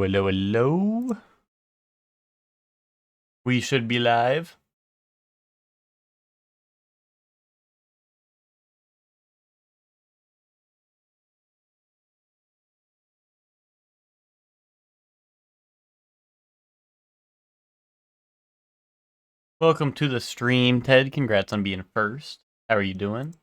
Hello, hello. We should be live. Welcome to the stream, Ted. Congrats on being first. How are you doing?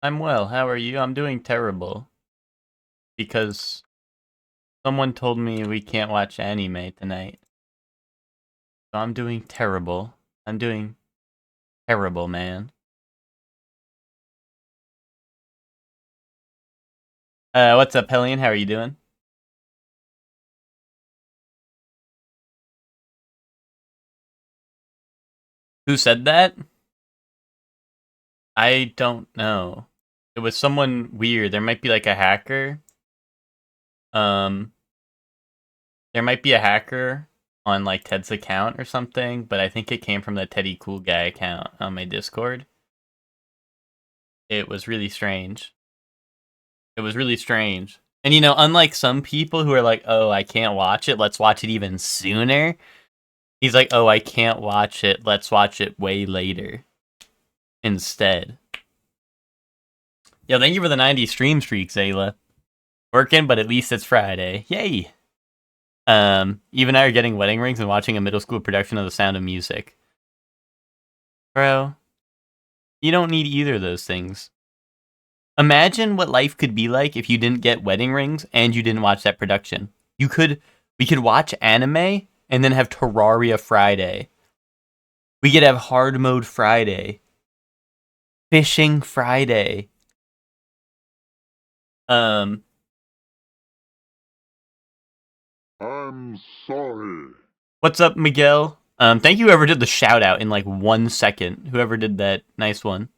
I'm well. How are you? I'm doing terrible. Because someone told me we can't watch anime tonight. So I'm doing terrible. I'm doing terrible, man. What's up, Hellion? How are you doing? Who said that? I don't know. It was someone weird. There might be like a hacker. There might be a hacker on like Ted's account or something, but I think it came from the Teddy Cool Guy account on my Discord. It was really strange. It was really strange. And you know, unlike some people who are like, "Oh, I can't watch it. Let's watch it even sooner." He's like, "Oh, I can't watch it. Let's watch it way later." Instead. Yo, thank you for the 90 stream streak, Zayla. Working, but at least it's Friday. Yay! Eve and I are getting wedding rings and watching a middle school production of The Sound of Music. Bro, you don't need either of those things. Imagine what life could be like if you didn't get wedding rings and you didn't watch that production. We could watch anime and then have Terraria Friday. We could have hard mode Friday. Fishing Friday. I'm sorry. What's up, Miguel? Thank you whoever did the shout out in like 1 second. Whoever did that, nice one.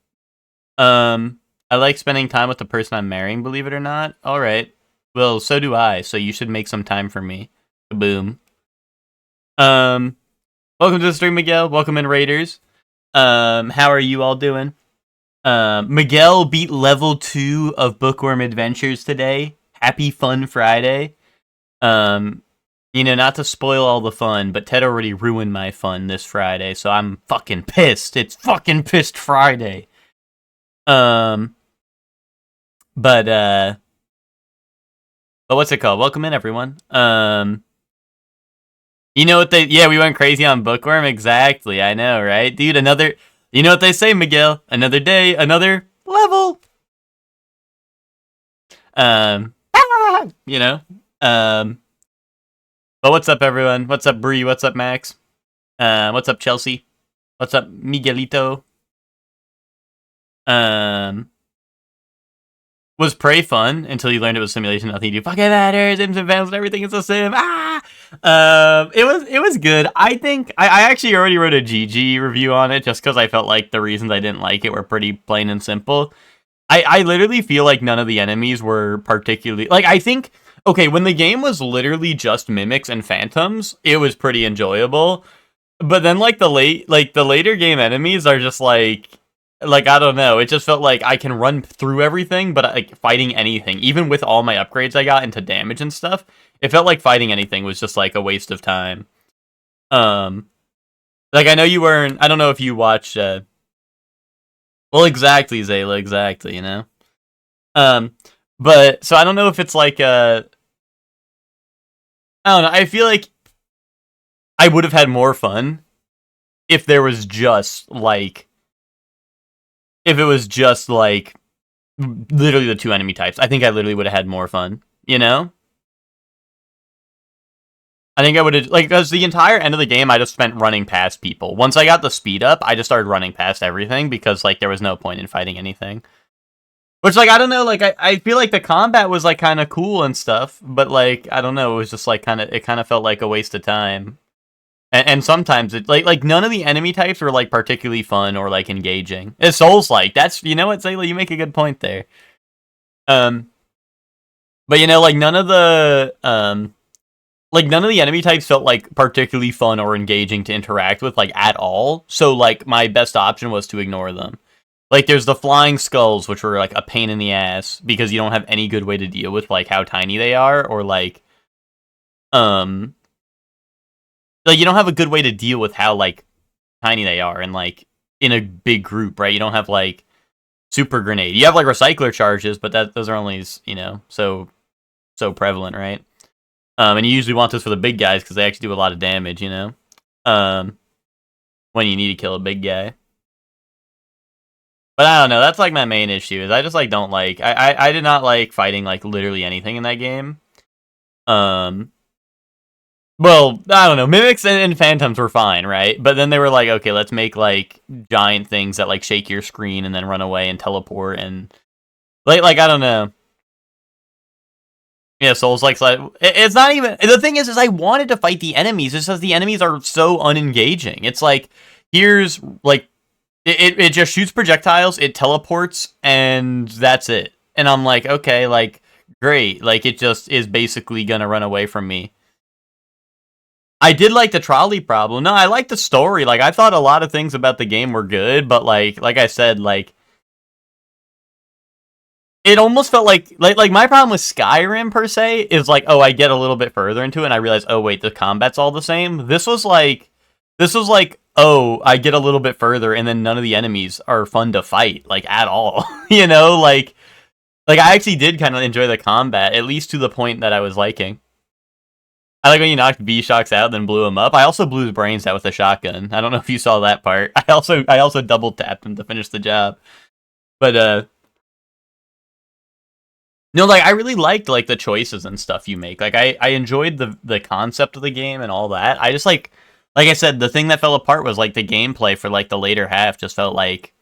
I like spending time with the person I'm marrying, believe it or not. Alright. Well, so do I, so you should make some time for me. Kaboom. Welcome to the stream, Miguel. Welcome in, Raiders. How are you all doing? Miguel beat level 2 of Bookworm Adventures today. Happy Fun Friday. You know, not to spoil all the fun, but Ted already ruined my fun this Friday, so I'm fucking pissed. It's fucking pissed Friday. But what's it called? Welcome in, everyone. You know what we went crazy on Bookworm? Exactly, I know, right? Dude, you know what they say, Miguel? Another day, another level. You know? But what's up, everyone? What's up, Bree? What's up, Max? What's up, Chelsea? What's up, Miguelito? Was Prey fun until you learned it was simulation? Nothing you do fucking matters. Sims and fans and everything is a sim. It was good. I think I actually already wrote a GG review on it just because I felt like the reasons I didn't like it were pretty plain and simple. I literally feel like none of the enemies were particularly like. I think okay, when the game was literally just mimics and phantoms, it was pretty enjoyable. But then like the later game enemies are just like I don't know. It just felt like I can run through everything, but like fighting anything, even with all my upgrades I got into damage and stuff, it felt like fighting anything was just like a waste of time. Like I know you weren't. I don't know if you watched. Well, exactly, Zayla, exactly. You know. But so I don't know if it's like I don't know. I feel like I would have had more fun if there was just like. If it was just like literally the two enemy types, I think I literally would have had more fun, you know? I think I would have, like, because the entire end of the game, I just spent running past people. Once I got the speed up, I just started running past everything because, like, there was no point in fighting anything. Which, like, I don't know, like, I feel like the combat was, like, kind of cool and stuff, but, like, I don't know, it was just, like, it kind of felt like a waste of time. And sometimes it like none of the enemy types were like particularly fun or like engaging. It's Souls-like. That's you know what, Zayla, you make a good point there. But you know, like none of the like, none of the enemy types felt, like, particularly fun or engaging to interact with, like, at all. So, like, my best option was to ignore them. Like, there's the flying skulls, which were, like, a pain in the ass, because you don't have any good way to deal with, like, how tiny they are, or, like, you don't have a good way to deal with how, like, tiny they are, and, like, in a big group, right? You don't have, like, super grenade. You have, like, recycler charges, but those are only, you know, so prevalent, right? And you usually want those for the big guys because they actually do a lot of damage, you know? When you need to kill a big guy. But I don't know, that's, like, my main issue, is I just, like, don't like... I did not like fighting, like, literally anything in that game. Well, I don't know, Mimics and Phantoms were fine, right? But then they were like, okay, let's make, like, giant things that, like, shake your screen and then run away and teleport, and... Like, I don't know. Yeah, Souls like it's not even... The thing is I wanted to fight the enemies. It's just the enemies are so unengaging. It's like, here's, like... It just shoots projectiles, it teleports, and that's it. And I'm like, okay, like, great. Like, it just is basically gonna run away from me. I did like the trolley problem. No, I like the story. Like, I thought a lot of things about the game were good, but, like I said, like... It almost felt like my problem with Skyrim, per se, is like, oh, I get a little bit further into it, and I realize, oh, wait, the combat's all the same. This was like, oh, I get a little bit further, and then none of the enemies are fun to fight, like, at all. You know, like, I actually did kind of enjoy the combat, at least to the point that I was liking. I like when you knocked B-Shocks out, then blew him up. I also blew his brains out with a shotgun. I don't know if you saw that part. I also double tapped him to finish the job. But, no, like, I really liked, like, the choices and stuff you make. Like, I enjoyed the concept of the game and all that. I just, like I said, the thing that fell apart was, like, the gameplay for, like, the later half just felt like...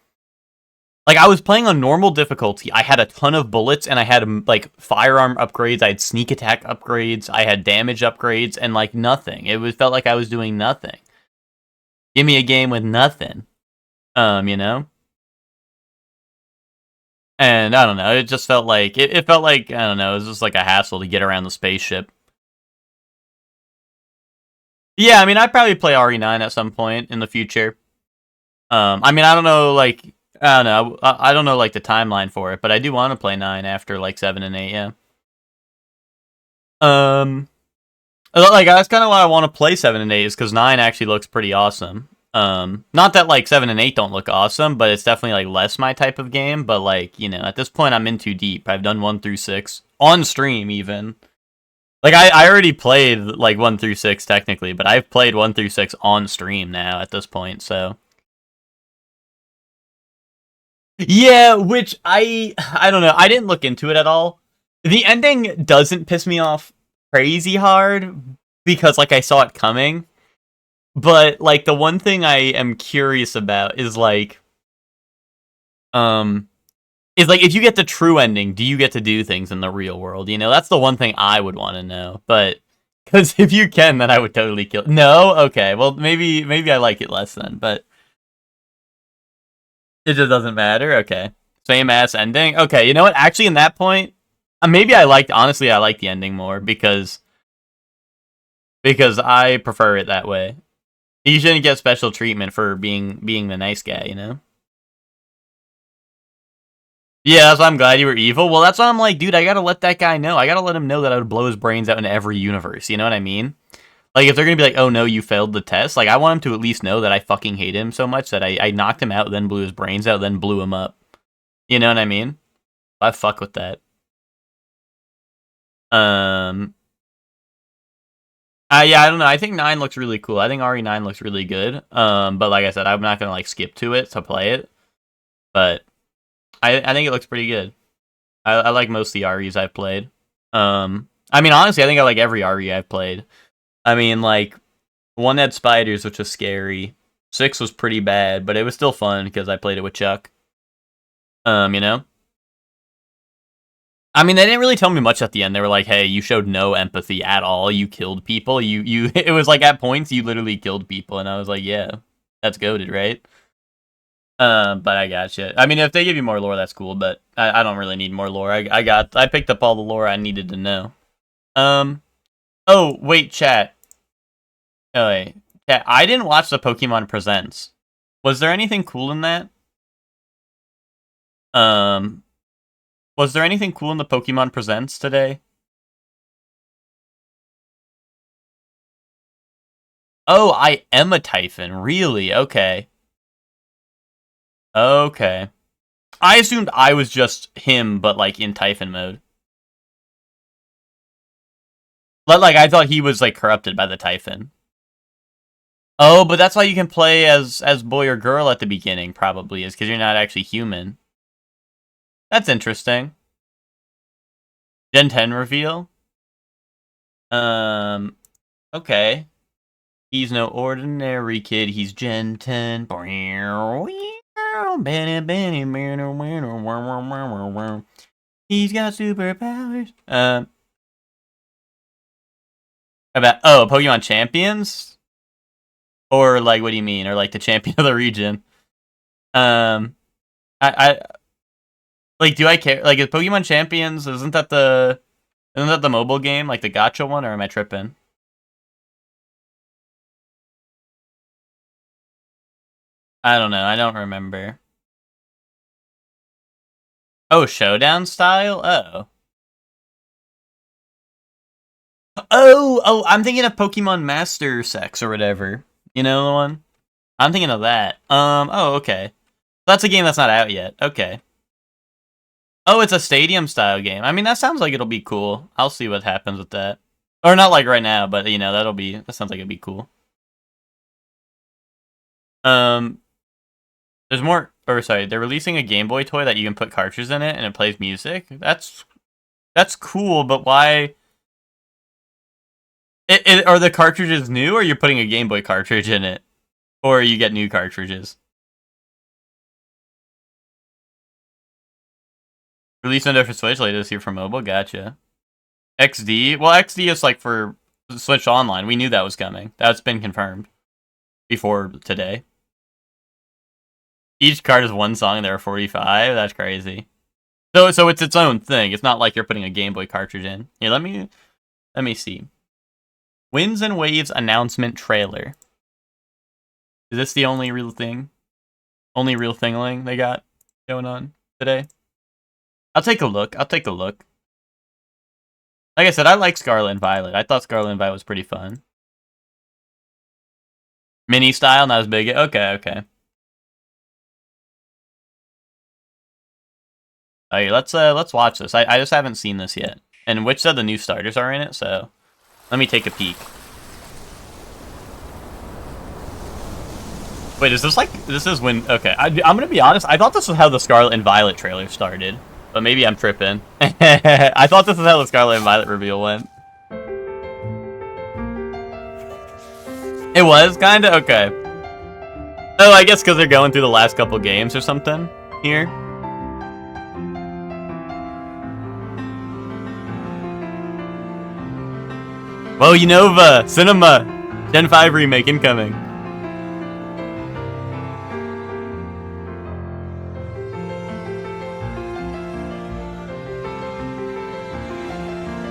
Like, I was playing on normal difficulty. I had a ton of bullets, and I had, like, firearm upgrades. I had sneak attack upgrades. I had damage upgrades, and, like, nothing. Felt like I was doing nothing. Give me a game with nothing. You know? And, I don't know, it just felt like... It felt like, I don't know, it was just like a hassle to get around the spaceship. Yeah, I mean, I'd probably play RE9 at some point in the future. I mean, I don't know, like... I don't know. I don't know, like, the timeline for it, but I do want to play 9 after, like, 7 and 8, yeah. Like, that's kind of why I want to play 7 and 8, is because 9 actually looks pretty awesome. Not that, like, 7 and 8 don't look awesome, but it's definitely, like, less my type of game, but, like, you know, at this point, I'm in too deep. I've done 1 through 6. On stream, even. Like, I already played, like, 1 through 6, technically, but I've played 1 through 6 on stream now, at this point, so... Yeah, which I don't know. I didn't look into it at all. The ending doesn't piss me off crazy hard because, like, I saw it coming. But, like, the one thing I am curious about is, like, if you get the true ending, do you get to do things in the real world? You know, that's the one thing I would want to know. But, because if you can, then I would totally kill... No? Okay, well, maybe I like it less then, but... It just doesn't matter? Okay. Same ass ending? Okay, you know what? Actually, in that point, maybe honestly, I like the ending more, because I prefer it that way. You shouldn't get special treatment for being the nice guy, you know? Yeah, that's why I'm glad you were evil. Well, that's why I'm like, dude, I gotta let that guy know. I gotta let him know that I would blow his brains out in every universe, you know what I mean? Like, if they're gonna be like, oh no, you failed the test, like, I want him to at least know that I fucking hate him so much that I knocked him out, then blew his brains out, then blew him up. You know what I mean? I fuck with that. Yeah, I don't know. I think 9 looks really cool. I think RE9 looks really good. But like I said, I'm not gonna, like, skip to it to play it. But I think it looks pretty good. I like most of the REs I've played. I mean, honestly, I think I like every RE I've played. I mean, like, 1 had spiders, which was scary. 6 was pretty bad, but it was still fun because I played it with Chuck. You know? I mean, they didn't really tell me much at the end. They were like, hey, you showed no empathy at all. You killed people. It was like, at points, you literally killed people. And I was like, yeah, that's goated, right? But I gotcha. I mean, if they give you more lore, that's cool, but I don't really need more lore. I picked up all the lore I needed to know. Oh, wait, chat. Oh, wait. Chat, I didn't watch the Pokemon Presents. Was there anything cool in that? Was there anything cool in the Pokemon Presents today? Oh, I am a Typhon. Really? Okay. Okay. I assumed I was just him, but like in Typhon mode. But like I thought he was like corrupted by the Typhon. Oh, but that's why you can play as boy or girl at the beginning, probably, is because you're not actually human. That's interesting. Gen 10 reveal. Okay. He's no ordinary kid. He's Gen 10. He's got superpowers. Pokemon Champions? Or like, what do you mean? Or like the champion of the region? I like, do I care? Like, is Pokemon Champions, isn't that the mobile game, like the gacha one, or am I tripping? I don't know. I don't remember. Oh, Showdown style? Oh. Oh, I'm thinking of Pokemon Master Sex or whatever. You know the one? I'm thinking of that. Oh, okay. That's a game that's not out yet. Okay. Oh, it's a stadium style game. I mean, that sounds like it'll be cool. I'll see what happens with that. Or not like right now, but you know, that sounds like it'd be cool. There's more, or sorry, they're releasing a Game Boy toy that you can put cartridges in it and it plays music. That's cool, but why? Are the cartridges new, or you're putting a Game Boy cartridge in it? Or you get new cartridges? Release window for Switch later this year for mobile? Gotcha. XD? Well, XD is like for Switch Online. We knew that was coming. That's been confirmed before today. Each card is one song and there are 45? That's crazy. So it's its own thing. It's not like you're putting a Game Boy cartridge in. Here, let me see. Winds and Waves announcement trailer. Is this the only real thing? Only real thingling they got going on today? I'll take a look. Like I said, I like Scarlet and Violet. I thought Scarlet and Violet was pretty fun. Mini style, not as big. Okay. Okay, let's watch this. I just haven't seen this yet. And which of the new starters are in it, so let me take a peek. Wait, is this when... Okay, I'm gonna be honest, I thought this was how the Scarlet and Violet trailer started. But maybe I'm tripping. I thought this was how the Scarlet and Violet reveal went. It was, kinda? Okay. Oh, I guess because they're going through the last couple games or something here. Whoa, Unova! Cinema! Gen 5 remake incoming.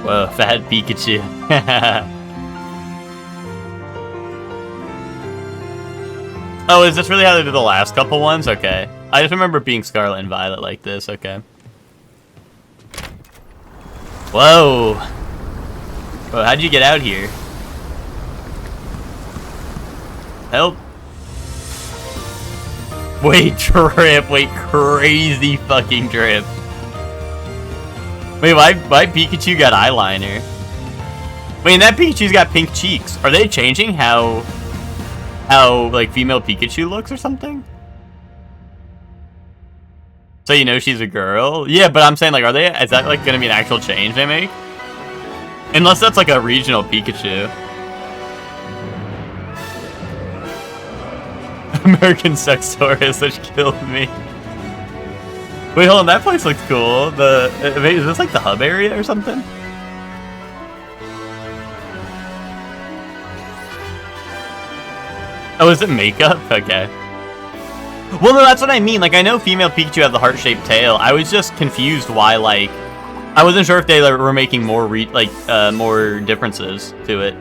Whoa, fat Pikachu. Oh, is this really how they did the last couple ones? Okay. I just remember being Scarlet and Violet like this, okay. Whoa! Whoa, how'd you get out here? Help! Wait, drip! Wait, crazy fucking drip! Wait, why Pikachu got eyeliner? Wait, and that Pikachu's got pink cheeks. Are they changing how like female Pikachu looks or something? So you know she's a girl? Yeah, but I'm saying like, is that like gonna be an actual change they make? Unless that's like a regional Pikachu. American Sex Taurus, which killed me. Wait, hold on, that place looks cool. Is this like the hub area or something? Oh, is it makeup? Okay. Well, no, that's what I mean. Like, I know female Pikachu have the heart-shaped tail. I was just confused why, like, I wasn't sure if they were making more more differences to it.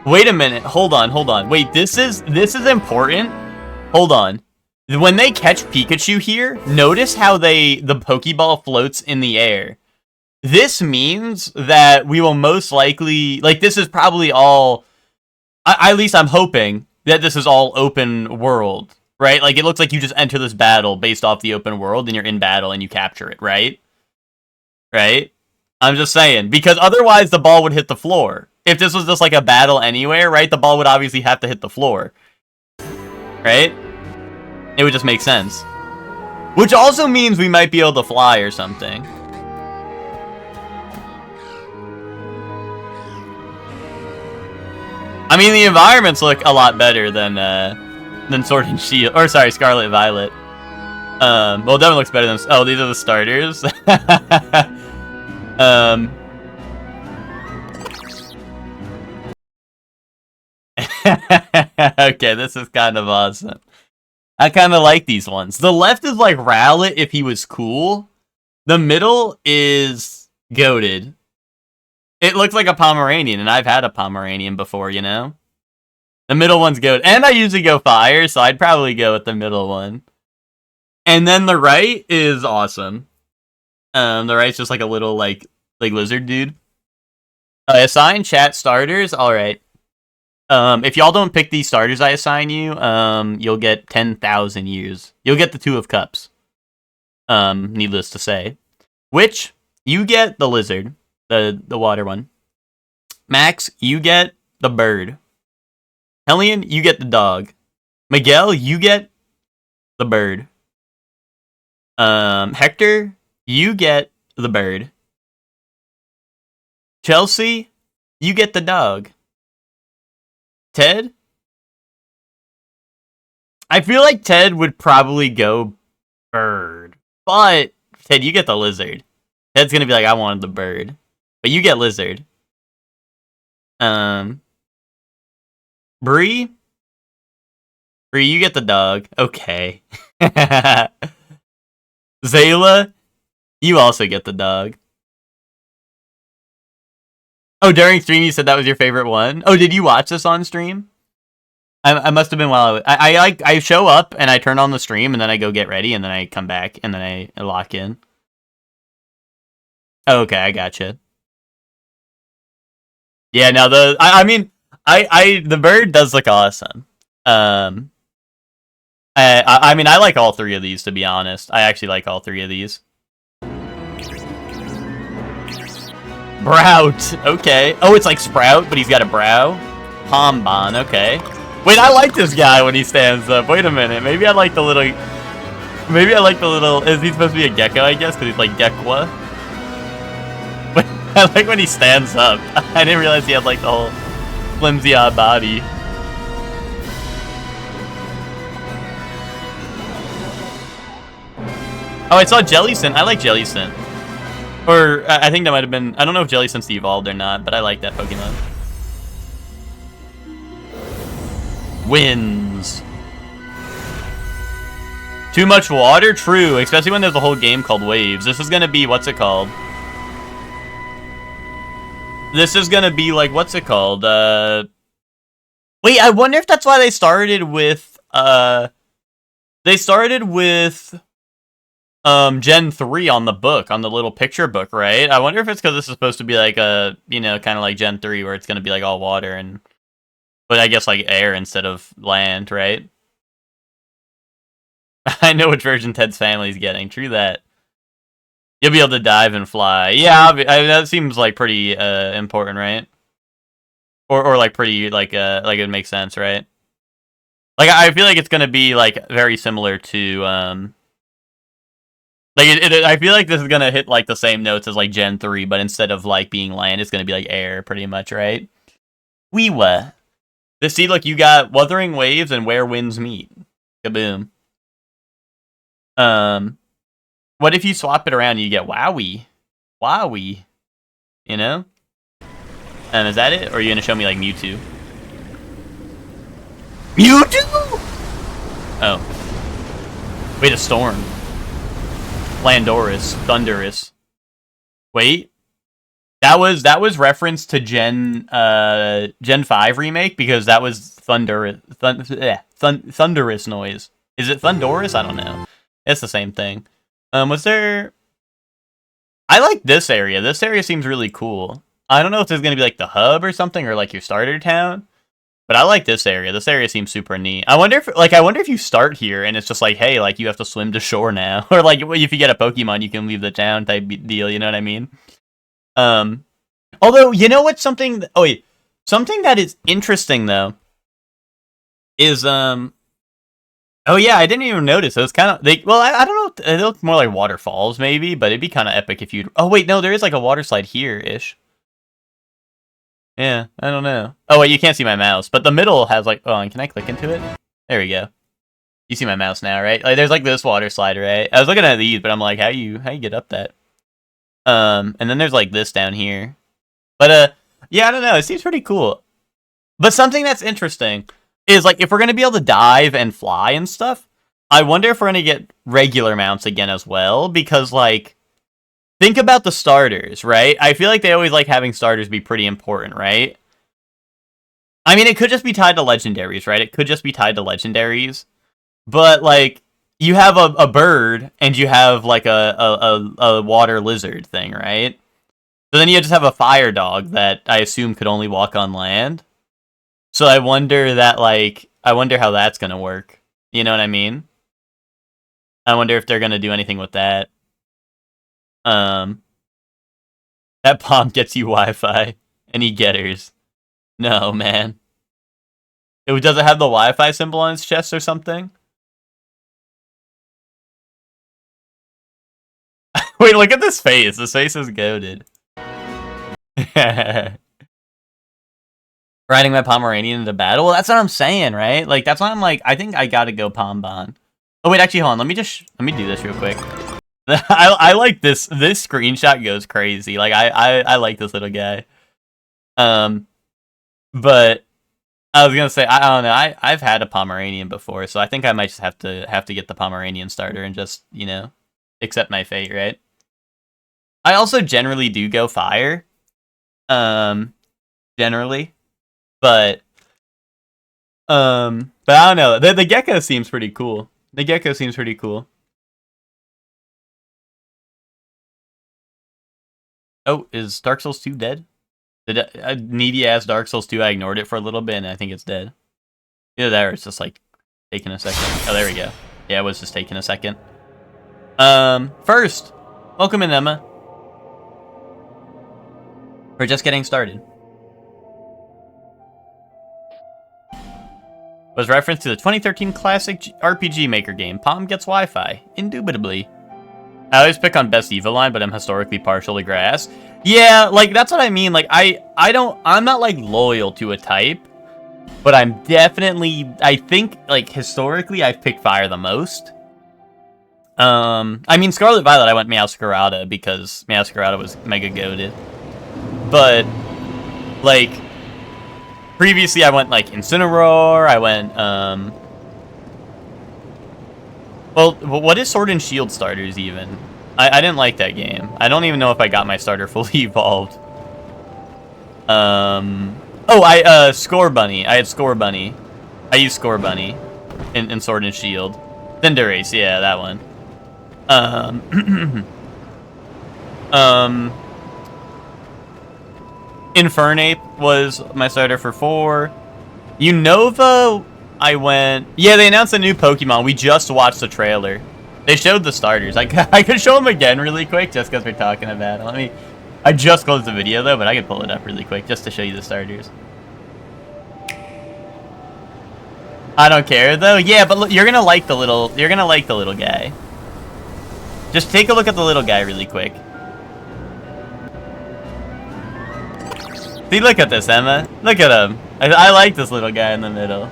Wait a minute. Hold on. Wait, this is important. Hold on. When they catch Pikachu here, notice how the Pokeball floats in the air. This means that we will most likely, like, this is probably all, at least I'm hoping that this is all open world, right? Like, it looks like you just enter this battle based off the open world, and you're in battle and you capture it, right? Right? I'm just saying, because otherwise the ball would hit the floor. If this was just like a battle anywhere, right, the ball would obviously have to hit the floor. Right? It would just make sense. Which also means we might be able to fly or something. I mean, the environments look a lot better than Sword and Shield, or sorry, Scarlet and Violet. Well, it definitely looks better than. Oh, these are the starters. Okay, this is kind of awesome. I kind of like these ones. The left is like Rowlet if he was cool. The middle is goated. It looks like a Pomeranian, and I've had a Pomeranian before, you know? The middle one's goated. And I usually go fire, so I'd probably go with the middle one. And then the right is awesome. The right's just like a little, like lizard dude. Assign chat starters? Alright. If y'all don't pick these starters I assign you, you'll get 10,000 years. You'll get the Two of Cups. Needless to say. Which, you get the lizard. The water one. Max, you get the bird. Hellion, you get the dog. Miguel, you get the bird. Hector, you get the bird. Chelsea, you get the dog. Ted? I feel like Ted would probably go bird. But, Ted, you get the lizard. Ted's gonna be like, I wanted the bird. But you get lizard. Bree? Bree, you get the dog. Okay. Zayla? You also get the dog. Oh, during stream you said that was your favorite one? Oh, did you watch this on stream? I must have been while I show up and I turn on the stream and then I go get ready and then I come back and then I lock in. Okay, I gotcha. Yeah, no, I mean the bird does look awesome. I mean I like all three of these, to be honest. I actually like all three of these. Sprout, okay. Oh, it's like Sprout, but he's got a brow. Pombon, okay. Wait, I like this guy when he stands up. Wait a minute, maybe I like the little. Maybe I like the little. Is he supposed to be a gecko? I guess because he's like Gekwa. I like when he stands up. I didn't realize he had like the whole flimsy odd body. Oh, I saw Jellysint. I like Jellysint. Or, I think that might have been... I don't know if Jellysint's evolved or not, but I like that Pokemon. Winds. Too much water? True, especially when there's a whole game called Waves. This is gonna be... What's it called? This is gonna be like... What's it called? Wait, I wonder if that's why they started with... They started with... Gen 3 on the book, on the little picture book, right? I wonder if it's because this is supposed to be like a, you know, kind of like Gen 3 where it's going to be like all water and, but I guess like air instead of land, right? I know which version Ted's family's getting, true that. You'll be able to dive and fly. Yeah, that seems like pretty important, right? Or like pretty, like it makes sense, right? Like, I feel like it's going to be like very similar to, like, I feel like this is gonna hit, like, the same notes as, like, Gen 3, but instead of, like, being land, it's gonna be, like, air, pretty much, right? Weewa. This, see, look, you got Wuthering Waves and Where Winds Meet. Kaboom. What if you swap it around and you get Wowie? Wowie. You know? Is that it? Or are you gonna show me, like, Mewtwo? Mewtwo?! Oh. Wait, a storm. Landorus. Thunderous. Wait. That was reference to Gen 5 remake because that was thunderous noise. Is it Thunderous? I don't know. It's the same thing. Was there... I like this area. This area seems really cool. I don't know if there's going to be like the hub or something or like your starter town. But I like this area. This area seems super neat. I wonder if you start here and it's just like, hey, like you have to swim to shore now. Or like if you get a Pokemon, you can leave the town type deal, you know what I mean? Although, you know what's something... Oh, wait. Something that is interesting, though, is, Oh, yeah, I didn't even notice. It was kind of... I don't know. They look more like waterfalls, maybe, but it'd be kind of epic if you'd... Oh, wait, no, there is, like, a water slide here-ish. Yeah, I don't know. Oh, wait, you can't see my mouse, but the middle has, like... Oh, and can I click into it? There we go. You see my mouse now, right? Like, there's, like, this water slide, right? I was looking at these, but I'm like, how you get up that? And then there's, like, this down here. But, yeah, I don't know. It seems pretty cool. But something that's interesting is, like, if we're going to be able to dive and fly and stuff, I wonder if we're going to get regular mounts again as well. Because, like, think about the starters, right? I feel like they always like having starters be pretty important, right? I mean, it could just be tied to legendaries, right? It could just be tied to legendaries. But, like, you have a bird and you have, like, a water lizard thing, right? So then you just have a fire dog that I assume could only walk on land. So I wonder how that's gonna work. You know what I mean? I wonder if they're gonna do anything with that. That bomb gets you Wi-Fi. Any getters? No, man. Does it have the Wi-Fi symbol on its chest or something? Wait, look at this face. This face is goated. Riding my Pomeranian into battle? Well, that's what I'm saying, right? Like, that's why I'm like, I think I gotta go Pombon. Oh, wait, actually, hold on. Let me do this real quick. I like this. This screenshot goes crazy. Like, I like this little guy. But I was gonna say, I don't know. I've had a Pomeranian before, so I think I might just have to get the Pomeranian starter and just, you know, accept my fate, right? I also generally do go fire. Generally. But I don't know. The gecko seems pretty cool. The gecko seems pretty cool. Oh, is Dark Souls 2 dead? Needy ass Dark Souls 2, I ignored it for a little bit and I think it's dead. Either that or it's just like taking a second. Oh, there we go. Yeah, it was just taking a second. First, welcome in, Emma. We're just getting started. Was reference to the 2013 classic RPG Maker game, Pom Gets Wi-Fi. Indubitably. I always pick on best Evo line, but I'm historically partial to grass. Yeah, like, that's what I mean. Like, I'm not, like, loyal to a type, but I'm definitely, I think, like, historically, I've picked fire the most. I mean, Scarlet Violet, I went Meowscarada because Meowscarada was mega goated. But, like, previously I went, like, Incineroar, I went, well, what is Sword and Shield starters, even? I didn't like that game. I don't even know if I got my starter fully evolved. Score Bunny. I had Score Bunny. I used Score Bunny in Sword and Shield. Cinderace, yeah, that one. Infernape was my starter for 4. Unova, I went... Yeah, they announced a new Pokemon. We just watched the trailer. They showed the starters. I could show them again really quick just because we're talking about it. I just closed the video though, but I could pull it up really quick just to show you the starters. I don't care though. Yeah, but look, you're gonna like the little guy. Just take a look at the little guy really quick. See, look at this, Emma. Look at him. I like this little guy in the middle.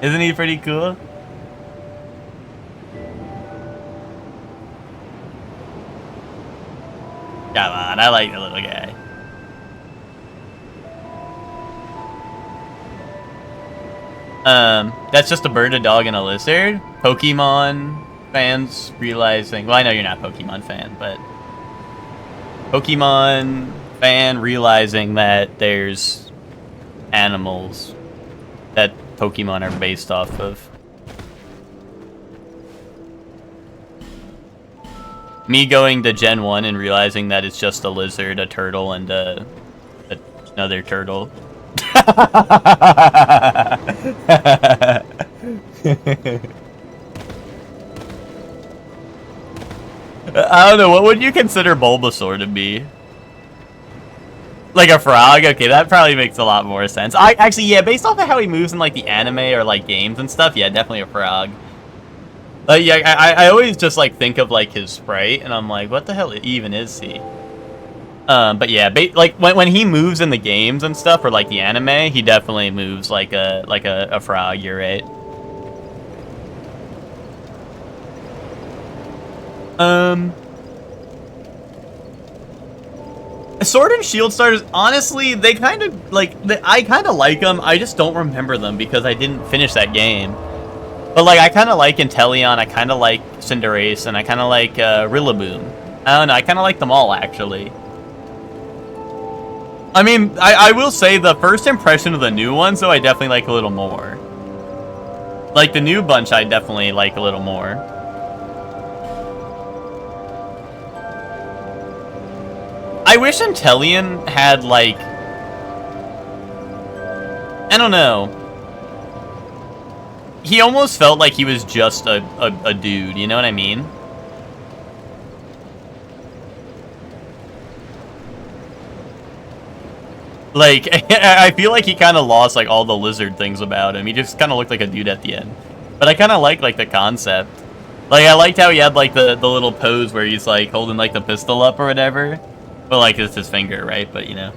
Isn't he pretty cool? Come on, I like the little guy. That's just a bird, a dog, and a lizard. Pokemon fans realizing... Well, I know you're not a Pokemon fan, but... Pokemon fan realizing that there's animals that Pokemon are based off of. Me going to Gen 1 and realizing that it's just a lizard, a turtle, and another turtle. I don't know, what would you consider Bulbasaur to be? Like a frog? Okay, that probably makes a lot more sense. Actually, yeah, based off of how he moves in like the anime or like games and stuff, yeah, definitely a frog. Yeah, I always just like think of like his sprite, and I'm like, what the hell even is he? But yeah, like when he moves in the games and stuff, or like the anime, he definitely moves like a frog. You're right. Sword and Shield starters, honestly, they kind of like I kind of like them. I just don't remember them because I didn't finish that game. But like I kind of like Inteleon, I kind of like Cinderace, and I kind of like Rillaboom. I don't know, I kind of like them all actually. I mean, I will say the first impression of the new ones, though, I definitely like a little more. Like the new bunch, I definitely like a little more. I wish Inteleon had, like... I don't know. He almost felt like he was just a dude, you know what I mean? Like, I feel like he kind of lost, like, all the lizard things about him. He just kind of looked like a dude at the end. But I kind of like the concept. Like, I liked how he had, like, the little pose where he's, like, holding, like, the pistol up or whatever. But, like, it's his finger, right? But, you know.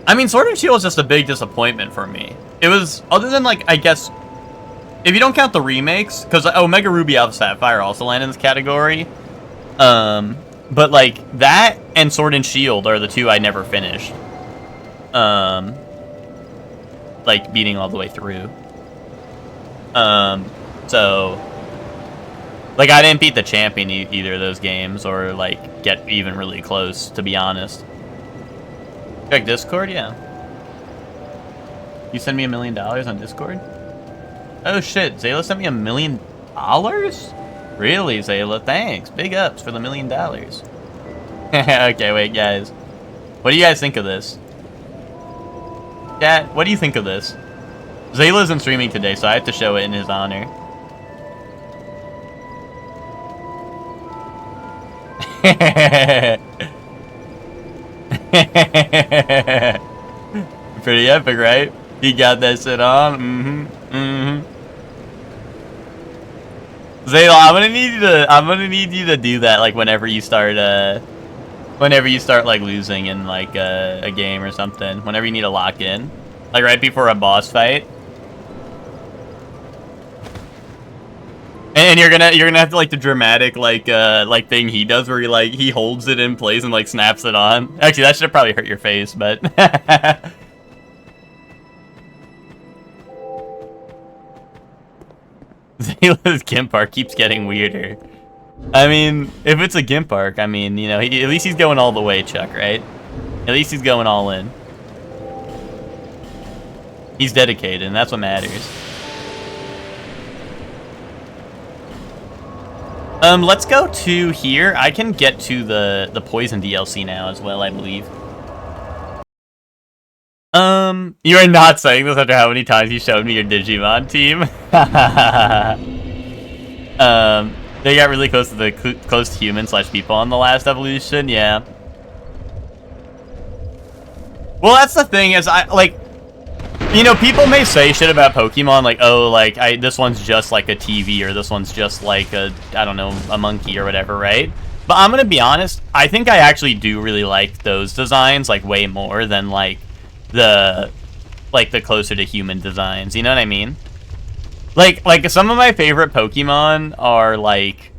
I mean, Sword and Shield was just a big disappointment for me. It was, other than, like, I guess, if you don't count the remakes, because Omega Ruby Alpha Sapphire also land in this category. But, like, that and Sword and Shield are the two I never finished. Like, beating all the way through. So... Like, I didn't beat the champion either of those games, or, like, get even really close, to be honest. Check Discord? Yeah. You send me $1 million on Discord? Oh, shit. Zayla sent me $1 million? Really, Zayla? Thanks. Big ups for the $1 million. Okay, wait, guys. What do you guys think of this? Chat, what do you think of this? Zayla isn't streaming today, so I have to show it in his honor. Pretty epic, right? He got that shit on. Zayla, I'm gonna need you to do that, like, whenever you start like losing in like a game or something. Whenever you need to lock in, like right before a boss fight. And you're gonna have to like the dramatic like thing he does where he holds it in place and like snaps it on. Actually, that should have probably hurt your face, but Zayla's Gimp arc keeps getting weirder. I mean, if it's a Gimp arc, I mean, you know, at least he's going all the way, Chuck, right? At least he's going all in. He's dedicated, and that's what matters. Let's go to here. I can get to the Poison DLC now as well, I believe. You are not saying this after how many times you showed me your Digimon team. They got really close to the close to human/people on the last evolution, yeah. Well, that's the thing is you know, people may say shit about Pokemon, like, oh, like, this one's just like a TV, or this one's just like a, I don't know, a monkey or whatever, right? But I'm gonna be honest, I think I actually do really like those designs, like, way more than, like, the closer to human designs, you know what I mean? Like, some of my favorite Pokemon are, like,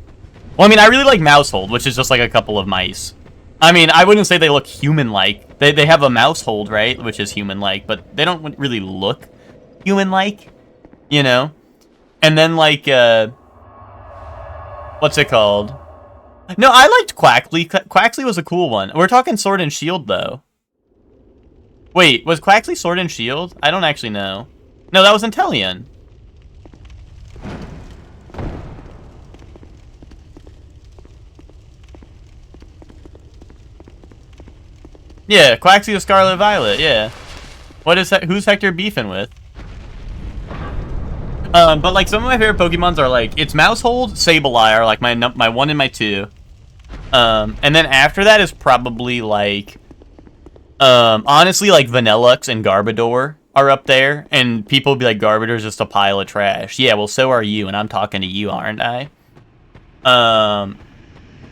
well, I mean, I really like Mousehold, which is just, like, a couple of mice. I mean, I wouldn't say they look human-like. They have a Mousehold, right, which is human-like, but they don't really look human-like, you know? And then, like, What's it called? No, I liked Quaxley. Quaxley was a cool one. We're talking Sword and Shield, though. Wait, was Quaxley Sword and Shield? I don't actually know. No, that was Inteleon. Yeah, Quaxley was Scarlet Violet, yeah. What is that? Who's Hector beefing with? But like some of my favorite Pokemons are like it's Mousehold, Sableye are like my 1 and my 2. And then after that is probably like honestly like Vanillux and Garbodor are up there, and people will be like Garbodor's just a pile of trash. Yeah, well so are you, and I'm talking to you, aren't I? And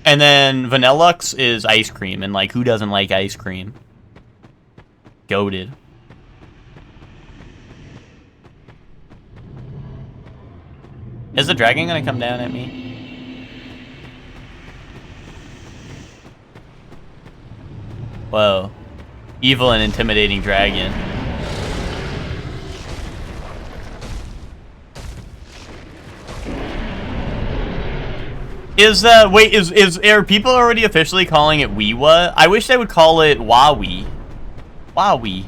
then Vanillux is ice cream, and like who doesn't like ice cream? Goated. Is the dragon gonna come down at me? Whoa. Evil and intimidating dragon. Are people already officially calling it Weewa? I wish they would call it Wawi. Wawi.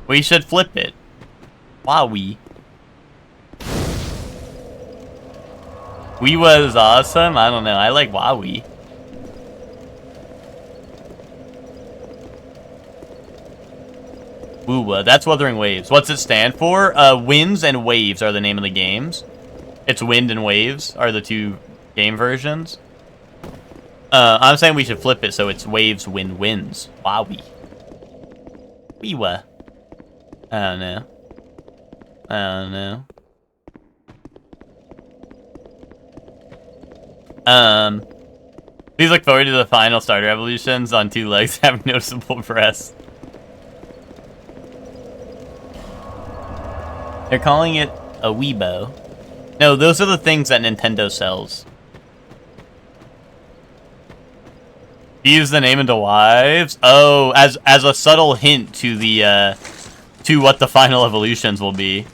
We should flip it. Wawi. Weewa is awesome? I don't know. I like Wawi. Woowa. That's Wuthering Waves. What's it stand for? Winds and Waves are the name of the games. It's Wind and Waves are the 2 game versions. I'm saying we should flip it so it's Waves, Wind, Winds. Wowie. Weewa. I don't know. I don't know. Please look forward to the final starter evolutions on 2 legs having noticeable breasts. They're calling it a Weebo. No, those are the things that Nintendo sells. Use the name into wives? Oh, as a subtle hint to the to what the final evolutions will be.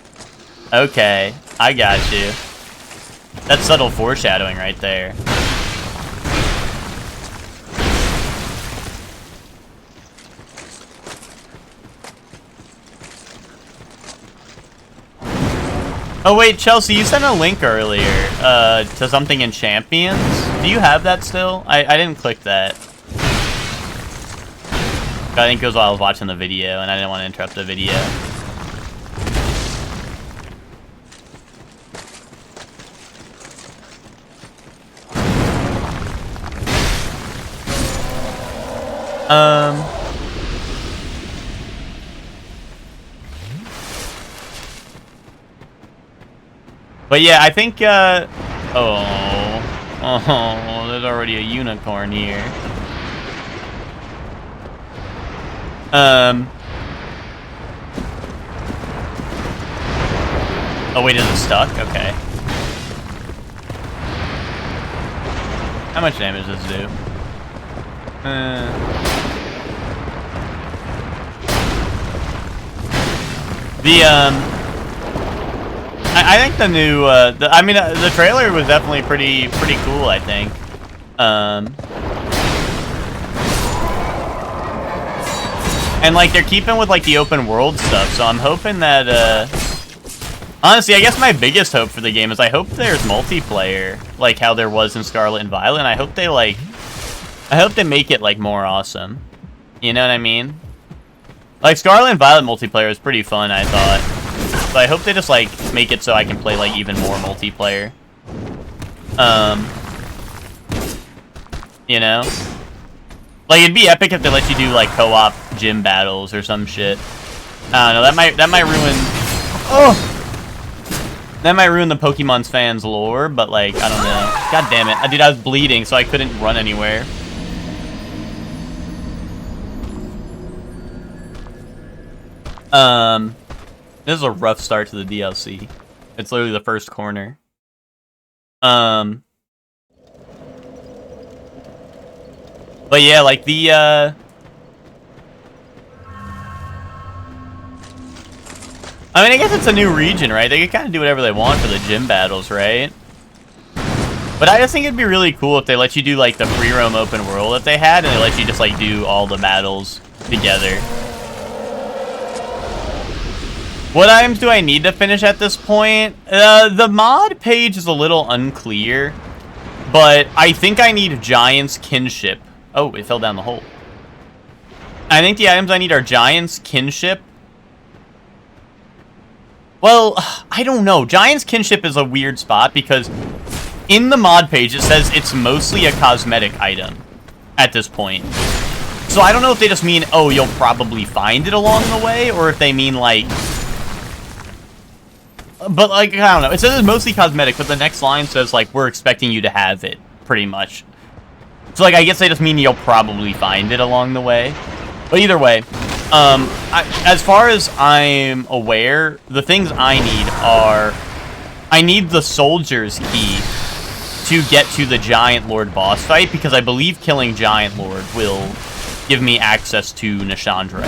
Okay, I got you. That's subtle foreshadowing right there. Oh wait, Chelsea, you sent a link earlier to something in Champions. Do you have that still? I didn't click that. I think it was while I was watching the video, and I didn't want to interrupt the video. But yeah, I think, oh, there's already a unicorn here. Oh wait, is it stuck? Okay. How much damage does it do? I think the new, the trailer was definitely pretty cool, I think. And, like, they're keeping with, like, the open world stuff, so I'm hoping that, honestly, I guess my biggest hope for the game is I hope there's multiplayer, like how there was in Scarlet and Violet, and I hope they make it, like, more awesome. You know what I mean? Like, Scarlet and Violet multiplayer is pretty fun, I thought. So I hope they just, like, make it so I can play, like, even more multiplayer. You know? Like, it'd be epic if they let you do, like, co-op gym battles or some shit. I don't know, that might ruin... Oh! That might ruin the Pokemon's fans' lore, but, like, I don't know. God damn it. Dude, I was bleeding, so I couldn't run anywhere. This is a rough start to the DLC. It's literally the first corner. But yeah, like the, I mean, I guess it's a new region, right? They can kind of do whatever they want for the gym battles, right? But I just think it'd be really cool if they let you do, like, the free roam open world that they had, and they let you just, like, do all the battles together. What items do I need to finish at this point? The mod page is a little unclear, but I think I need Giant's Kinship. Oh, it fell down the hole. I think the items I need are Giant's Kinship. Well, I don't know. Giant's Kinship is a weird spot because in the mod page, it says it's mostly a cosmetic item at this point. So I don't know if they just mean, oh, you'll probably find it along the way, or if they mean, like... But, like, I don't know. It says it's mostly cosmetic, but the next line says, like, we're expecting you to have it, pretty much. So, like, I guess they just mean you'll probably find it along the way. But either way, as far as I'm aware, the things I need are... I need the Soldier's Key to get to the Giant Lord boss fight, because I believe killing Giant Lord will give me access to Nishandra.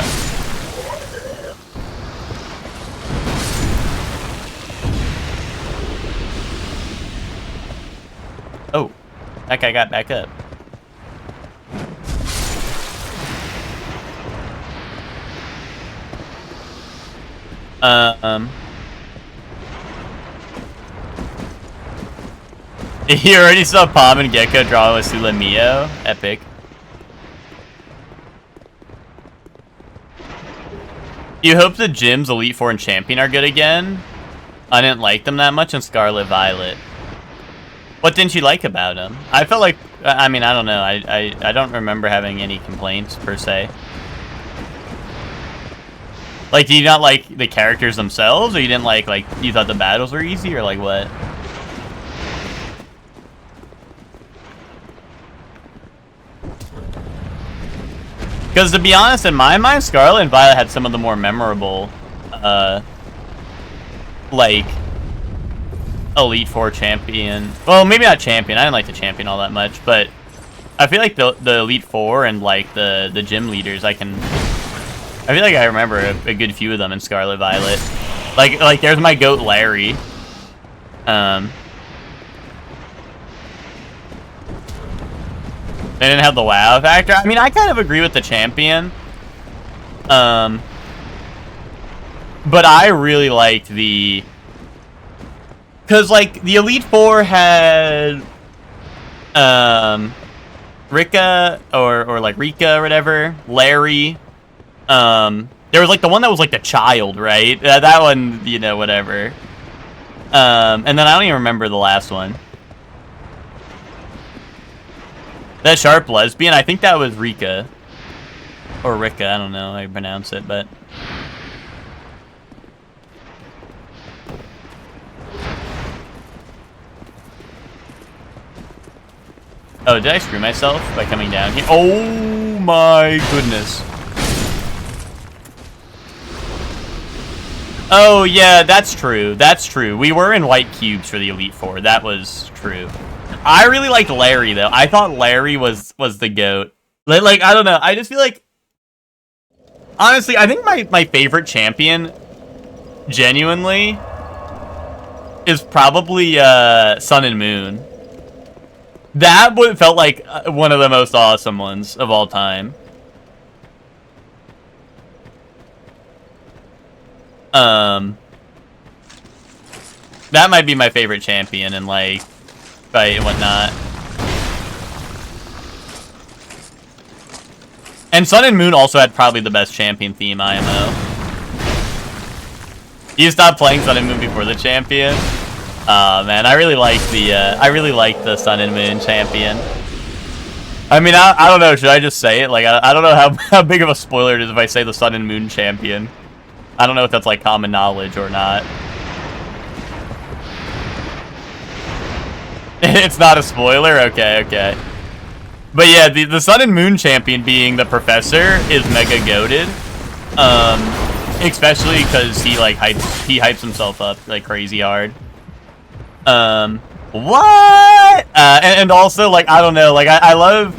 Oh, that guy got back up. You already saw Palm and Gecko draw with Sulamio? Epic. You hope the gyms Elite Four and Champion are good again? I didn't like them that much in Scarlet Violet. What didn't you like about them? I felt like, I mean, I don't know. I don't remember having any complaints, per se. Like, do you not like the characters themselves? Or you didn't like, you thought the battles were easy? Or, like, what? Because, to be honest, in my mind, Scarlet and Violet had some of the more memorable, like... Elite Four champion. Well, maybe not champion. I didn't like the champion all that much, but I feel like the Elite Four and like the gym leaders, I feel like I remember a good few of them in Scarlet Violet. Like there's my goat Larry. They didn't have the WoW factor. I mean, I kind of agree with the champion. But I really liked the... Because, like, the Elite Four had, Rika, or like, Rika, or whatever, Larry, there was, like, the one that was, like, the child, right? That one, you know, whatever. And then I don't even remember the last one. That sharp lesbian, I think that was Rika. Or Rika, I don't know how you pronounce it, but... Oh, did I screw myself by coming down here? Oh my goodness. Oh yeah, that's true. That's true. We were in white cubes for the Elite Four. That was true. I really liked Larry though. I thought Larry was the GOAT. Like, I don't know. I just feel like... Honestly, I think my favorite champion, genuinely, is probably Sun and Moon. That felt like one of the most awesome ones of all time. That might be my favorite champion and like fight and whatnot. And Sun and Moon also had probably the best champion theme IMO. You stopped playing Sun and Moon before the champion? Man, I really like the Sun and Moon champion. I mean, I don't know, should I just say it? Like, I don't know how big of a spoiler it is if I say the Sun and Moon champion. I don't know if that's, like, common knowledge or not. It's not a spoiler? Okay. But yeah, the Sun and Moon champion being the professor is mega goated. Especially because he, like, hypes himself up, like, crazy hard. What? And also, like, I don't know, like, I love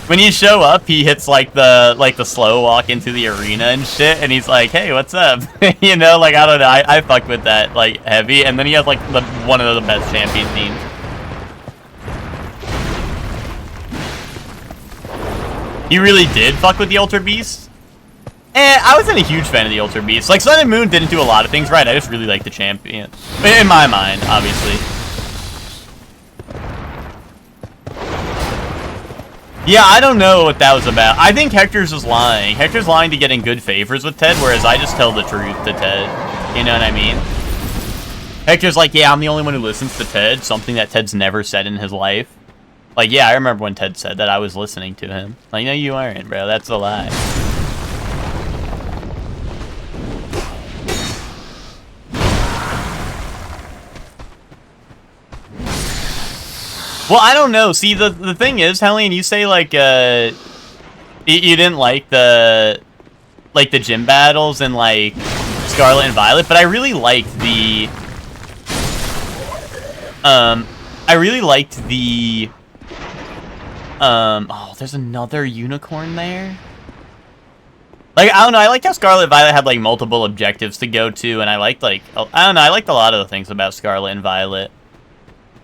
when you show up, he hits, like, the slow walk into the arena and shit, and he's like, hey, what's up? You know, like, I don't know, I fuck with that, like, heavy, and then he has, like, one of the best champion teams. He really did fuck with the Ultra Beast. I wasn't a huge fan of the Ultra Beast. Like, Sun and Moon didn't do a lot of things right. I just really like the champion. In my mind, obviously. Yeah, I don't know what that was about. I think Hector's just lying. Hector's lying to get in good favors with Ted, whereas I just tell the truth to Ted. You know what I mean? Hector's like, yeah, I'm the only one who listens to Ted, something that Ted's never said in his life. Like, yeah, I remember when Ted said that. I was listening to him. Like, no, you aren't, bro. That's a lie. Well, I don't know. See, the thing is, Helene, you say, like, you didn't like the gym battles and, like, Scarlet and Violet, but I really liked the... oh, there's another unicorn there? Like, I don't know, I liked how Scarlet and Violet had, like, multiple objectives to go to, and I liked, like, I don't know, I liked a lot of the things about Scarlet and Violet,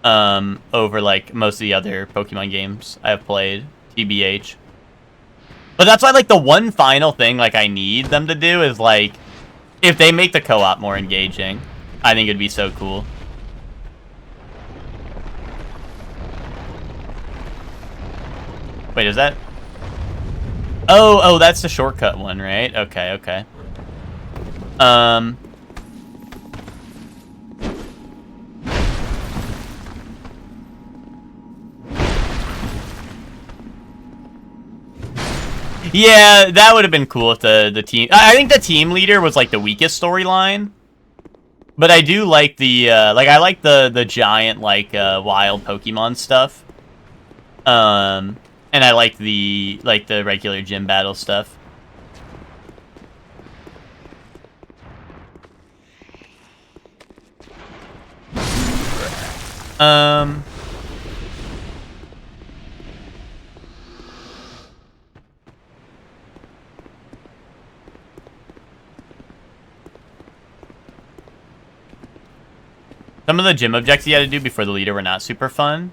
over, like, most of the other Pokemon games I've played, TBH. But that's why, like, the one final thing, like, I need them to do is, like, if they make the co-op more engaging, I think it'd be so cool. Wait, is that... Oh, that's the shortcut one, right? Okay. Yeah, that would have been cool if the team... I think the team leader was, like, the weakest storyline. But I do like the, like, I like the giant, like, wild Pokemon stuff. And I like the regular gym battle stuff. Some of the gym objectives you had to do before the leader were not super fun.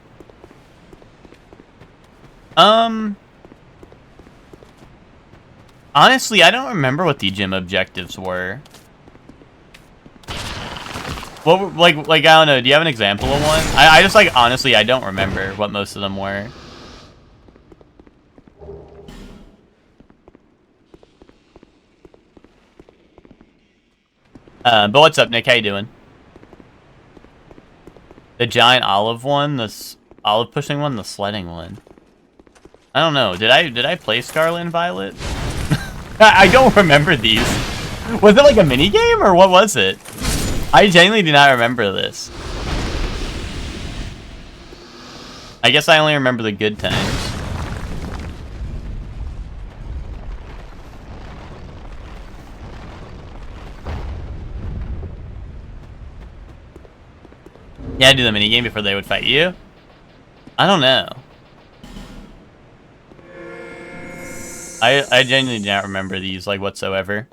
Honestly, I don't remember what the gym objectives were. What, like, I don't know, do you have an example of one? I just, like, honestly, I don't remember what most of them were. But what's up, Nick? How you doing? The giant olive one, the olive pushing one, the sledding one. I don't know. Did I play Scarlet and Violet? I don't remember these. Was it like a mini game or what was it? I genuinely do not remember this. I guess I only remember the good times. Yeah, I do the minigame before they would fight you? I don't know. I genuinely do not remember these, like, whatsoever.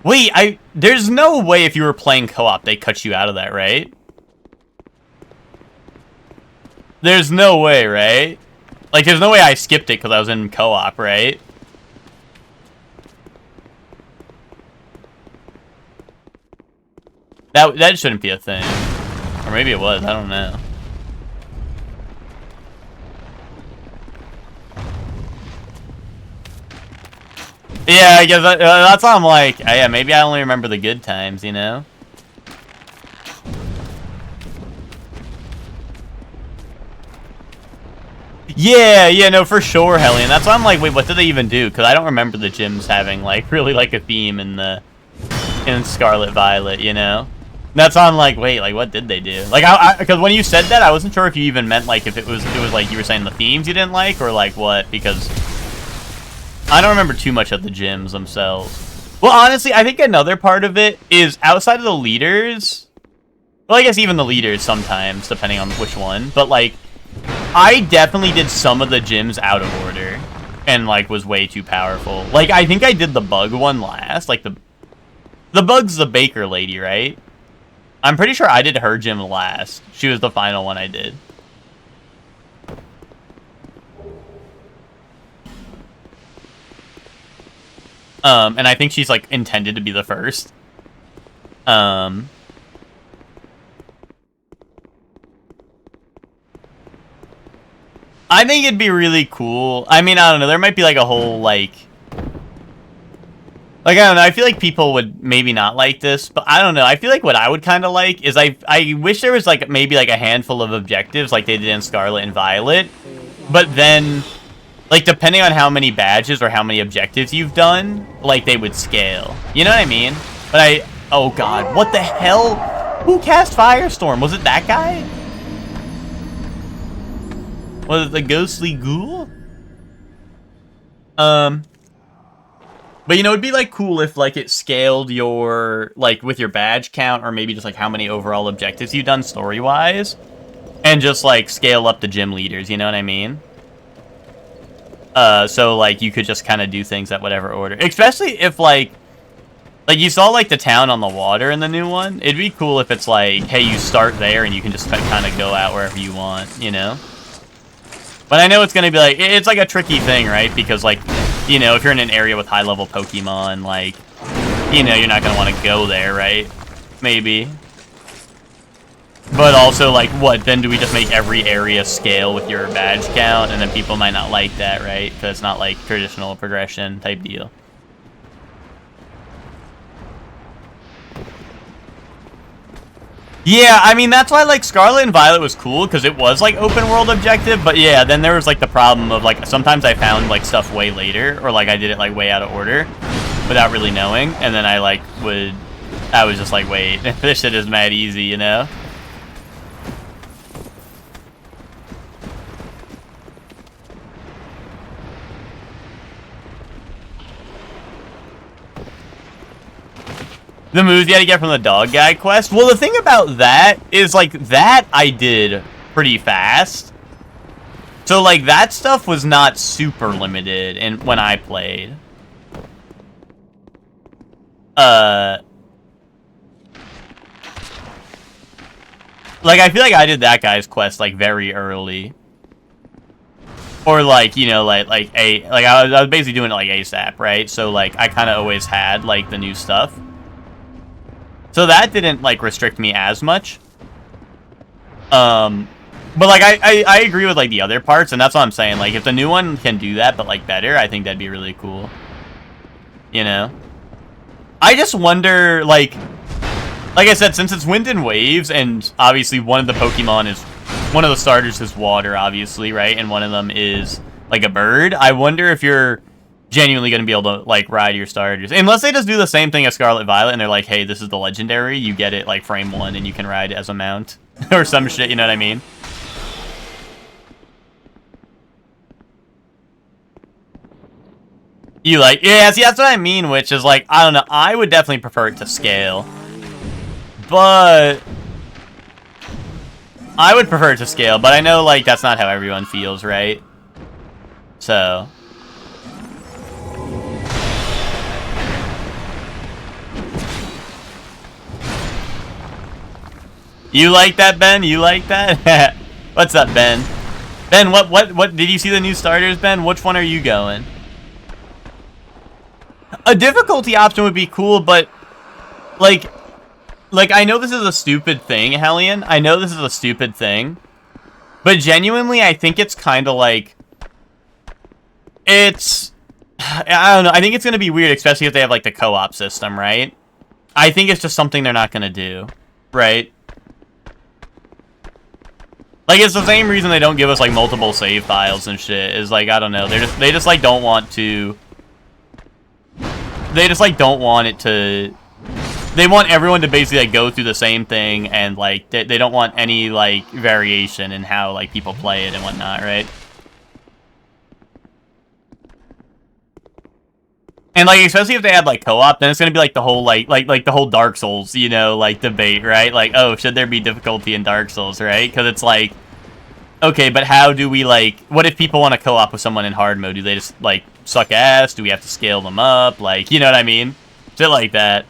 Wait, there's no way if you were playing co-op they cut you out of that, right? There's no way, right? Like, there's no way I skipped it because I was in co-op, right? That shouldn't be a thing. Or maybe it was, I don't know. Yeah, I guess that's why I'm like, yeah, maybe I only remember the good times, you know? Yeah, no, for sure, Hellion. That's why I'm like, wait, what did they even do? Because I don't remember the gyms having, like, really, like, a theme in Scarlet Violet, you know? That's why I'm like, wait, like, what did they do? Like, because when you said that, I wasn't sure if you even meant, like, if it was like, you were saying the themes you didn't like, or, like, what? Because I don't remember too much of the gyms themselves. Well, honestly, I think another part of it is outside of the leaders. Well, I guess even the leaders sometimes, depending on which one. But, like, I definitely did some of the gyms out of order. And, like, was way too powerful. Like, I think I did the bug one last. Like, the bug's the baker lady, right? I'm pretty sure I did her gym last. She was the final one I did. And I think she's, like, intended to be the first. I think it'd be really cool. I mean, I don't know. There might be, like, a whole, like, I don't know. I feel like people would maybe not like this, but I don't know. I feel like what I would kind of like is I wish there was, like, maybe, like, a handful of objectives like they did in Scarlet and Violet. But then, like, depending on how many badges or how many objectives you've done, like, they would scale. You know what I mean? But oh, God. What the hell? Who cast Firestorm? Was it that guy? Was it the ghostly ghoul? But, you know, it'd be, like, cool if, like, it scaled your, like, with your badge count, or maybe just, like, how many overall objectives you've done story-wise, and just, like, scale up the gym leaders, you know what I mean? So, like, you could just kind of do things at whatever order. Especially if, like, you saw, like, the town on the water in the new one. It'd be cool if it's, like, hey, you start there, and you can just kind of go out wherever you want, you know? But I know it's going to be, like, it's, like, a tricky thing, right? Because, like, you know, if you're in an area with high-level Pokemon, like, you know, you're not going to want to go there, right? Maybe. But also, like, what? Then do we just make every area scale with your badge count? And then people might not like that, right? Because it's not, like, traditional progression type deal. Yeah, I mean, that's why, like, Scarlet and Violet was cool, because it was, like, open world objective, but yeah, then there was, like, the problem of, like, sometimes I found, like, stuff way later, or, like, I did it, like, way out of order, without really knowing, and then I, like, I was just like, wait, this shit is mad easy, you know? The moves you had to get from the dog guy quest? Well, the thing about that is, like, that I did pretty fast. So, like, that stuff was not super limited when I played. Like, I feel like I did that guy's quest, like, very early. Or, like, you know, like I was basically doing it, like, ASAP, right? So, like, I kind of always had, like, the new stuff. So that didn't, like, restrict me as much. But, like, I agree with, like, the other parts, and that's what I'm saying. Like, if the new one can do that, but, like, better, I think that'd be really cool. You know? I just wonder, like I said, since it's wind and waves, and obviously one of the Pokemon is, one of the starters is water, obviously, right? And one of them is, like, a bird. I wonder if you're genuinely going to be able to, like, ride your starters. Unless they just do the same thing as Scarlet Violet, and they're like, hey, this is the legendary, you get it, like, frame 1, and you can ride it as a mount. Or some shit, you know what I mean? You like, yeah, see, that's what I mean, which is, like, I don't know, I would definitely prefer it to scale. But I would prefer it to scale, but I know, like, that's not how everyone feels, right? So you like that, Ben? You like that? What's up, Ben? Ben, what did you see the new starters, Ben? Which one are you going? A difficulty option would be cool, but like I know this is a stupid thing, Hellion. I know this is a stupid thing. But genuinely, I think it's kind of like, it's, I don't know, I think it's going to be weird, especially if they have, like, the co-op system, right? I think it's just something they're not going to do, right? Like, it's the same reason they don't give us, like, multiple save files and shit, is, like, I don't know, they just, like, don't want to, they just, like, don't want it to, they want everyone to basically, like, go through the same thing, and, like, they don't want any, like, variation in how, like, people play it and whatnot, right? And, like, especially if they had, like, co-op, then it's gonna be, like, the whole, like the whole Dark Souls, you know, like, debate, right? Like, oh, should there be difficulty in Dark Souls, right? Because it's like, okay, but how do we, like, what if people want to co-op with someone in hard mode? Do they just, like, suck ass? Do we have to scale them up? Like, you know what I mean? Shit like that.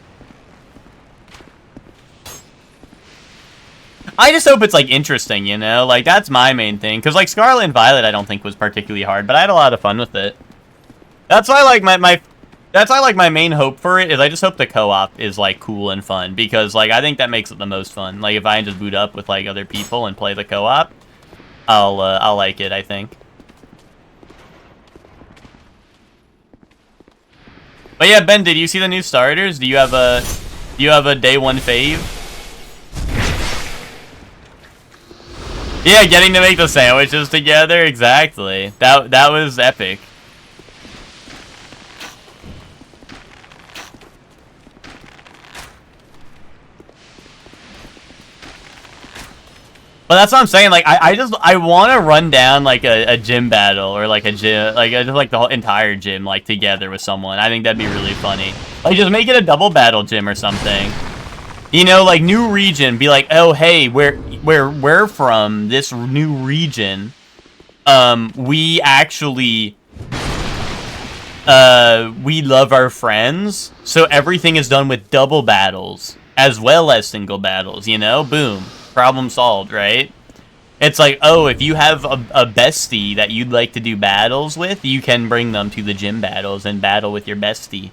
I just hope it's, like, interesting, you know? Like, that's my main thing. Because, like, Scarlet and Violet I don't think was particularly hard, but I had a lot of fun with it. That's why, like, That's like my main hope for it is I just hope the co-op is like cool and fun, because like I think that makes it the most fun. Like if I can just boot up with like other people and play the co-op, I'll like it, I think. But yeah, Ben, did you see the new starters? Do you have a day one fave? Yeah, getting to make the sandwiches together, exactly. That was epic. But that's what I'm saying. Like, I want to run down like a gym battle or like a gym, like just like the whole entire gym like together with someone. I think that'd be really funny. Like, just make it a double battle gym or something. You know, like new region. Be like, oh hey, we're from this new region. We actually we love our friends, so everything is done with double battles as well as single battles. You know, boom. Problem solved, right? It's like, oh, if you have a bestie that you'd like to do battles with, you can bring them to the gym battles and battle with your bestie.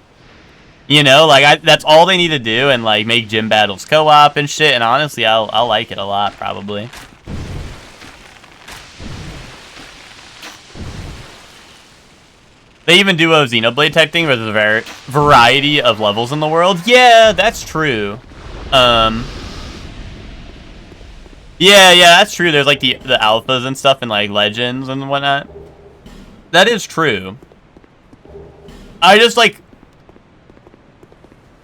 You know, like that's all they need to do, and like make gym battles co-op and shit. And honestly, I'll like it a lot, probably. They even do a Xenoblade type thing where there's a variety of levels in the world. Yeah, that's true. Yeah, that's true. There's like the alphas and stuff and like legends and whatnot. That is true. I just like,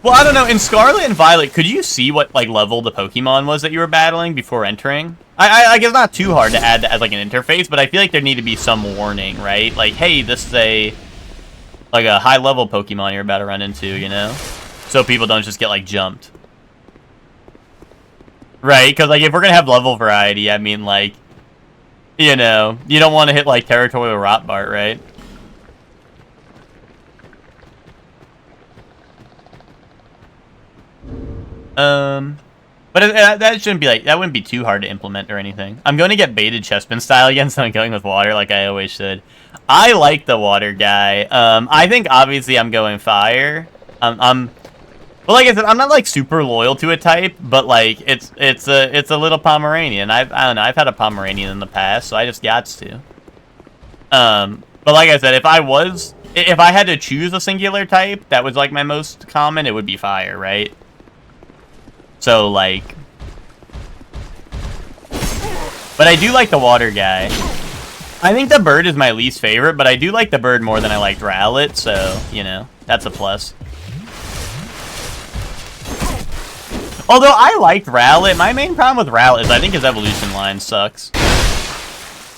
well, I don't know. In Scarlet and Violet, could you see what like level the Pokemon was that you were battling before entering? I guess not too hard to add that as like an interface, but I feel like there need to be some warning, right? Like, hey, this is a high level Pokemon you're about to run into, you know, so people don't just get like jumped. Right, because, like, if we're going to have level variety, I mean, like, you know, you don't want to hit, like, Territorial Rotbart, right? But that shouldn't be, like, that wouldn't be too hard to implement or anything. I'm going to get baited Chespin style again, so I'm going with water like I always should. I like the water guy. I think, obviously, I'm going fire. Well, like I said, I'm not like super loyal to a type, but like it's a little Pomeranian. I don't know. I've had a Pomeranian in the past, so I just got to. But like I said, if I had to choose a singular type that was like my most common, it would be fire, right? So like, but I do like the water guy. I think the bird is my least favorite, but I do like the bird more than I liked Rowlet, so you know that's a plus. Although I liked Rowlet, my main problem with Rowlet is I think his evolution line sucks.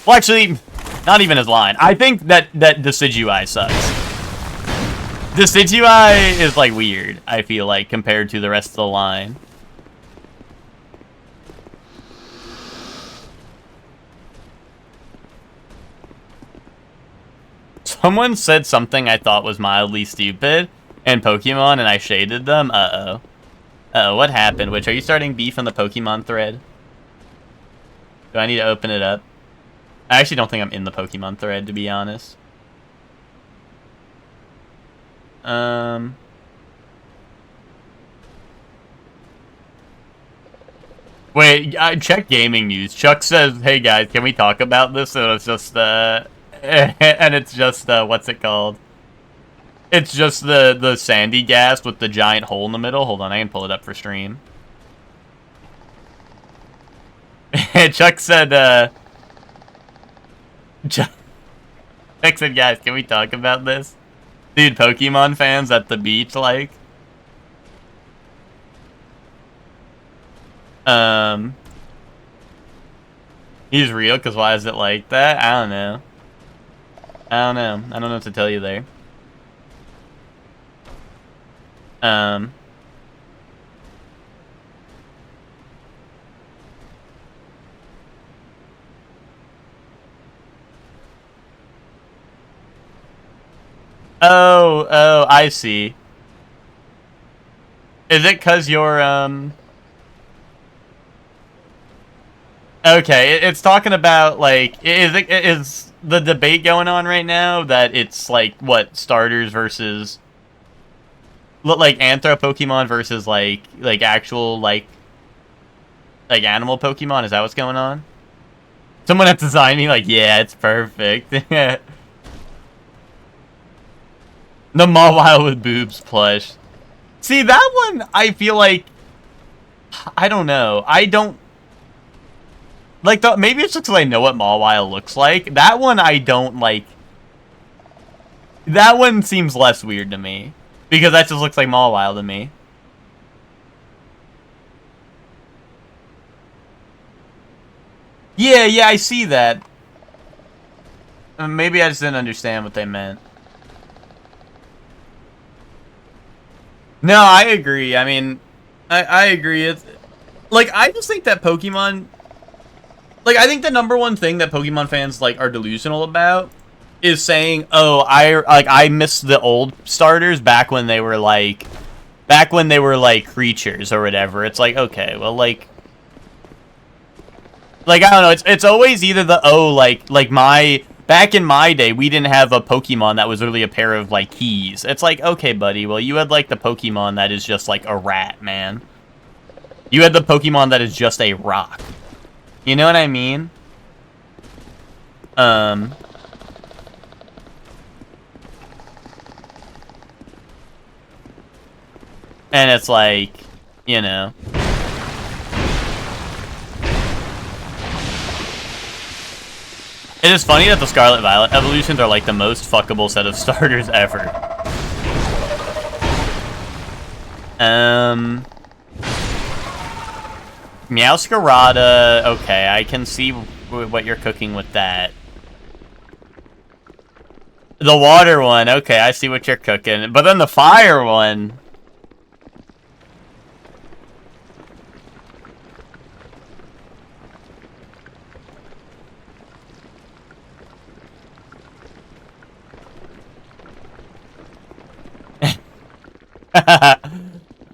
Well, actually, not even his line. I think that Decidueye sucks. Decidueye is, like, weird, I feel like, compared to the rest of the line. Someone said something I thought was mildly stupid in Pokemon, and I shaded them. Uh-oh. What happened? Which, are you starting beef on the Pokemon thread? Do I need to open it up? I actually don't think I'm in the Pokemon thread, to be honest. Wait, I checked gaming news. Chuck says, hey guys, can we talk about this? And it's just, and it's just, what's it called? It's just the sandy gas with the giant hole in the middle. Hold on, I can pull it up for stream. Chuck said, Chuck said, guys, can we talk about this? Dude, Pokemon fans at the beach, like. He's real, because why is it like that? I don't know. I don't know what to tell you there. Oh, I see. Is it 'cause you're, okay, it's talking about, like, is the debate going on right now that it's, like, what, starters versus like Anthro Pokemon versus like actual like animal Pokemon. Is that what's going on? Someone has designed me like, yeah, it's perfect. The Mawile with boobs plush. See, that one, I feel like, I don't know. I don't, like, maybe it's just because I know what Mawile looks like. That one, I don't, like, that one seems less weird to me. Because that just looks like Mawile to me. Yeah, I see that. Maybe I just didn't understand what they meant. No, I agree. I mean, I agree. It's like, I just think that Pokemon, like, I think the number one thing that Pokemon fans like are delusional about is saying, "Oh, I miss the old starters back when they were like creatures or whatever." It's like, okay, well, like I don't know. It's always either the back in my day, we didn't have a Pokemon that was really a pair of, like, keys. It's like, okay, buddy, well, you had, like, the Pokemon that is just, like, a rat, man. You had the Pokemon that is just a rock. You know what I mean? And it's like, you know. It is funny that the Scarlet Violet evolutions are like the most fuckable set of starters ever. Meowscarada, okay, I can see what you're cooking with that. The water one, okay, I see what you're cooking. But then the fire one...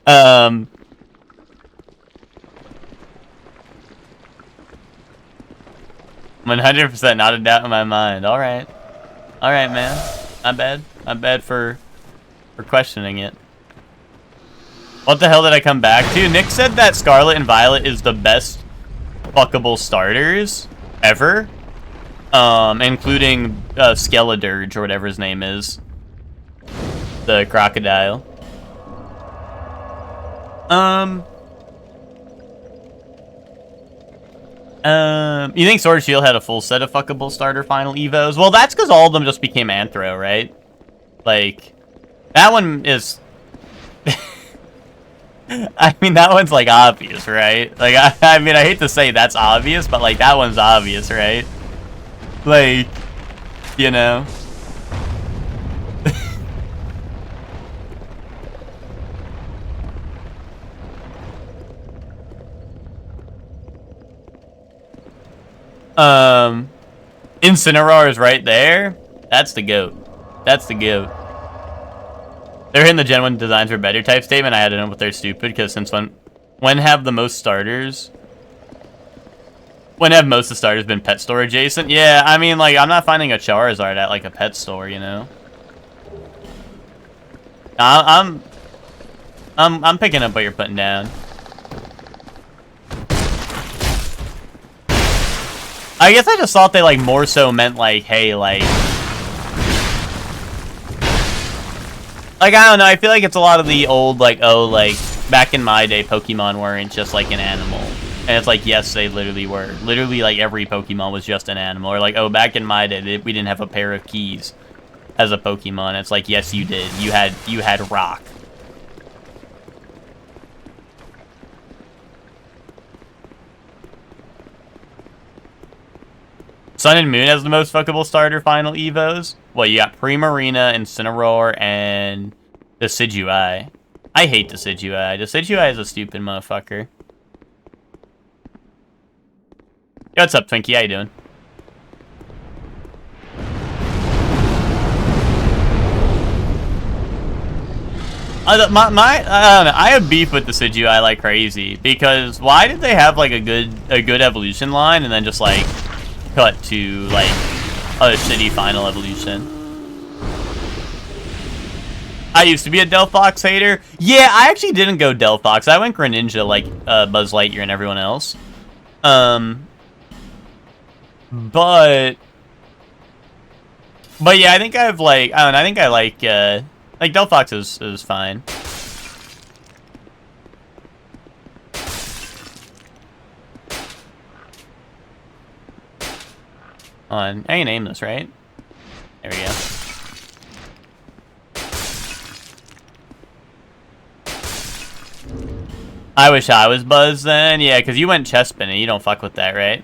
um... 100% not a doubt in my mind. Alright. Alright, man. Not bad. Not bad for questioning it. What the hell did I come back to? Nick said that Scarlet and Violet is the best fuckable starters ever. Including Skeledirge or whatever his name is. The crocodile. You think Sword and Shield had a full set of fuckable starter final evos? Well, that's because all of them just became Anthro, right? Like, that one is... I mean, that one's, like, obvious, right? Like, I mean, I hate to say that's obvious, but, like, that one's obvious, right? Like, you know? Incineroar is right there. That's the GOAT. That's the GOAT. They're hitting the Gen 1 designs for better type statement. I had to know, but they're stupid because since when have the most starters? When have most of the starters been pet store adjacent? Yeah, I mean, like, I'm not finding a Charizard at, like, a pet store, you know? I'm picking up what you're putting down. I guess I just thought they, like, more so meant, like, hey, like, I don't know, I feel like it's a lot of the old, like, oh, like, back in my day, Pokemon weren't just, like, an animal. And it's like, yes, they literally were. Literally, like, every Pokemon was just an animal. Or, like, oh, back in my day, we didn't have a pair of keys as a Pokemon. It's like, yes, you did. You had rock. Sun and Moon has the most fuckable starter final evos. Well, you got Primarina, Incineroar, and Decidueye. I hate Decidueye. Decidueye is a stupid motherfucker. Yo, what's up, Twinkie? How you doing? I don't know. I have beef with Decidueye like crazy because why did they have like a good evolution line and then just like cut to like a shitty final evolution? I used to be a Delphox hater. Yeah, I actually didn't go Delphox. I went Greninja like Buzz Lightyear and everyone else. But yeah, I think I've like, I don't know, I think I like Delphox is fine. I can name this, right? There we go. I wish I was Buzz then. Yeah, because you went Chespin and you don't fuck with that, right?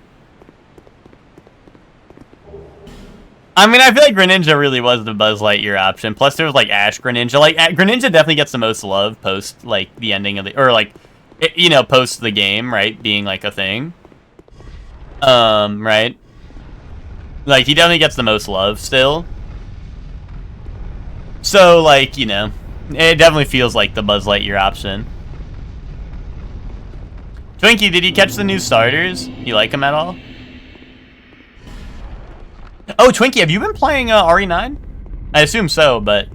I mean, I feel like Greninja really was the Buzz Lightyear option. Plus, there was, like, Ash Greninja. Like, Greninja definitely gets the most love post, like, the ending of the... Or, like, you know, post the game, right? Being, like, a thing. Right? Like, he definitely gets the most love still. So, like, you know, it definitely feels like the Buzz Lightyear option. Twinkie, did you catch the new starters? You like them at all? Oh, Twinkie, have you been playing RE9? I assume so, but...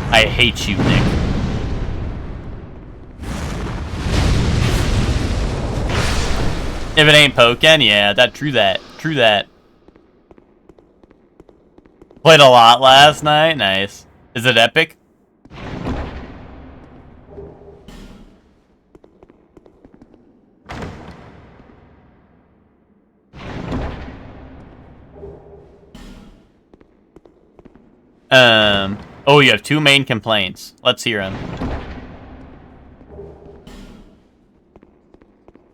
I hate you, Nick. If it ain't Pokken, yeah, true that. True that. Played a lot last night, nice. Is it epic? Oh, you have two main complaints. Let's hear them.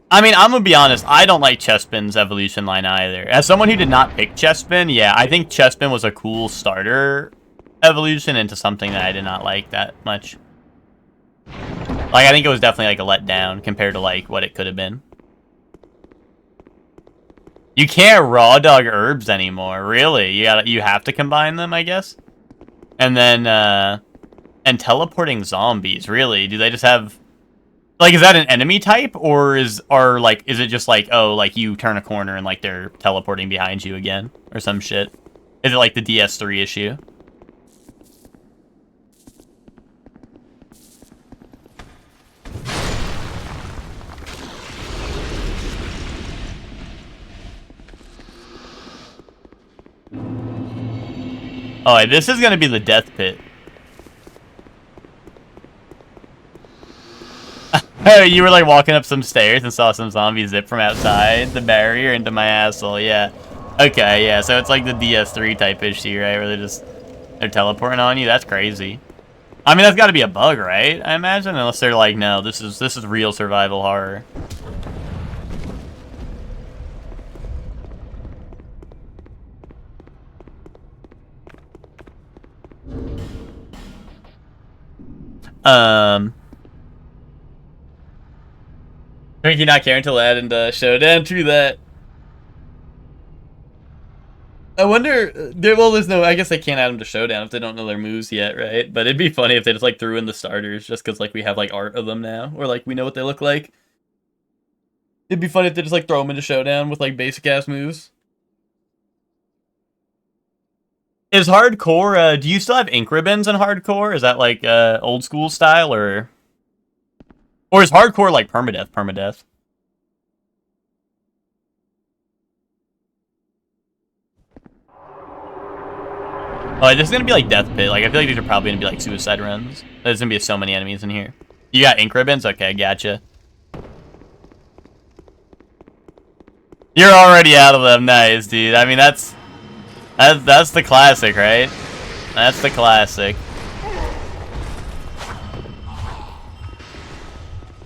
I mean, I'm gonna be honest, I don't like Chespin's evolution line either. As someone who did not pick Chespin, yeah, I think Chespin was a cool starter evolution into something that I did not like that much. Like, I think it was definitely, like, a letdown compared to, like, what it could have been. You can't raw dog herbs anymore, really? You have to combine them, I guess? And then, and teleporting zombies, really? Do they just have... Like, is that an enemy type, or is it just like, oh, like, you turn a corner and, like, they're teleporting behind you again, or some shit? Is it like the DS3 issue? Oh, this is gonna be the death pit. You were like walking up some stairs and saw some zombies zip from outside the barrier into my asshole, yeah. Okay, yeah, so it's like the DS3 type issue, right? Where they're teleporting on you? That's crazy. I mean, that's gotta be a bug, right? I imagine, unless they're like, no, this is real survival horror. Think you not caring to add into Showdown? True that. I wonder, well, there's no, I guess they can't add them to Showdown if they don't know their moves yet, right? But it'd be funny if they just, like, threw in the starters just because, like, we have, like, art of them now, or, like, we know what they look like. It'd be funny if they just, like, throw them into Showdown with, like, basic-ass moves. Is hardcore, do you still have ink ribbons in hardcore? Is that, like, old school style, or is hardcore, like, permadeath? Oh, this is gonna be like Death Pit. Like, I feel like these are probably gonna be like suicide runs. There's gonna be so many enemies in here. You got ink ribbons? Okay, gotcha. You're already out of them. Nice, dude. I mean, that's the classic, right? That's the classic.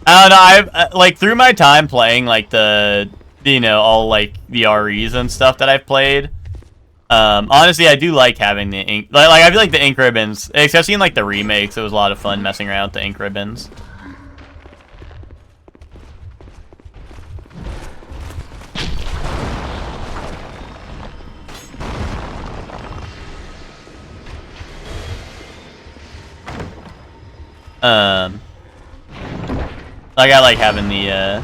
I don't know. I've like, through my time playing like the, you know, all like the REs and stuff that I've played. Honestly, I do like having the ink. Like, I feel like the ink ribbons, especially in like the remakes, it was a lot of fun messing around with the ink ribbons. Like, I like having the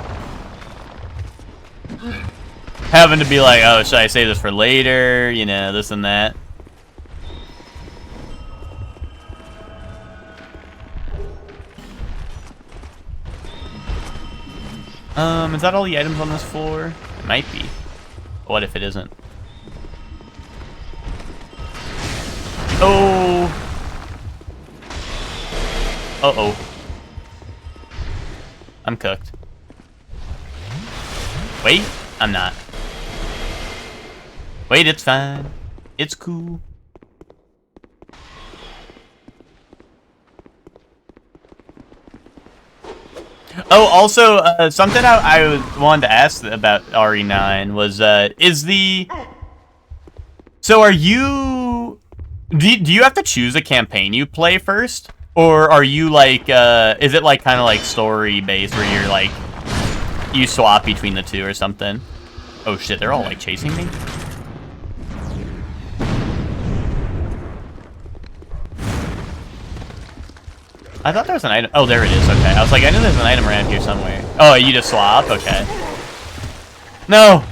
Having to be like, oh, should I save this for later? You know, this and that. Is that all the items on this floor? It might be. What if it isn't? Oh. Uh-oh. I'm cooked. Wait, I'm not. Wait, it's fine. It's cool. Oh, also, something I wanted to ask about RE9 was, is the... So are you... Do you have to choose a campaign you play first? Or are you, like, is it, like, kind of, like, story-based where you're, like, you swap between the two or something? Oh, shit, they're all, like, chasing me? I thought there was an item. Oh, there it is. Okay. I was like, I knew there's an item around here somewhere. Oh, you just swap? Okay. No!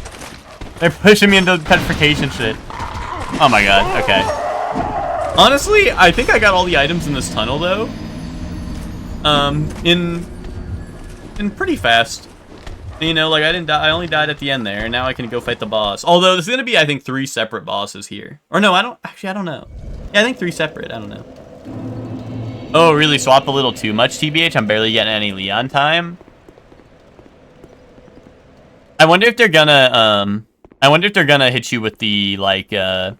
They're pushing me into petrification shit. Oh my god. Okay. Honestly, I think I got all the items in this tunnel, though. In pretty fast. You know, like, I didn't die. I only died at the end there, and now I can go fight the boss. Although, there's gonna be, I think, 3 separate bosses here. Or no, I don't know. Yeah, I think 3 separate. I don't know. Oh, really? Swap a little too much, TBH? I'm barely getting any Leon time. I wonder if they're gonna, hit you with the, like, I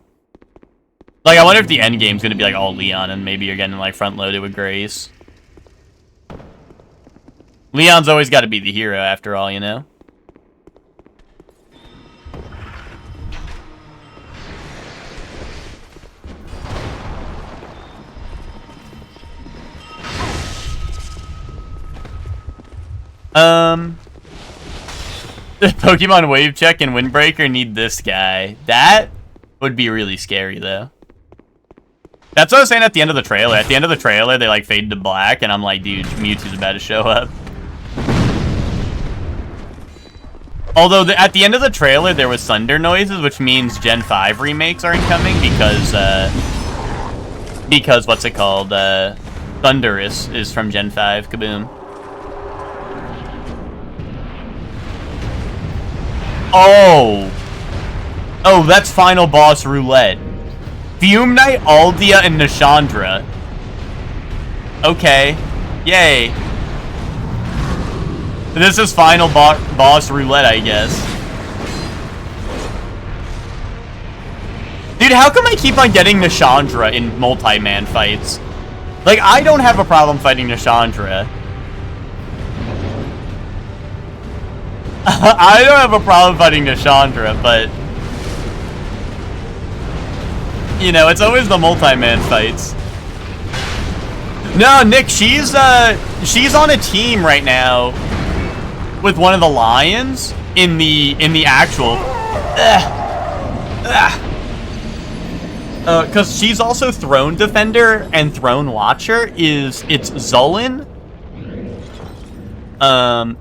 wonder if the end game's gonna be, like, all Leon, and maybe you're getting, like, front-loaded with Grace. Leon's always gotta be the hero, after all, you know? Pokemon Wave Check and Windbreaker need this guy. That would be really scary, though. That's what I was saying at the end of the trailer. At the end of the trailer, they, like, fade to black, and I'm like, dude, Mewtwo's about to show up. Although, at the end of the trailer, there was thunder noises, which means Gen 5 remakes are incoming, because, what's it called? Thunderous is from Gen 5. Kaboom. Oh! Oh, that's Final Boss Roulette. Fume Knight, Aldia, and Nashandra. Okay. Yay. This is Final Boss Roulette, I guess. Dude, how come I keep on getting Nashandra in multi-man fights? Like, I don't have a problem fighting Nashandra. I don't have a problem fighting Nashandra, but... You know, it's always the multi-man fights. No, Nick, she's on a team right now with one of the lions in the actual... Because she's also Throne Defender and Throne Watcher. It's Zul'in.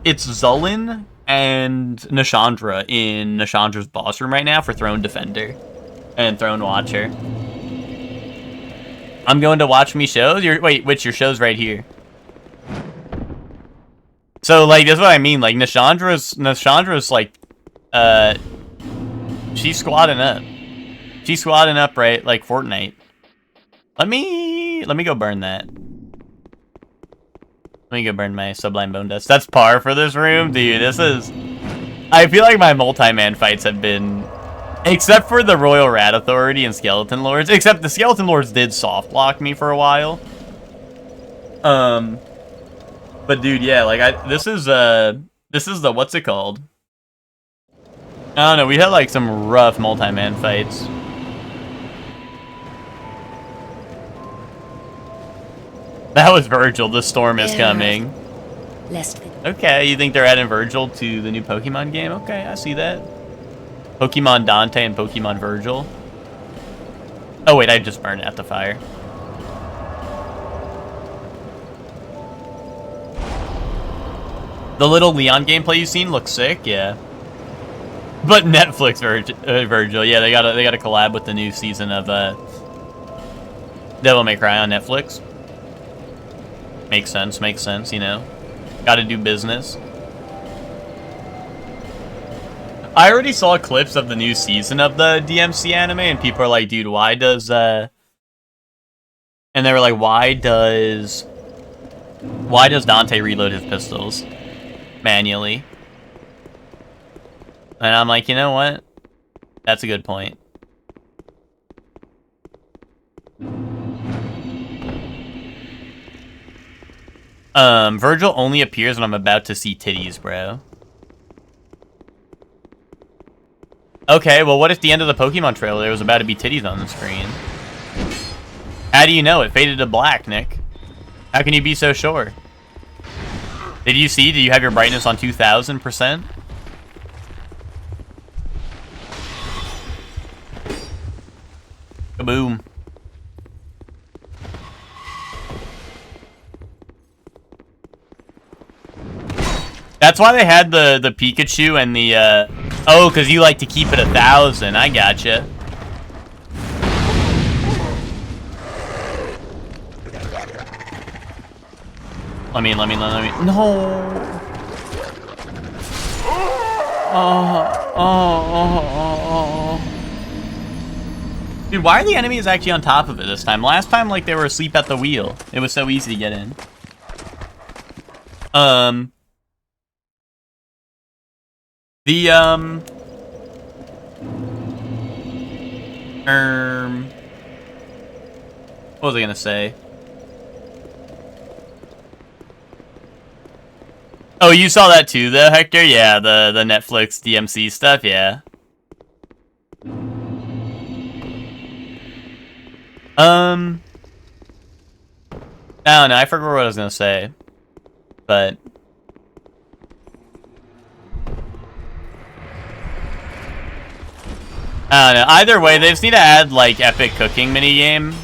It's Zul'in and Nashandra in Nashandra's boss room right now for Throne Defender and Throne Watcher. I'm going to watch me shows? Wait, which your show's right here. So, like, that's what I mean. Like, Nashandra's like, she's squatting up. She's squatting up, right? Like Fortnite. Let me go burn that. Let me go burn my Sublime Bone Dust. That's par for this room, dude. This is... I feel like my multi-man fights have been... Except for the Royal Rat Authority and Skeleton Lords. Except the Skeleton Lords did soft block me for a while. But dude, yeah, like, this is the... What's it called? I don't know, we had, like, some rough multi-man fights. That was Virgil. The storm is coming. Okay, you think they're adding Virgil to the new Pokemon game? Okay, I see that. Pokemon Dante and Pokemon Virgil. Oh, wait, I just burned it at the fire. The little Leon gameplay you've seen looks sick, yeah. But Netflix Virgil, yeah, they got a collab with the new season of Devil May Cry on Netflix. Makes sense, you know. Gotta do business. I already saw clips of the new season of the DMC anime, and people are like, dude, why does, and they were like, why does Dante reload his pistols manually? And I'm like, you know what? That's a good point. Virgil only appears when I'm about to see titties, bro. Okay, well, what if the end of the Pokemon trailer there was about to be titties on the screen? How do you know? It faded to black, Nick. How can you be so sure? Did you see? Do you have your brightness on 2,000%? Kaboom. That's why they had the Pikachu and the, oh, because you like to keep it 1,000. I gotcha. Let me. No. Dude, why are the enemies actually on top of it this time? Last time, like, they were asleep at the wheel. It was so easy to get in. What was I gonna say? Oh, you saw that too, though, Hector? Yeah, the Netflix DMC stuff, yeah. I don't know, I forgot what I was gonna say. But I don't know. Either way, they just need to add, like, epic cooking minigame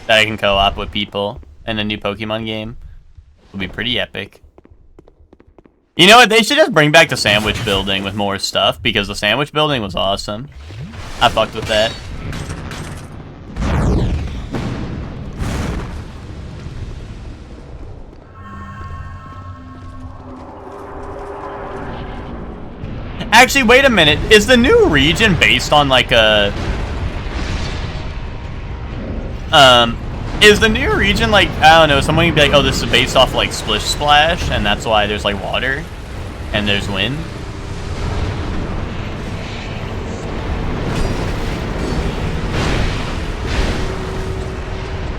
that I can co-op with people in a new Pokemon game. It'll be pretty epic. You know what? They should just bring back the sandwich building with more stuff, because the sandwich building was awesome. I fucked with that. Actually, wait a minute. Is the new region based on, like, a... Is the new region, like, I don't know, someone would be like, oh, this is based off, like, Splish Splash, and that's why there's, like, water, and there's wind?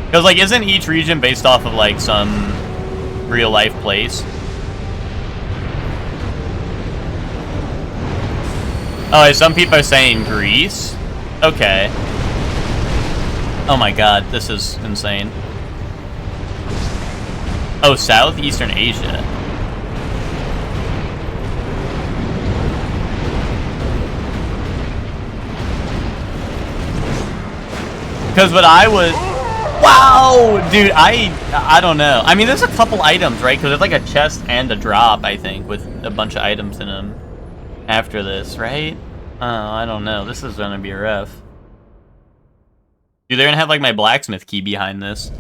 Because, like, isn't each region based off of, like, some real-life place? Oh, some people are saying Greece? Okay. Oh my god, this is insane. Oh, Southeastern Asia. Because what I was... Wow! Dude, I don't know. I mean, there's a couple items, right? Because there's like a chest and a drop, I think, with a bunch of items in them after this, right? Oh, I don't know. This is gonna be rough. Dude, they're gonna have, like, my blacksmith key behind this.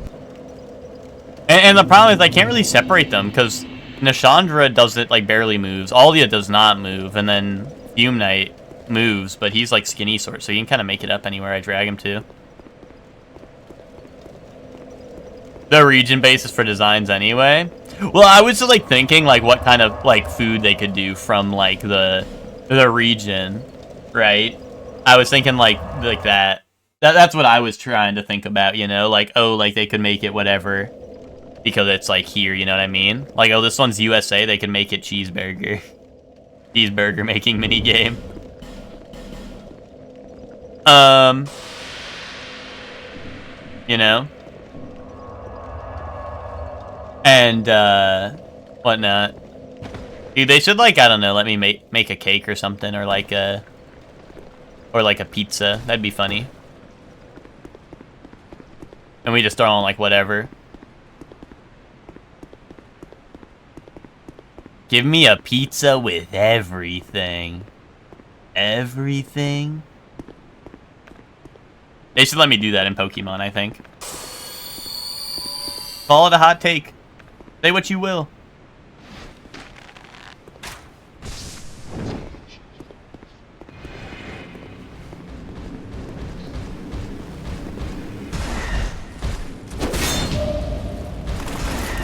And the problem is I can't really separate them, because Nashandra does it, like, barely moves. Alia does not move, and then Fume Knight moves, but he's, like, skinny sort, so you can kind of make it up anywhere I drag him to. The region basis for designs anyway. Well, I was just, like, thinking, like, what kind of, like, food they could do from, like, the region, right? I was thinking, like that. That's what I was trying to think about, you know? Like, oh, like, they could make it whatever because it's, like, here, you know what I mean? Like, oh, this one's USA, they can make it cheeseburger. Cheeseburger making minigame. You know? And, whatnot. Dude, they should, like, I don't know, let me make a cake or something, or like a pizza. That'd be funny. And we just throw on, like, whatever. Give me a pizza with everything. everything. They should let me do that in Pokemon, I think. Call it a hot take. Say what you will.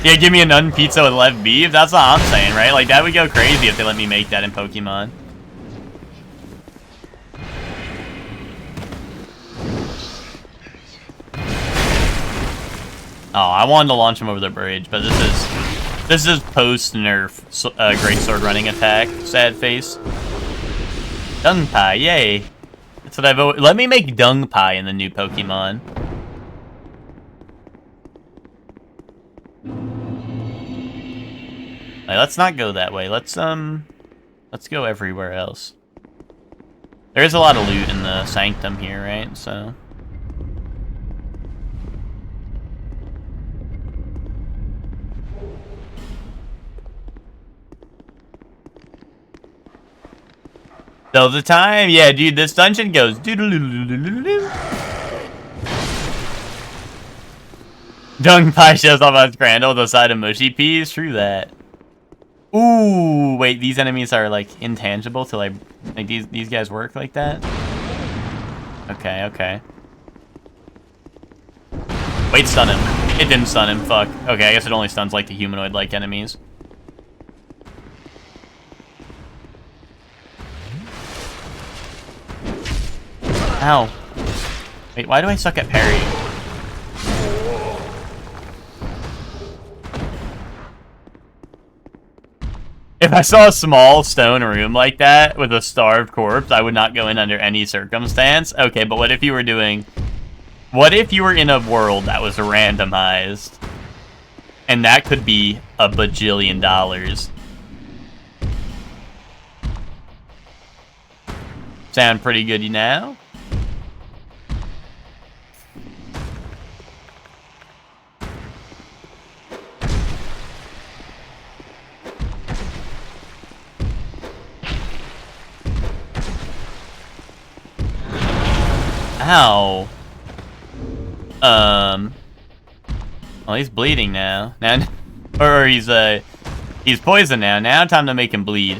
Yeah, give me a nun pizza with left beef. That's what I'm saying, right? Like, that would go crazy if they let me make that in Pokemon. Oh, I wanted to launch him over the bridge, but this is post nerf great sword running attack. Sad face. Dung pie, yay! That's what I've always. Let me make dung pie in the new Pokemon. Like, let's not go that way. Let's go everywhere else. There is a lot of loot in the Sanctum here, right? So. So the time, yeah, dude, this dungeon goes doo-doo-doo-doo-doo-doo-doo. Dung pie shows off on Scrandle with a side of mushy peas. True that. Ooh, wait, these enemies are like intangible till like these guys work like that? Okay, okay. Wait, stun him. It didn't stun him, fuck. Okay, I guess it only stuns like the humanoid-like enemies. Ow. Wait, why do I suck at parry? If I saw a small stone room like that with a starved corpse, I would not go in under any circumstance. Okay, but what if you were doing... What if you were in a world that was randomized? And that could be a bajillion dollars. Sound pretty good now? Ow. Well, he's bleeding now. Or he's poisoned now. Now time to make him bleed.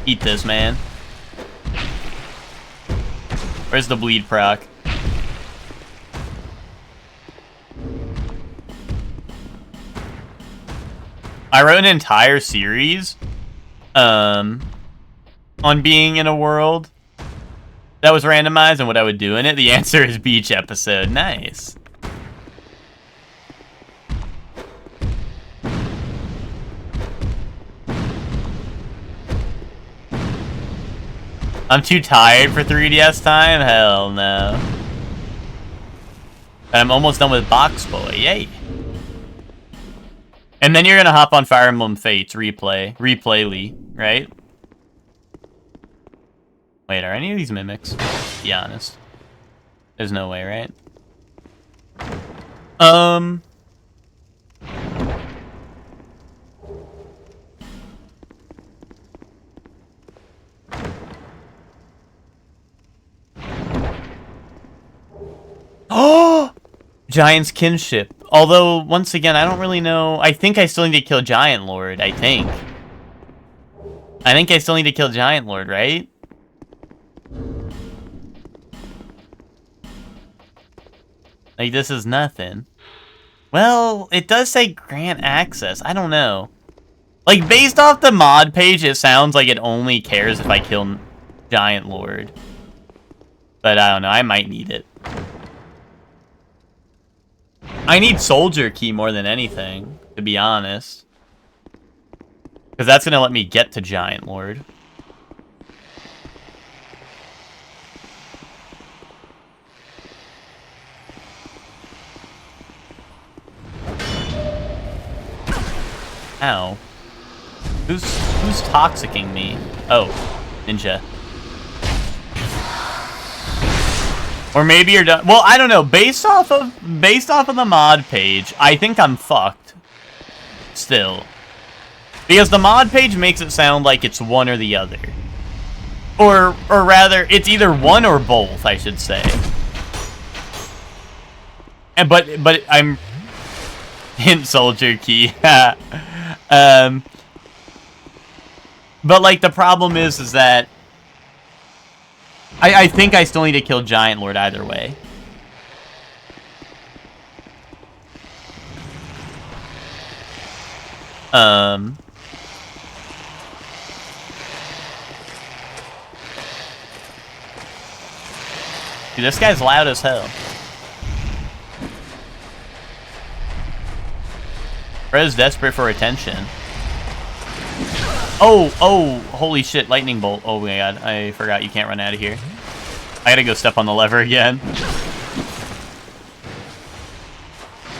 Eat this, man. Where's the bleed proc? I wrote an entire series, on being in a world that was randomized and what I would do in it. The answer is beach episode. Nice. I'm too tired for 3DS time? Hell no. And I'm almost done with Box Boy. Yay. And then you're gonna hop on Fire Emblem Fates replayly, right? Wait, are any of these mimics? Be honest. There's no way, right? Oh! Giant's kinship. Although, once again, I don't really know. I think I still need to kill Giant Lord, I think. I think I still need to kill Giant Lord, right? Like, this is nothing. Well, it does say grant access. I don't know. Like, based off the mod page, it sounds like it only cares if I kill Giant Lord. But I don't know. I might need it. I need Soldier Key more than anything, to be honest. Because that's going to let me get to Giant Lord. Ow. Who's toxicking me? Oh, Ninja. Or maybe you're done. Well, I don't know. Based off of the mod page, I think I'm fucked. Still. Because the mod page makes it sound like it's one or the other. Or rather, it's either one or both, I should say. And but I'm hint soldier key. But like the problem is that I think I still need to kill Giant Lord either way. Dude, this guy's loud as hell. Red's desperate for attention. Oh, holy shit, lightning bolt. Oh my god, I forgot you can't run out of here. I gotta go step on the lever again.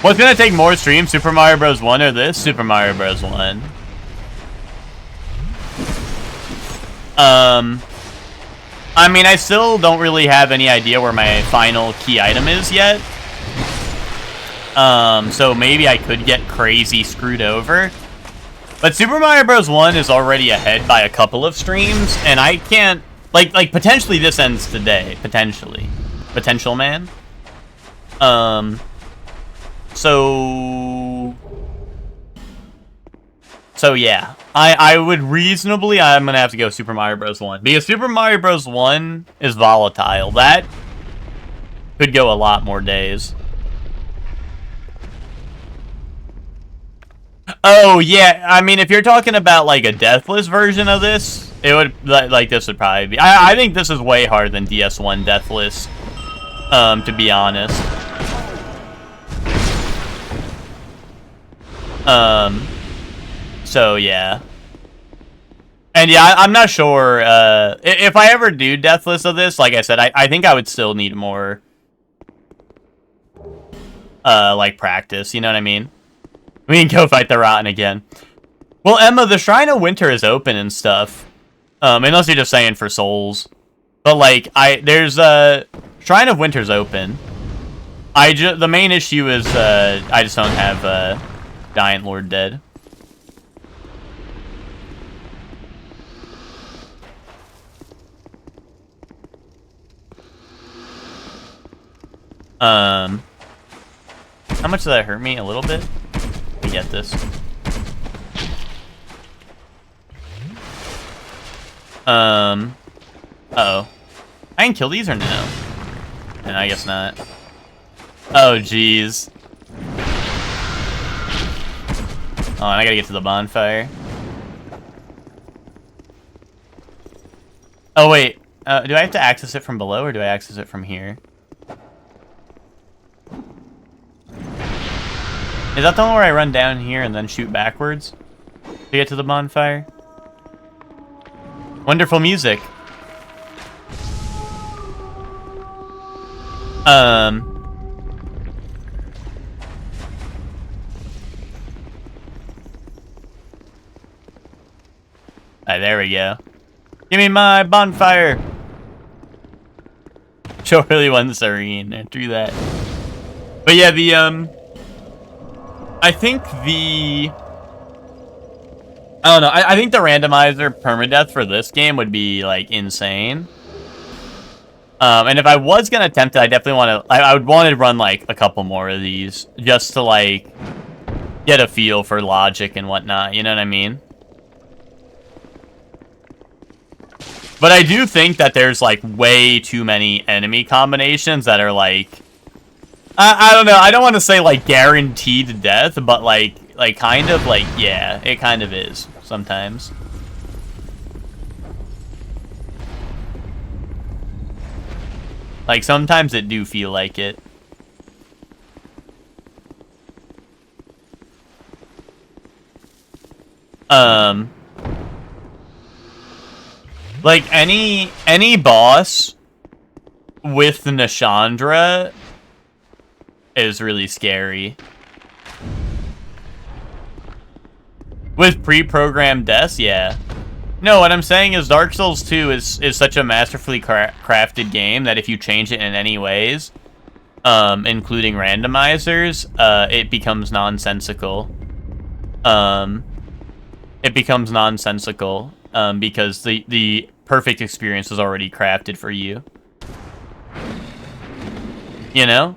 What's gonna take more streams, Super Mario Bros. 1 or this? Super Mario Bros. 1. I mean, I still don't really have any idea where my final key item is yet. So maybe I could get crazy screwed over. But Super Mario Bros. 1 is already ahead by a couple of streams, and I can't... Like, potentially this ends today. Potentially. Potential man. So yeah. I would reasonably... I'm gonna have to go Super Mario Bros. 1. Because Super Mario Bros. 1 is volatile. That could go a lot more days. Oh, yeah. I mean, if you're talking about, like, a deathless version of this, it would... Like, this would probably be... I think this is way harder than DS1 deathless, to be honest. So, yeah. And, yeah, I'm not sure, if I ever do deathless of this, like I said, I think I would still need more, like, practice, you know what I mean? We can go fight the Rotten again. Well, Emma, the Shrine of Winter is open and stuff. Unless you're just saying for souls. But, like, there's, Shrine of Winter's open. The main issue is, I just don't have, Giant Lord dead. How much did that hurt me? A little bit? We get this. Uh-oh. I can kill these or no? No, I guess not. Oh, jeez. Oh, and I gotta get to the bonfire. Oh, wait. Do I have to access it from below, or do I access it from here? Is that the one where I run down here and then shoot backwards to get to the bonfire? Wonderful music. Alright, there we go. Give me my bonfire! Joe really wants Serene through that. But yeah, I think I don't know, I think the randomizer permadeath for this game would be, like, insane. And if I was gonna attempt it, I definitely want to... I would want to run, like, a couple more of these, just to, like, get a feel for logic and whatnot, you know what I mean? But I do think that there's, like, way too many enemy combinations that are, like... I don't know, I don't want to say, like, guaranteed death, but, like, kind of, like, yeah, it kind of is, sometimes. Like, sometimes it do feel like it. Like, any boss with Nashandra is really scary. With pre-programmed deaths, yeah. No, what I'm saying is Dark Souls 2 is such a masterfully crafted game that if you change it in any ways, including randomizers, it becomes nonsensical. it becomes nonsensical because the perfect experience is already crafted for you. You know?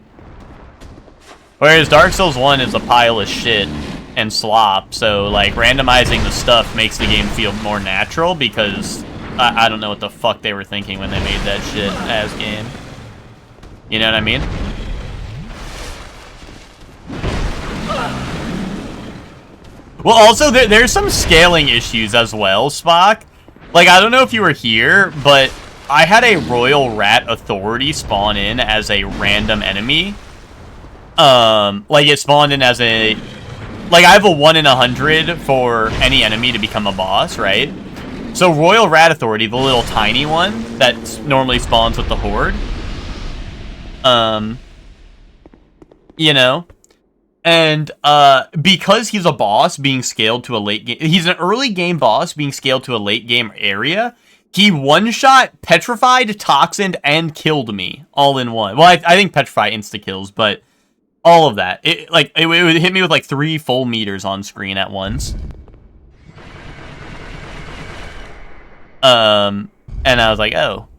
Whereas Dark Souls 1 is a pile of shit and slop, so like randomizing the stuff makes the game feel more natural because I don't know what the fuck they were thinking when they made that shit as game. You know what I mean? Well, also, there's some scaling issues as well, Spock. Like, I don't know if you were here, but I had a Royal Rat Authority spawn in as a random enemy. Like, it spawned in as a... Like, I have a 1 in 100 for any enemy to become a boss, right? So, Royal Rat Authority, the little tiny one that normally spawns with the Horde. You know? And because he's a boss being scaled to a late game, he's an early game boss being scaled to a late game area. He one-shot, petrified, toxined, and killed me all in one. Well, I think petrify insta kills, but all of that. It would hit me with like 3 full meters on screen at once. And I was like, oh,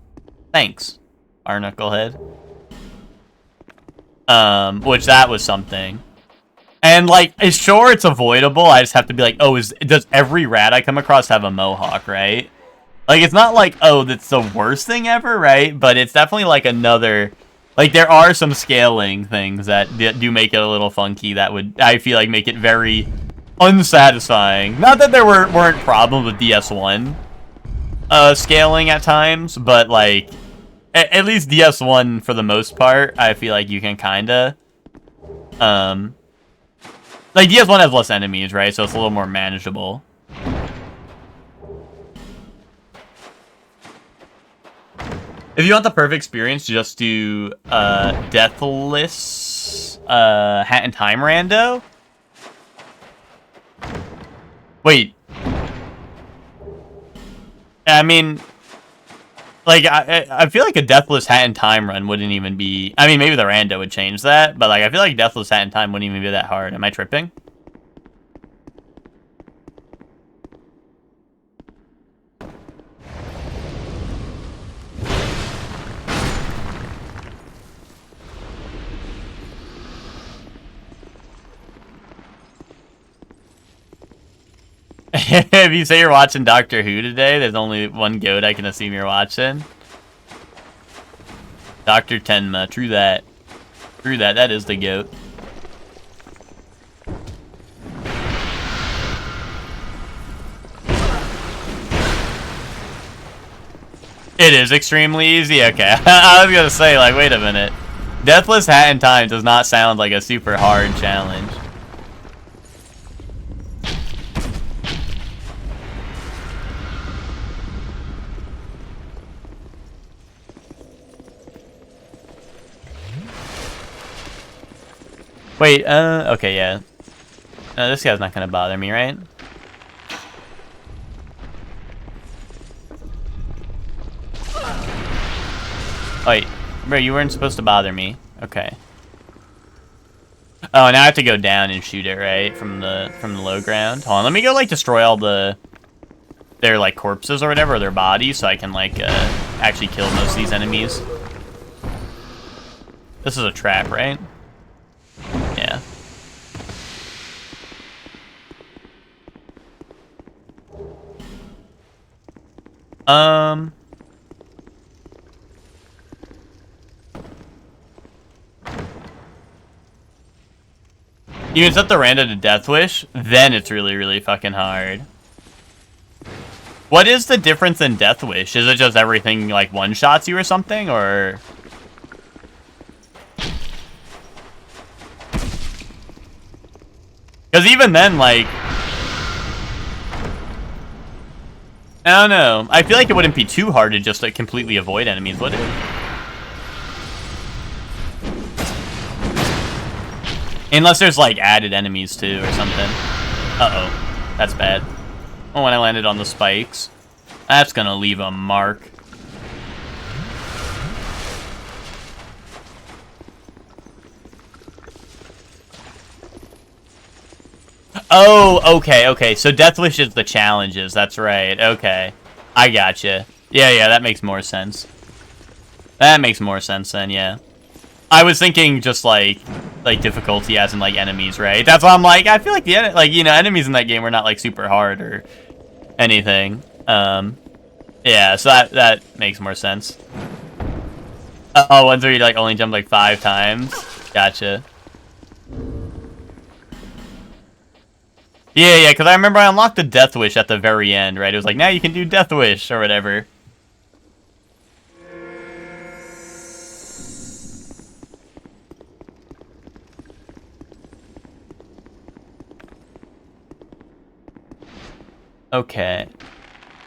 thanks, our knucklehead. Which that was something. And, like, sure, it's avoidable. I just have to be like, oh, does every rat I come across have a mohawk, right? Like, it's not like, oh, that's the worst thing ever, right? But it's definitely, like, another... Like, there are some scaling things that do make it a little funky that would, I feel like, make it very unsatisfying. Not that there weren't problems with DS1 scaling at times, but, like, at least DS1, for the most part, I feel like you can kinda... Like, DS1 has less enemies, right? So it's a little more manageable. If you want the perfect experience, just do Deathless Hat in Time Rando. Wait. I mean... Like, I feel like a Deathless Hat in Time run wouldn't even be... I mean, maybe the rando would change that, but, like, I feel like Deathless Hat in Time wouldn't even be that hard. Am I tripping? If you say you're watching Doctor Who today, there's only one goat I can assume you're watching. Dr. Tenma, true that. True that, that is the goat. It is extremely easy, okay. I was gonna say, like, wait a minute. Deathless Hat in Time does not sound like a super hard challenge. Wait, okay, yeah. This guy's not gonna bother me, right? Wait, bro, you weren't supposed to bother me. Okay. Oh, now I have to go down and shoot it, right? From the low ground. Hold on, let me go, like, destroy all their, like, corpses or whatever, or their bodies, so I can, like, actually kill most of these enemies. This is a trap, right? Yeah. You can set the rando to Death Wish, then it's really, really fucking hard. What is the difference in Death Wish? Is it just everything, like, one-shots you or something, or... Because even then, like... I don't know. I feel like it wouldn't be too hard to just, like, completely avoid enemies, would it? Unless there's, like, added enemies, too, or something. Uh-oh. That's bad. Oh, when I landed on the spikes. That's gonna leave a mark. Oh, okay. So Death Wish is the challenges. That's right. Okay. I gotcha. Yeah, that makes more sense. That makes more sense then, yeah. I was thinking just like difficulty as in like enemies, right? That's why I'm like, I feel like the enemies in that game were not like super hard or anything. Yeah, so that makes more sense. Oh, ones where you like only jump like 5 times. Gotcha. Yeah, because I remember I unlocked the Death Wish at the very end, right? It was like, now you can do Death Wish or whatever. Okay.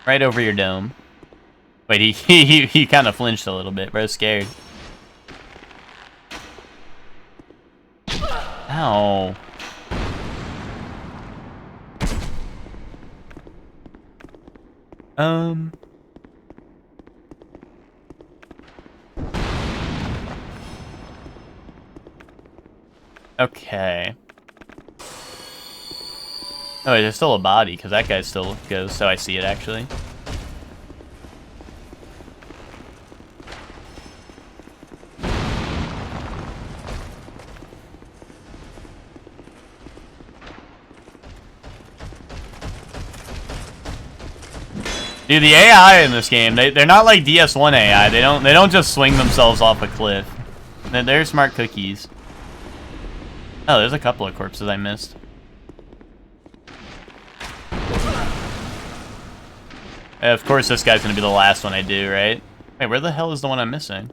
Right over your dome. Wait, he kind of flinched a little bit. Bro's scared. Ow. Okay. Oh, wait, there's still a body, because that guy still goes, so I see it, actually. Dude, the AI in this game, they're not like DS1 AI. They don't just swing themselves off a cliff. They're smart cookies. Oh, there's a couple of corpses I missed. Of course, this guy's gonna be the last one I do, right? Wait, where the hell is the one I'm missing?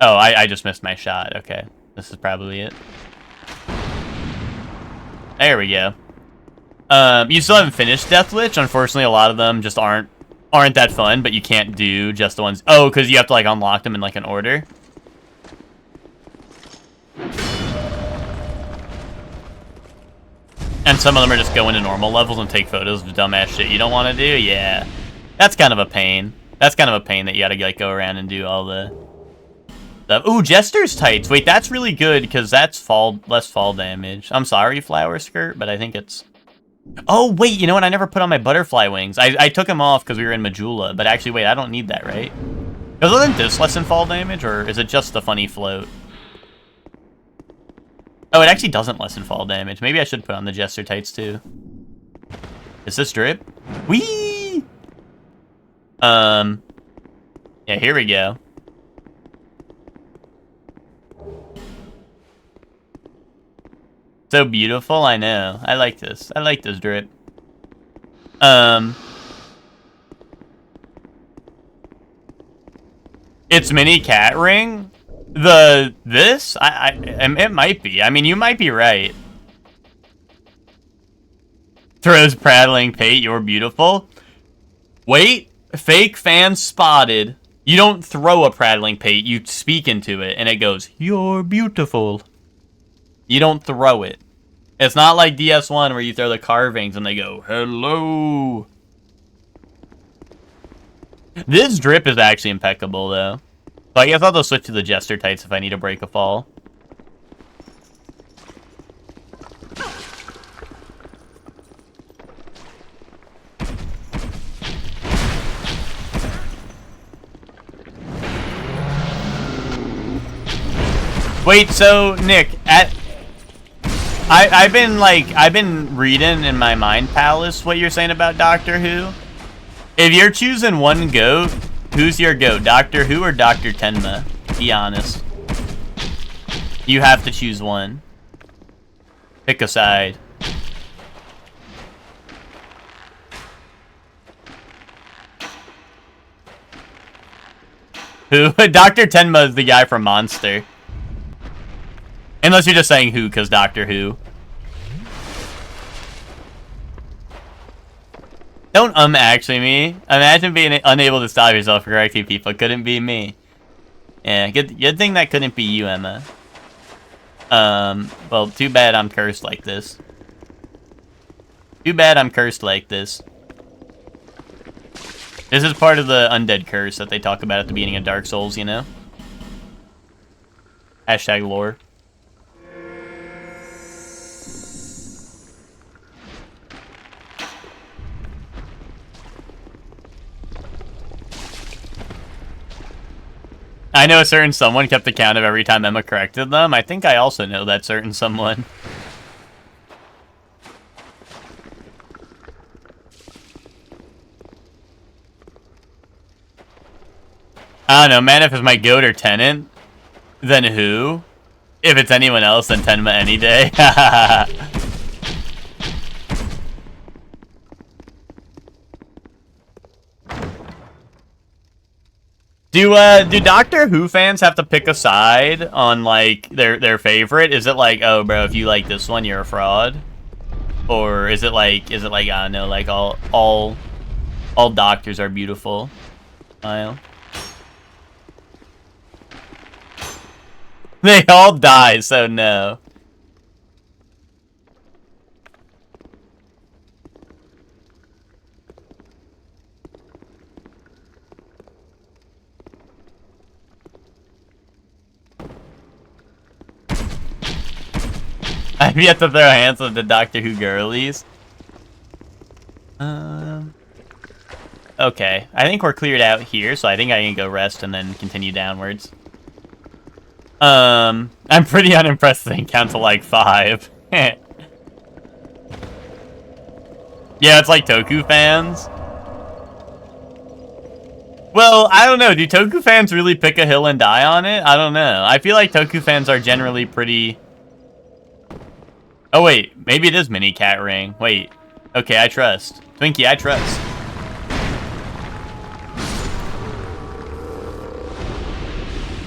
Oh, I just missed my shot. Okay, this is probably it. There we go. You still haven't finished Death Lich. Unfortunately, a lot of them just aren't that fun, but you can't do just the ones. Oh, because you have to like unlock them in like an order. And some of them are just go into normal levels and take photos of dumbass shit you don't want to do. Yeah, that's kind of a pain. That's kind of a pain that you gotta like go around and do all the stuff. Ooh, Jester's Tights. Wait, that's really good because that's less fall damage. I'm sorry, Flower Skirt, but I think it's... Oh, wait, you know what? I never put on my butterfly wings. I took them off because we were in Majula, but actually, wait, I don't need that, right? Doesn't this lessen fall damage, or is it just the funny float? Oh, it actually doesn't lessen fall damage. Maybe I should put on the Jester Tights, too. Is this drip? Whee! Yeah, here we go. So beautiful, I know. I like this. I like this drip. It's mini cat ring? It might be. I mean, you might be right. Throws prattling pate, you're beautiful. Wait, fake fan spotted. You don't throw a prattling pate, you speak into it, and it goes, you're beautiful. You don't throw it. It's not like DS1 where you throw the carvings and they go, hello. This drip is actually impeccable, though. So I guess I'll just switch to the Jester Tights if I need to break a fall. Wait, so Nick, I've been reading in my mind palace what you're saying about Doctor Who. If you're choosing one goat, who's your goat? Doctor Who or Dr. Tenma? Be honest. You have to choose one. Pick a side. Who? Dr. Tenma is the guy from Monster. Unless you're just saying who, because Doctor Who. Don't actually me. Imagine being unable to stop yourself from correcting people. Couldn't be me. Yeah, good thing that couldn't be you, Emma. Well, too bad I'm cursed like this. Too bad I'm cursed like this. This is part of the undead curse that they talk about at the beginning of Dark Souls, you know? Hashtag lore. I know a certain someone kept a count of every time Emma corrected them. I think I also know that certain someone. I don't know, man, if it's my goat or tenant, then who? If it's anyone else, then Tenma any day. Do Doctor Who fans have to pick a side on like their favorite? Is it like, oh bro, if you like this one, you're a fraud? Or is it like I don't know, like all doctors are beautiful? Smile. They all die, so no. I've yet to throw hands with the Doctor Who girlies. Okay, I think we're cleared out here, so I think I can go rest and then continue downwards. I'm pretty unimpressed they can count to like 5. Yeah, it's like Toku fans. Well, I don't know. Do Toku fans really pick a hill and die on it? I don't know. I feel like Toku fans are generally pretty... Oh, wait. Maybe it is Mini Cat Ring. Wait. Okay, I trust. Twinkie, I trust.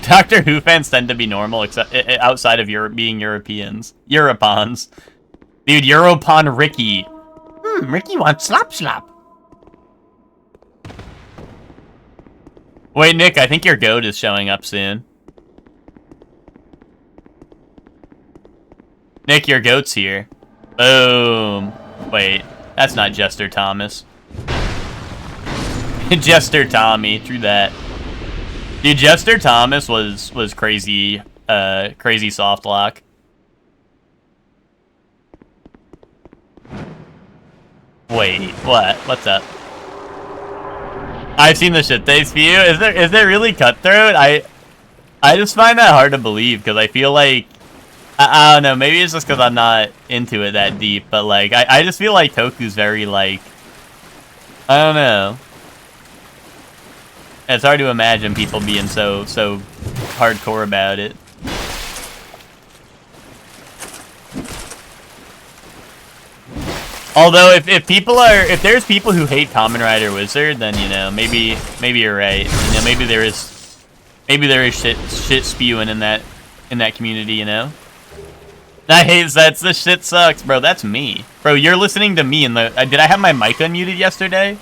Doctor Who fans tend to be normal, except outside of being Europeans. Europons. Dude, Europon Ricky. Ricky wants slap slap. Wait, Nick, I think your goat is showing up soon. Nick, your goat's here. Boom. Wait, that's not Jester Thomas. Jester Tommy, true that. Dude, Jester Thomas was crazy, crazy soft lock. Wait, what? What's up? I've seen the shit they spew. Is there really cutthroat? I just find that hard to believe because I feel like I don't know. Maybe it's just because I'm not into it that deep, but like I just feel like Toku's very like I don't know. It's hard to imagine people being so hardcore about it. Although if there's people who hate Kamen Rider Wizard, then you know maybe you're right. You know maybe there is shit spewing in that community. You know. I hate that. This shit sucks, bro. That's me, bro. You're listening to me in the. Did I have my mic unmuted yesterday?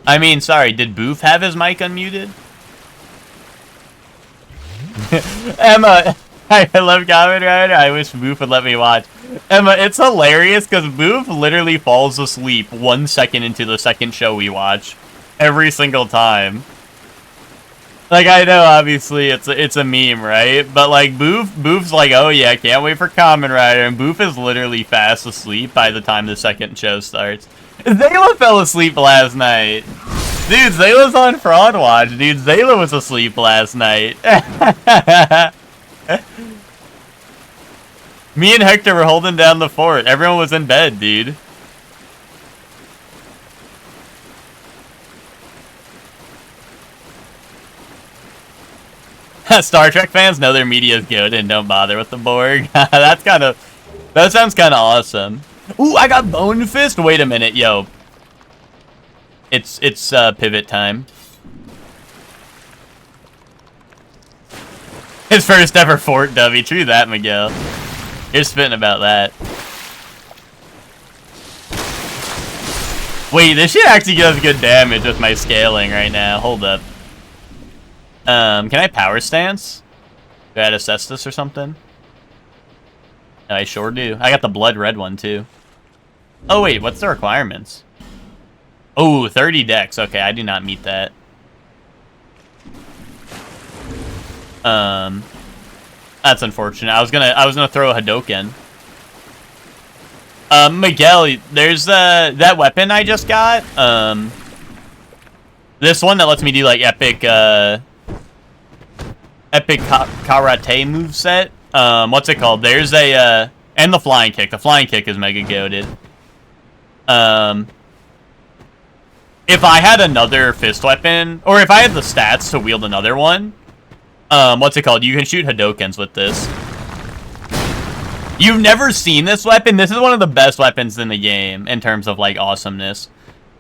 I mean, sorry, did Boof have his mic unmuted? Emma, I love Kamen Rider. I wish Boof would let me watch. Emma, it's hilarious because Boof literally falls asleep 1 second into the second show we watch. Every single time. Like, I know, obviously, it's a meme, right? But, like, Boof's like, oh, yeah, can't wait for Kamen Rider. And Boof is literally fast asleep by the time the second show starts. Zayla fell asleep last night. Dude, Zayla's on Fraud Watch. Dude, Zayla was asleep last night. Me and Hector were holding down the fort. Everyone was in bed, dude. Star Trek fans know their media's good and don't bother with the Borg. That sounds kind of awesome. Ooh, I got Bone Fist. Wait a minute, yo. It's pivot time. His first ever fort dubby. True that, Miguel. You're spitting about that. Wait, this shit actually does good damage with my scaling right now. Hold up. Can I power stance? Do I assess this or something? I sure do. I got the blood red one too. Oh wait, what's the requirements? Oh, 30 dex. Okay, I do not meet that. That's unfortunate. I was gonna throw a Hadoken. Miguel, there's that weapon I just got. This one that lets me do like epic karate moveset. What's it called? There's a and the flying kick. The flying kick is mega goated. If I had another fist weapon, or if I had the stats to wield another one, what's it called? You can shoot Hadokens with this. You've never seen this weapon? This is one of the best weapons in the game in terms of like awesomeness.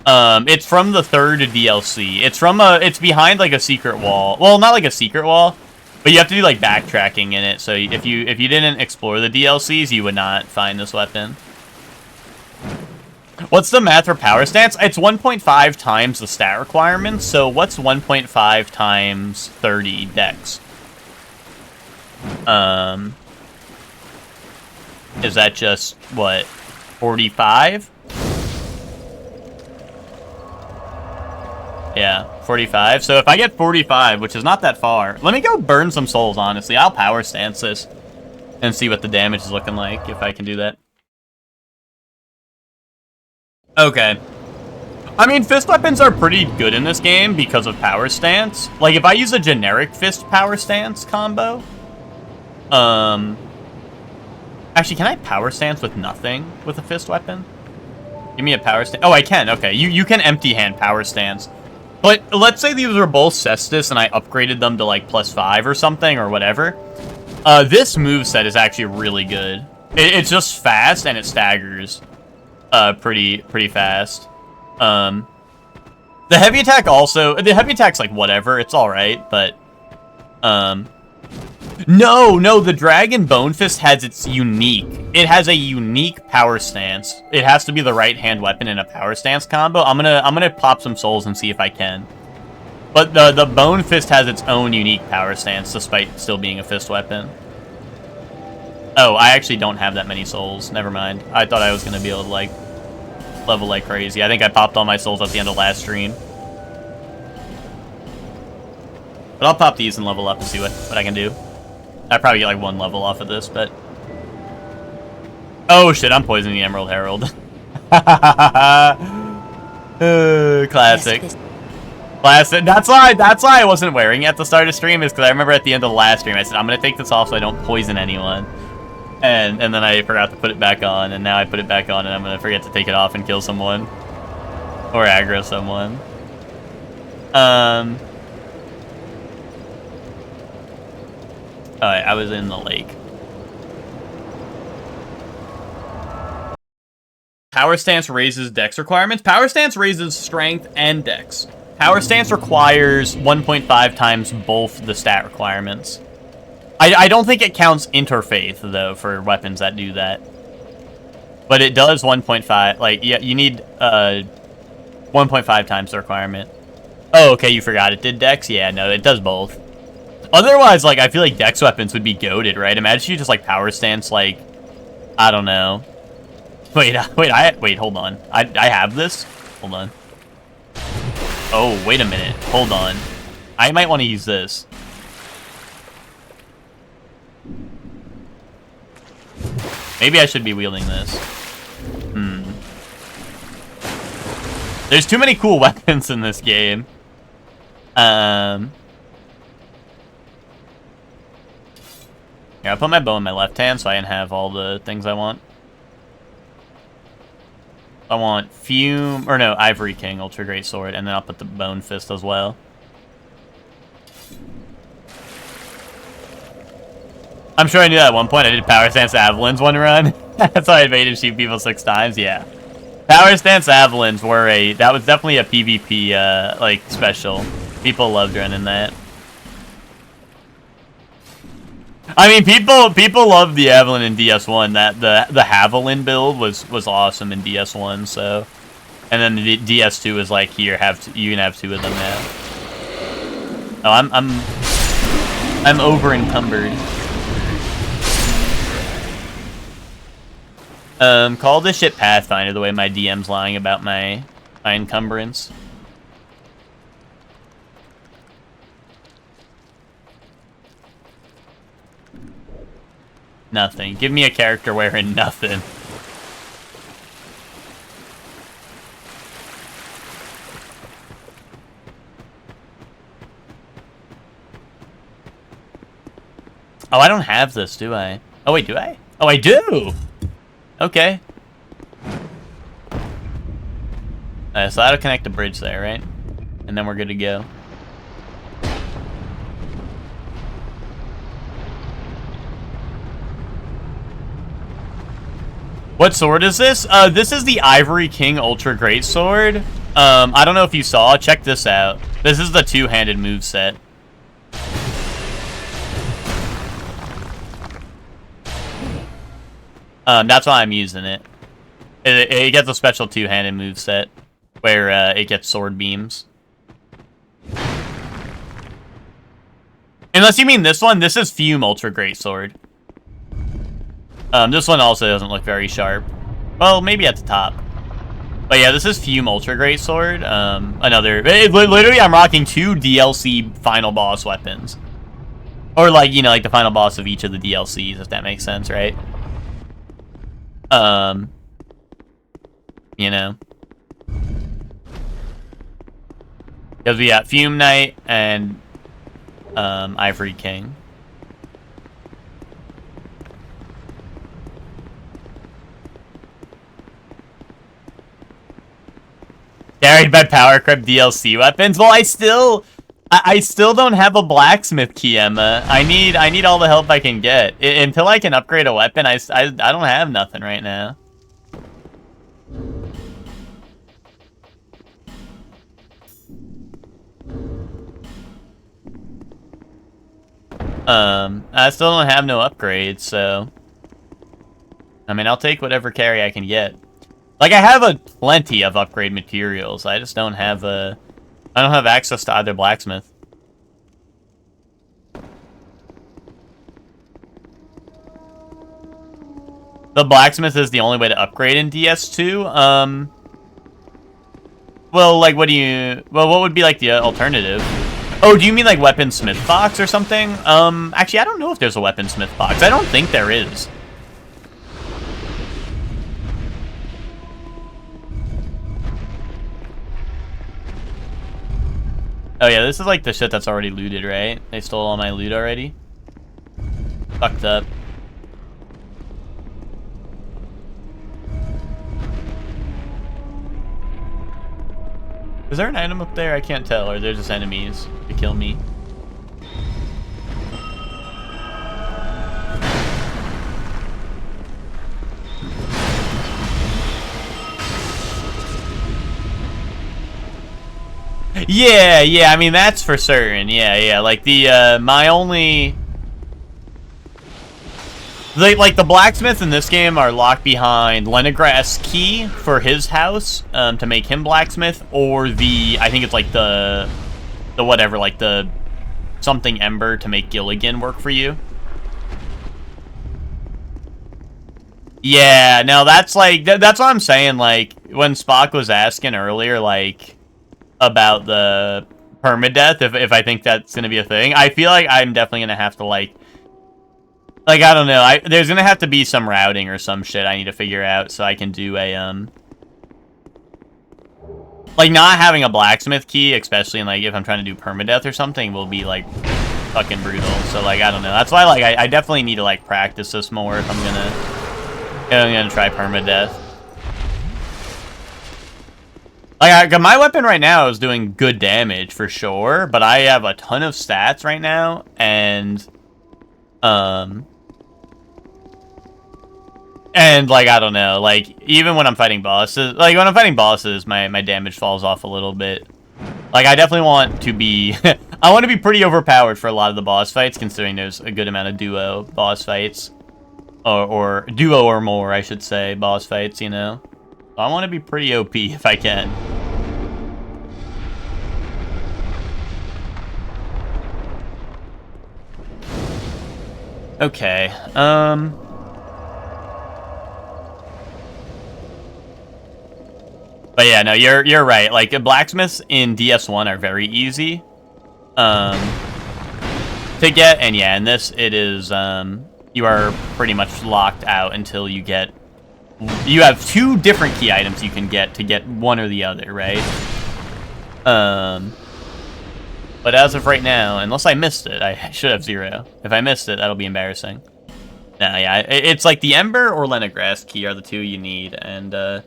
It's from the 3rd DLC. It's behind like a secret wall. Well, not like a secret wall, but you have to do like backtracking in it. So if you didn't explore the DLCs, you would not find this weapon. What's the math for power stance? It's 1.5 times the stat requirements. So what's 1.5 times 30 dex? Is that just what, 45? Yeah, 45. So if I get 45, which is not that far, let me go burn some souls, honestly. I'll power stance this and see what the damage is looking like, if I can do that. Okay. I mean, fist weapons are pretty good in this game because of power stance. Like, if I use a generic fist power stance combo, actually, can I power stance with nothing with a fist weapon? Give me a power stance. Oh, I can. Okay, you can empty hand power stance. But let's say these were both Cestus and I upgraded them to like +5 or something or whatever. This moveset is actually really good. It's just fast and it staggers pretty fast. The heavy attack also, the heavy attack's like whatever, it's alright, but no, the Dragon Bone Fist has its unique. It has a unique power stance. It has to be the right hand weapon in a power stance combo. I'm gonna pop some souls and see if I can. But the Bone Fist has its own unique power stance, despite still being a fist weapon. Oh, I actually don't have that many souls. Never mind. I thought I was gonna be able to like level like crazy. I think I popped all my souls at the end of last stream. But I'll pop these and level up and see what I can do. I probably get like 1 level off of this, but... Oh shit, I'm poisoning the Emerald Herald. Classic. Classic. That's why I wasn't wearing it at the start of stream, is because I remember at the end of the last stream, I said, I'm going to take this off so I don't poison anyone. And then I forgot to put it back on, and now I put it back on, and I'm going to forget to take it off and kill someone. Or aggro someone. Alright, I was in the lake. Power stance raises dex requirements. Power stance raises strength and dex. Power stance requires 1.5 times both the stat requirements. I don't think it counts interfaith, though, for weapons that do that. But it does 1.5. Like, yeah, you need 1.5 times the requirement. Oh, okay, you forgot it did dex? Yeah, no, it does both. Otherwise, like, I feel like dex weapons would be goated, right? Imagine you just, like, power stance, like, I don't know. Wait, hold on. I have this? Hold on. Oh, wait a minute. Hold on. I might want to use this. Maybe I should be wielding this. There's too many cool weapons in this game. Here, I'll put my bow in my left hand so I can have all the things I want. I want Fume, or no, Ivory King, Ultra Great Sword, and then I'll put the Bone Fist as well. I'm sure I knew that at one point. I did Power Stance Avalons one run. That's why I made him shoot people 6 times, yeah. Power Stance Avalons were that was definitely a PvP, like, special. People loved running that. I mean, people love the Avalon in DS1. That the Haviland build was awesome in DS1. So, and then the DS2 is like, here, you can have 2 of them now. Oh, I'm over encumbered. Call this shit Pathfinder. The way my DM's lying about my encumbrance. Nothing. Give me a character wearing nothing. Oh, I don't have this, do I? Oh, wait, do I? Oh, I do! Okay. So that'll connect the bridge there, right? And then we're good to go. What sword is this? This is the Ivory King Ultra Great Sword. I don't know if you saw. Check this out. This is the two-handed moveset. That's why I'm using it. It gets a special two-handed moveset where it gets sword beams. Unless you mean this one, this is Fume Ultra Great Sword. This one also doesn't look very sharp. Well, maybe at the top. But yeah, this is Fume Ultra Great Sword. Literally, I'm rocking 2 DLC final boss weapons. Or like, you know, like the final boss of each of the DLCs, if that makes sense, right? You know. Because we got Fume Knight and Ivory King. Carried by Power Creep DLC weapons. Well, I still don't have a blacksmith key, Emma. I need all the help I can get. Until I can upgrade a weapon, I don't have nothing right now. I still don't have no upgrades, so I mean, I'll take whatever carry I can get. Like, I have plenty of upgrade materials. I just don't have I don't have access to either blacksmith. The blacksmith is the only way to upgrade in DS2. Well, like, what would be like the alternative? Oh, do you mean like weaponsmith box or something? Actually, I don't know if there's a weaponsmith box. I don't think there is. Oh yeah, this is like the shit that's already looted, right? They stole all my loot already. Fucked up. Is there an item up there? I can't tell, or they're just enemies to kill me. Yeah, I mean, that's for certain. Yeah, like the, my only... Like, the blacksmiths in this game are locked behind Leningrass key for his house, to make him blacksmith, or I think it's like the whatever, like the something ember to make Gilligan work for you. Yeah, no, that's like, that's what I'm saying, like, when Spock was asking earlier, like, about the permadeath, if I think that's gonna be a thing, I feel like I'm definitely gonna have to, like, I don't know, there's gonna have to be some routing or some shit I need to figure out so I can do a, like, not having a blacksmith key, especially in, like, if I'm trying to do permadeath or something, will be, like, fucking brutal. So, like, I don't know. That's why, like, I definitely need to, like, practice this more if I'm gonna try permadeath. Like, my weapon right now is doing good damage, for sure, but I have a ton of stats right now, and, like, I don't know, like, even when I'm fighting bosses, my damage falls off a little bit. Like, I definitely want to be, I want to be pretty overpowered for a lot of the boss fights, considering there's a good amount of duo boss fights. Or duo or more, I should say, boss fights, you know? So I want to be pretty OP if I can. Okay, but yeah, no, you're right. Like, blacksmiths in DS1 are very easy to get, and yeah, in this it is you are pretty much locked out until you get... You have 2 different key items you can get to get one or the other, right? But as of right now, unless I missed it, I should have 0. If I missed it, that'll be embarrassing. Nah, yeah, it's like the Ember or Leningrass key are the 2 you need, and I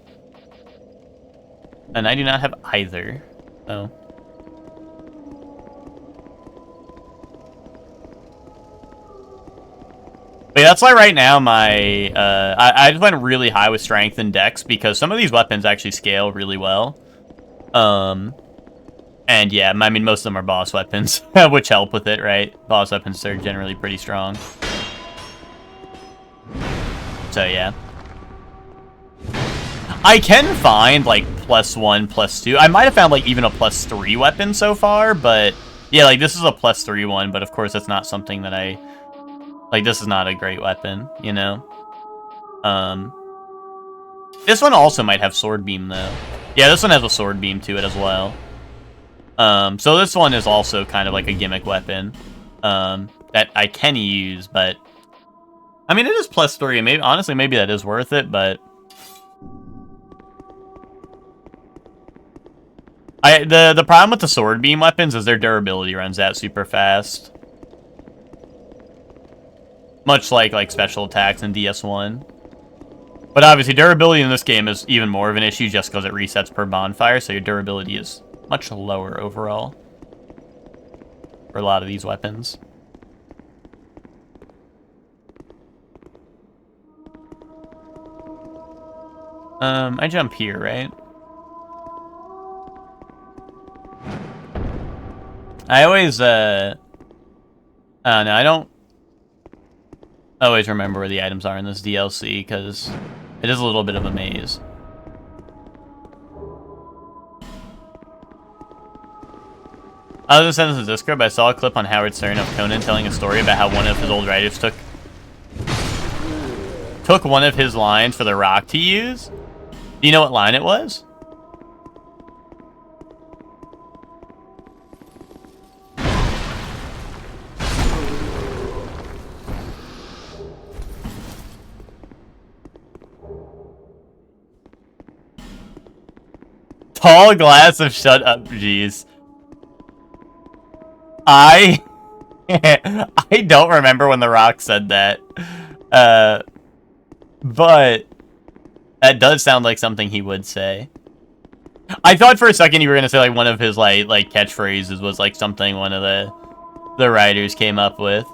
do not have either, so... But yeah, that's why right now my, I just went really high with strength and dex because some of these weapons actually scale really well. And yeah, I mean, most of them are boss weapons, which help with it, right? Boss weapons are generally pretty strong. So yeah. I can find, like, +1, +2. I might have found, like, even a +3 weapon so far, but... Yeah, like, this is a +3 one, but of course that's not something that I... Like, this is not a great weapon, you know? This one also might have Sword Beam, though. Yeah, this one has a Sword Beam to it as well. So this one is also kind of like a gimmick weapon, that I can use, but... I mean, it is +3, and maybe, honestly, maybe that is worth it, but... The problem with the Sword Beam weapons is their durability runs out super fast. Much like special attacks in DS1. But obviously, durability in this game is even more of an issue just because it resets per bonfire, so your durability is much lower overall for a lot of these weapons. I jump here, right? I always, no, I don't always remember where the items are in this DLC, because it is a little bit of a maze. I was sent this in Discord, but I saw a clip on Howard Stern of Conan telling a story about how one of his old writers took one of his lines for The Rock to use. Do you know what line it was? Tall glass of shut up, jeez. I don't remember when The Rock said that. But that does sound like something he would say. I thought for a second you were gonna say like one of his like catchphrases was like something one of the writers came up with.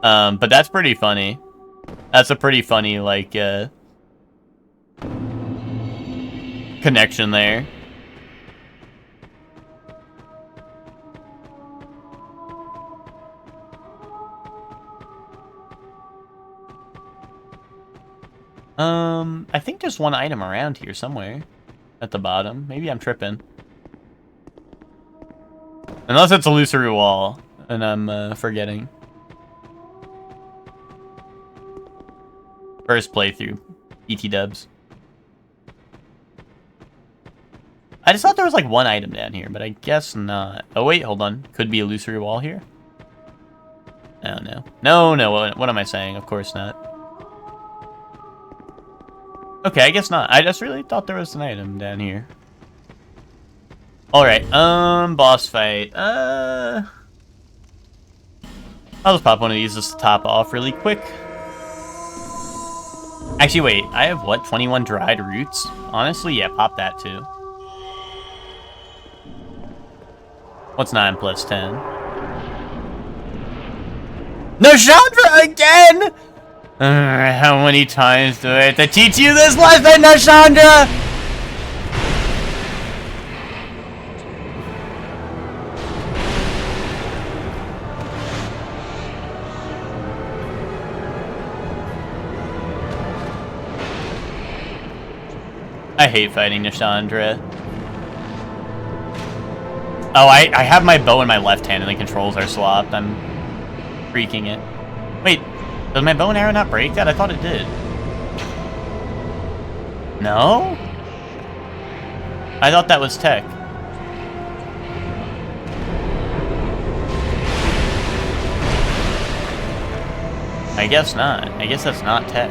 But that's pretty funny. That's a pretty funny like connection there. I think there's one item around here somewhere at the bottom. Maybe I'm tripping. Unless it's a illusory wall and I'm forgetting. First playthrough, ET dubs. I just thought there was like one item down here, but I guess not. Oh wait, hold on. Could be a illusory wall here? Oh no. No, what am I saying? Of course not. Okay, I guess not. I just really thought there was an item down here. Alright, boss fight. I'll just pop one of these just to top off really quick. Actually, wait, I have what? 21 dried roots? Honestly, yeah, pop that too. What's 9 plus 10? No, Chandra again! How many times do I have to teach you this lesson, Nashandra? I hate fighting Nashandra. Oh, I have my bow in my left hand and the controls are swapped. I'm freaking it. Wait. Does my bow and arrow not break that? I thought it did. No? I thought that was tech. I guess not. I guess that's not tech.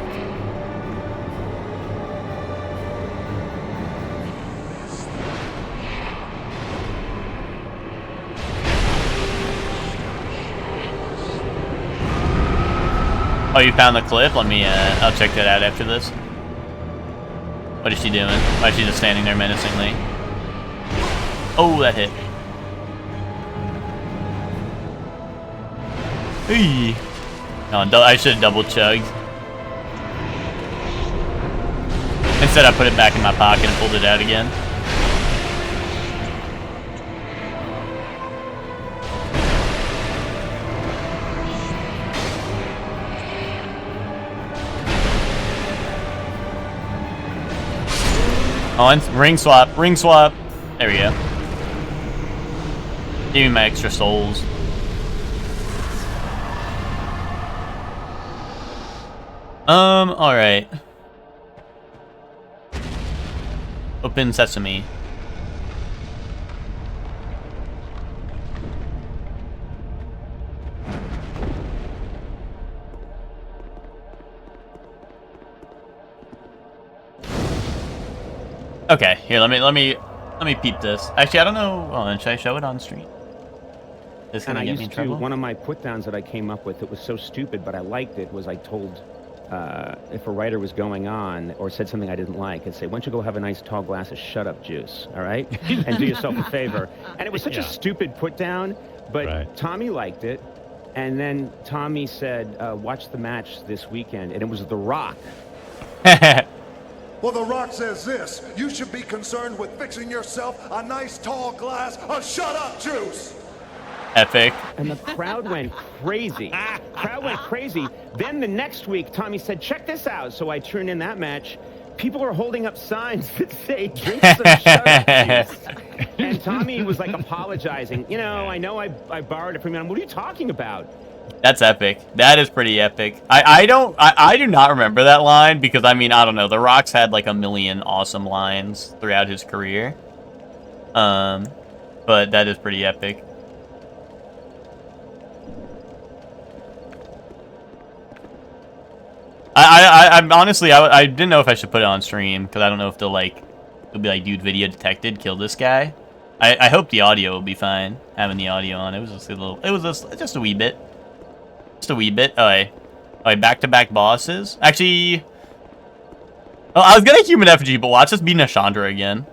Oh, you found the clip? Let me, I'll check that out after this. What is she doing? Why is she just standing there menacingly? Oh, that hit. Hey. No, I should have double chugged. Instead, I put it back in my pocket and pulled it out again. Oh, and ring swap, ring swap. There we go. Give me my extra souls. Alright. Open sesame. Okay, here, let me peep this. Actually, I don't know. Oh, should I show it on stream? This is gonna get me in trouble. One of my put downs that I came up with that was so stupid, but I liked it, was I told if a writer was going on or said something I didn't like, I'd say, why don't you go have a nice tall glass of shut up juice, all right? And do yourself a favor. And it was such a stupid put down, but Tommy liked it. And then Tommy said, watch the match this weekend, and it was The Rock. Well, The Rock says this: you should be concerned with fixing yourself a nice tall glass of shut up juice. Epic. And the crowd went crazy. Crowd went crazy. Then the next week, Tommy said, check this out. So I tuned in that match. People are holding up signs that say, drink some shut up juice. And Tommy was like apologizing. You know I borrowed it from you. What are you talking about? That's epic. That is pretty epic. I do not remember that line because, I mean, I don't know. The Rock's had like a million awesome lines throughout his career. But that is pretty epic. I'm honestly, I didn't know if I should put it on stream because I don't know if they'll be like, dude, video detected, kill this guy. I hope the audio will be fine. Having the audio on, it was just a little, just a wee bit. Just a wee bit. Oh, wait, back-to-back bosses. Actually, oh, I was gonna human effigy, but watch us beat Nashandra again.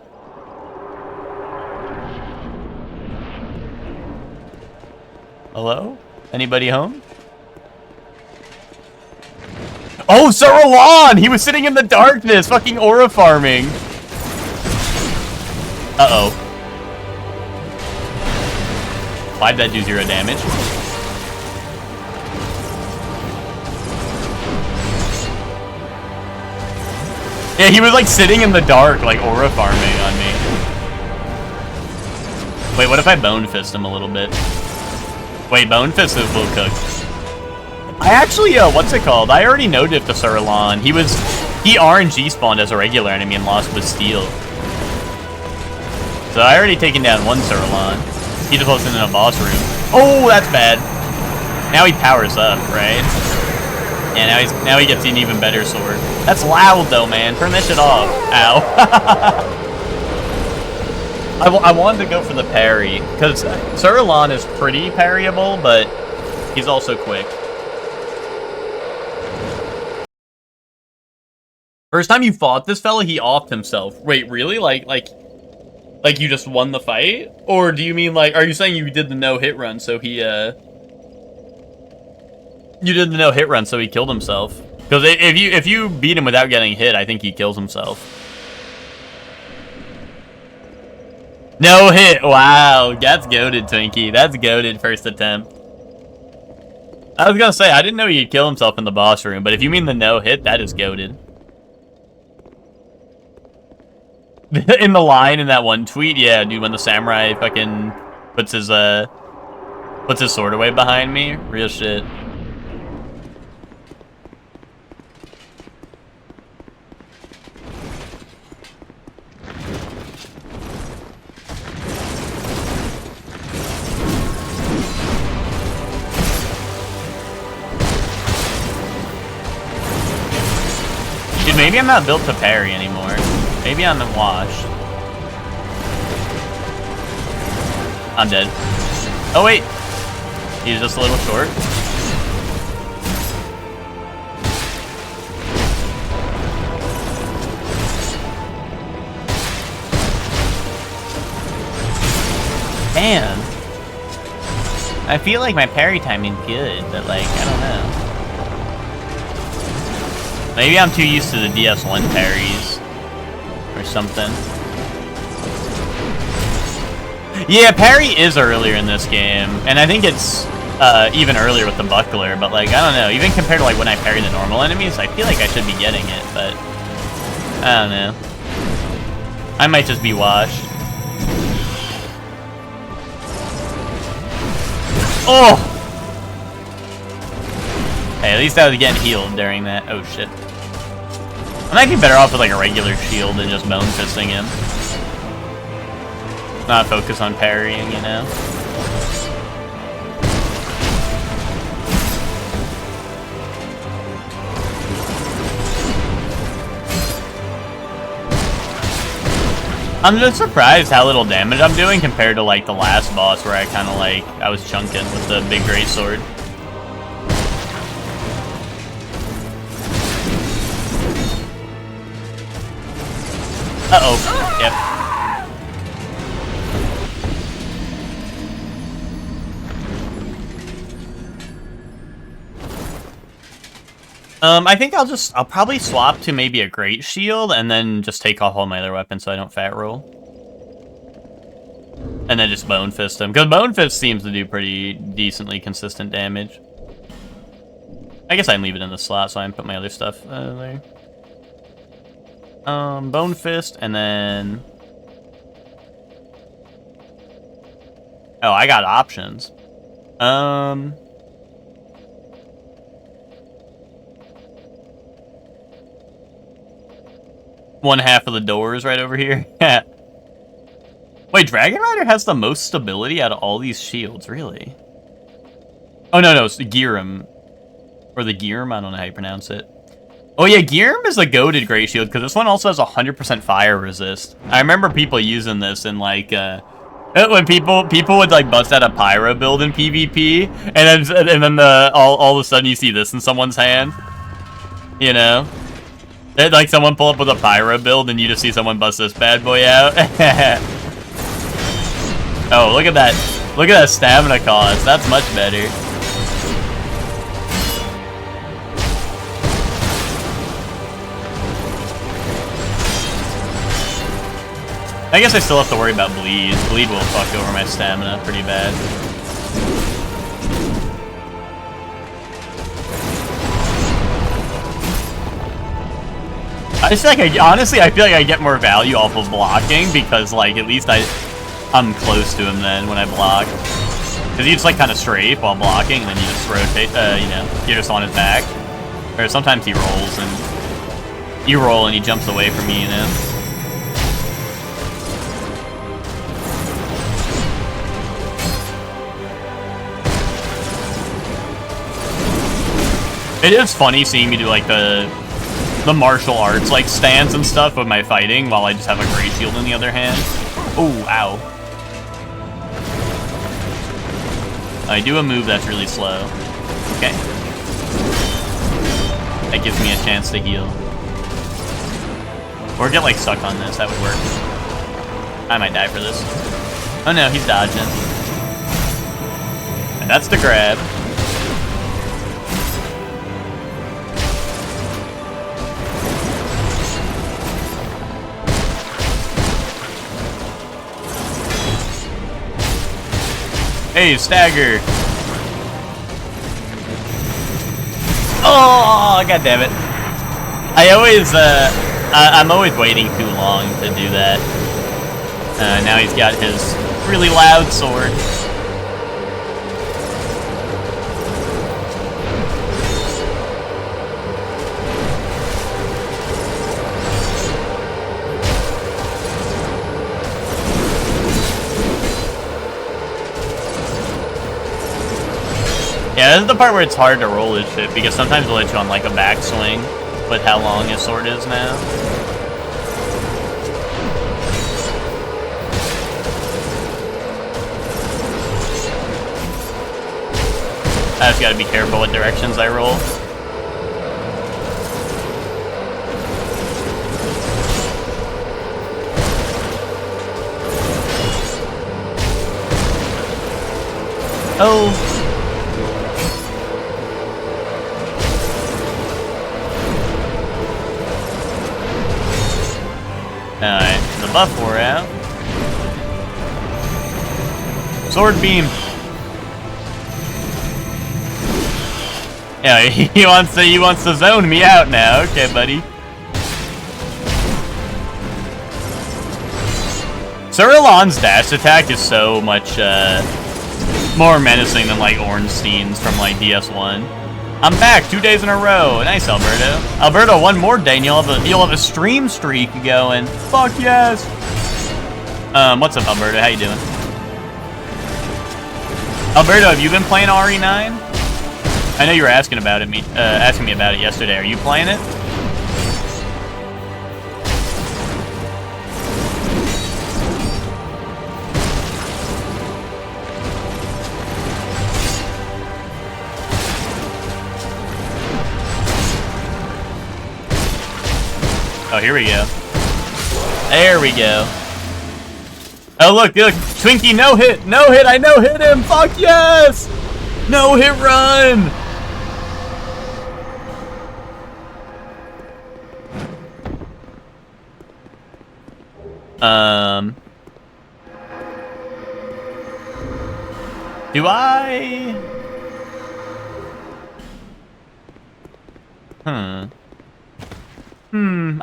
Hello? Anybody home? Oh, Sir Alon! He was sitting in the darkness, fucking aura farming. Uh-oh. Why'd that do 0 damage? Yeah, he was like sitting in the dark, like aura farming on me. Wait, what if I bone fist him a little bit? Wait, bone fist will cook. I actually, what's it called? I already no-dipped to Sir Alon. He RNG spawned as a regular enemy and lost with steel. So I already taken down one Sir Alon. He just wasn't in a boss room. Oh, that's bad. Now he powers up, right? Yeah, now he gets an even better sword. That's loud though, man. Turn that shit off. Ow. I wanted to go for the parry because Sir Alon is pretty parryable, but he's also quick. First time you fought this fella, he offed himself. Wait, really? Like you just won the fight? Or do you mean like, are you saying you did the no-hit run so he, you did the no-hit run so he killed himself? Because if you beat him without getting hit, I think he kills himself. No hit! Wow, that's goated, Twinkie. That's goated first attempt. I was gonna say, I didn't know he'd kill himself in the boss room, but if you mean the no-hit, that is goated. In the line in that one tweet, yeah, dude, when the samurai fucking puts his sword away behind me, real shit. maybe I'm not built to parry anymore. Maybe I'm washed. I'm dead. Oh wait, he's just a little short. Man, I feel like my parry timing's good, but like, I don't know. Maybe I'm too used to the DS1 parries or something. Yeah, parry is earlier in this game, and I think it's even earlier with the buckler, but like, I don't know, even compared to like when I parry the normal enemies, I feel like I should be getting it, but I don't know. I might just be washed. Oh! Hey, at least I was getting healed during that. Oh shit. I might be better off with like a regular shield than just bone fisting him. Not focus on parrying, you know? I'm just surprised how little damage I'm doing compared to like the last boss where I kind of like, I was chunking with the big great sword. Uh-oh. Yep. I think I'll probably swap to maybe a great shield and then just take off all my other weapons so I don't fat roll. And then just bone fist him. Because bone fist seems to do pretty decently consistent damage. I guess I can leave it in the slot so I can put my other stuff there. Bone fist and then... Oh, I got options. One half of the doors right over here. Wait, Dragon Rider has the most stability out of all these shields, really? Oh, no, it's the Giram. Or the Giram, I don't know how you pronounce it. Oh yeah, Giram is a goated great shield, because this one also has 100% fire resist. I remember people using this in, like, when people would, like, bust out a pyro build in PvP, and then all of a sudden you see this in someone's hand. You know? Like, someone pull up with a pyro build, and you just see someone bust this bad boy out. Oh, look at that. Look at that stamina cost. That's much better. I guess I still have to worry about bleed. Bleed will fuck over my stamina pretty bad. I just feel like honestly, I feel like I get more value off of blocking because, like, at least I'm close to him then when I block. Because you just, like, kind of strafe while blocking, and then you just rotate, you know, you're just on his back. Or sometimes he rolls, and you roll, and he jumps away from you, you know? It is funny seeing me do, like, the martial arts, like, stance and stuff with my fighting while I just have a great shield in the other hand. Oh, ow. I do a move that's really slow. Okay. That gives me a chance to heal. Or get, like, stuck on this. That would work. I might die for this. Oh, no, he's dodging. And that's the grab. Hey, stagger! Oh, god damn it! I'm always waiting too long to do that. Now he's got his really loud sword. Yeah, this is the part where it's hard to roll this shit, because sometimes it'll let you on, like, a backswing. with how long his sword is now. I just gotta be careful what directions I roll. Oh. Alright, the buff wore out. Sword beam. Yeah, he wants to zone me out now. Okay, buddy. Sir Elan's dash attack is so much more menacing than like Ornstein's from like DS1. I'm back 2 days in a row. Nice, Alberto. Alberto, one more day and you'll have a stream streak going. Fuck yes. What's up, Alberto? How you doing? Alberto, have you been playing RE9? I know you were asking me about it yesterday. Are you playing it? Oh, here we go. There we go. Oh, look, Twinkie, no hit, I no hit him, fuck yes! No hit run! Do I?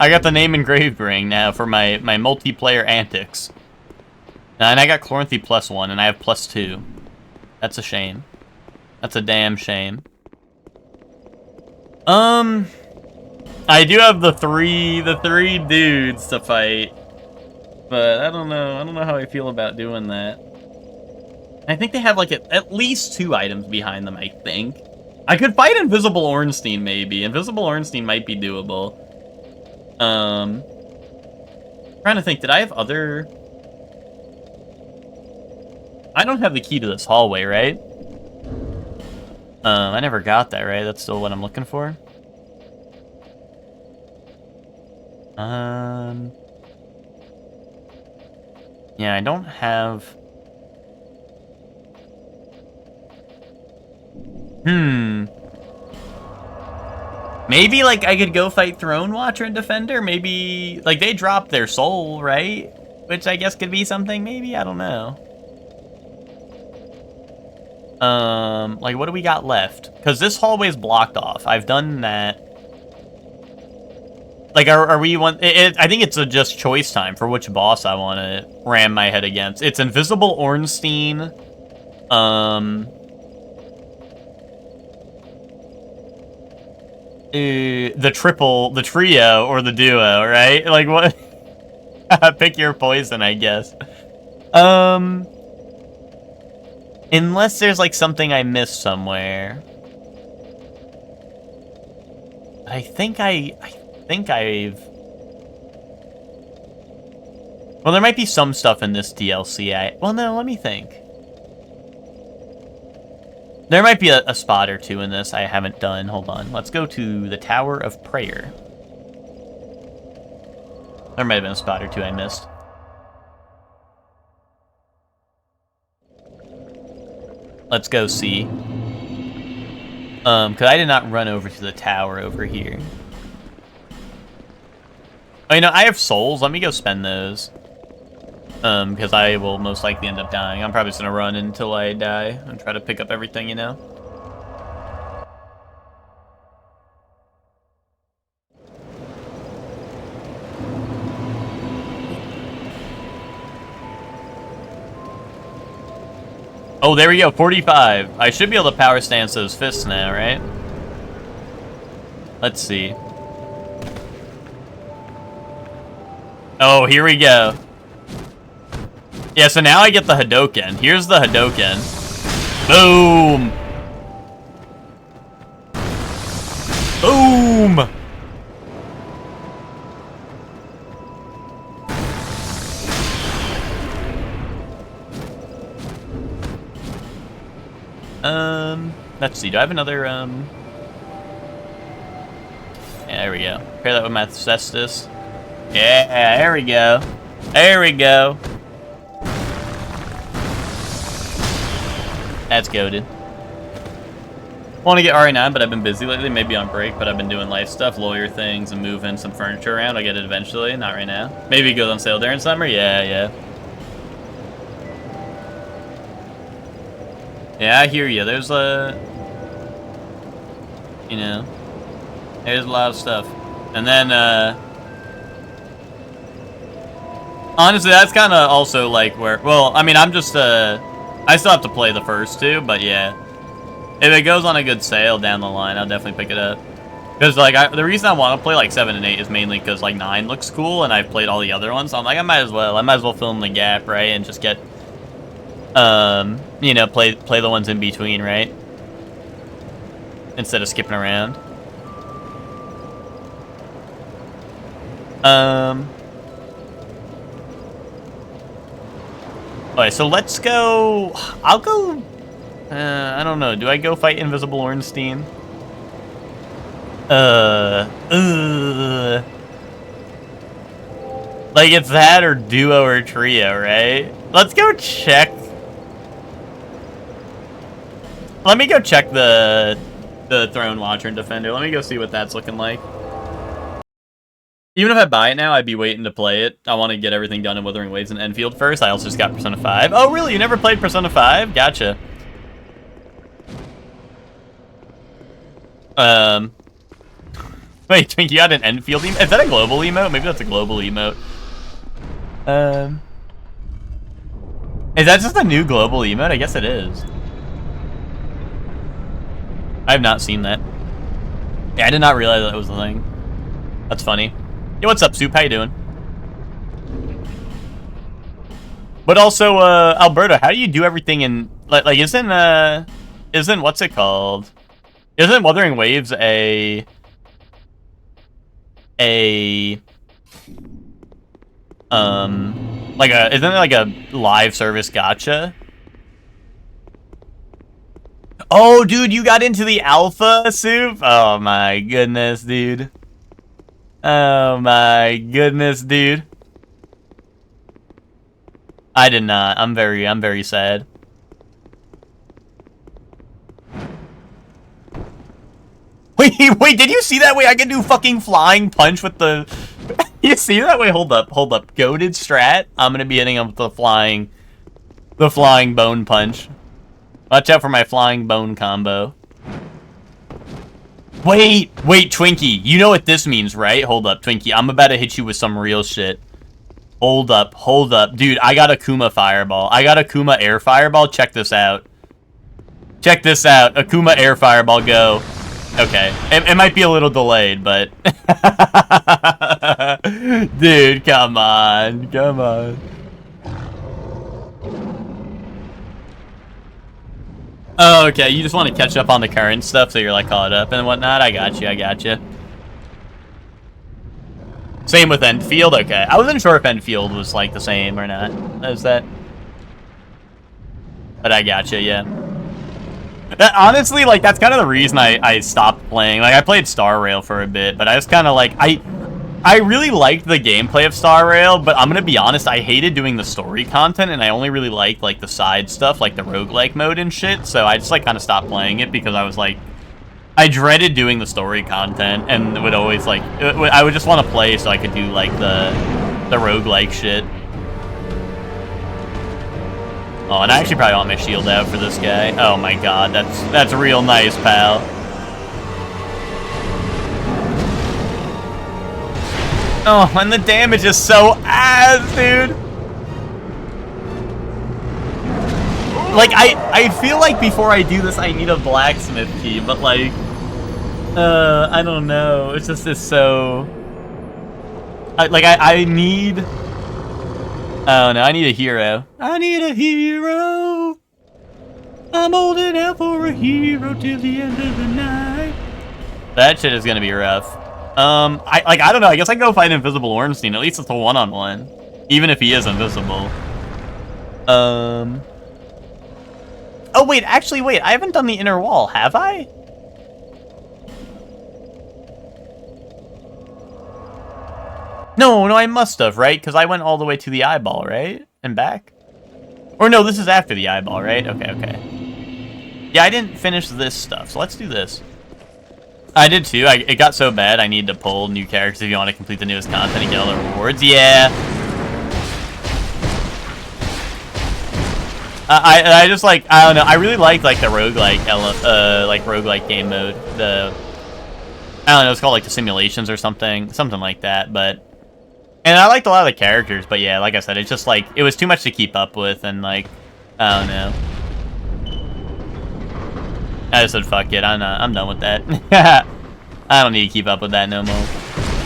I got the name engraved ring now for my multiplayer antics. And I got Chloranthy +1, and I have +2. That's a shame. That's a damn shame. I do have the three dudes to fight. But I don't know how I feel about doing that. I think they have like at least 2 items behind them, I think. I could fight Invisible Ornstein, maybe. Invisible Ornstein might be doable. Trying to think, did I have other... I don't have the key to this hallway, right? I never got that, right? That's still what I'm looking for? Yeah, I don't have... Maybe, like, I could go fight Throne Watcher and Defender? Maybe, like, they dropped their soul, right? Which I guess could be something, maybe? I don't know. Like, what do we got left? Because this hallway's blocked off. I've done that. Like, are we I think it's a just choice time for which boss I want to ram my head against. It's Invisible Ornstein. The trio, or the duo, right? Like, what? Pick your poison, I guess. Unless there's, like, something I missed somewhere. I think I've... Well, there might be some stuff in this DLC. Well, no, let me think. There might be a spot or two in this I haven't done. Hold on. Let's go to the Tower of Prayer. There might have been a spot or two I missed. Let's go see. Because I did not run over to the tower over here. Oh, you know, I have souls. Let me go spend those. Because I will most likely end up dying. I'm probably just gonna run until I die and try to pick up everything, you know? Oh, there we go, 45. I should be able to power stance those fists now, right? Let's see. Oh, here we go. Yeah, so now I get the Hadoken. Here's the Hadoken. Boom! Boom! Let's see, do I have another, Yeah, there we go. Pair that with my Cestus. Yeah, there we go. There we go. That's goated. Want to get RE9, but I've been busy lately. Maybe on break, but I've been doing life stuff, lawyer things, and moving some furniture around. I'll get it eventually. Not right now. Maybe it goes on sale during summer. Yeah, yeah. Yeah, I hear you. There's you know, there's a lot of stuff. And then, honestly, that's kind of also like where, well, I mean, I'm just, I still have to play the first two, but yeah. If it goes on a good sale down the line, I'll definitely pick it up. Because, like, the reason I want to play, like, 7 and 8 is mainly because, like, 9 looks cool, and I've played all the other ones, so I'm like, I might as well fill in the gap, right, and just get, you know, play the ones in between, right? Instead of skipping around. Alright, so let's go, I'll go, I don't know, do I go fight Invisible Ornstein? Like, it's that or duo or trio, right? Let's go check. Let me go check the Throne Watcher and Defender. Let me go see what that's looking like. Even if I buy it now, I'd be waiting to play it. I want to get everything done in Wuthering Waves and Enfield first. I also just got Persona 5. Oh, really? You never played Persona 5? Gotcha. Wait, Twink, you got an Enfield emote? Is that a global emote? Maybe that's a global emote. Is that just a new global emote? I guess it is. I have not seen that. Yeah, I did not realize that was the thing. That's funny. Yo, what's up, Soup? How you doing? But also, Alberto, how do you do everything in... Like, isn't what's it called? Isn't Wuthering Waves isn't it like a live service gacha? Oh, dude, you got into the alpha, Soup? Oh my goodness, dude. Oh my goodness, dude. I did not. I'm very sad. Wait, did you see that? Wait, I can do fucking flying punch with the... You see that? Wait, hold up. Goated strat. I'm gonna be hitting him with the flying bone punch. Watch out for my flying bone combo. Wait, Twinkie. You know what this means, right? Hold up, Twinkie. I'm about to hit you with some real shit. Hold up. Dude, I got a Akuma Fireball. I got a Akuma Air Fireball. Check this out. Akuma Air Fireball, go. Okay. It might be a little delayed, but... Dude, come on. Oh, okay, you just want to catch up on the current stuff, so you're, like, caught up and whatnot? I got you. Same with Enfield? Okay. I wasn't sure if Enfield was, like, the same or not. Is that... But I got you, yeah. That, honestly, like, that's kind of the reason I stopped playing. Like, I played Star Rail for a bit, but I was kind of like... I really liked the gameplay of Star Rail, but I'm gonna be honest, I hated doing the story content, and I only really liked, like, the side stuff, like the roguelike mode and shit, so I just, like, kind of stopped playing it because I was, like... I dreaded doing the story content, and would always, like... I would just want to play so I could do, like, the roguelike shit. Oh, and I actually probably want my shield out for this guy. Oh my god, that's real nice, pal. Oh, and the damage is so ass, dude. Like, I feel like before I do this, I need a blacksmith key, but like, I don't know. It's just so... I need... Oh no, I need a hero. I'm holding out for a hero till the end of the night. That shit is gonna be rough. I don't know. I guess I go fight Invisible Ornstein. At least it's a one-on-one, even if he is invisible. Oh, wait, actually, wait. I haven't done the inner wall, have I? No, I must have, right? Because I went all the way to the eyeball, right? And back? Or no, this is after the eyeball, right? Okay. Yeah, I didn't finish this stuff, so let's do this. I did too. It got so bad I need to pull new characters if you want to complete the newest content and get all the rewards. Yeah. I just like, I don't know. I really liked like the roguelike roguelike game mode. I don't know, it's called like the simulations or something like that. But and I liked a lot of the characters. But yeah, like I said, it's just like it was too much to keep up with, and like I don't know. I just said fuck it. I'm done with that. I don't need to keep up with that no more.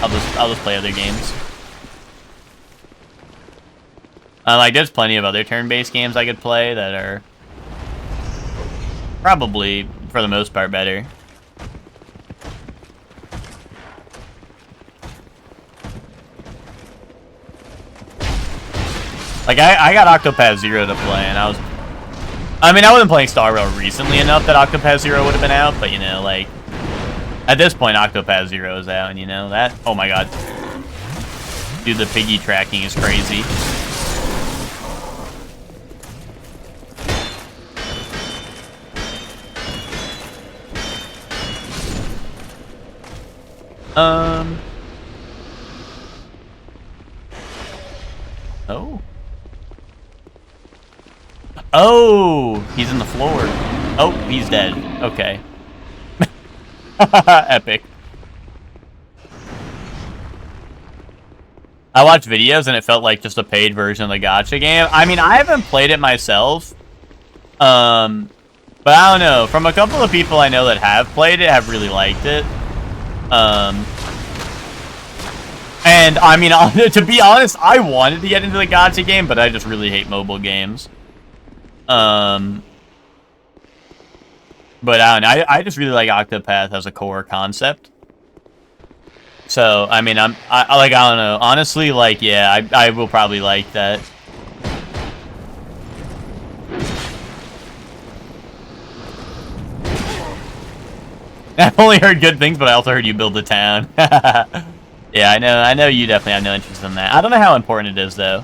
I'll just play other games. Like there's plenty of other turn-based games I could play that are probably for the most part better. Like I got Octopath Zero to play, and I mean, I wasn't playing Star Rail recently enough that Octopath Zero would have been out, but, you know, like, at this point, Octopath Zero is out, and, you know, that... Oh, my God. Dude, the piggy tracking is crazy. Oh. Oh, he's in the floor. Oh, he's dead. Okay. Epic. I watched videos and it felt like just a paid version of the gacha game. I mean, I haven't played it myself. But I don't know. From a couple of people I know that have played it, have really liked it. And I mean, to be honest, I wanted to get into the gacha game, but I just really hate mobile games. But I don't know. I just really like Octopath as a core concept. So I mean, I don't know. Honestly, like, yeah, I will probably like that. I've only heard good things, but I also heard you build a town. Yeah, I know you definitely have no interest in that. I don't know how important it is, though.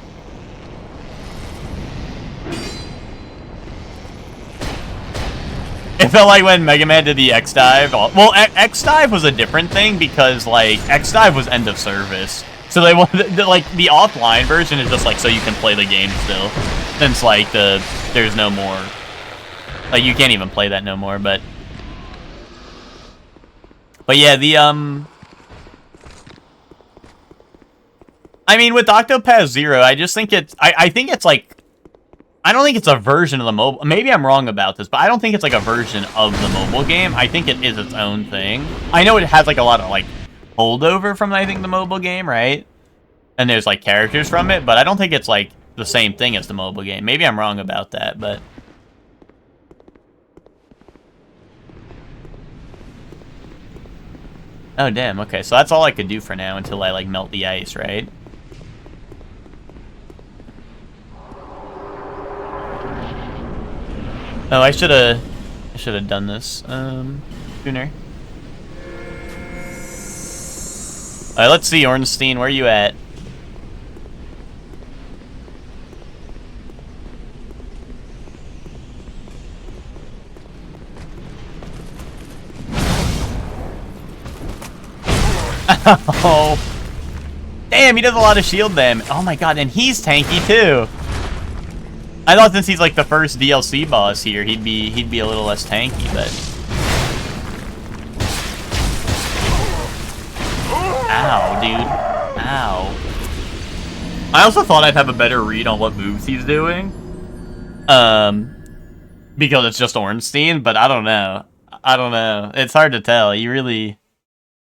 It felt like when Mega Man did the X-Dive. Well, X-Dive was a different thing because, like, X-Dive was end of service. So they wanted, like, the offline version is just, like, so you can play the game still. Since, like, there's no more. Like, you can't even play that no more, but yeah, I mean, with Octopath Zero, I just think I think it's, like, I don't think it's a version of the mobile... Maybe I'm wrong about this, but I don't think it's, like, a version of the mobile game. I think it is its own thing. I know it has, like, a lot of, like, holdover from, I think, the mobile game, right? And there's, like, characters from it, but I don't think it's, like, the same thing as the mobile game. Maybe I'm wrong about that, but... Oh, damn, okay. So that's all I could do for now until I, like, melt the ice, right? Oh, I should have done this sooner. All right, let's see, Ornstein, where are you at? Oh, damn! He does a lot of shield damage. Oh my god, and he's tanky too. I thought since he's like the first DLC boss here, he'd be a little less tanky, but... Ow, dude. Ow. I also thought I'd have a better read on what moves he's doing. Because it's just Ornstein, but I don't know. It's hard to tell. Yeah,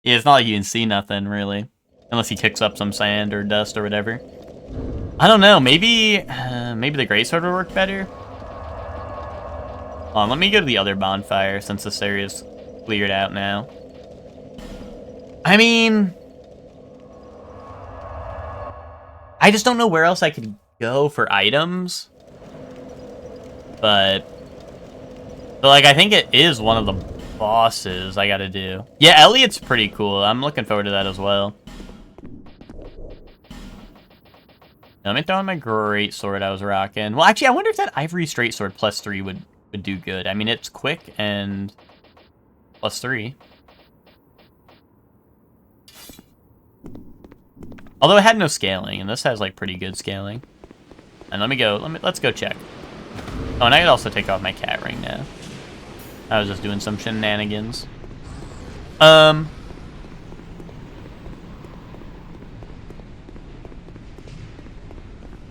it's not like you can see nothing, really. Unless he kicks up some sand or dust or whatever. I don't know, maybe the Greatsword would work better? Hold on, let me go to the other bonfire since this area's cleared out now. I mean... I just don't know where else I could go for items. But... But, like, I think it is one of the bosses I gotta do. Yeah, Elliot's pretty cool. I'm looking forward to that as well. Let me throw in my great sword I was rocking. Well, actually, I wonder if that ivory straight sword +3 would do good. I mean, it's quick and +3. Although it had no scaling, and this has like pretty good scaling. And let's go check. Oh, and I could also take off my cat ring now. I was just doing some shenanigans. I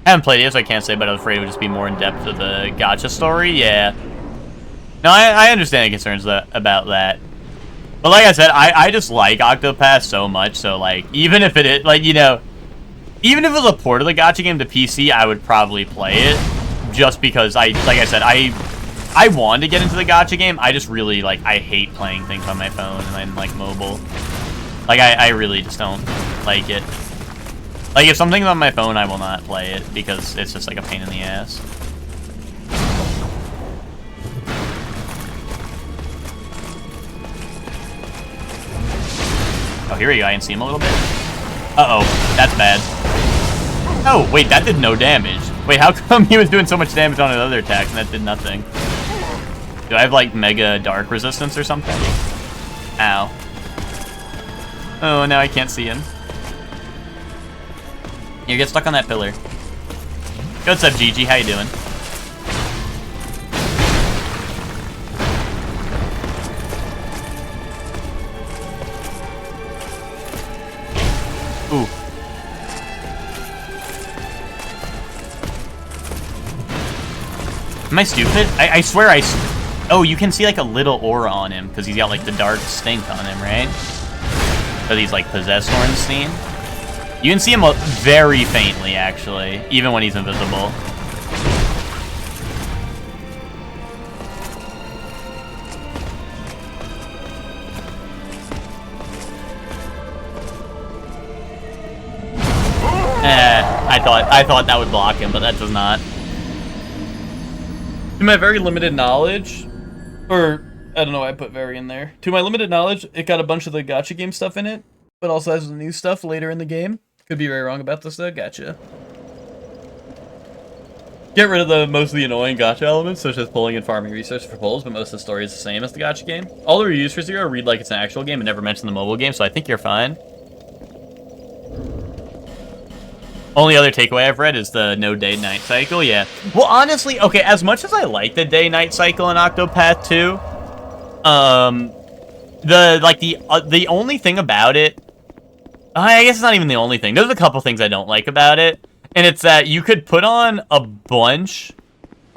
haven't played it, so I can't say, but I was afraid it would just be more in depth of the gacha story. Yeah. No, I understand the concerns about that. But like I said, I just like Octopath so much, so like, even if it is, like, you know, even if it was a port of the gacha game to PC, I would probably play it. Just because like I said, I wanted to get into the gacha game. I just really, like, I hate playing things on my phone and then, like, mobile. Like, I really just don't like it. Like, if something's on my phone, I will not play it because it's just, like, a pain in the ass. Oh, here we go. I can see him a little bit. Uh-oh. That's bad. Oh, wait, that did no damage. Wait, how come he was doing so much damage on another attack and that did nothing? Do I have, like, mega dark resistance or something? Ow. Oh, now I can't see him. You get stuck on that pillar. What's up, Gigi? How you doing? Ooh. Am I stupid? I swear Oh, you can see, like, a little aura on him because he's got, like, the dark stink on him, right? Or these, like, possessed Ornstein. You can see him very faintly, actually, even when he's invisible. I thought that would block him, but that does not. To my very limited knowledge, or I don't know why I put very in there. To my limited knowledge, it got a bunch of the gacha game stuff in it, but also has the new stuff later in the game. Could be very wrong about this though. Gotcha. Get rid of the mostly annoying gacha elements, such as pulling and farming research for pulls, but most of the story is the same as the gacha game. All the reviews for Zero read like it's an actual game and never mention the mobile game, so I think you're fine. Only other takeaway I've read is the no day-night cycle, yeah. Well, honestly, okay, as much as I like the day-night cycle in Octopath 2, the only thing about it, I guess it's not even the only thing. There's a couple things I don't like about it, and it's that you could put on a bunch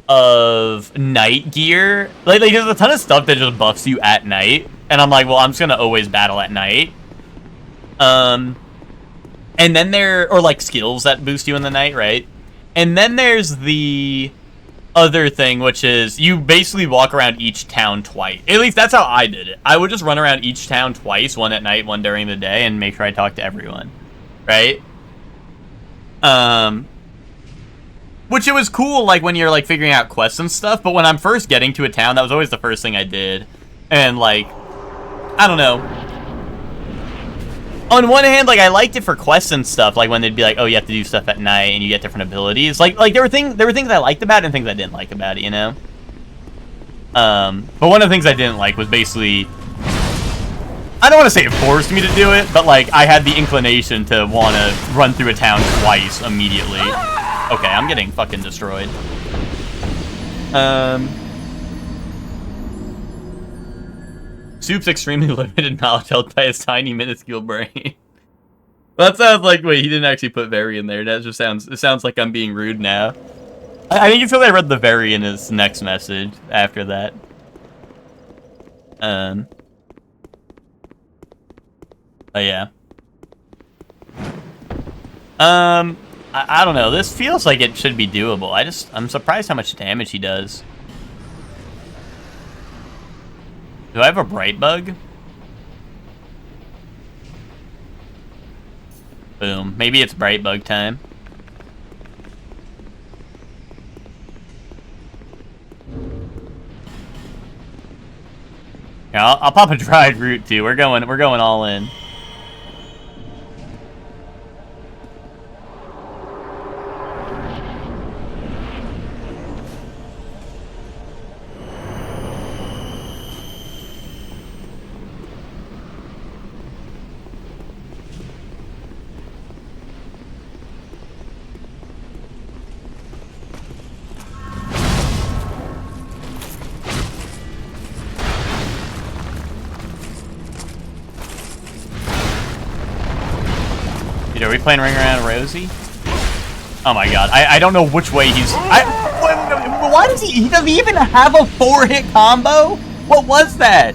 of night gear. Like there's a ton of stuff that just buffs you at night, and I'm like, well, I'm just gonna always battle at night. And then or like skills that boost you in the night, right? And then there's the other thing, which is you basically walk around each town twice. At least that's how I did it. I would just run around each town twice, one at night, one during the day, and make sure I talk to everyone, right? Which it was cool, like, when you're, like, figuring out quests and stuff, but when I'm first getting to a town, that was always the first thing I did. And, like, I don't know. On one hand, like, I liked it for quests and stuff, like, when they'd be like, oh, you have to do stuff at night, and you get different abilities. Like there were things I liked about it and things I didn't like about it, you know? But one of the things I didn't like was basically, I don't want to say it forced me to do it, but, like, I had the inclination to want to run through a town twice immediately. Okay, I'm getting fucking destroyed. Soup's extremely limited knowledge held by his tiny, minuscule brain. Well, that sounds like, wait, he didn't actually put very in there. That just sounds like I'm being rude now. I think it's because I read the very in his next message after that. But yeah. I don't know. This feels like it should be doable. I'm surprised how much damage he does. Do I have a bright bug? Boom. Maybe it's bright bug time. Yeah, I'll pop a dried root too. We're going all in. Dude, are we playing Ring Around Rosie? Oh my god, I don't know which way he's... Why does he doesn't even have a 4-hit combo? What was that?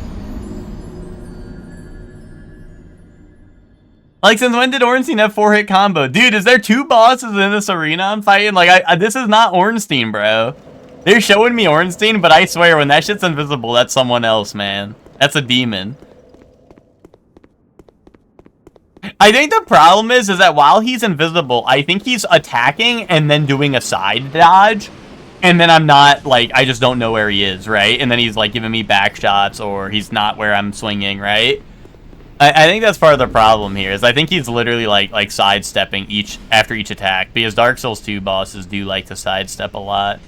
Like, since when did Ornstein have 4-hit combo? Dude, is there 2 bosses in this arena I'm fighting? Like, this is not Ornstein, bro. They're showing me Ornstein, but I swear, when that shit's invisible, that's someone else, man. That's a demon. I think the problem is that while he's invisible, I think he's attacking and then doing a side dodge. And then I'm not, like, I just don't know where he is, right? And then he's, like, giving me back shots, or he's not where I'm swinging, right? I think that's part of the problem here, is I think he's literally, like sidestepping after each attack. Because Dark Souls 2 bosses do like to sidestep a lot.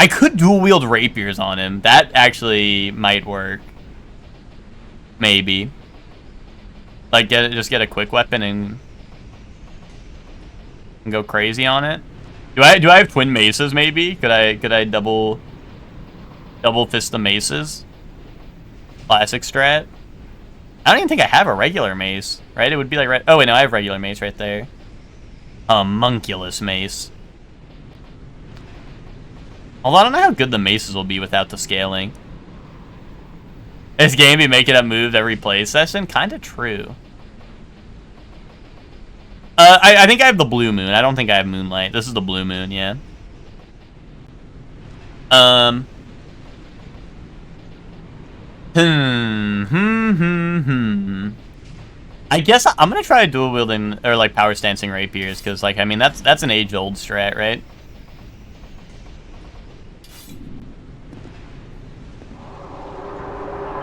I could dual-wield rapiers on him. That actually might work. Maybe. Like, just get a quick weapon and go crazy on it. Do I have twin maces? Maybe could I double fist the maces? Classic strat. I don't even think I have a regular mace, right? It would be like oh wait, no, I have regular mace right there. Homunculus mace. Although I don't know how good the maces will be without the scaling. This game be making up moves every play session? Kinda true. I think I have the blue moon. I don't think I have moonlight. This is the blue moon, yeah. I guess I'm gonna try dual wielding or like power stancing rapiers, because like I mean that's an age-old strat, right?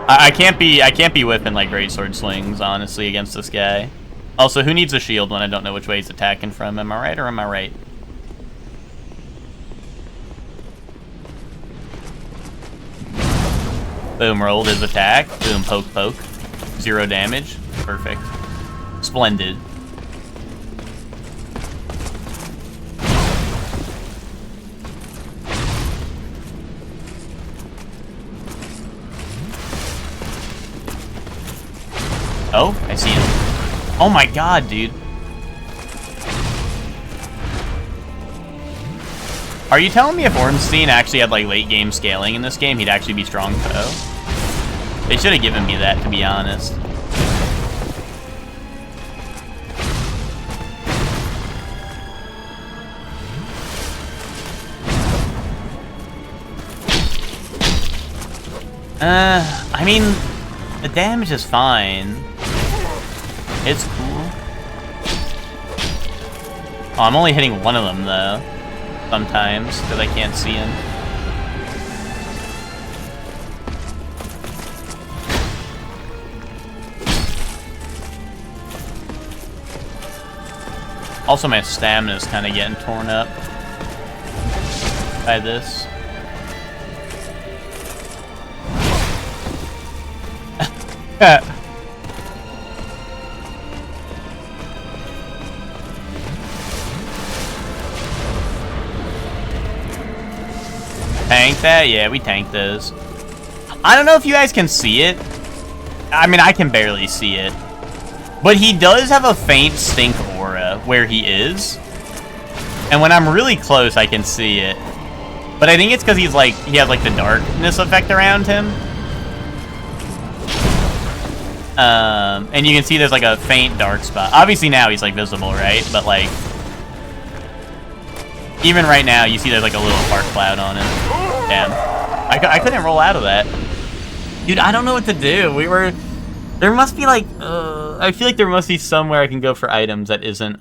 I can't be whipping like greatsword slings, honestly, against this guy. Also, who needs a shield when I don't know which way he's attacking from? Am I right or am I right? Boom, rolled his attack. Boom, poke, poke. 0 damage. Perfect. Splendid. Oh, I see him. Oh my god, dude. Are you telling me if Ornstein actually had like late game scaling in this game, he'd actually be strong foe? They should have given me that, to be honest. I mean, the damage is fine. It's cool. Oh, I'm only hitting one of them, though. Sometimes, because I can't see him. Also, my stamina's kind of getting torn up by this. Tank that? Yeah, we tanked those. I don't know if you guys can see it. I mean, I can barely see it. But he does have a faint stink aura where he is. And when I'm really close, I can see it. But I think it's because he has like the darkness effect around him. And you can see there's like a faint dark spot. Obviously now he's like visible, right? But like, even right now, you see there's like a little dark cloud on him. Damn. I couldn't roll out of that. Dude, I don't know what to do. There must be like, I feel like there must be somewhere I can go for items that isn't,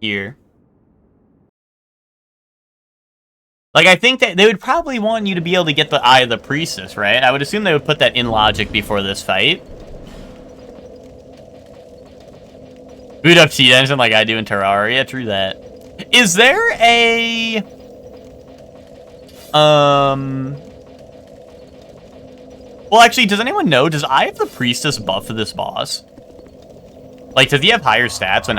here. Like, I think that they would probably want you to be able to get the Eye of the Priestess, right? I would assume they would put that in logic before this fight. Boot up Cheat Engine like I do in Terraria, true that. Is there a... Well, actually, does anyone know? Does Eye of the Priestess buff this boss? Like, does he have higher stats when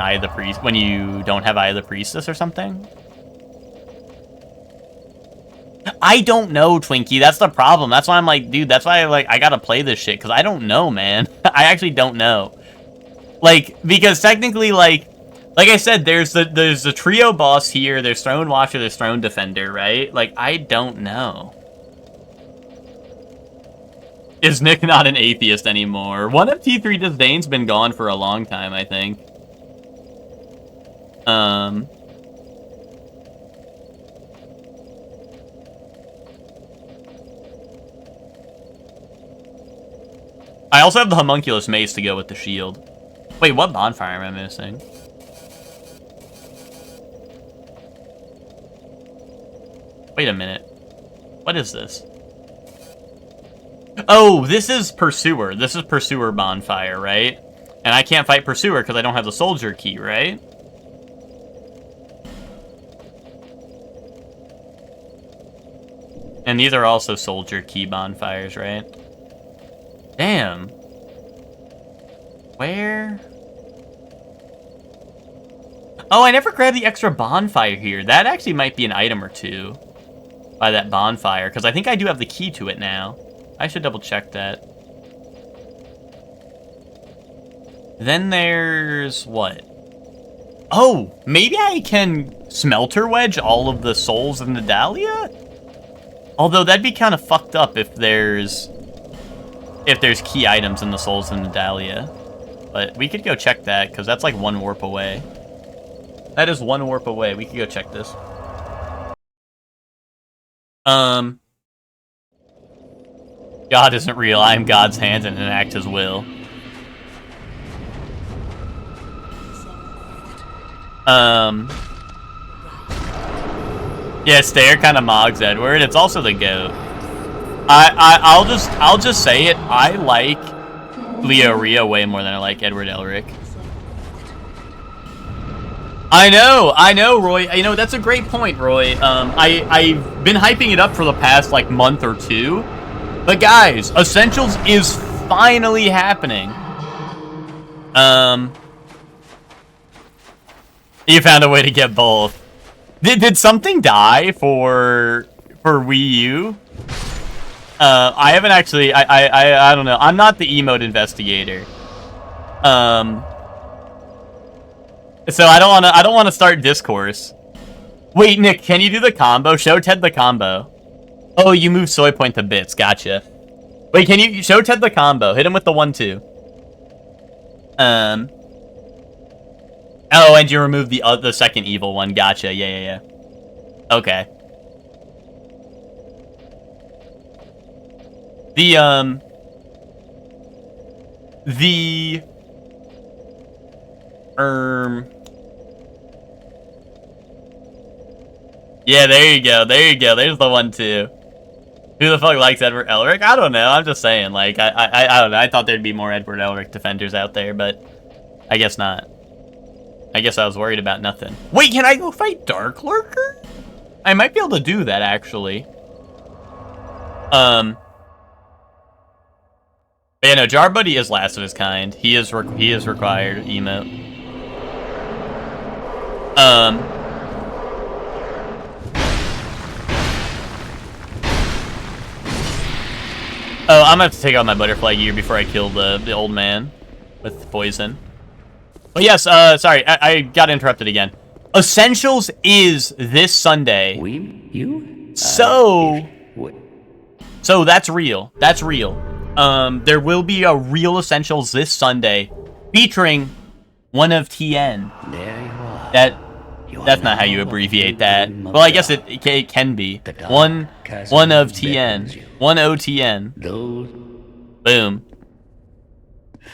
when you don't have Eye of the Priestess or something? I don't know, Twinkie. That's the problem. That's why I'm like, dude, that's why I gotta play this shit, because I don't know, man. I actually don't know. Like, because technically, like I said, there's the trio boss here, there's Throne Watcher, there's Throne Defender, right? Like, I don't know. Is Nick not an atheist anymore? One of T3 Disdain's been gone for a long time, I think. I also have the Homunculus Mace to go with the shield. Wait, what bonfire am I missing? Wait a minute. What is this? Oh, this is Pursuer. This is Pursuer bonfire, right? And I can't fight Pursuer because I don't have the soldier key, right? And these are also soldier key bonfires, right? Damn. Where? Oh, I never grabbed the extra bonfire here. That actually might be an item or two by that bonfire, because I think I do have the key to it now. I should double check that. Then there's what? Oh, maybe I can smelter wedge all of the souls in the Dahlia? Although that'd be kind of fucked up if there's key items in the souls in the Dahlia. But we could go check that, because that's like one warp away. That is one warp away. We could go check this. God isn't real. I am God's hands and enact his will. Yeah, Stair kind of mogs Edward. It's also the GOAT. I'll just say it. I like Leo Rio way more than I like Edward Elric. I know, Roy. You know, that's a great point, Roy. I've been hyping it up for the past, like, month or two. But, guys, Essentials is finally happening. You found a way to get both. Did something die for Wii U? I haven't actually, I don't know. I'm not the emote investigator. So I don't want to start discourse. Wait, Nick, can you do the combo? Show Ted the combo. Oh, you move Soy Point to bits. Gotcha. Wait, can you show Ted the combo? Hit him with the 1-2. Oh, and you remove the second evil one. Gotcha. Yeah. Okay. Yeah, there you go. There's the 1-2. Who the fuck likes Edward Elric? I don't know. I'm just saying. Like, I don't know. I thought there'd be more Edward Elric defenders out there, but I guess not. I guess I was worried about nothing. Wait, can I go fight Dark Lurker? I might be able to do that, actually. But yeah, no, Jar Buddy is last of his kind. He is required emote. Oh, I'm gonna have to take out my butterfly gear before I kill the old man with poison. Oh yes, sorry, I got interrupted again. Essentials is this Sunday. So that's real. That's real. There will be a real Essentials this Sunday featuring one of TN. There you are. That's not how you abbreviate that. Well, I guess it can be. One of TN. One OTN. Boom.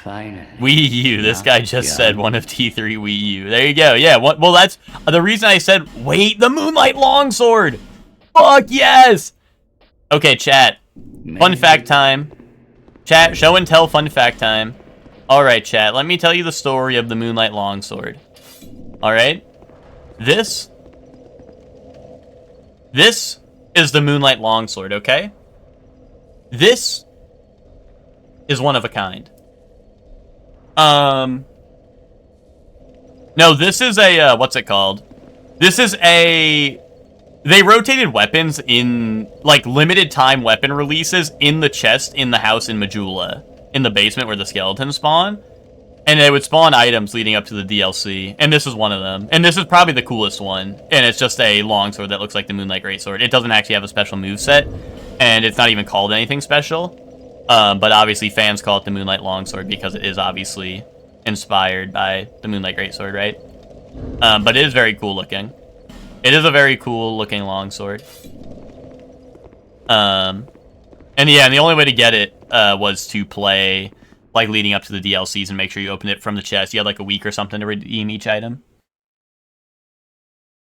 Finally. Wii U. This guy just said one of T3 Wii U. There you go. Yeah. Well, that's the reason I said, wait, the Moonlight Longsword. Fuck yes! Okay, chat. Fun fact time. Chat, show and tell fun fact time. Alright, chat, let me tell you the story of the Moonlight Longsword. Alright? This is the Moonlight Longsword, okay? This is one of a kind. No, this is a, what's it called? This is a... They rotated weapons in, like, limited time weapon releases in the chest in the house in Majula. In the basement where the skeletons spawn. And they would spawn items leading up to the DLC. And this is one of them. And this is probably the coolest one. And it's just a longsword that looks like the Moonlight Greatsword. It doesn't actually have a special moveset. And it's not even called anything special. But obviously fans call it the Moonlight Longsword because it is obviously inspired by the Moonlight Greatsword, right? But it is very cool looking. It is a very cool looking longsword. And yeah, and the only way to get it was to play, like, leading up to the DLCs and make sure you open it from the chest. You had, like, a week or something to redeem each item.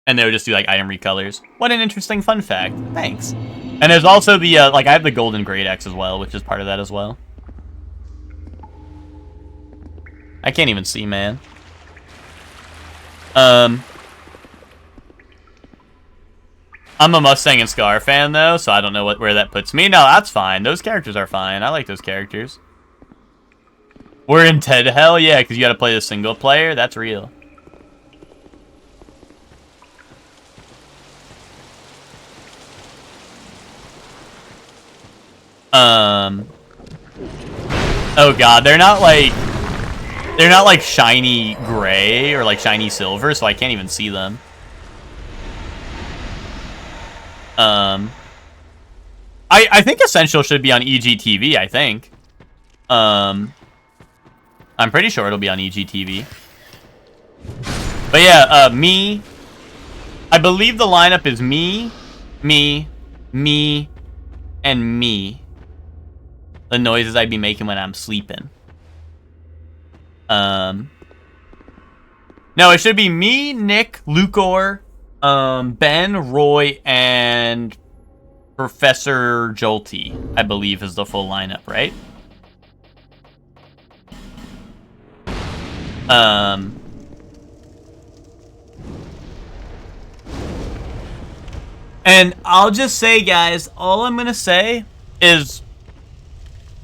And they would just do, like, item recolors. What an interesting fun fact. Thanks. And there's also the, like, I have the Golden Great Axe as well, which is part of that as well. I can't even see, man. I'm a Mustang and Scar fan, though, so I don't know where that puts me. No, that's fine. Those characters are fine. I like those characters. We're in Ted Hell? Yeah, because you gotta play the single player. That's real. Oh god, they're not like shiny gray or like shiny silver, so I can't even see them. I think Essential should be on EGTV, I think. I'm pretty sure it'll be on EGTV. But yeah, me. I believe the lineup is me, and me. The noises I'd be making when I'm sleeping. No, it should be me, Nick, Lucor, Ben, Roy, and Professor Jolty, I believe is the full lineup, right? And I'll just say, guys, all I'm gonna say is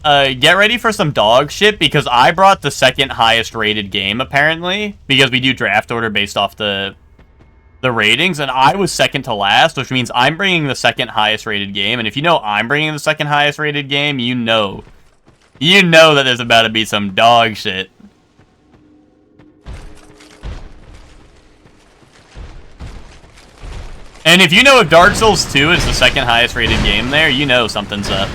get ready for some dog shit, because I brought the second highest rated game, apparently, because we do draft order based off the ratings, and I was second to last, which means I'm bringing the second highest rated game, and if you know I'm bringing the second highest rated game, you know that there's about to be some dog shit. And if you know if Dark Souls 2 is the second highest rated game there, you know something's up.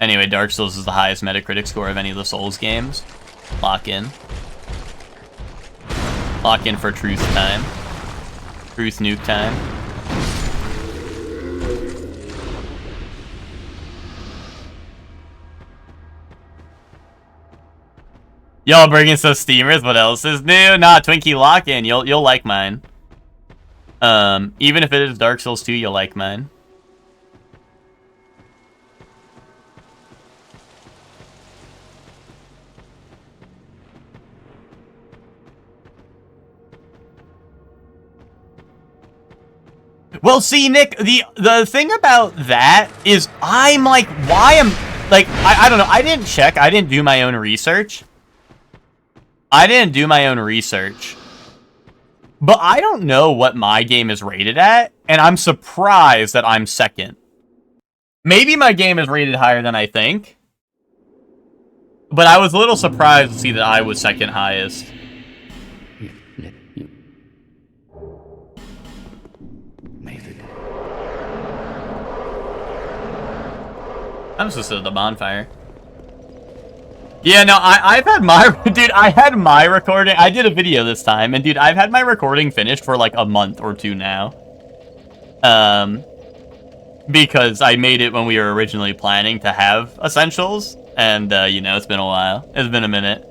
Anyway, Dark Souls is the highest Metacritic score of any of the Souls games. Lock in. Lock in for truth time. Truth nuke time. Y'all bringing some steamers? What else is new? Nah, Twinkie lock in. You'll like mine. Even if it is Dark Souls 2, you'll like mine. Well, see, Nick, the thing about that is I'm like, why am... Like, I don't know. I didn't check. I didn't do my own research. But I don't know what my game is rated at, and I'm surprised that I'm second. Maybe my game is rated higher than I think. But I was a little surprised to see that I was second highest. I'm supposed to sit at the bonfire. Yeah, no, I've had my... Dude, I had my recording... I did a video this time, and dude, I've had my recording finished for like a month or two now. Because I made it when we were originally planning to have Essentials, and, you know, it's been a while. It's been a minute.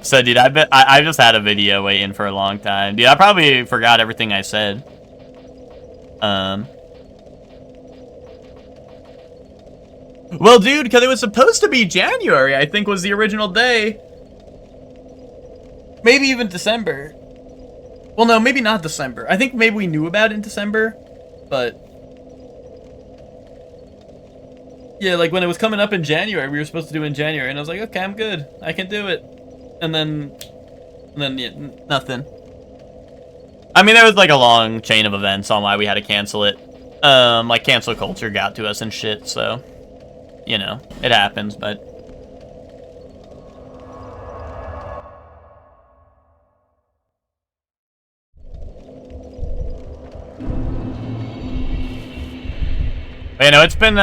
So, dude, I just had a video waiting for a long time. Dude, I probably forgot everything I said. Well, dude, because it was supposed to be January, I think was the original day. Maybe even December. Well, no, maybe not December. I think maybe we knew about it in December, but... Yeah, like when it was coming up in January, we were supposed to do it in January, and I was like, okay, I'm good. I can do it. And then yeah, nothing. I mean, there was like a long chain of events on why we had to cancel it. Like cancel culture got to us and shit, so... You know, it happens, but... But, you know, it's been,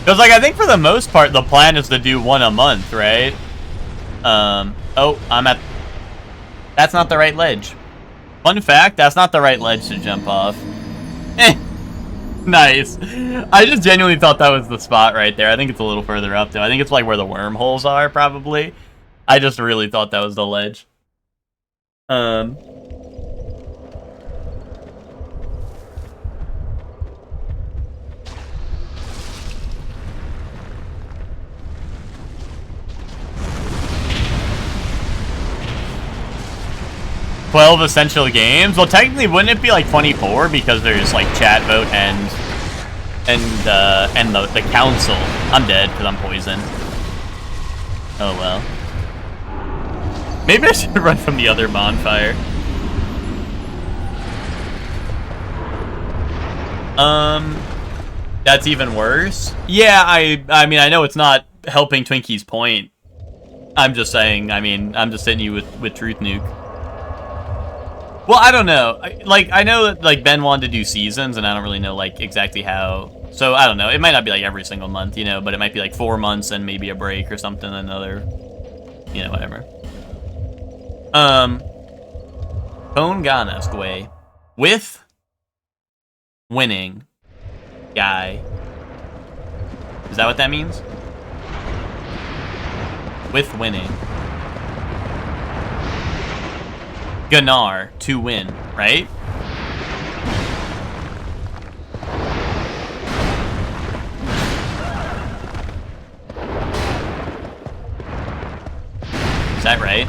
Because, like, I think for the most part, the plan is to do one a month, right? Oh, I'm at... That's not the right ledge. Fun fact, that's not the right ledge to jump off. Nice. I just genuinely thought that was the spot right there. I think it's a little further up, though. I think it's, like, where the wormholes are, probably. I just really thought that was the ledge. 12 essential games? Well, technically, wouldn't it be like 24 because there's like chat vote and the council? I'm dead because I'm poisoned. Oh well. Maybe I should run from the other bonfire. That's even worse. Yeah, I mean, I know it's not helping Twinkie's point. I'm just saying. I mean, I'm just hitting you with Truth Nuke. Well, I don't know. I know that, like, Ben wanted to do seasons, and I don't really know, like, exactly how. So, I don't know. It might not be, like, every single month, you know, but it might be, like, 4 months and maybe a break or something, another, you know, whatever. Ponganask way. With winning guy. Is that what that means? With winning. Gunnar to win, right? Is that right?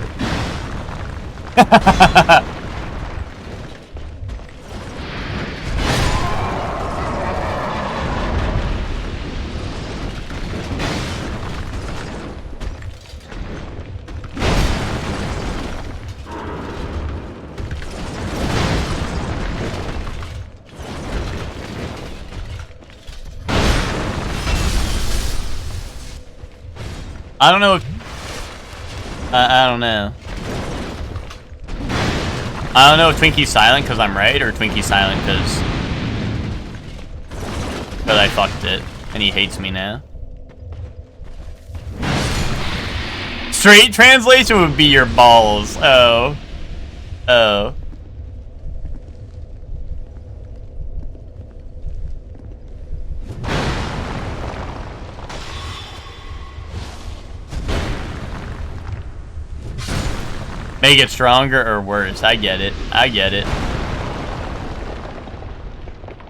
I don't know if... I don't know. I don't know if Twinkie's silent because I'm right, or Twinkie's silent because I fucked it, and he hates me now. Straight translation would be your balls. Oh. Oh. Make it stronger or worse. I get it. I get it.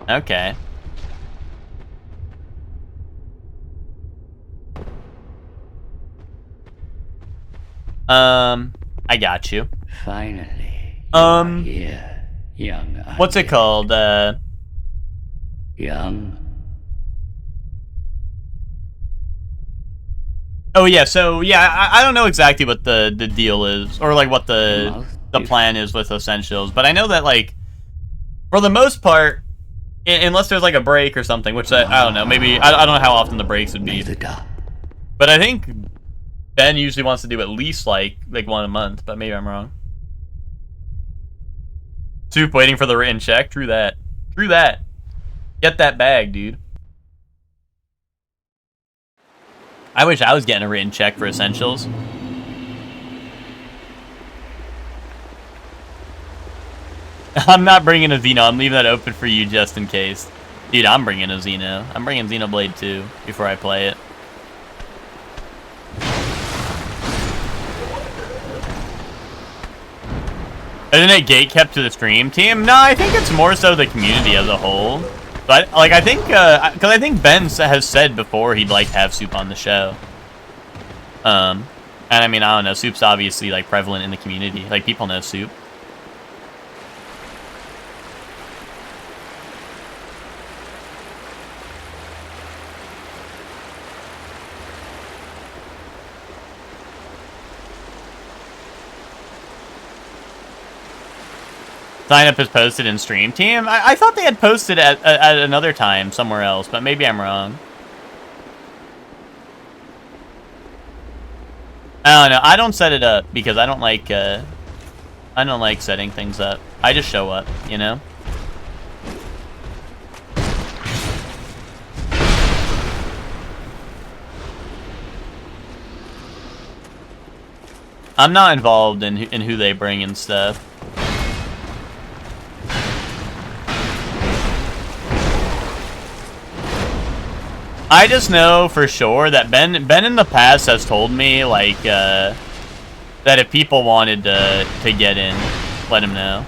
Okay. I got you. Finally. Here, young. What's it called? Young. Oh yeah, so yeah, I don't know exactly what the deal is, or like what the plan is with Essentials, but I know that, like, for the most part, unless there's like a break or something, which I don't know, maybe I don't know how often the breaks would be, but I think Ben usually wants to do at least like one a month, but maybe I'm wrong. Soup waiting for the written check. True that. True that. Get that bag, dude. I wish I was getting a written check for Essentials. I'm not bringing a Xeno. I'm leaving that open for you just in case. Dude, I'm bringing a Xeno. I'm bringing Xenoblade 2 before I play it. Isn't it gate kept to the stream team? No, I think it's more so the community as a whole. But like, I think, because I think Ben has said before he'd like to have Soup on the show. And I mean, I don't know. Soup's obviously like prevalent in the community. Like, people know Soup. Sign up is posted in Stream Team? I thought they had posted at another time somewhere else, but maybe I'm wrong. I don't know. I don't set it up because I don't like setting things up. I just show up, you know? I'm not involved in who they bring and stuff. I just know for sure that Ben in the past has told me, like, that if people wanted to get in, let him know.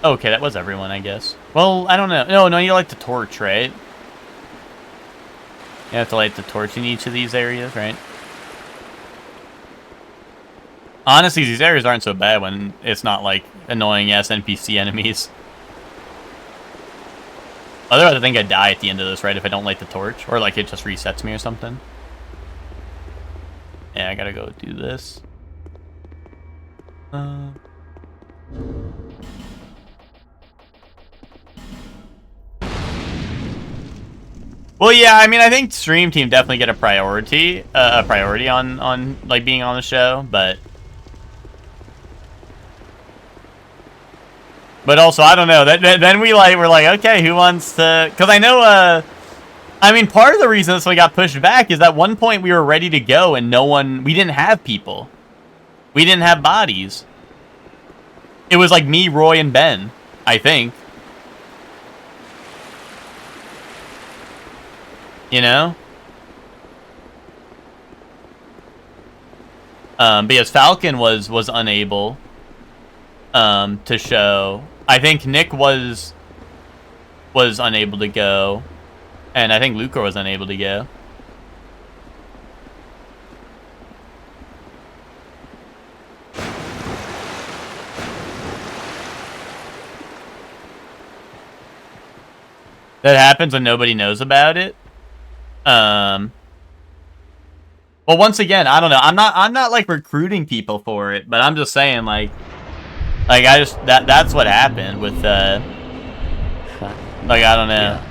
Okay, that was everyone, I guess. Well, I don't know. No, you like the torch, right? You have to light the torch in each of these areas, right? Honestly, these areas aren't so bad when it's not, like, annoying-ass NPC enemies. Otherwise, I think I die at the end of this, right, if I don't light the torch? Or, like, it just resets me or something. Yeah, I gotta go do this. Well, yeah, I mean, I think Stream Team definitely get a priority on like being on the show, but also I don't know. Then we're like, okay, who wants to? Because I know, I mean, part of the reason this one got pushed back is at one point we were ready to go and we didn't have people, we didn't have bodies. It was like me, Roy, and Ben, I think. You know? Because Falcon was unable to show. I think Nick was unable to go. And I think Luca was unable to go. That happens when nobody knows about it. Well, once again, I don't know. I'm not like recruiting people for it, but I'm just saying, like I just that's what happened with like, I don't know.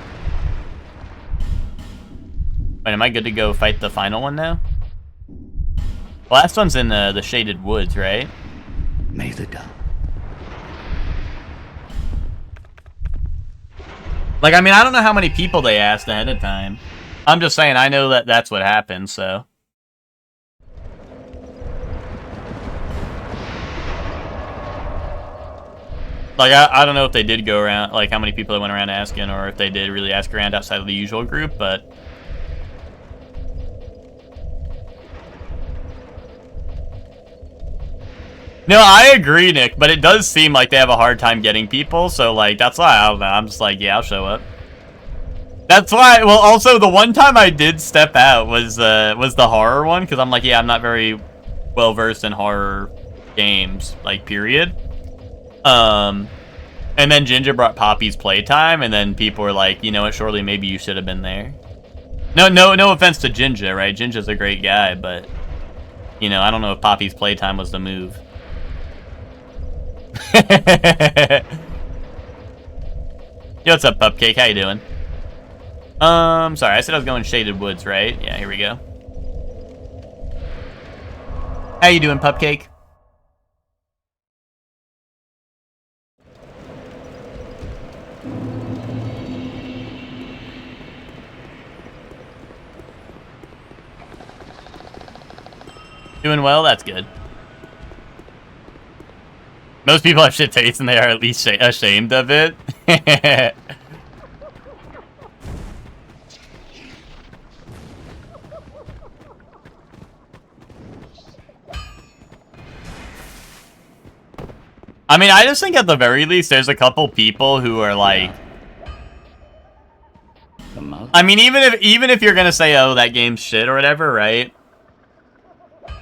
Wait, am I good to go fight the final one now? The last one's in the Shaded Woods, right? May the dawn. Like, I mean, I don't know how many people they asked ahead of time. I'm just saying, I know that that's what happened, so. Like, I don't know if they did go around, like, how many people they went around asking, or if they did really ask around outside of the usual group, but. No, I agree, Nick, but it does seem like they have a hard time getting people, so, like, that's why, I don't know, I'm just like, yeah, I'll show up. That's why, well, also, the one time I did step out was the horror one, because I'm like, yeah, I'm not very well-versed in horror games, like, period. And then Ginger brought Poppy's Playtime, and then people were like, you know what, Shorely, maybe you should have been there. No offense to Ginger, right? Ginger's a great guy, but, you know, I don't know if Poppy's Playtime was the move. Yo, what's up, Pupcake? How you doing? Sorry, I said I was going Shaded Woods, right? Yeah, here we go. How you doing, Pupcake? Doing well? That's good. Most people have shit taste and they are at least ashamed of it. I mean, I just think at the very least, there's a couple people who are like... I mean, even if you're gonna say, oh, that game's shit or whatever, right?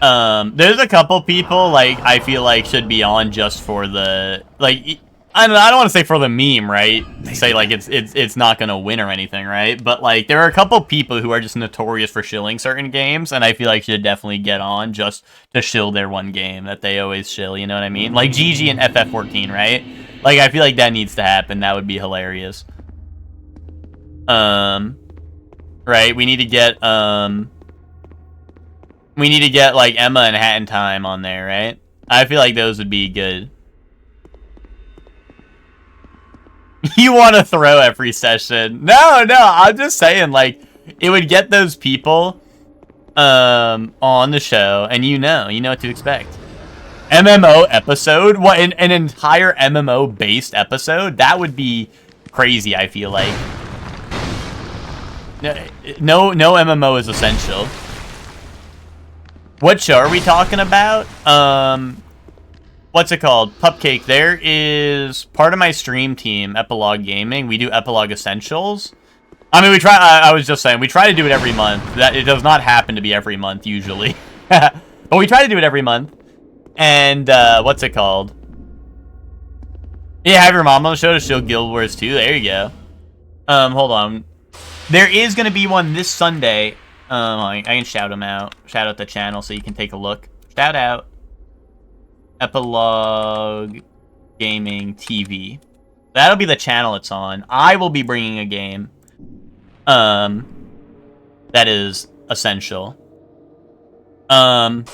There's a couple people, like, I feel like should be on just for the... Like, I don't want to say for the meme, right? Say, like, it's not gonna win or anything, right? But, like, there are a couple people who are just notorious for shilling certain games, and I feel like should definitely get on just to shill their one game that they always shill, you know what I mean? Like, GG and FF14, right? Like, I feel like that needs to happen. That would be hilarious. Right? We need to get, like, Emma and Hat in Time on there, right? I feel like those would be good. You want to throw every session. No, I'm just saying, like, it would get those people on the show, and you know what to expect. MMO episode? What, an entire MMO-based episode? That would be crazy, I feel like. No MMO is essential. What show are we talking about? What's it called? Pupcake. There is part of my stream team, Epilogue Gaming. We do Epilogue Essentials. I mean, we try. I was just saying, we try to do it every month. That it does not happen to be every month usually, but we try to do it every month. And what's it called? Yeah, have your mom on the show to show Guild Wars 2. There you go. Hold on. There is gonna be one this Sunday. I can shout them out. Shout out the channel so you can take a look. Shout out. Epilogue Gaming TV. That'll be the channel it's on. I will be bringing a game. That is essential. No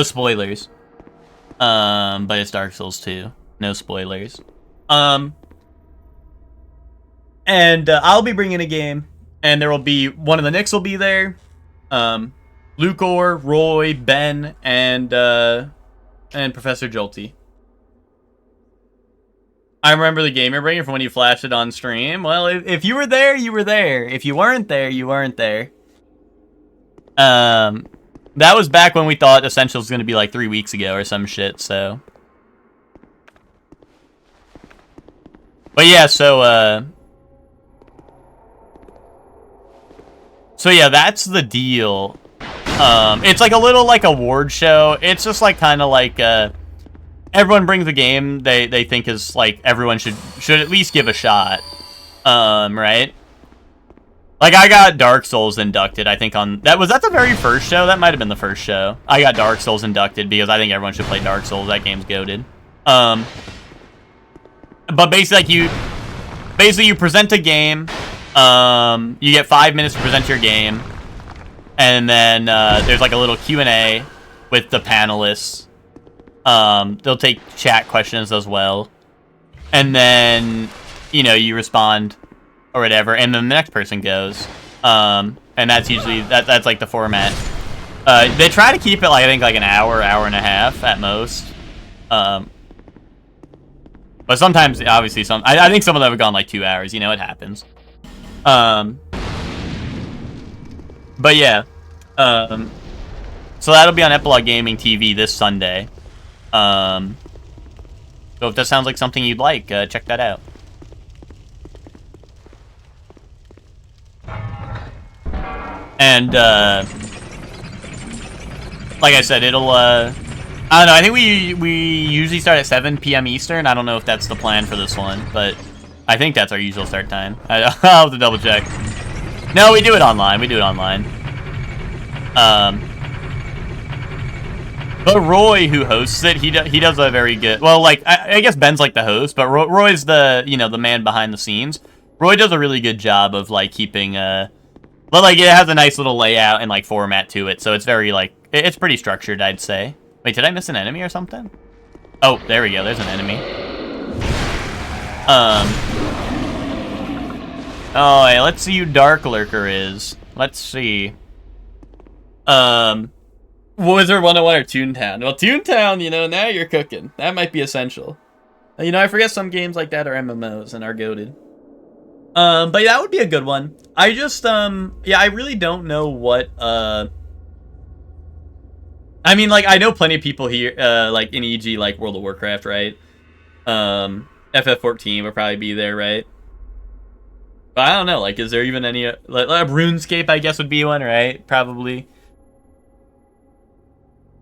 spoilers. But it's Dark Souls 2. No spoilers. And I'll be bringing a game. And there will be... One of the Knicks will be there. Lucor, Roy, Ben, and Professor Jolty. I remember the game you're bringing from when you flashed it on stream. Well, if you were there, you were there. If you weren't there, you weren't there. That was back when we thought Essentials was going to be like 3 weeks ago or some shit, so... But yeah, so yeah, that's the deal. It's like a little like award show. It's just like kind of like everyone brings a game they think is like everyone should at least give a shot. Right? Like I got Dark Souls inducted, I think on that the very first show? That might have been the first show. I got Dark Souls inducted because I think everyone should play Dark Souls. That game's goated. But basically like you present a game. You get 5 minutes to present your game. And then there's like a little Q&A with the panelists. They'll take chat questions as well. And then, you know, you respond or whatever. And then the next person goes. And that's usually, that's like the format. They try to keep it, like I think, like an hour, hour and a half at most. But sometimes, obviously, I think some of them have gone like 2 hours. You know, it happens. But yeah, so that'll be on Epilogue Gaming TV this Sunday. So if that sounds like something you'd like, check that out. And like I said, it'll I don't know. I think we usually start at 7 p.m. Eastern. I don't know if that's the plan for this one, but I think that's our usual start time. I'll have to double check. No, we do it online. But Roy, who hosts it, he does a very good... Well, like, I guess Ben's like the host, but Roy's the, you know, the man behind the scenes. Roy does a really good job of, like, keeping, But, like, it has a nice little layout and, like, format to it, so it's very, like... It's pretty structured, I'd say. Wait, did I miss an enemy or something? Oh, there we go. There's an enemy. Oh, hey, let's see who Dark Lurker is. Let's see. Well, Wizard 101 or Toontown? Well, Toontown, you know, now you're cooking. That might be essential. You know, I forget some games like that are MMOs and are goated. But yeah, that would be a good one. I just, yeah, I really don't know what, I mean, like, I know plenty of people here, like, in EG, like, World of Warcraft, right? FF14 would probably be there, right? But I don't know, like, is there even any, like RuneScape, I guess, would be one, right? Probably.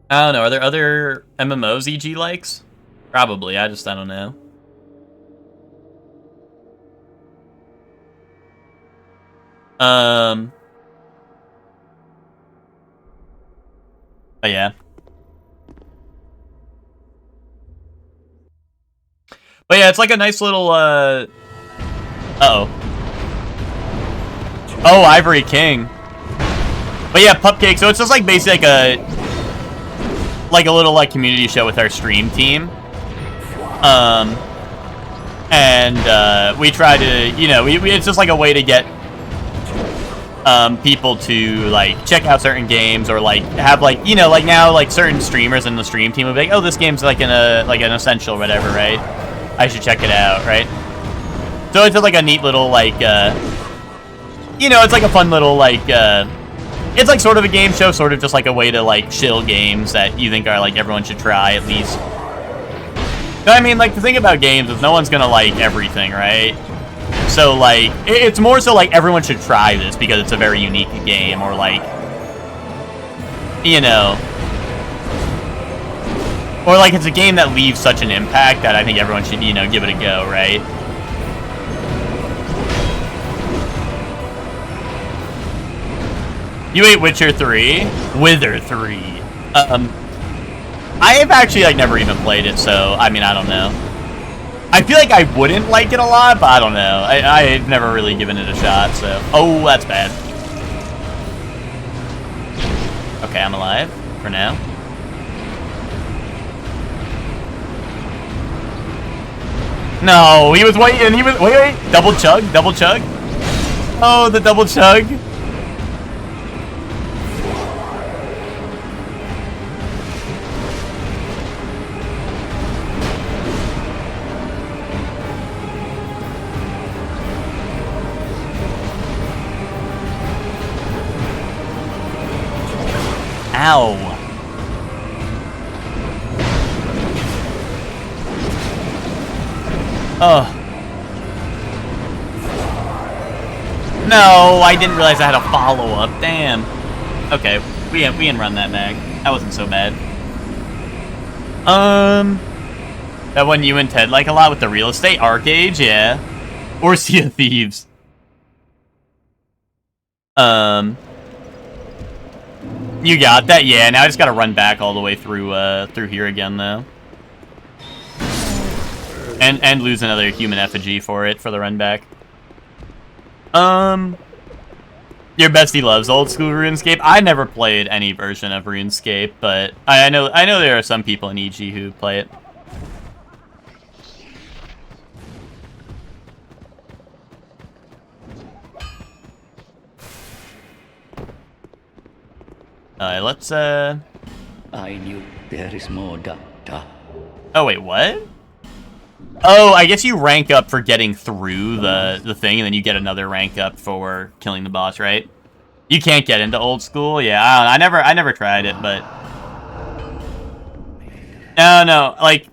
I don't know, are there other MMOs EG likes? Probably, I don't know. But yeah. But yeah, it's like a nice little, uh-oh. Oh, Ivory King. But yeah, Pupcake, so it's just like basically like a little like community show with our stream team. And we try to, you know, it's just like a way to get people to like check out certain games, or like have like, you know, like now like certain streamers in the stream team will be like, oh, this game's like an essential or whatever, right? I should check it out, right? So it's just like a neat little like you know, it's like a fun little like it's like sort of a game show, sort of just like a way to like chill games that you think are like everyone should try at least. But I mean, like, the thing about games is no one's gonna like everything, right? So like it's more so like everyone should try this because it's a very unique game, or like, you know, or like it's a game that leaves such an impact that I think everyone should, you know, give it a go, right? You ate Witcher 3? Wither 3. I have actually like never even played it, so I mean, I don't know. I feel like I wouldn't like it a lot, but I don't know. I've never really given it a shot, so. Oh, that's bad. Okay, I'm alive for now. No, he was waiting. He was wait. Double chug. Oh, the double chug. Ow. Oh. No, I didn't realize I had a follow-up. Damn. Okay, we can run that back. That wasn't so bad. That one you and Ted like a lot with the real estate Arcade, yeah. Or Sea of Thieves. You got that? Yeah, now I just gotta run back all the way through through here again, though. And lose another human effigy for the run back. Your bestie loves old school RuneScape. I never played any version of RuneScape, but I know there are some people in EG who play it. Let's I knew there is more data. Oh wait, what? Oh, I guess you rank up for getting through the thing, and then you get another rank up for killing the boss, right? You can't get into old school. Yeah, I never tried it, but no, like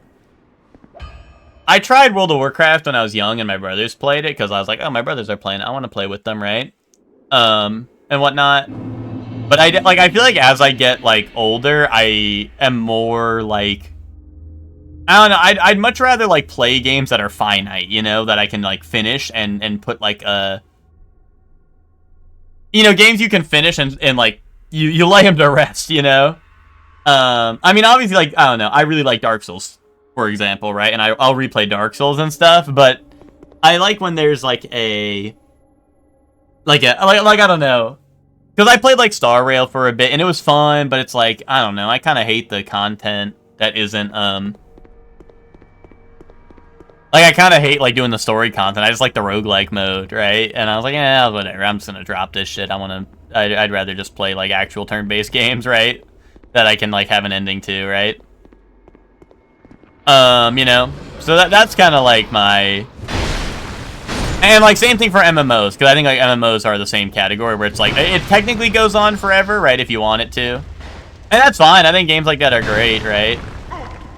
I tried World of Warcraft when I was young, and my brothers played it because I was like, oh, my brothers are playing it, I want to play with them, right? And whatnot. But I feel like as I get like older, I am more like, I don't know, I'd much rather like play games that are finite, you know, that I can like finish and put like a, you know, games you can finish and like you lay them to rest, you know. I mean, obviously, like, I don't know, I really like Dark Souls, for example, right? And I'll replay Dark Souls and stuff, but I like when there's like I don't know. Because I played, like, Star Rail for a bit, and it was fun, but it's like, I don't know, I kind of hate the content that isn't, like, I kind of hate, like, doing the story content. I just like the roguelike mode, right? And I was like, yeah, whatever, I'm just gonna drop this shit. I'd rather just play, like, actual turn-based games, right? that I can like have an ending to, right? You know, so that's kind of like my, and like same thing for MMOs, because I think like MMOs are the same category where it's like it technically goes on forever, right? If you want it to, and that's fine. I think games like that are great, right?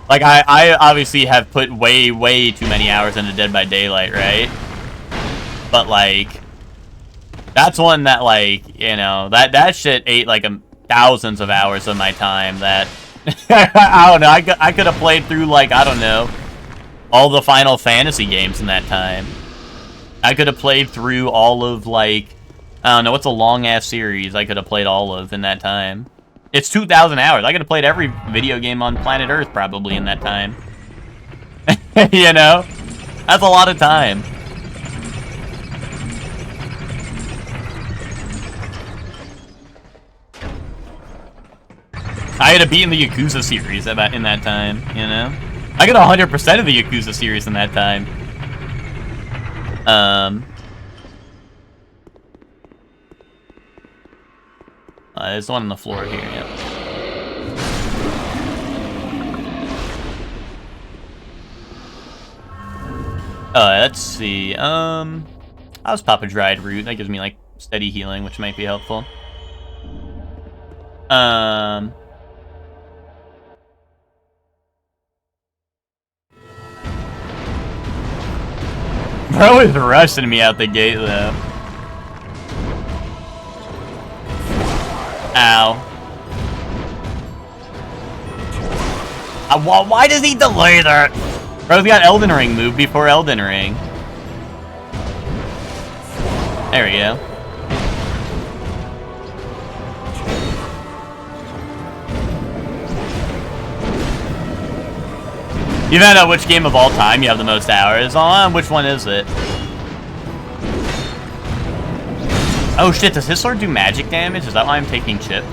Like I obviously have put way too many hours into Dead by Daylight, right? But like that's one that like, you know, that shit ate like thousands of hours of my time that I don't know, I could have played through like, I don't know, all the Final Fantasy games in that time. I could have played through all of like, I don't know, what's a long ass series I could have played all of in that time. It's 2,000 hours. I could have played every video game on planet Earth probably in that time. You know? That's a lot of time. I had to beat in the Yakuza series in that time, you know? I got 100% of the Yakuza series in that time. There's one on the floor here, yep. Let's see, I'll just pop a dried root. That gives me, like, steady healing, which might be helpful. Bro is rushing me out the gate, though. Ow. Why does he delay that? Bro's got Elden Ring move before Elden Ring. There we go. You found out which game of all time you have the most hours on? Which one is it? Oh shit, does his sword do magic damage? Is that why I'm taking chip?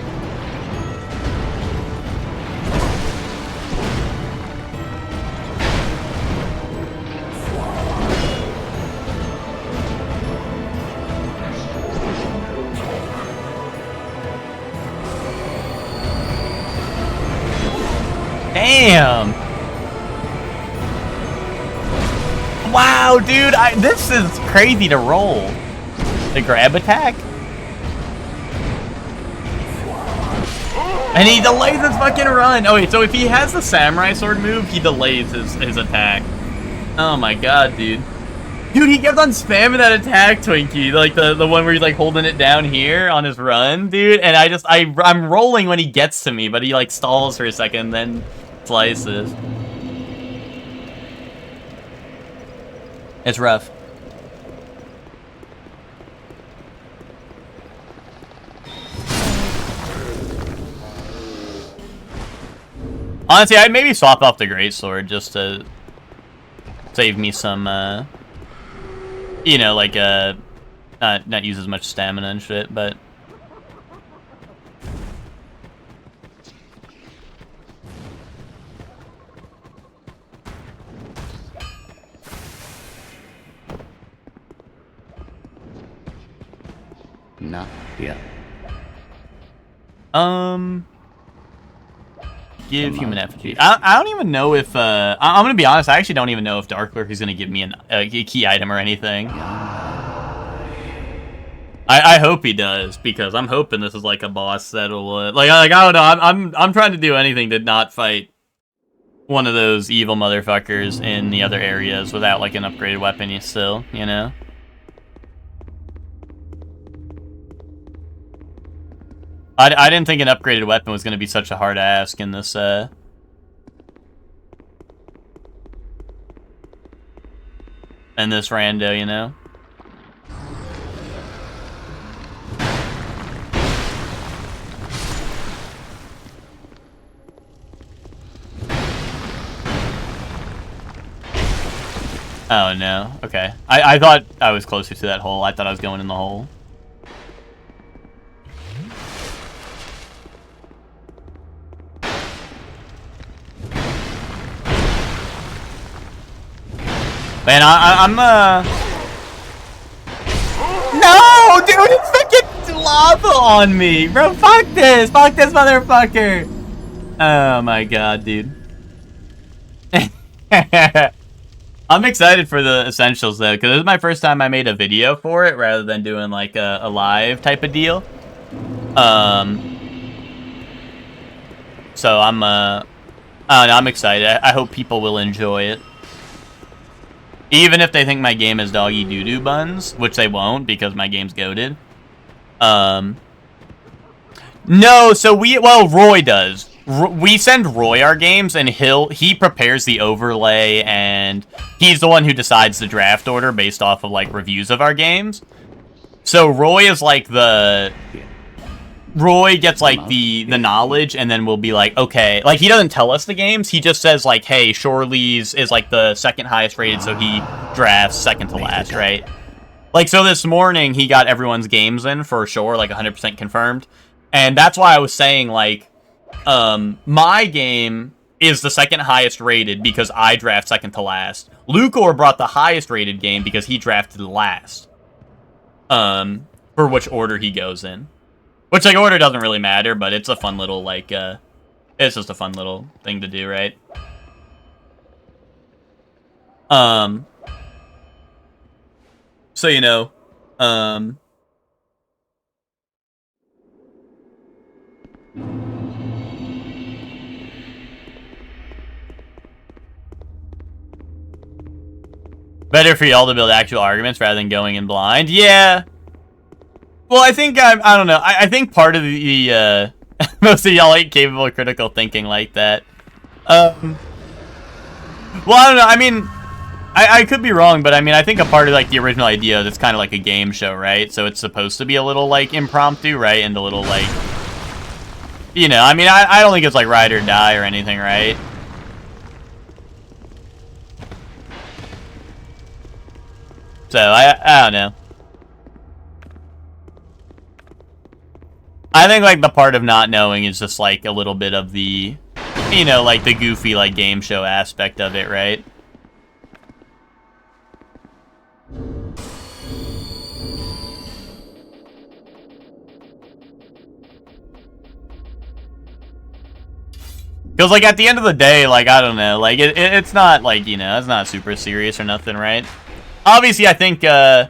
Damn! Wow, dude, this is crazy to roll. The grab attack? And he delays his fucking run! Oh wait, so if he has the samurai sword move, he delays his attack. Oh my god, dude. Dude, he kept on spamming that attack, Twinkie. Like, the one where he's, like, holding it down here on his run, dude. And I'm rolling when he gets to me, but he, like, stalls for a second, then slices. It's rough. Honestly, I'd maybe swap off the greatsword just to save me some, you know, like, not use as much stamina and shit, but... Not yet. Give human effigy. I don't even know if, I'm gonna be honest, I actually don't even know if Dark Lurk is gonna give me a key item or anything. I hope he does, because I'm hoping this is like a boss that'll, like I don't know, I'm trying to do anything to not fight one of those evil motherfuckers in the other areas without like an upgraded weapon still, you know? I didn't think an upgraded weapon was going to be such a hard ask in this, in this rando, you know? Oh, no. Okay. I thought I was closer to that hole. I thought I was going in the hole. Man, I'm No, dude, it's fucking lava on me, bro. Fuck this motherfucker. Oh my god, dude. I'm excited for the essentials though, because this is my first time I made a video for it rather than doing like a live type of deal. So I'm I don't know, I'm excited. I hope people will enjoy it. Even if they think my game is doggy doo-doo buns, which they won't because my game's goated. No, so Roy does. We send Roy our games, and he prepares the overlay, and he's the one who decides the draft order based off of, like, reviews of our games. So Roy is, like, Roy gets, like, the knowledge, and then we'll be like, okay. Like, he doesn't tell us the games. He just says, like, hey, Shorley's is, like, the second highest rated, so he drafts second to last, right? Like, so this morning, he got everyone's games in for sure, like, 100% confirmed. And that's why I was saying, like, my game is the second highest rated because I draft second to last. Lucor brought the highest rated game because he drafted last. For which order he goes in. Which, like, order doesn't really matter, but it's a fun little, like, it's just a fun little thing to do, right? So, you know, better for y'all to build actual arguments rather than going in blind. Yeah. Well, I think, I don't know. I think part of the most of y'all ain't capable of critical thinking like that. Well, I don't know. I mean, I could be wrong, but I mean, I think a part of, like, the original idea that's kind of like a game show, right? So it's supposed to be a little, like, impromptu, right? And a little, like, you know, I mean, I don't think it's, like, ride or die or anything, right? So, I don't know. I think, like, the part of not knowing is just, like, a little bit of the, you know, like, the goofy, like, game show aspect of it, right? Because, like, at the end of the day, like, I don't know, like, it's not, like, you know, it's not super serious or nothing, right? Obviously, I think, I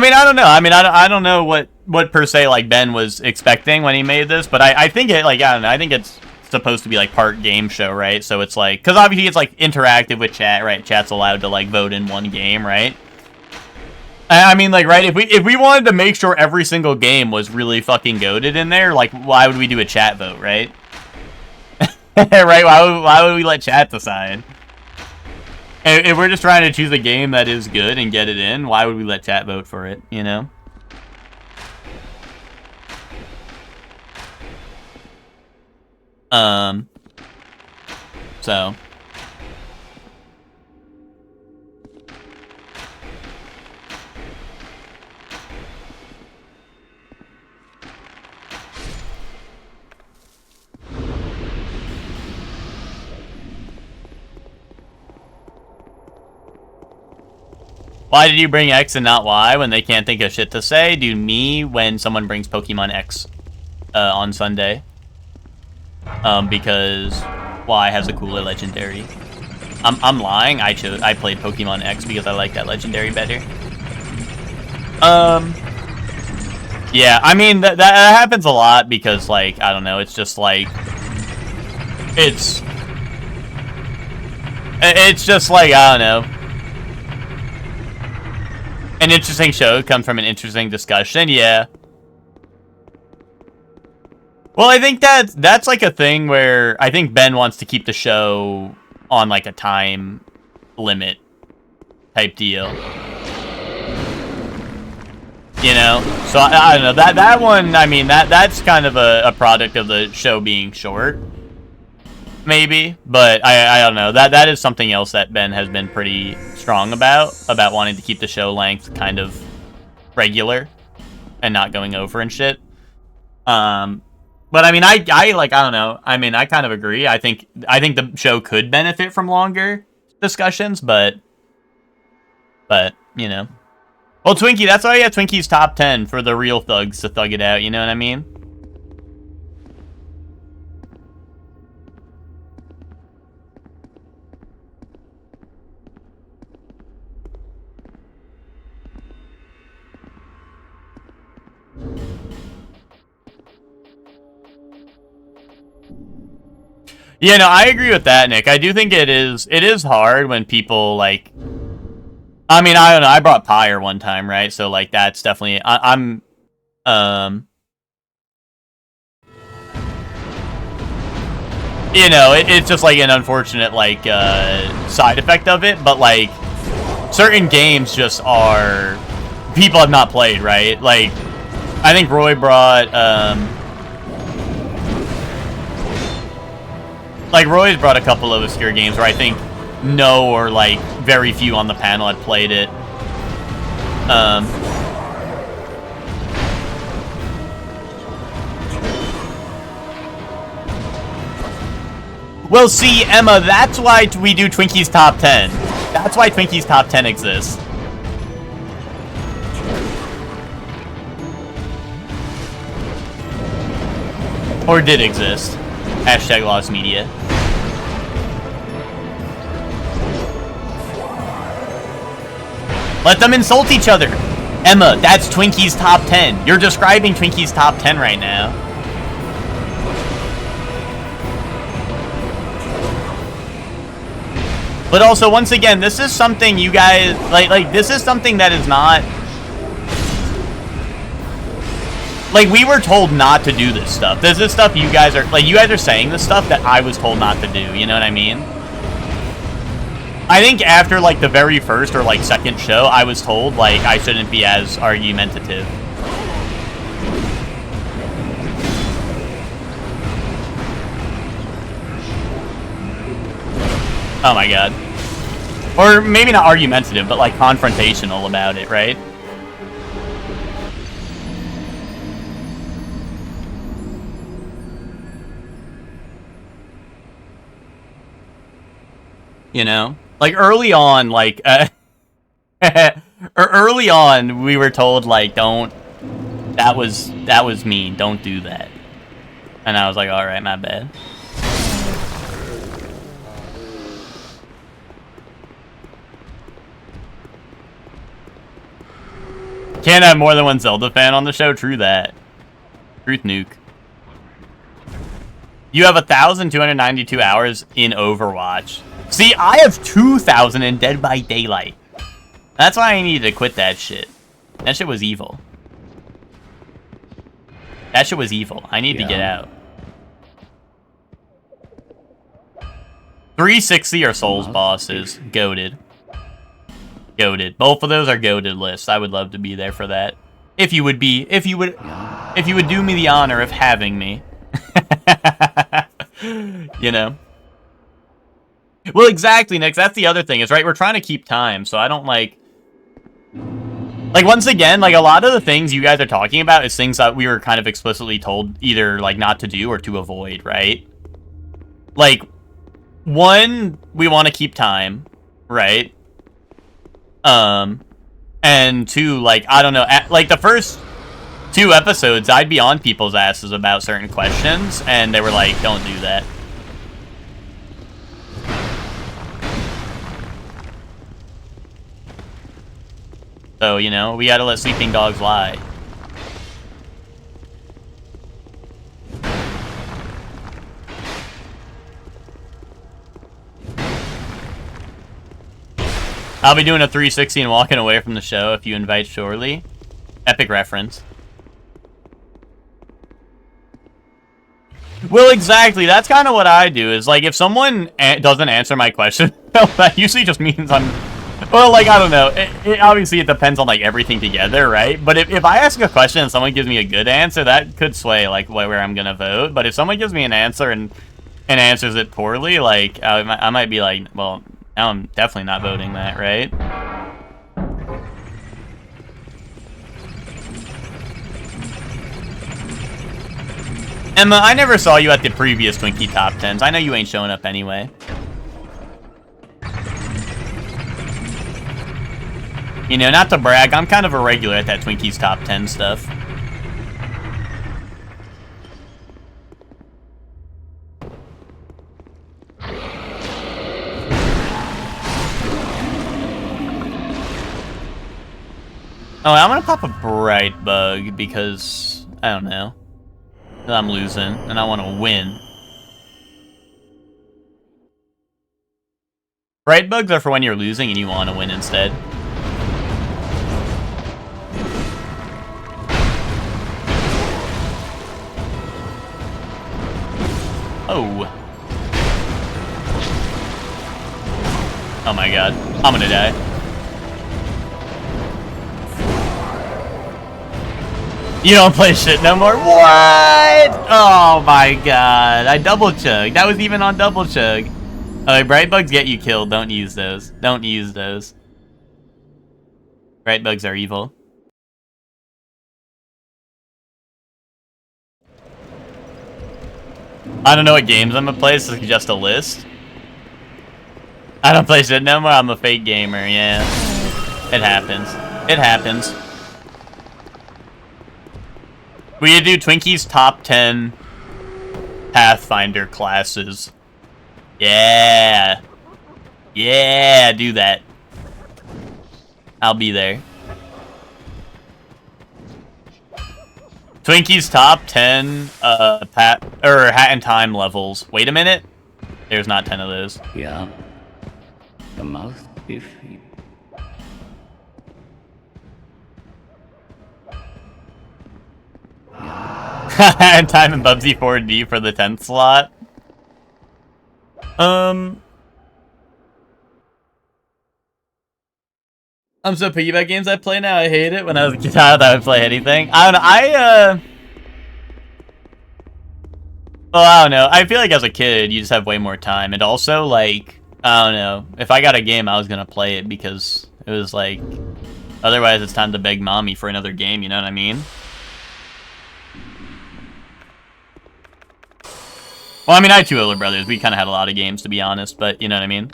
mean, I don't know. I mean, I don't know what per se, like, Ben was expecting when he made this, but I think it, like, I don't know, I think it's supposed to be, like, part game show, right? So it's, like, because obviously it's, like, interactive with chat, right? Chat's allowed to, like, vote in one game, right? I mean, like, right, if we wanted to make sure every single game was really fucking goated in there, like, why would we do a chat vote, right? Right? Why would we let chat decide? If we're just trying to choose a game that is good and get it in, why would we let chat vote for it, you know? So. Why did you bring X and not Y when they can't think of shit to say? Do me when someone brings Pokemon X on Sunday. Because Y has a cooler legendary. I'm lying. I played Pokemon X because I like that legendary better. Yeah, I mean that happens a lot because, like, I don't know, it's just like it's just like, I don't know. An interesting show comes from an interesting discussion, yeah. Well, I think that's like a thing where I think Ben wants to keep the show on, like, a time limit type deal. You know? So I don't know. That one, I mean, that's kind of a product of the show being short. Maybe, but I don't know. That is something else that Ben has been pretty strong about wanting to keep the show length kind of regular and not going over and shit. But I mean, I like, I don't know. I mean, I kind of agree. I think the show could benefit from longer discussions, but you know. Well, Twinkie, that's why I got Twinkie's top 10 for the real thugs to thug it out. You know what I mean? Yeah, no, I agree with that, Nick. I do think it is hard when people, like... I mean, I don't know, I brought Pyre one time, right? So, like, that's definitely... I'm... You know, it's just, like, an unfortunate, like, side effect of it, but, like, certain games just are... People have not played, right? Like, I think Roy brought, like, Roy's brought a couple of obscure games where I think no or, like, very few on the panel had played it. Well, see, Emma, that's why we do Twinkie's Top 10. That's why Twinkie's Top 10 exists. Or did exist. Hashtag Lost Media. Let them insult each other. Emma, that's Twinkie's Top 10. You're describing Twinkie's Top 10 right now. But also, once again, this is something you guys... Like, this is something that is not... Like, we were told not to do this stuff. This is stuff you guys are... Like, you guys are saying this stuff that I was told not to do. You know what I mean? I think after, like, the very first or, like, second show, I was told, like, I shouldn't be as argumentative. Oh my god. Or maybe not argumentative, but, like, confrontational about it, right? You know? Like, early on, like, early on, we were told, like, don't, that was mean, don't do that. And I was like, alright, my bad. Can't have more than one Zelda fan on the show, true that. Truth nuke. You have 1,292 hours in Overwatch. See, I have 2,000 in Dead by Daylight. That's why I needed to quit that shit. That shit was evil. That shit was evil. I need to get out. 360 are Souls bosses. Goated. Goated. Both of those are goated lists. I would love to be there for that. If you would do me the honor of having me. You know? Well, exactly, Nick. That's the other thing, is, right, we're trying to keep time, so I don't, like, once again, like, a lot of the things you guys are talking about is things that we were kind of explicitly told either, like, not to do or to avoid, right? Like, one, we want to keep time, right? And two, like, I don't know, like, the first 2 episodes, I'd be on people's asses about certain questions, and they were like, don't do that. So, you know, we gotta let sleeping dogs lie. I'll be doing a 360 and walking away from the show if you invite Shorely. Epic reference. Well, exactly. That's kind of what I do. Is, like, if someone doesn't answer my question, that usually just means I'm... Well, like, I don't know. Obviously, it depends on, like, everything together, right? But if I ask a question and someone gives me a good answer, that could sway, like, where I'm gonna vote. But if someone gives me an answer and answers it poorly, like, I might be like, well, now I'm definitely not voting that, right? Emma, I never saw you at the previous Twinkie Top 10s. I know you ain't showing up anyway. You know, not to brag, I'm kind of a regular at that Twinkie's Top 10 stuff. Oh, I'm gonna pop a bright bug because, I don't know, I'm losing and I want to win. Bright bugs are for when you're losing and you want to win instead. Oh. Oh my god. I'm gonna die. You don't play shit no more? What? Oh my god. I double chugged. That was even on double chug. Alright, bright bugs get you killed. Don't use those. Don't use those. Bright bugs are evil. I don't know what games I'm gonna play. This is just a list. I don't play shit no more. I'm a fake gamer, yeah. It happens. It happens. We could do Twinkie's top 10 Pathfinder classes. Yeah. Yeah, do that. I'll be there. Twinkie's top 10 hat and time levels. Wait a minute. There's not 10 of those. Yeah. The mouth if you... And time and Bubsy 4D for the 10th slot. I'm so picky about games I play now. I hate it. When I was a child, I would play anything. I don't know. Well, I don't know. I feel like as a kid, you just have way more time. And also, like, I don't know. If I got a game, I was going to play it because it was like... Otherwise, it's time to beg mommy for another game, you know what I mean? Well, I mean, I had two older brothers. We kind of had a lot of games, to be honest, but you know what I mean?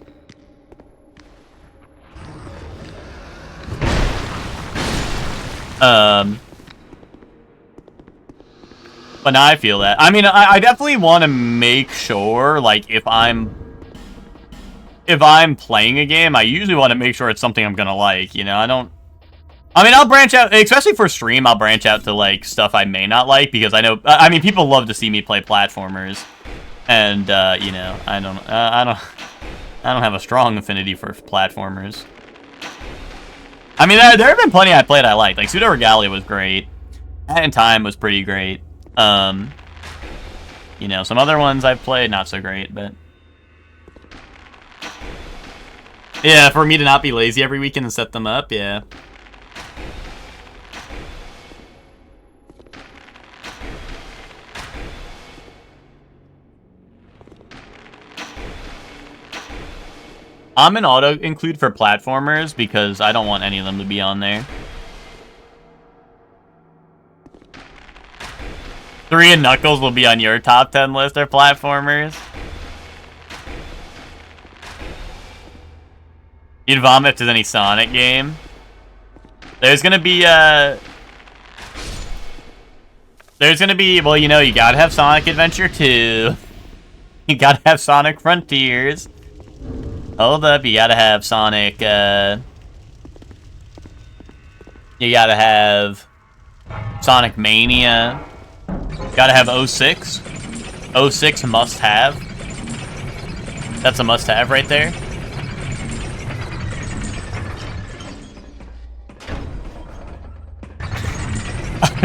But now I feel that. I mean, I definitely want to make sure, like, if I'm playing a game, I usually want to make sure it's something I'm gonna like, you know? I mean, I'll branch out, especially for stream, I'll branch out to, like, stuff I may not like, because I know, I mean, people love to see me play platformers. And, you know, I don't have a strong affinity for platformers. I mean, there have been plenty I played I liked. Like, Pseudo Regalia was great. Hat in Time was pretty great. You know, some other ones I've played, not so great, but... Yeah, for me to not be lazy every weekend and set them up, yeah. I'm an auto-include for platformers because I don't want any of them to be on there. 3 and Knuckles will be on your top 10 list of platformers. You'd vomit if there's any Sonic game. There's gonna be, well, you know, you gotta have Sonic Adventure 2. You gotta have Sonic Frontiers. Hold up, you gotta have Sonic, you gotta have Sonic Mania. Gotta have 06. 06 must have. That's a must have right there.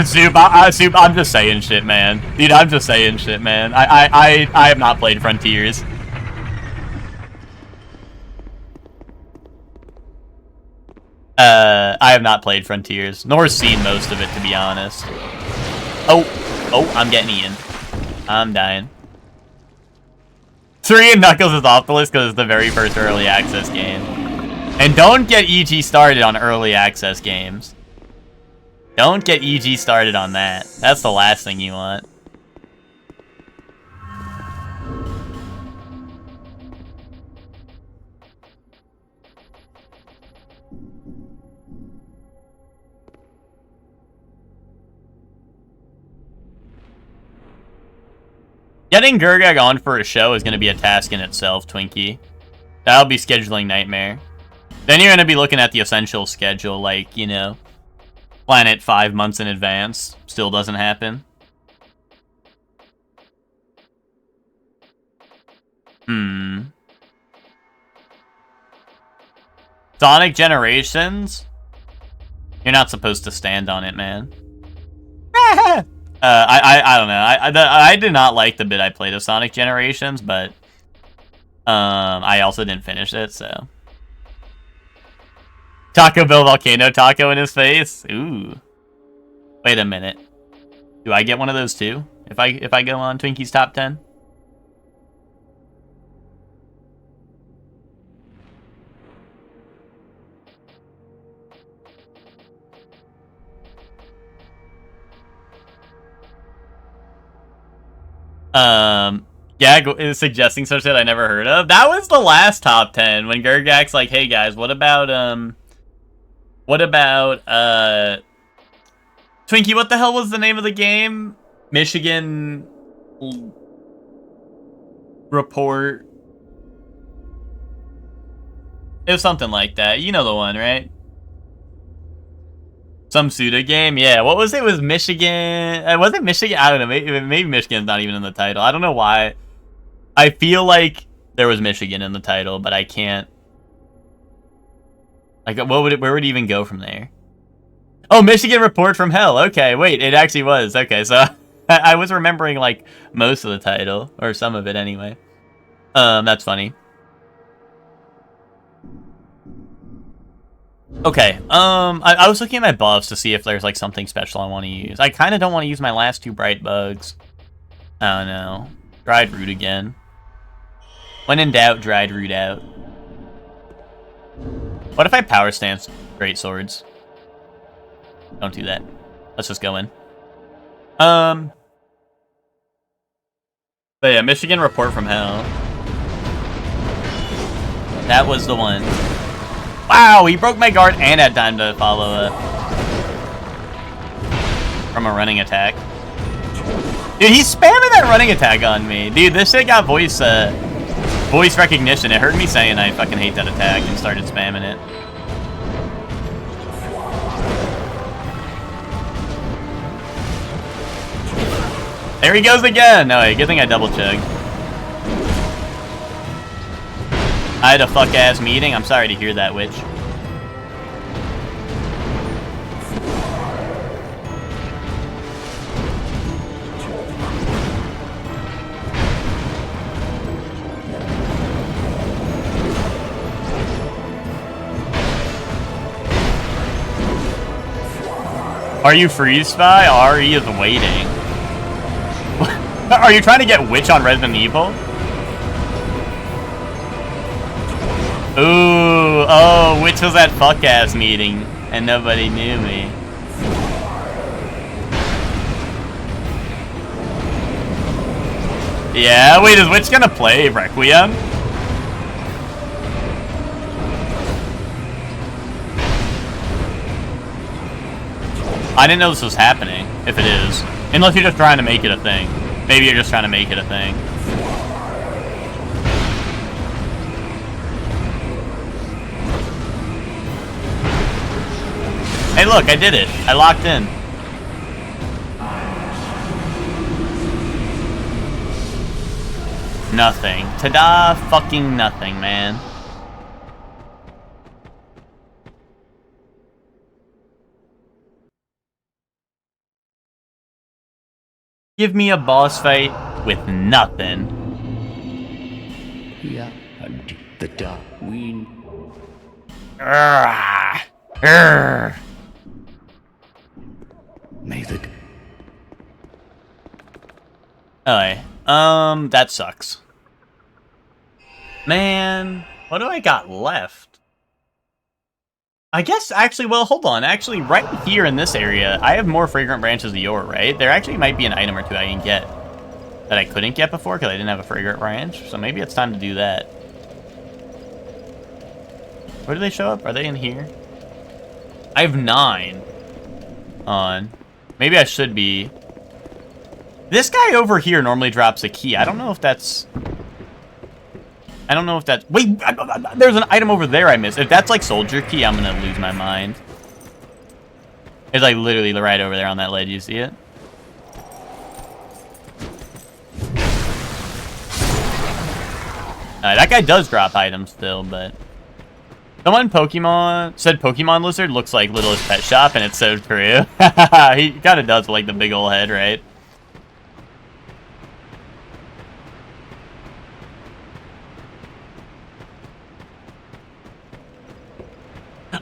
Soup, I'm just saying shit, man. Dude, I'm just saying shit, man. I have not played Frontiers. I have not played Frontiers, nor seen most of it, to be honest. Oh, I'm getting eaten. I'm dying. 3 and Knuckles is off the list because it's the very first early access game. And don't get EG started on early access games. Don't get EG started on that. That's the last thing you want. Getting Gurgag on for a show is going to be a task in itself, Twinkie. That'll be scheduling nightmare. Then you're going to be looking at the essential schedule, like, you know, plan it 5 months in advance. Still doesn't happen. Sonic Generations? You're not supposed to stand on it, man. I don't know. I did not like the bit I played of Sonic Generations, but I also didn't finish it, so. Taco Bell Volcano Taco in his face? Ooh. Wait a minute. Do I get one of those too? If I go on Twinkie's Top 10? Yeah, suggesting some shit I never heard of. That was the last top 10 when Gergak's like, hey guys, what about Twinkie, what the hell was the name of the game? Michigan Report. It was something like that. You know the one, right? Some pseudo game? Yeah, what was it? Was Michigan... was it Michigan? I don't know. Maybe Michigan's not even in the title. I don't know why. I feel like there was Michigan in the title, but I can't... Like, where would it even go from there? Oh, Michigan Report from Hell. Okay, wait, it actually was. Okay, so I was remembering, like, most of the title. Or some of it, anyway. That's funny. Okay, I was looking at my buffs to see if there's, like, something special I want to use. I kind of don't want to use my last 2 bright bugs. I don't know. Dried root again. When in doubt, dried root out. What if I power stance great swords? Don't do that. Let's just go in. But yeah, Michigan Report from Hell. That was the one. Wow, he broke my guard and had time to follow up. From a running attack. Dude, he's spamming that running attack on me. Dude, this shit got voice recognition. It heard me saying I fucking hate that attack and started spamming it. There he goes again! No, good thing I double checked. I had a fuck-ass meeting. I'm sorry to hear that, witch. Are you freeze spy? RE is waiting. Are you trying to get witch on Resident Evil? Ooh, oh, which was that fuck-ass meeting, and nobody knew me. Yeah, wait, is Witch gonna play Requiem? I didn't know this was happening, if it is. Unless you're just trying to make it a thing. Maybe you're just trying to make it a thing. Hey look, I did it. I locked in. Nothing. Ta-da, fucking nothing, man. Give me a boss fight with nothing. Yeah, the dark wind. May the... Okay. That sucks. Man, what do I got left? I guess, actually, well, hold on. Actually, right here in this area, I have more Fragrant Branches of Yore, right? There actually might be an item or two I can get that I couldn't get before because I didn't have a Fragrant Branch. So maybe it's time to do that. Where do they show up? Are they in here? I have 9 on. Maybe I should be. This guy over here normally drops a key. I don't know if that's... Wait, there's an item over there I missed. If that's like Soldier Key, I'm gonna lose my mind. It's like literally right over there on that ledge. You see it? That guy does drop items still, but... Someone said Pokemon Lizard looks like Littlest Pet Shop, and it's so true. He kind of does with, like, the big old head, right?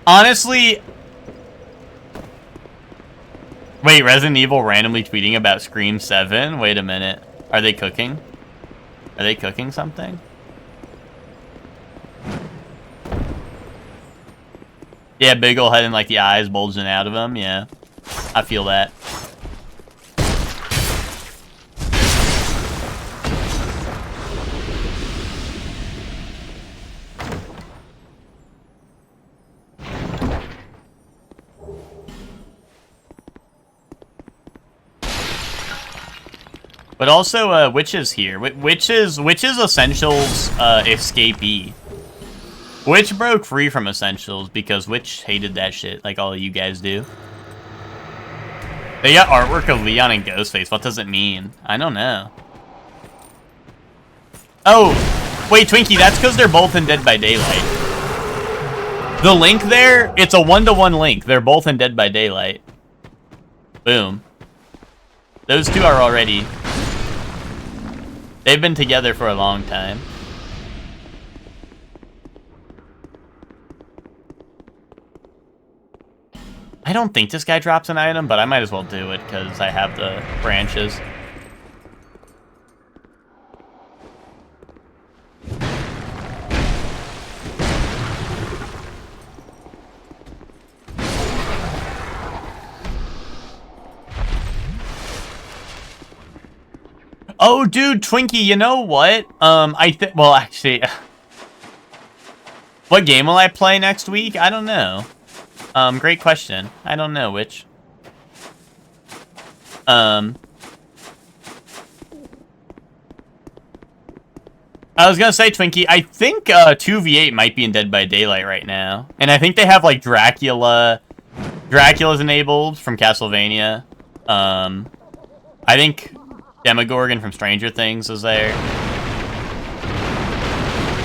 Honestly... Wait, Resident Evil randomly tweeting about Scream 7? Wait a minute. Are they cooking? Are they cooking something? Yeah, big ol' head and like the eyes bulging out of him. Yeah, I feel that. But also, Witch is here. Witch is Essentials escapee. Witch broke free from Essentials because Witch hated that shit, like all of you guys do. They got artwork of Leon and Ghostface. What does it mean? I don't know. Oh, wait, Twinkie, that's because they're both in Dead by Daylight. The link there, it's a 1-to-1 link. They're both in Dead by Daylight. Boom. Those two are already... They've been together for a long time. I don't think this guy drops an item, but I might as well do it because I have the branches. Oh, dude, Twinkie, you know what? Well, actually, what game will I play next week? I don't know. Great question. I don't know which. I was gonna say, Twinkie, I think 2v8 might be in Dead by Daylight right now. And I think they have, like, Dracula's enabled from Castlevania. I think Demogorgon from Stranger Things is there.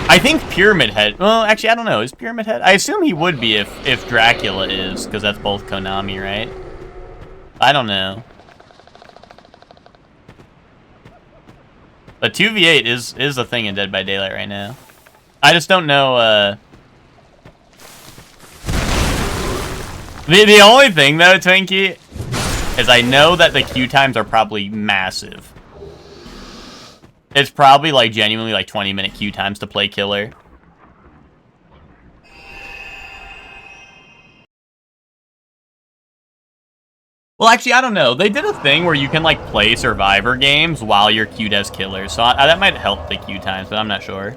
I think Pyramid Head... Well, actually, I don't know. Is Pyramid Head... I assume he would be if Dracula is, because that's both Konami, right? I don't know. But 2v8 is a thing in Dead by Daylight right now. I just don't know, The only thing, though, Twinkie, is I know that the queue times are probably massive. It's probably, like, genuinely, like, 20-minute queue times to play Killer. Well, actually, I don't know. They did a thing where you can, like, play Survivor games while you're queued as Killer, so that might help the queue times, but I'm not sure.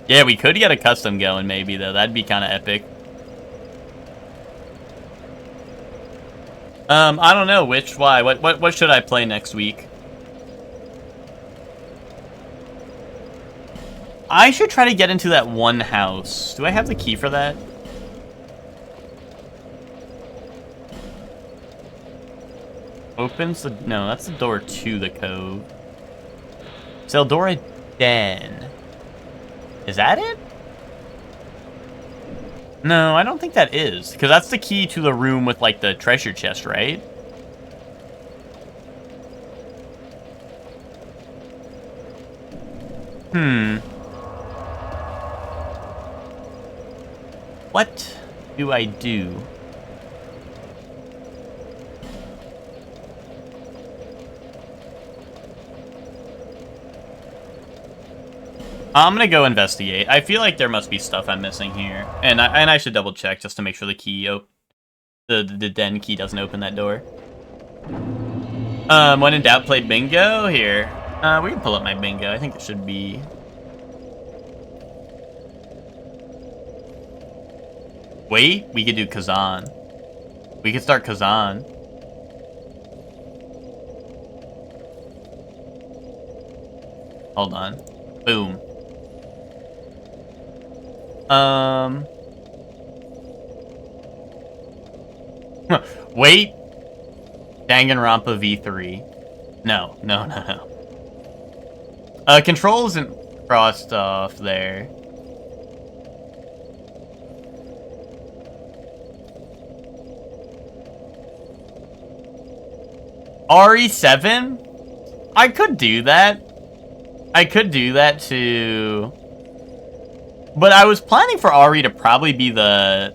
Yeah, we could get a custom going, maybe, though. That'd be kind of epic. I don't know which. Why? What should I play next week? I should try to get into that one house. Do I have the key for that? Opens the... No, that's the door to the cove. Zeldora Den. Is that it? No, I don't think that is. Because that's the key to the room with, like, the treasure chest, right? What do I do? I'm gonna go investigate. I feel like there must be stuff I'm missing here, and I should double check just to make sure the key the den key doesn't open that door. When in doubt, play bingo here. We can pull up my bingo. I think it should be. Wait, we could do Kazan. We could start Kazan. Hold on. Boom. Wait. Danganronpa V3. No. Control isn't crossed off there. RE7? I could do that. I could do that too. But I was planning for RE to probably be the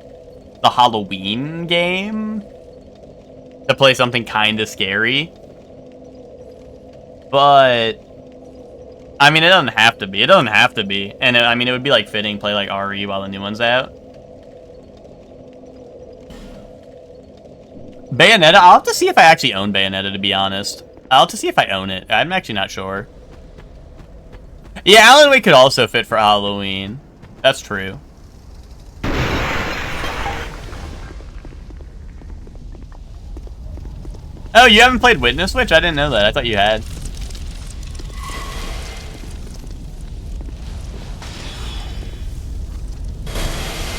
Halloween game. To play something kind of scary. But I mean, it doesn't have to be. It doesn't have to be. And I mean, it would be like fitting play like RE while the new one's out. Bayonetta? I'll have to see if I actually own Bayonetta, to be honest. I'll have to see if I own it. I'm actually not sure. Yeah, Alan Wake could also fit for Halloween. That's true. Oh, you haven't played Witness Witch? I didn't know that. I thought you had.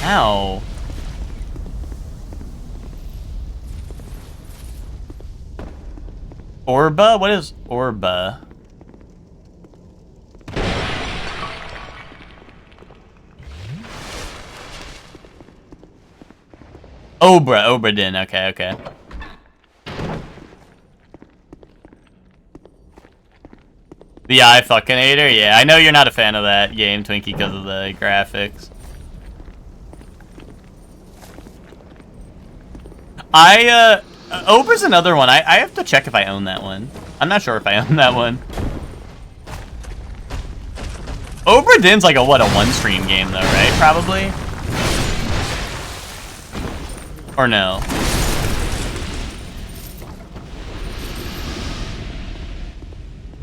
Ow. Orba? What is Orba? Obradin. Okay, okay. The I fucking hater? Yeah, I know you're not a fan of that game, Twinkie, because of the graphics. Ober's another one. I have to check if I own that one. I'm not sure if I own that one. Obradin's like a one-stream game though, right? Probably? Or no?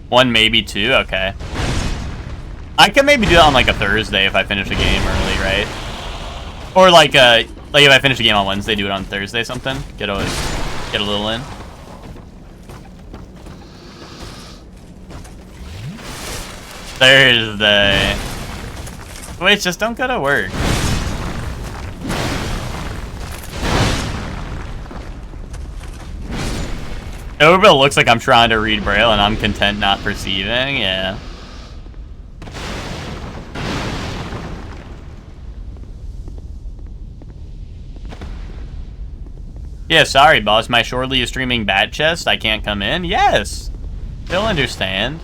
One, maybe two? Okay. I could maybe do that on like a Thursday if I finish a game early, right? Or like if I finish a game on Wednesday, do it on Thursday something. Get a little in. Thursday. Wait, just don't go to work. Overbill looks like I'm trying to read Braille and I'm content not perceiving, yeah. Yeah, sorry, boss. My Shortly is streaming Bat Chest. I can't come in. Yes. They'll understand.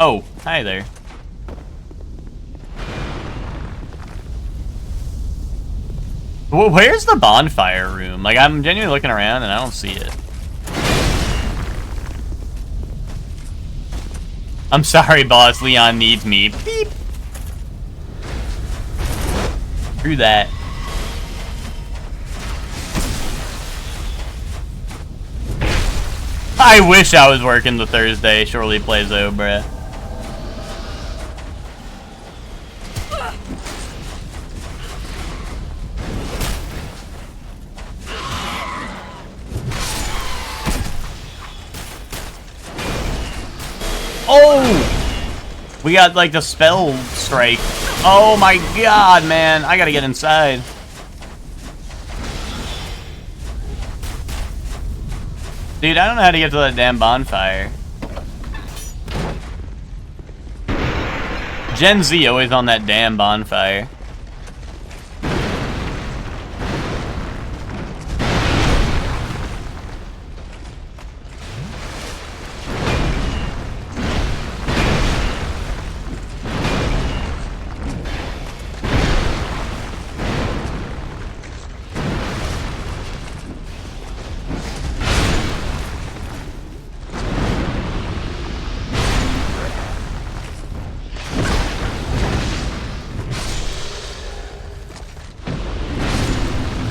Oh, hi there. Well, where's the bonfire room? Like, I'm genuinely looking around and I don't see it. I'm sorry, boss. Leon needs me. Beep. Screw that. I wish I was working the Thursday Shortly Plays Obra. Oh! We got like the spell strike. Oh my god, man. I gotta get inside. Dude, I don't know how to get to that damn bonfire. Gen Z always on that damn bonfire.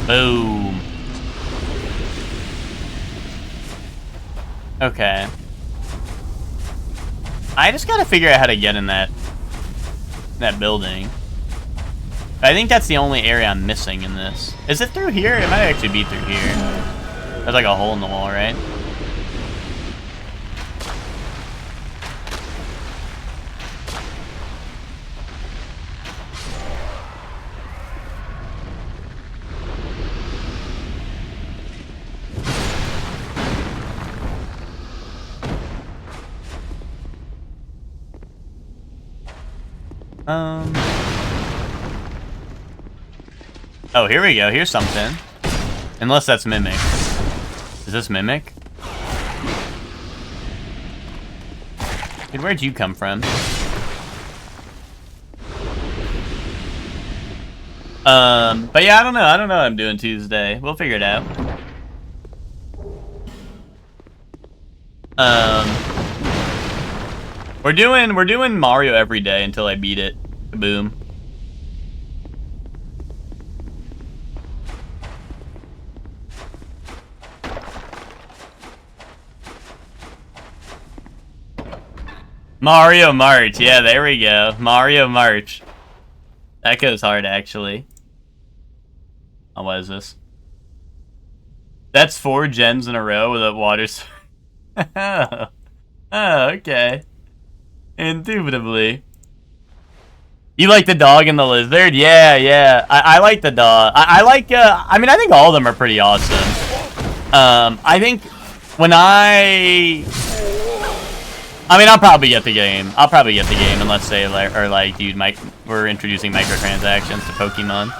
Boom. Okay. I just gotta figure out how to get in that building. I think that's the only area I'm missing in this. Is it through here? It might actually be through here. There's like a hole in the wall, right? Oh, here we go. Here's something. Unless that's Mimic. Is this Mimic? Dude, where'd you come from? But yeah, I don't know. I don't know what I'm doing Tuesday. We'll figure it out. We're doing Mario every day until I beat it. Boom. Mario March. Yeah, there we go. Mario March. That goes hard, actually. Oh, what is this? That's 4 gens in a row with a water... Oh, okay. Indubitably. You like the dog and the lizard? Yeah, yeah. I like the dog. I like, I mean, I think all of them are pretty awesome. I think when I mean, I'll probably get the game. I'll probably get the game unless they, like, dude, we're introducing microtransactions to Pokemon.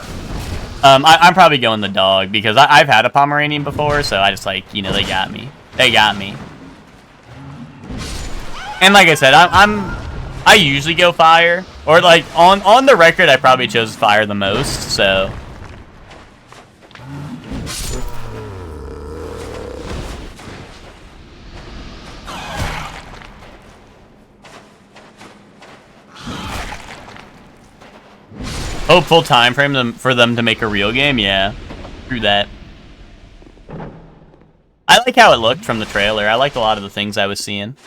I'm probably going the dog because I've had a Pomeranian before, so I just, like, you know, they got me. They got me. And like I said, I usually go fire, or like on the record, I probably chose fire the most. So. Hopeful time frame for them to make a real game, yeah. Through that. I like how it looked from the trailer. I liked a lot of the things I was seeing.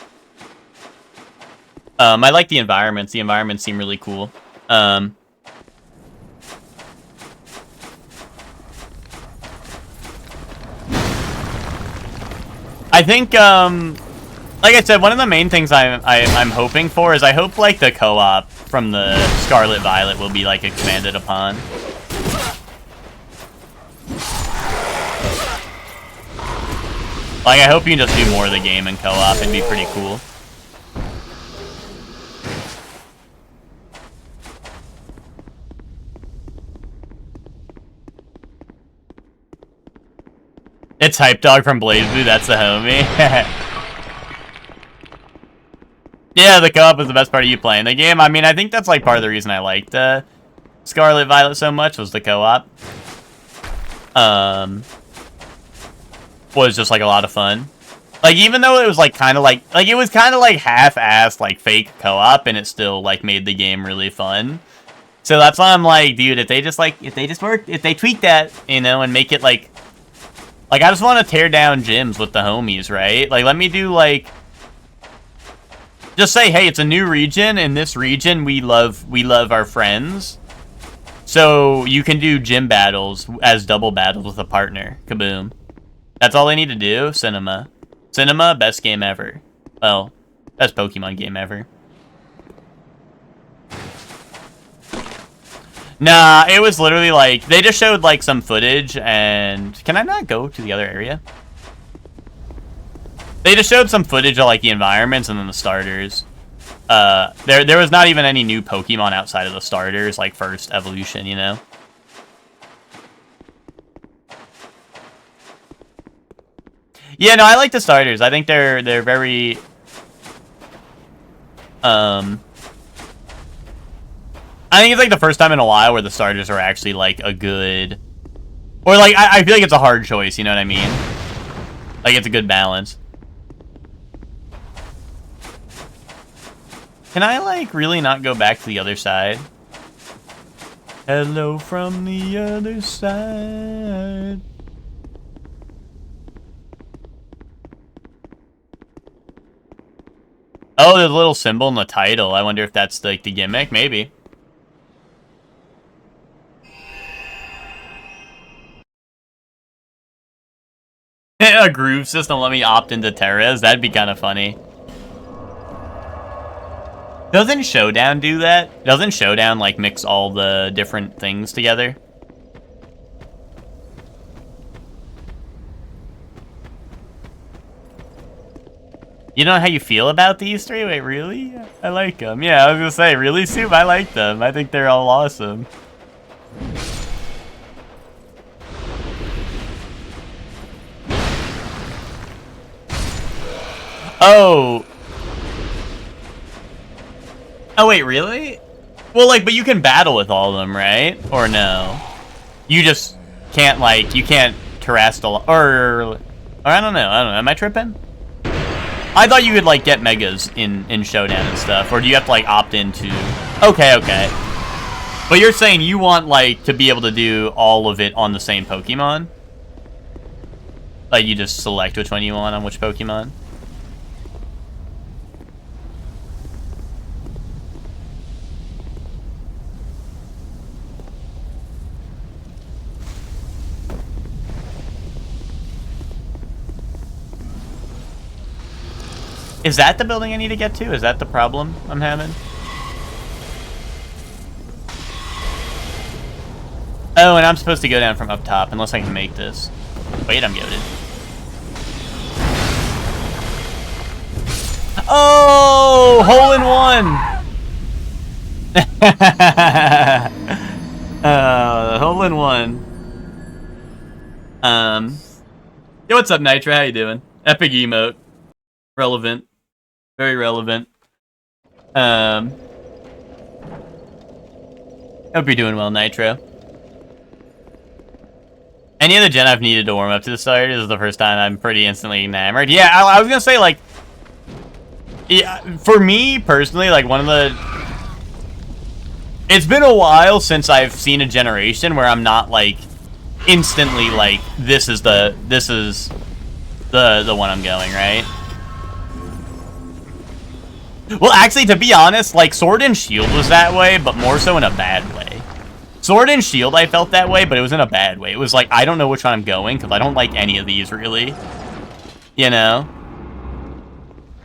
I like the environments. The environments seem really cool. I think, like I said, one of the main things I'm hoping for is I hope, like, the co-op from the Scarlet Violet will be, like, expanded upon. Like, I hope you can just do more of the game in co-op. It'd be pretty cool. It's Hype Dog from BlazBlue, that's the homie. Yeah, the co-op was the best part of you playing the game. I mean, I think that's like part of the reason I liked Scarlet Violet so much was the co-op. Was just like a lot of fun. Like, even though it was like kind of like it was kind of like half-assed like fake co-op, and it still like made the game really fun. So that's why I'm like, dude, if they tweak that, you know, and make it like I just want to tear down gyms with the homies, right? Like, let me do, like, just say, hey, it's a new region. In this region, we love our friends. So you can do gym battles as double battles with a partner. Kaboom. That's all they need to do. Cinema. Cinema, best game ever. Well, best Pokemon game ever. Nah, it was literally like, they just showed like some footage and... Can I not go to the other area? They just showed some footage of like the environments and then the starters. There was not even any new Pokemon outside of the starters, like first evolution, you know? Yeah, no, I like the starters. I think they're very... I think it's like the first time in a while where the starters are actually like a good, or like I feel like it's a hard choice. You know what I mean? Like it's a good balance. Can I like really not go back to the other side? Hello from the other side. Oh, there's a little symbol in the title. I wonder if that's like the gimmick. Maybe. A groove system let me opt into Terras. That'd be kind of funny. Doesn't Showdown do that? Doesn't Showdown like mix all the different things together? You don't know how you feel about these three? Wait, really? I like them. Yeah, I was gonna say, really, Soup? I like them. I think they're all awesome. Oh. Oh, wait, really? Well, like, but you can battle with all of them, right? Or no? You just can't, like, you can't terrestrial, or I don't know. Am I tripping? I thought you could, like, get megas in Showdown and stuff, or do you have to, like, opt into... Okay. But you're saying you want, like, to be able to do all of it on the same Pokemon? Like, you just select which one you want on which Pokemon? Is that the building I need to get to? Is that the problem I'm having? Oh, and I'm supposed to go down from up top, unless I can make this. Wait, I'm goated. Oh, hole in one! Hole in one. Yo, what's up, Nitro? How you doing? Epic emote. Relevant. Very relevant. Hope you're doing well, Nitro. Any other gen I've needed to warm up to the start, this is the first time I'm pretty instantly enamored. Yeah, I was gonna say, like, yeah, for me personally, like, one of the... It's been a while since I've seen a generation where I'm not, like, instantly, like, this is the one I'm going, right? Well, actually, to be honest, like, Sword and Shield was that way, but more so in a bad way. Sword and Shield, I felt that way, but it was in a bad way. It was like, I don't know which one I'm going, because I don't like any of these, really. You know?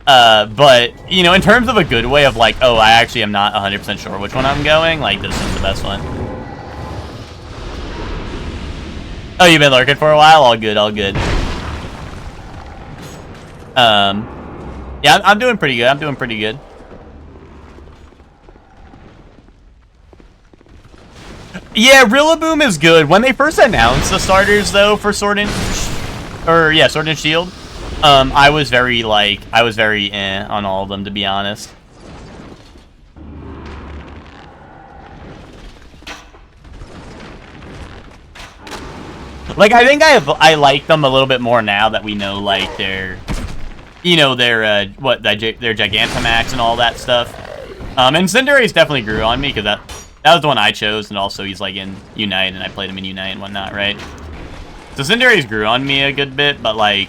But, you know, in terms of a good way of, like, oh, I actually am not 100% sure which one I'm going, like, this is the best one. Oh, you've been lurking for a while? All good, all good. Yeah, I'm doing pretty good. I'm doing pretty good. Yeah, Rillaboom is good. When they first announced the starters, though, for Sword and Shield, I was very on all of them, to be honest. Like, I think I like them a little bit more now that we know, like, their Gigantamax and all that stuff. And Cinderace definitely grew on me, because that was the one I chose, and also he's, like, in Unite, and I played him in Unite and whatnot, right? So Cinderace grew on me a good bit, but, like,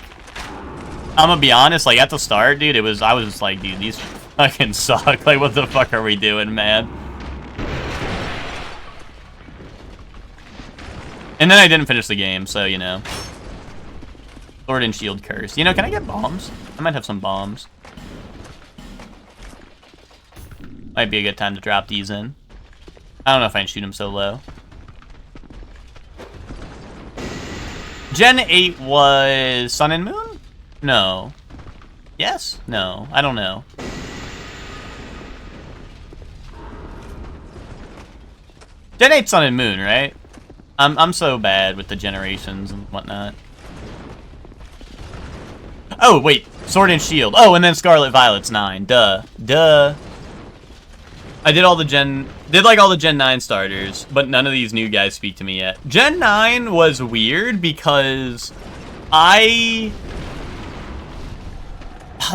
I'm gonna be honest, like, at the start, dude, I was just like, dude, these fucking suck. Like, what the fuck are we doing, man? And then I didn't finish the game, so, you know. Sword and Shield curse. You know, can I get bombs? I might have some bombs. Might be a good time to drop these in. I don't know if I can shoot them so low. Gen 8 was Sun and Moon? No. Yes? No. I don't know. Gen 8 Sun and Moon, right? I'm so bad with the generations and whatnot. Oh, wait. Sword and Shield. Oh, and then Scarlet Violet's 9. Duh. I did all the Gen 9 starters, but none of these new guys speak to me yet. Gen 9 was weird because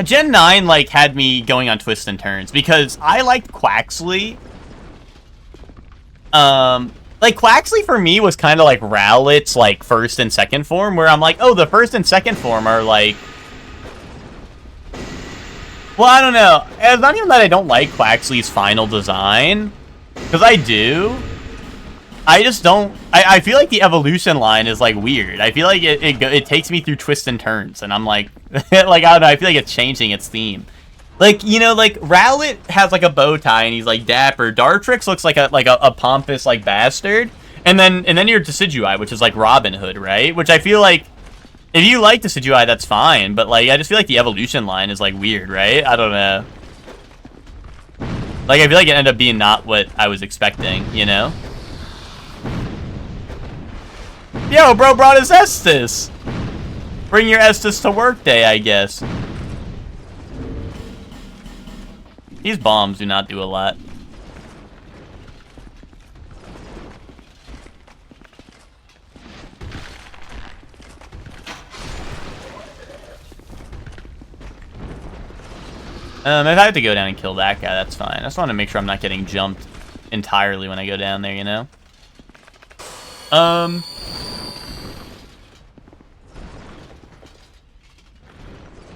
Gen 9, like, had me going on twists and turns because I liked Quaxley. Like, Quaxley for me was kind of like Rowlet's, like, first and second form, where I'm like, oh, the first and second form are, like... Well, I don't know. It's not even that I don't like Quaxley's final design, because I do. I just don't... I feel like the evolution line is, like, weird. I feel like it takes me through twists and turns, and I'm like... like, I don't know, I feel like it's changing its theme. Like, you know, like, Rowlet has, like, a bow tie, and he's, like, dapper. Dartrix looks like a pompous, like, bastard. And then you're Decidueye, which is, like, Robin Hood, right? Which I feel like If you like the Decidueye, that's fine, but, like, I just feel like the evolution line is, like, weird, right? I don't know. Like, I feel like it ended up being not what I was expecting, you know? Yo, bro brought his Estus! Bring your Estus to work day, I guess. These bombs do not do a lot. If I have to go down and kill that guy, that's fine. I just want to make sure I'm not getting jumped entirely when I go down there, you know?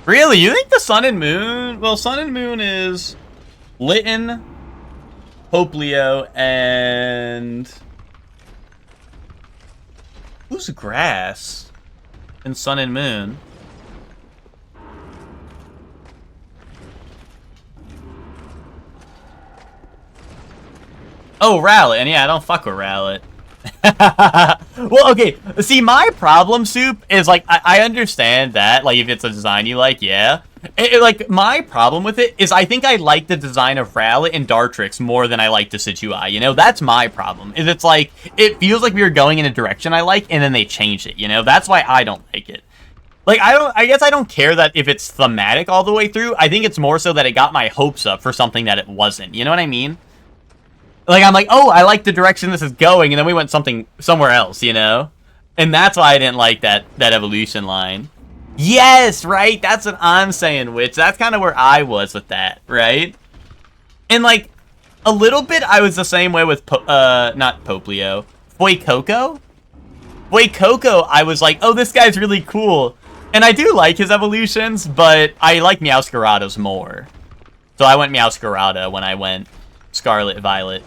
Really? You think the Sun and Moon? Well, Sun and Moon is Litten, Poplio, and... Who's Grass in Sun and Moon? Oh, Rowlet, and yeah, I don't fuck with Rowlet. Well, okay, see, my problem, Soup, is, like, I understand that, like, if it's a design you like, yeah. Like, my problem with it is I think I like the design of Rowlet and Dartrix more than I like the Decidueye, you know? That's my problem, is it's like, it feels like we were going in a direction I like, and then they changed it, you know? That's why I don't like it. Like, I guess I don't care that if it's thematic all the way through. I think it's more so that it got my hopes up for something that it wasn't, you know what I mean? Like, I'm like, oh, I like the direction this is going, and then we went somewhere else, you know? And that's why I didn't like that evolution line. Yes, right? That's what I'm saying, Witch. That's kind of where I was with that, right? And, like, a little bit I was the same way with, not Poplio. Fuecoco? Fuecoco, I was like, oh, this guy's really cool. And I do like his evolutions, but I like Meowscarada's more. So I went Meowscarada when I went Scarlet Violet.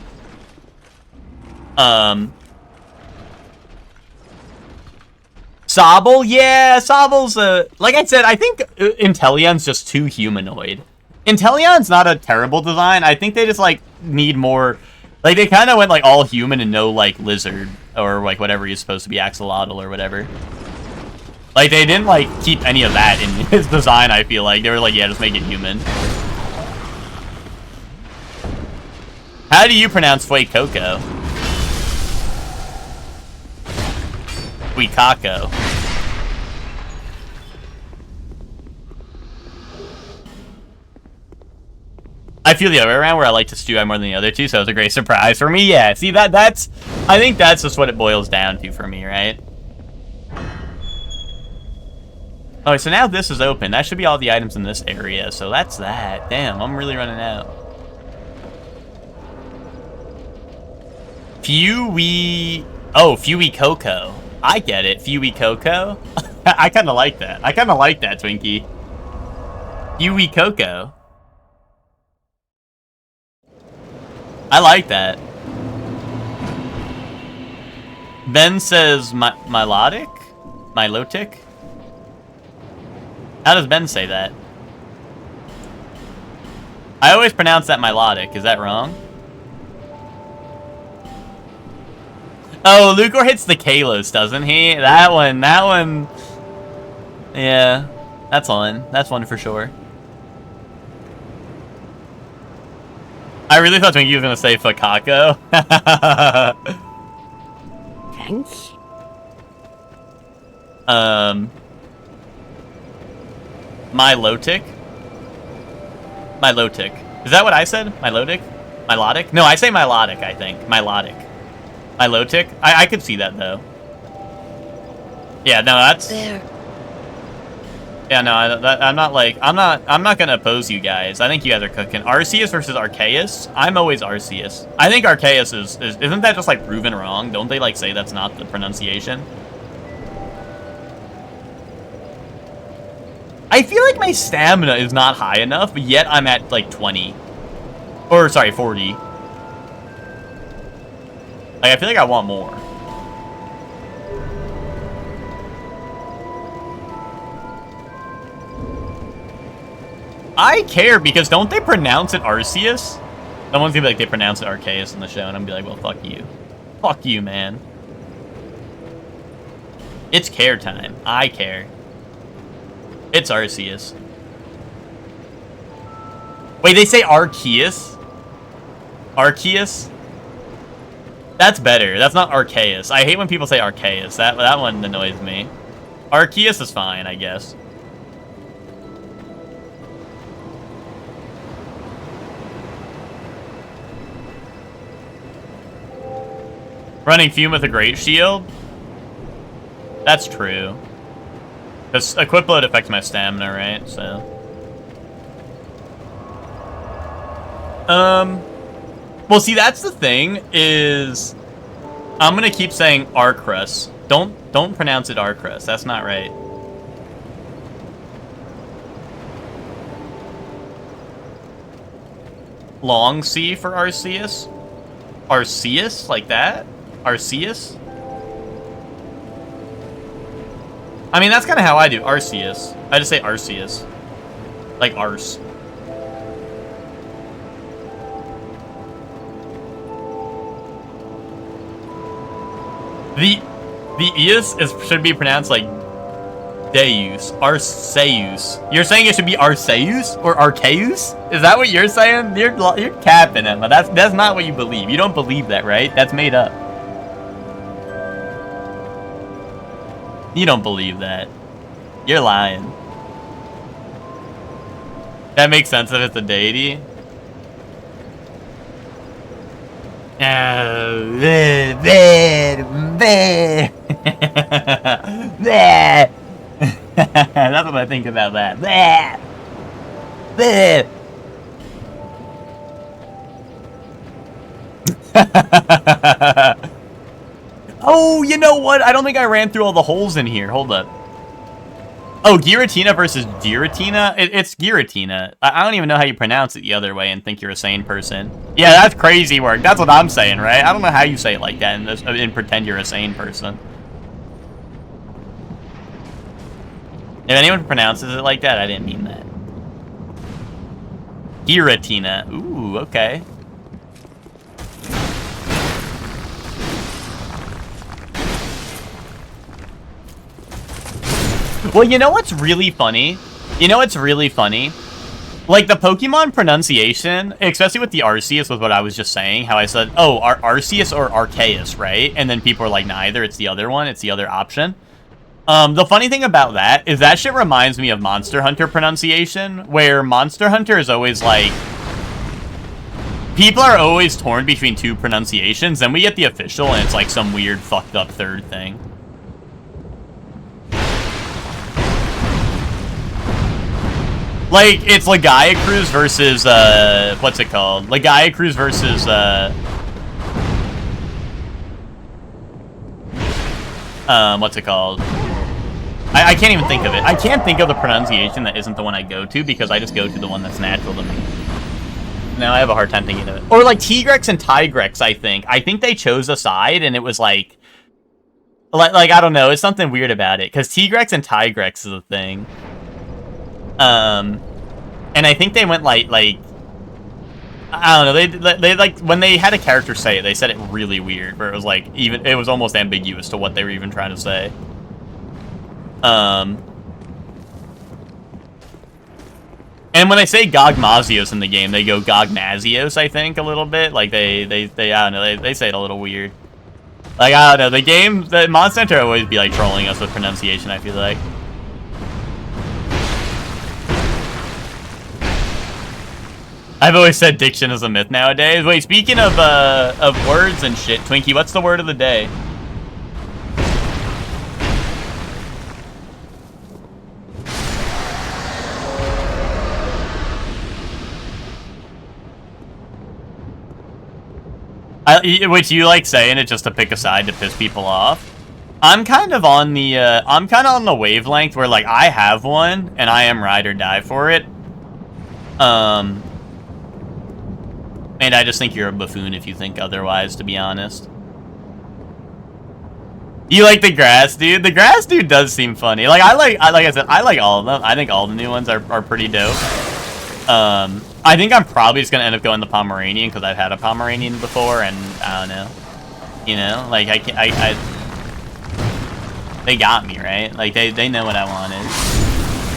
Sobble? Yeah, Sobble's like I said, I think Inteleon's just too humanoid. Inteleon's not a terrible design. I think they just, like, need more... Like, they kind of went, like, all human and no, like, lizard. Or, like, whatever he's supposed to be, axolotl or whatever. Like, they didn't, like, keep any of that in his design, I feel like. They were like, yeah, just make it human. How do you pronounce Fuecoco? Fuecoco. I feel the other way around, where I like to stew more than the other two, so it's a great surprise for me. Yeah, see, that's... I think that's just what it boils down to for me, right? Okay, so now this is open. That should be all the items in this area, so that's that. Damn, I'm really running out. Fuecoco. I get it. Fuecoco. I kind of like that. I kind of like that, Twinkie. Fuecoco. I like that. Ben says Milotic? Milotic? How does Ben say that? I always pronounce that Milotic. Is that wrong? Oh, Lucor hits the Kalos, doesn't he? That one. Yeah, that's one. That's one for sure. I really thought Twinkie was gonna say Fuecoco. Thanks. Milotic? Milotic. Is that what I said? Milotic? Milotic? No, I say Milotic, I think. Milotic. Milotic? I could see that, though. Yeah, no, that's... There. Yeah, no, I'm not gonna oppose you guys. I think you guys are cooking. Arceus versus Arceus? I'm always Arceus. I think Arceus isn't that just, like, proven wrong? Don't they, like, say that's not the pronunciation? I feel like my stamina is not high enough, but yet I'm at, like, 20. Or, sorry, 40. Like, I feel like I want more. I care, because don't they pronounce it Arceus? Someone's gonna be like, they pronounce it Arceus in the show, and I'm gonna be like, well, fuck you. Fuck you, man. It's care time. I care. It's Arceus. Wait, they say Arceus? Arceus? That's better. That's not Arceus. I hate when people say Arceus. That one annoys me. Arceus is fine, I guess. Running Fume with a Great Shield? That's true. Because Equip Load affects my stamina, right? So. Well, see, that's the thing, is... I'm gonna keep saying Arcrus. Don't pronounce it Arcrus. That's not right. Long C for Arceus? Arceus? Like that? Arceus? I mean, that's kind of how I do. Arceus. I just say Arceus. Like Arse. The Eus should be pronounced like Deus. Arceus. You're saying it should be Arceus or Arceus? Is that what you're saying? You're capping, Emma. That's not what you believe. You don't believe that, right? That's made up. You don't believe that. You're lying. That makes sense if it's a deity. That's what I think about that. Oh, you know what? I don't think I ran through all the holes in here. Hold up. Oh, Giratina versus Giratina? It's Giratina. I don't even know how you pronounce it the other way and think you're a sane person. Yeah, that's crazy work. That's what I'm saying, right? I don't know how you say it like that and pretend you're a sane person. If anyone pronounces it like that, I didn't mean that. Giratina. Ooh, okay. Well, you know what's really funny? You know what's really funny? Like, the Pokemon pronunciation, especially with the Arceus, with what I was just saying, how I said, oh, Arceus or Arceus, right? And then people are like, neither, it's the other one, it's the other option. The funny thing about that is that shit reminds me of Monster Hunter pronunciation, where Monster Hunter is always like... People are always torn between two pronunciations, then we get the official, and it's like some weird fucked up third thing. Like, it's Legaia Cruz versus, what's it called? Legaia Cruz versus, what's it called? I can't even think of it. I can't think of the pronunciation that isn't the one I go to, because I just go to the one that's natural to me. Now I have a hard time thinking of it. Or, like, Tigrex and Tigrex, I think. I think they chose a side, and it was, like, I don't know. It's something weird about it, because Tigrex and Tigrex is a thing. And I think they went like I don't know, they like, when they had a character say it, they said it really weird, where it was like, it was almost ambiguous to what they were even trying to say. And when they say Gogmazios in the game, they go Gognazios, I think, a little bit. Like, they I don't know, they say it a little weird. Like, I don't know, the Monster Hunter always be, like, trolling us with pronunciation, I feel like. I've always said diction is a myth nowadays. Wait, speaking of words and shit, Twinkie, what's the word of the day? Which you like saying it just to pick a side to piss people off? I'm kind of on the wavelength where, like, I have one and I am ride or die for it. And I just think you're a buffoon if you think otherwise, to be honest. You like the grass dude? The grass dude does seem funny. Like I said, I like all of them. I think all the new ones are pretty dope. I think I'm probably just gonna end up going the Pomeranian because I've had a Pomeranian before, and I don't know. You know, like they got me, right? Like they know what I wanted.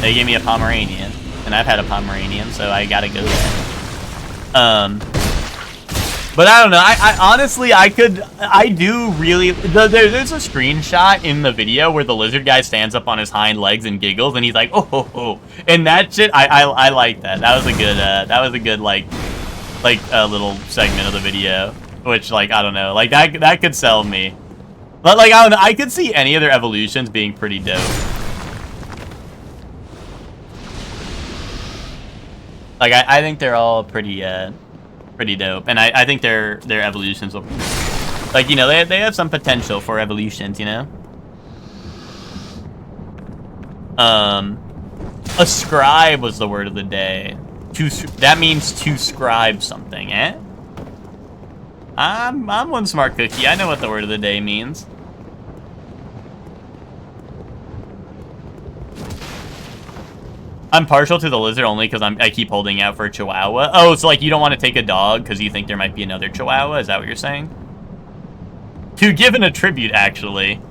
They gave me a Pomeranian, and I've had a Pomeranian, so I gotta go there. But I don't know. I honestly, I do really. There's a screenshot in the video where the lizard guy stands up on his hind legs and giggles, and he's like, oh, ho, ho. And that shit, I like that. That was a good like little segment of the video, which like I don't know, like that could sell me. But like I don't know, I could see any of their evolutions being pretty dope. Like I think they're all pretty dope, and I think their evolutions will, like, you know, they have some potential for evolutions, you know. Ascribe was the word of the day. That means to scribe something, eh? I'm one smart cookie. I know what the word of the day means. I'm partial to the lizard only because I keep holding out for a chihuahua. Oh, so like you don't want to take a dog because you think there might be another chihuahua? Is that what you're saying? To give an attribute, actually.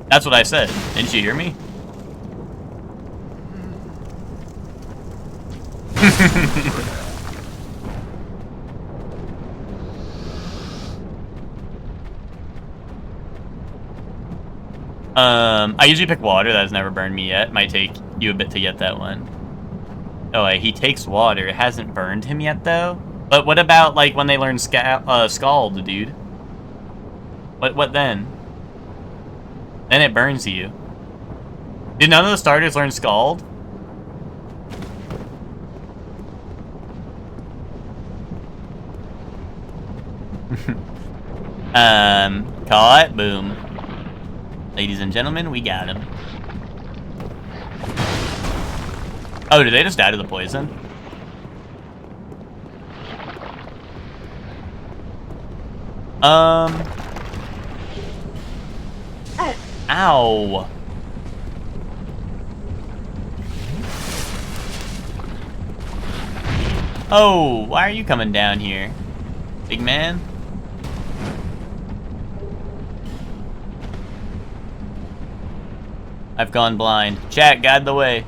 That's what I said. Didn't you hear me? I usually pick water. That has never burned me yet. Might take you a bit to get that one. Oh, wait, he takes water. It hasn't burned him yet, though? But what about, like, when they learn Scald, dude? What then? Then it burns you. Did none of the starters learn Scald? Caught. Boom. Ladies and gentlemen, we got him. Oh, did they just die to the poison? Ow. Oh, why are you coming down here, big man? I've gone blind. Chat, guide the way.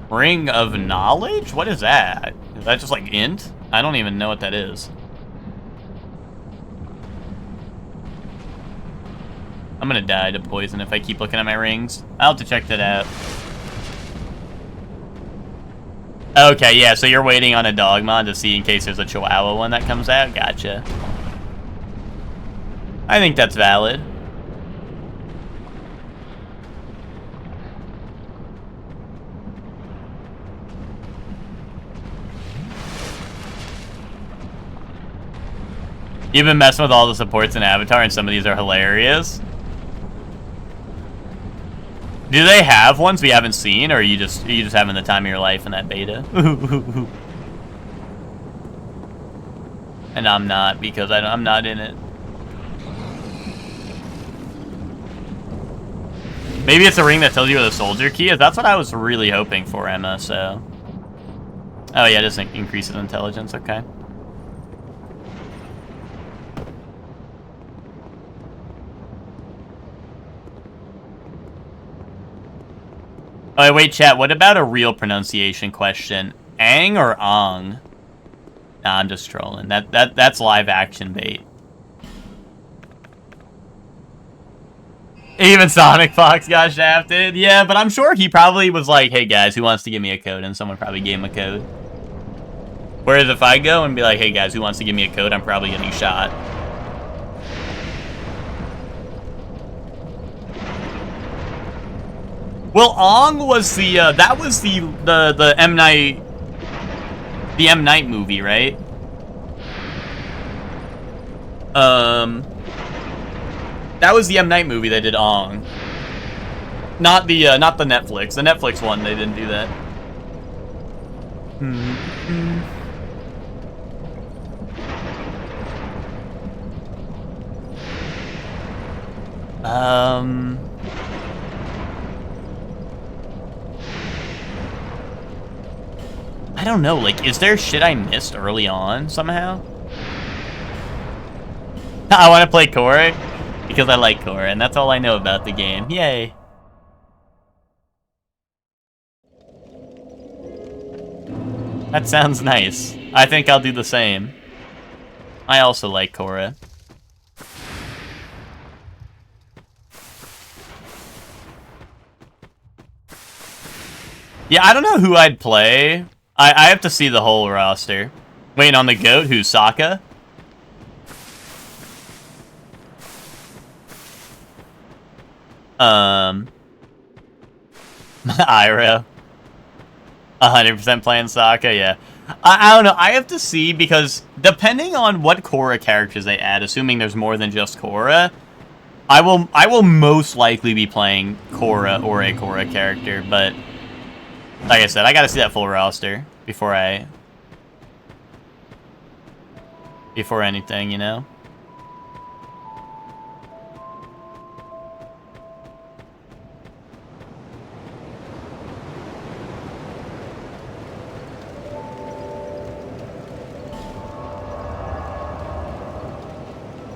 Ring of Knowledge? What is that? Is that just like int? I don't even know what that is. I'm gonna die to poison if I keep looking at my rings. I'll have to check that out. Okay, yeah, so you're waiting on a Dogmon to see in case there's a Chihuahua one that comes out? Gotcha. I think that's valid. You've been messing with all the supports in Avatar, and some of these are hilarious. Do they have ones we haven't seen, or are you just having the time of your life in that beta? And I'm not, because I'm not in it. Maybe it's a ring that tells you where the soldier key is. That's what I was really hoping for, Emma, so. Oh yeah, just increases intelligence, okay. Oh, wait, chat, what about a real pronunciation question? Ang or Ong? Nah, I'm just trolling. That's live action bait. Even Sonic Fox got shafted. Yeah, but I'm sure he probably was like, hey guys, who wants to give me a code? And someone probably gave him a code. Whereas if I go and be like, hey guys, who wants to give me a code? I'm probably getting shot. Well, Ong was the, that was the M. Night, the M. Night movie, right? That was the M. Night movie that did Ong. Not the Netflix. The Netflix one, they didn't do that. I don't know, like, is there shit I missed early on somehow? I want to play Corey. Because I like Korra, and that's all I know about the game. Yay. That sounds nice. I think I'll do the same. I also like Korra. Yeah, I don't know who I'd play. I have to see the whole roster. Waiting on the GOAT, who's Sokka? Iroh. 100% playing Sokka, yeah. I don't know, I have to see, because depending on what Korra characters they add, assuming there's more than just Korra, I will most likely be playing Korra or a Korra character, but like I said, I gotta see that full roster before anything, you know?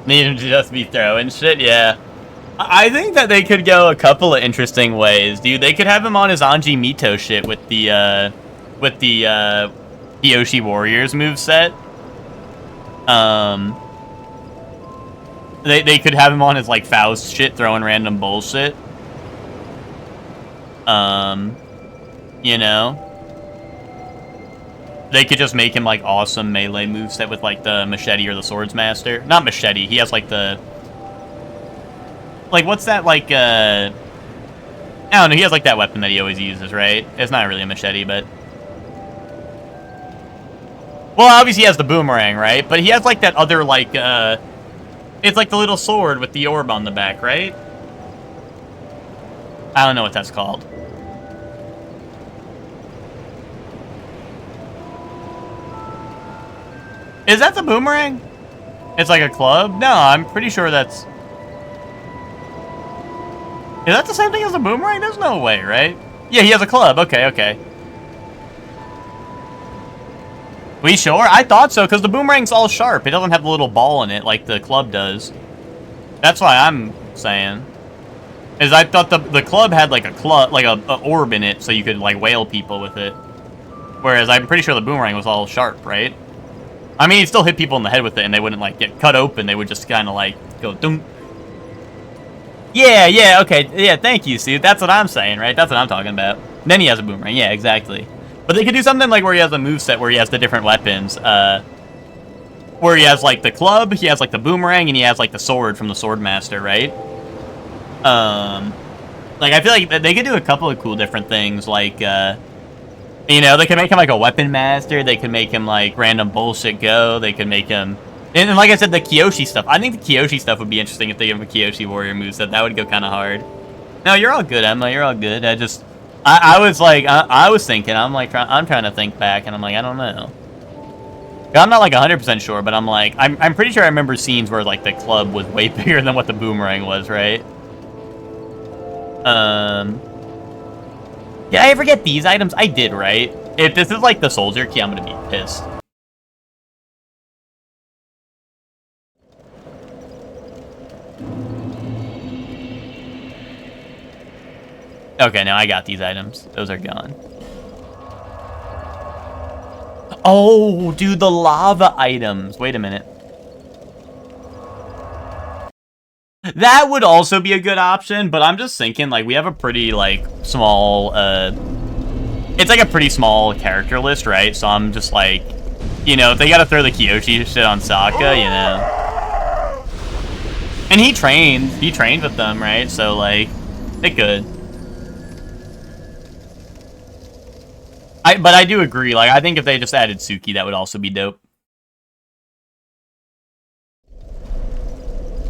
Need him to just be throwing shit, yeah. I think that they could go a couple of interesting ways, dude. They could have him on his Anji Mito shit with the Kyoshi Warriors moveset. They could have him on his like Faust shit, throwing random bullshit. You know. They could just make him like awesome melee moveset with like the machete or the swords master. Not machete. He has like the what's that like I don't know, he has like that weapon that he always uses, right? It's not really a machete, but well, obviously he has the boomerang, right? But he has like that other like it's like the little sword with the orb on the back, right? I don't know what that's called. Is that the boomerang? It's like a club? No, I'm pretty sure that's... Is that the same thing as a boomerang? There's no way, right? Yeah, he has a club. Okay, okay. We sure? I thought so, because the boomerang's all sharp. It doesn't have the little ball in it like the club does. That's why I'm saying. Is I thought the club had like a orb in it, so you could like whale people with it. Whereas I'm pretty sure the boomerang was all sharp, right? I mean, he'd still hit people in the head with it, and they wouldn't, like, get cut open. They would just kind of, like, go, doom. Yeah, okay. Yeah, thank you, Sue. That's what I'm saying, right? That's what I'm talking about. Then he has a boomerang. Yeah, exactly. But they could do something, like, where he has a moveset where he has the different weapons. Where he has, like, the club, he has, like, the boomerang, and he has, like, the sword from the Sword Master, right? Like, I feel like they could do a couple of cool different things, like, you know, they could make him like a weapon master. They could make him like random bullshit go. They could make him... And like I said, the Kyoshi stuff. I think the Kyoshi stuff would be interesting if they give him a Kyoshi warrior moveset. That would go kind of hard. No, you're all good, Emma. You're all good. I was like... I was thinking. I'm like... I'm trying to think back. And I'm like, I don't know. I'm not like 100% sure, but I'm like... I'm pretty sure I remember scenes where like the club was way bigger than what the boomerang was, right? Did I ever get these items? I did, right? If this is like the soldier key, I'm gonna be pissed. Okay, now I got these items. Those are gone. Oh, dude, the lava items. Wait a minute. That would also be a good option, but I'm just thinking, like, we have a pretty, like, small, it's like a pretty small character list, right? So I'm just like, you know, if they gotta throw the Kyoshi shit on Sokka, you know. And he trained with them, right? So, like, they could. But I do agree, like, I think if they just added Suki, that would also be dope.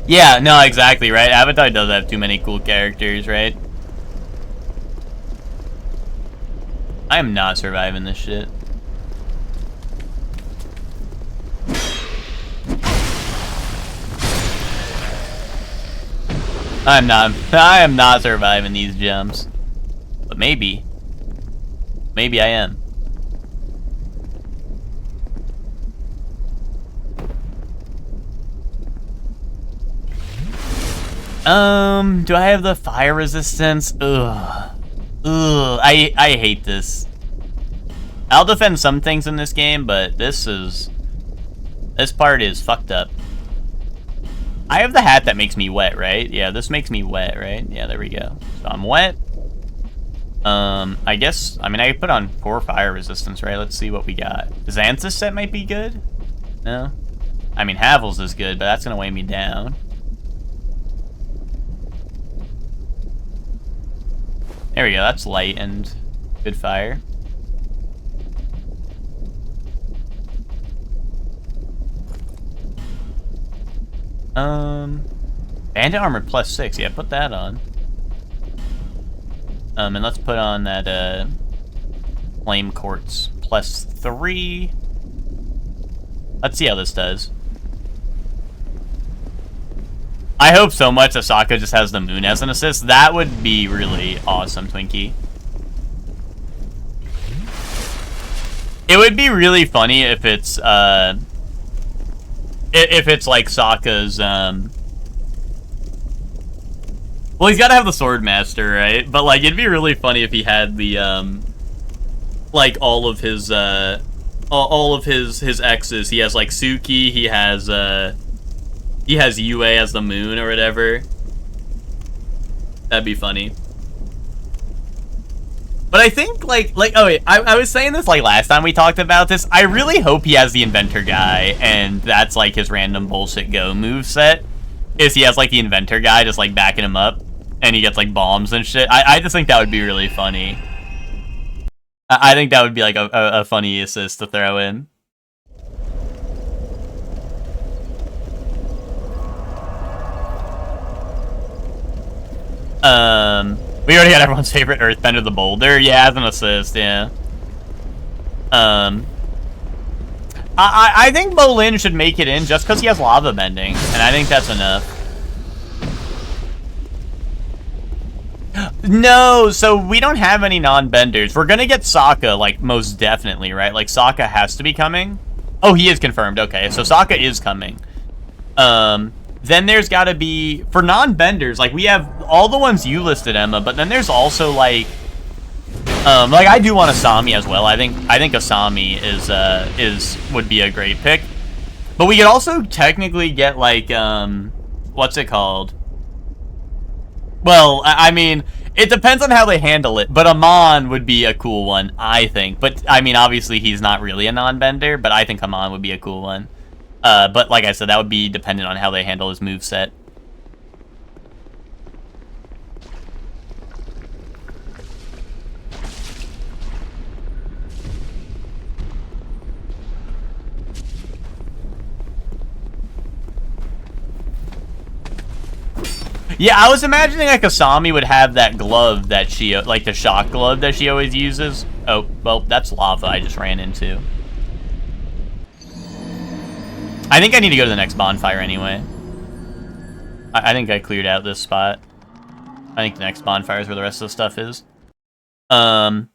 Yeah, no, exactly, right? Avatar does have too many cool characters, right? I am not surviving this shit. I am not surviving these jumps. But maybe. Maybe I am. Do I have the fire resistance? Ugh. I hate this. I'll defend some things in this game, but this part is fucked up. I have the hat that makes me wet, right? Yeah, this makes me wet, right? Yeah, there we go. So I'm wet. I guess, I mean, I put on 4 fire resistance, right? Let's see what we got. Xanthus set might be good? No? I mean, Havel's is good, but that's gonna weigh me down. There we go, that's light and good fire. Bandit armor +6, yeah, put that on. And let's put on that, flame quartz +3. Let's see how this does. I hope so much that Sokka just has the moon as an assist. That would be really awesome, Twinkie. It would be really funny if it's like Sokka's, well, he's gotta have the Sword Master, right? But, like, it'd be really funny if he had the, like, all of his exes. He has, like, Suki, he has Yue as the moon or whatever. That'd be funny. But I think, like, oh wait, I was saying this, like, last time we talked about this. I really hope he has the Inventor guy, and that's, like, his random bullshit go move set. Is he has, like, the Inventor guy just, like, backing him up, and he gets, like, bombs and shit. I just think that would be really funny. I think that would be, like, a funny assist to throw in. We already had everyone's favorite Earthbender, the Boulder. Yeah, as an assist, yeah. I think Bolin should make it in just because he has lava bending, and I think that's enough. No, so we don't have any non-benders. We're gonna get Sokka, like, most definitely, right? Like, Sokka has to be coming. Oh, he is confirmed. Okay, so Sokka is coming. Then there's gotta be, for non-benders, like, we have all the ones you listed, Emma, but then there's also, like, I do want Asami as well. I think Asami would be a great pick. But we could also technically get, like, what's it called? Well, I mean, it depends on how they handle it, but Amon would be a cool one, I think. But, I mean, obviously he's not really a non-bender, but I think Amon would be a cool one. But like I said, that would be dependent on how they handle his moveset. Yeah, I was imagining like Asami would have that glove that she, like the shock glove that she always uses. Oh, well, that's lava I just ran into. I think I need to go to the next bonfire anyway. I think I cleared out this spot. I think the next bonfire is where the rest of the stuff is. But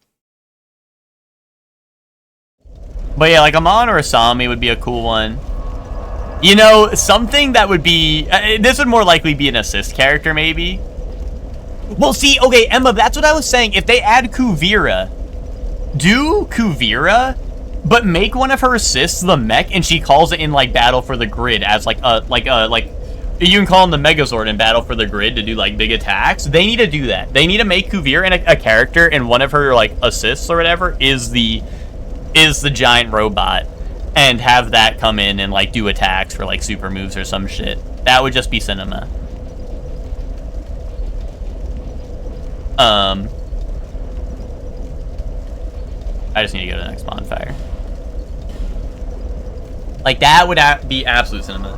yeah, like Amon or Asami would be a cool one. You know, something that would be... this would more likely be an assist character, maybe. Well, see, okay, Emma, that's what I was saying. If they add Kuvira, do Kuvira... but make one of her assists the mech, and she calls it in, like, Battle for the Grid as, like, you can call him the Megazord in Battle for the Grid to do, like, big attacks. They need to do that. They need to make Kuvira and a character, and one of her, like, assists or whatever is the giant robot, and have that come in and, like, do attacks for, like, super moves or some shit. That would just be cinema. I just need to go to the next bonfire. Like, that would be absolute cinema.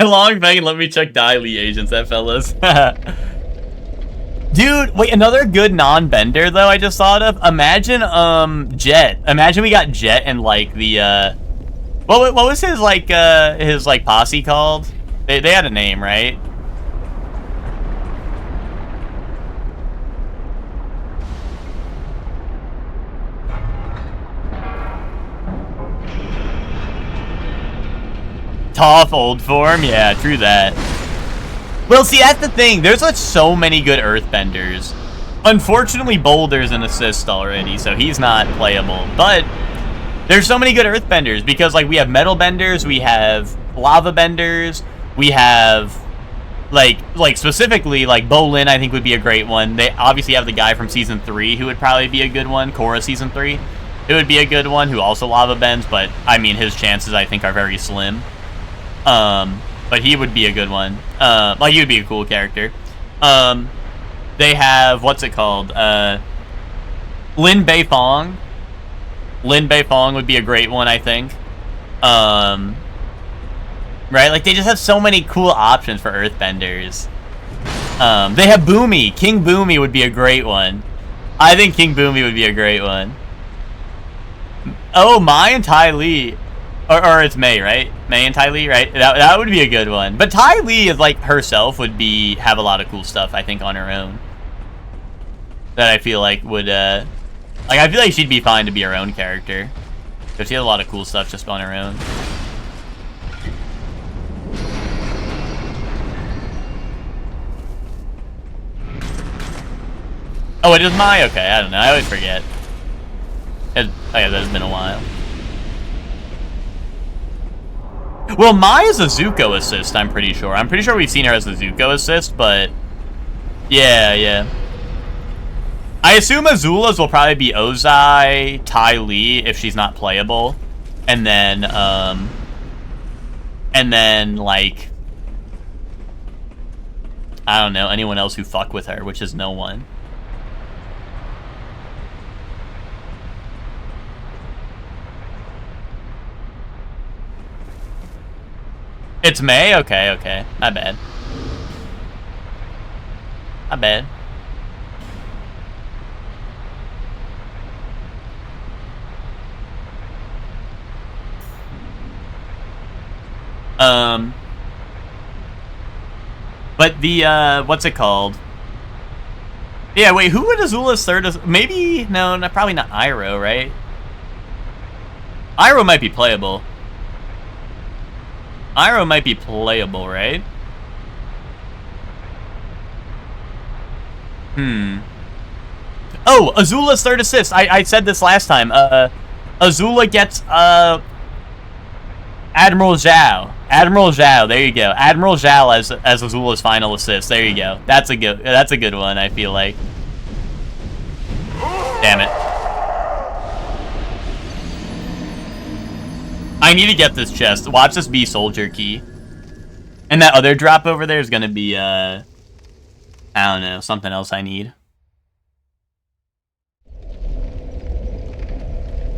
Long bang and let me check Dai Li agents, that fellas. Dude, wait, another good non-bender, though, I just thought of. Imagine, Jet. Imagine we got Jet and, like, the, what was his, like, posse called? They had a name, right? Toph old form? Yeah, true that. Well, see, that's the thing. There's like so many good Earthbenders. Unfortunately, Boulder's an assist already, so he's not playable. But there's so many good Earthbenders because, like, we have Metal Benders, we have Lava Benders, we have, like specifically, like, Bolin, I think, would be a great one. They obviously have the guy from Season 3 who would probably be a good one, Korra Season 3. It would be a good one, who also Lava Bends, but, I mean, his chances, I think, are very slim. But he would be a good one. Like, he would be a cool character. They have, what's it called? Lin Beifong. Lin Beifong would be a great one, I think. Right? Like, they just have so many cool options for Earthbenders. They have Boomy. King Boomy would be a great one. I think King Boomy would be a great one. Oh, Mai and Ty Lee. Or it's May, right? May and Ty Lee, right? That would be a good one. But Ty Lee is, like, herself would have a lot of cool stuff, I think, on her own. That I feel like would, like, I feel like she'd be fine to be her own character. Because she has a lot of cool stuff just on her own. Oh, it is Mai? Okay, I don't know. I always forget. Okay, that has been a while. Well, Mai is a Zuko assist, I'm pretty sure. I'm pretty sure we've seen her as a Zuko assist, but... Yeah. I assume Azula's will probably be Ozai, Ty Lee, if she's not playable. And then, like... I don't know, anyone else who fuck with her, which is no one. It's May? Okay. Not bad. But the, what's it called? Yeah, wait, who would Azula's third? Maybe, no, probably not Iroh, right? Iroh might be playable. Right? Oh, Azula's third assist. I said this last time. Azula gets, Admiral Zhao, there you go. Admiral Zhao as Azula's final assist. There you go. That's a good one, I feel like. Damn it. I need to get this chest. Watch this be soldier key. And that other drop over there is gonna be I don't know, something else I need.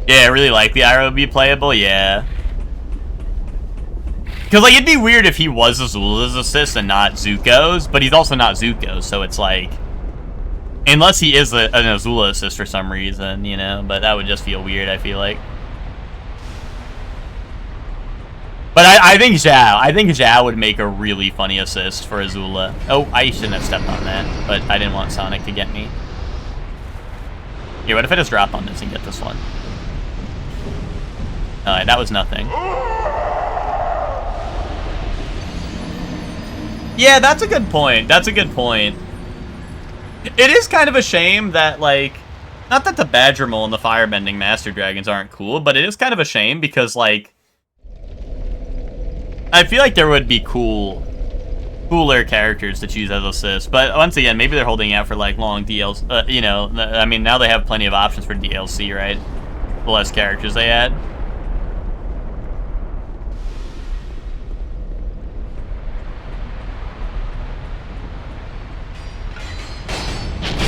Yeah, I really like the Iroh be playable, yeah. Because, like, it'd be weird if he was Azula's assist and not Zuko's, but he's also not Zuko's, so it's like... Unless he is an Azula assist for some reason, you know, but that would just feel weird, I feel like. But I think Zhao would make a really funny assist for Azula. Oh, I shouldn't have stepped on that, but I didn't want Sonic to get me. Here, what if I just drop on this and get this one? Alright, that was nothing. Yeah, that's a good point. It is kind of a shame that, like... Not that the Badger Mole and the Firebending Master Dragons aren't cool, but it is kind of a shame because, like... I feel like there would be cooler characters to choose as assists, but once again, maybe they're holding out for, like, long DLC, you know, I mean, now they have plenty of options for DLC, right? The less characters they add.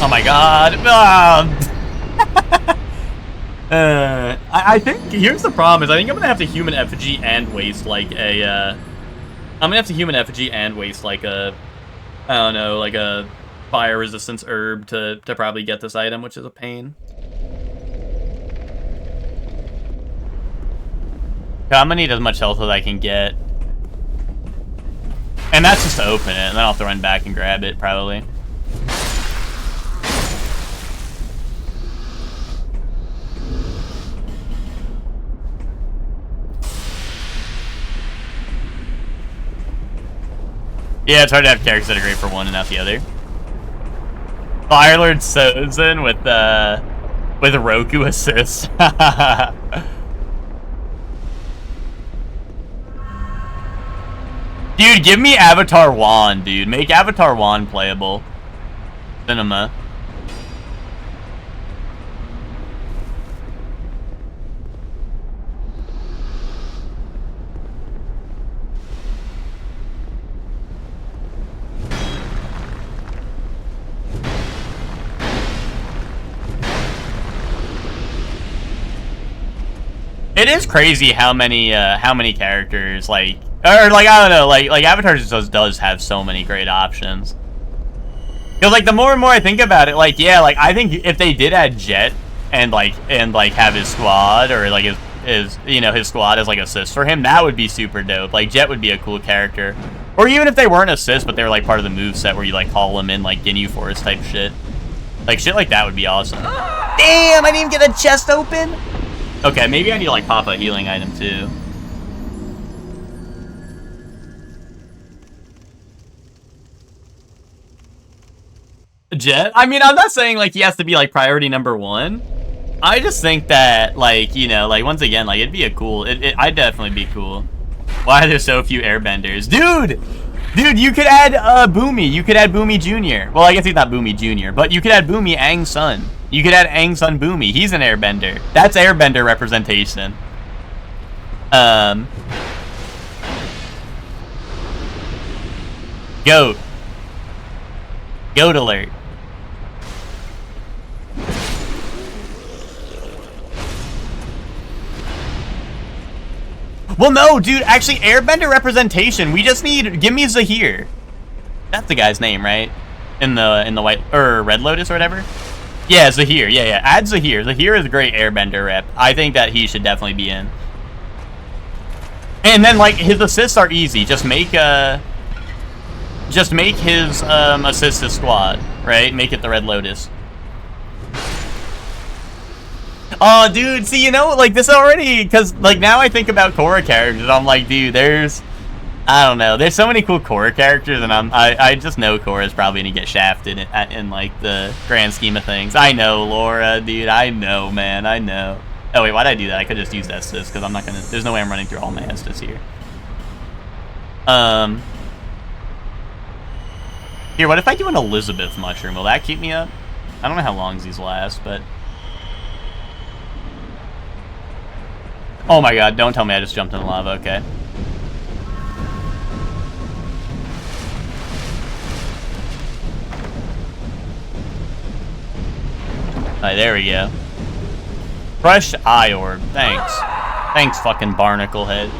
Oh my god. I think, here's the problem, is I think I'm gonna have to human effigy and waste, like, a, I'm gonna have to human effigy and waste, like, a, I don't know, like a fire resistance herb to probably get this item, which is a pain. I'm gonna need as much health as I can get. And that's just to open it, and then I'll have to run back and grab it, probably. Yeah, it's hard to have characters that are great for one and not the other. Firelord Sozin with Roku assist. Dude, give me Avatar Juan, dude. Make Avatar Juan playable. Cinema. It is crazy how many characters like, or like I don't know, like Avatar just does have so many great options. Cause like the more and more I think about it, like yeah, like I think if they did add Jet and like have his squad or like his his squad as like assists for him, that would be super dope. Like Jet would be a cool character, or even if they weren't assists but they were like part of the moveset where you like call them in like Ginyu Forest type shit. Like shit like that would be awesome. Damn, I didn't even get a chest open. Okay, maybe I need to like pop a healing item too. Jet? I mean, I'm not saying like he has to be like priority number one. I just think that like, like once again, like it'd be a cool, I'd definitely be cool. Why are there so few airbenders? Dude, you could add Boomy. You could add Boomy Jr. Well, I guess he's not Boomy Jr., but you could add Boomy Aang Sun. You could add Aang Sun Boomy. He's an airbender. That's airbender representation. Goat. Goat alert. Well, no, dude, actually, airbender representation. We just need, give me Zahir. That's the guy's name, right? In the white, or Red Lotus or whatever? Yeah, Zahir, yeah. Add Zahir. Zahir is a great airbender rep. I think that he should definitely be in. And then, like, his assists are easy. Just make his assist his squad, right? Make it the Red Lotus. Oh, dude, see, like, this already, because, like, now I think about Korra characters, I'm like, dude, I don't know, there's so many cool Korra characters, and I just know Korra's probably gonna get shafted in, like, the grand scheme of things. I know, Laura, dude, I know, man, I know. Oh, wait, why'd I do that? I could just use Estus, because I'm not gonna, there's no way I'm running through all my Estus here. Here, what if I do an Elizabeth mushroom? Will that keep me up? I don't know how long these last, but... Oh my god, don't tell me I just jumped in the lava, okay. Alright, there we go. Fresh eye orb, thanks. Thanks, fucking barnacle head.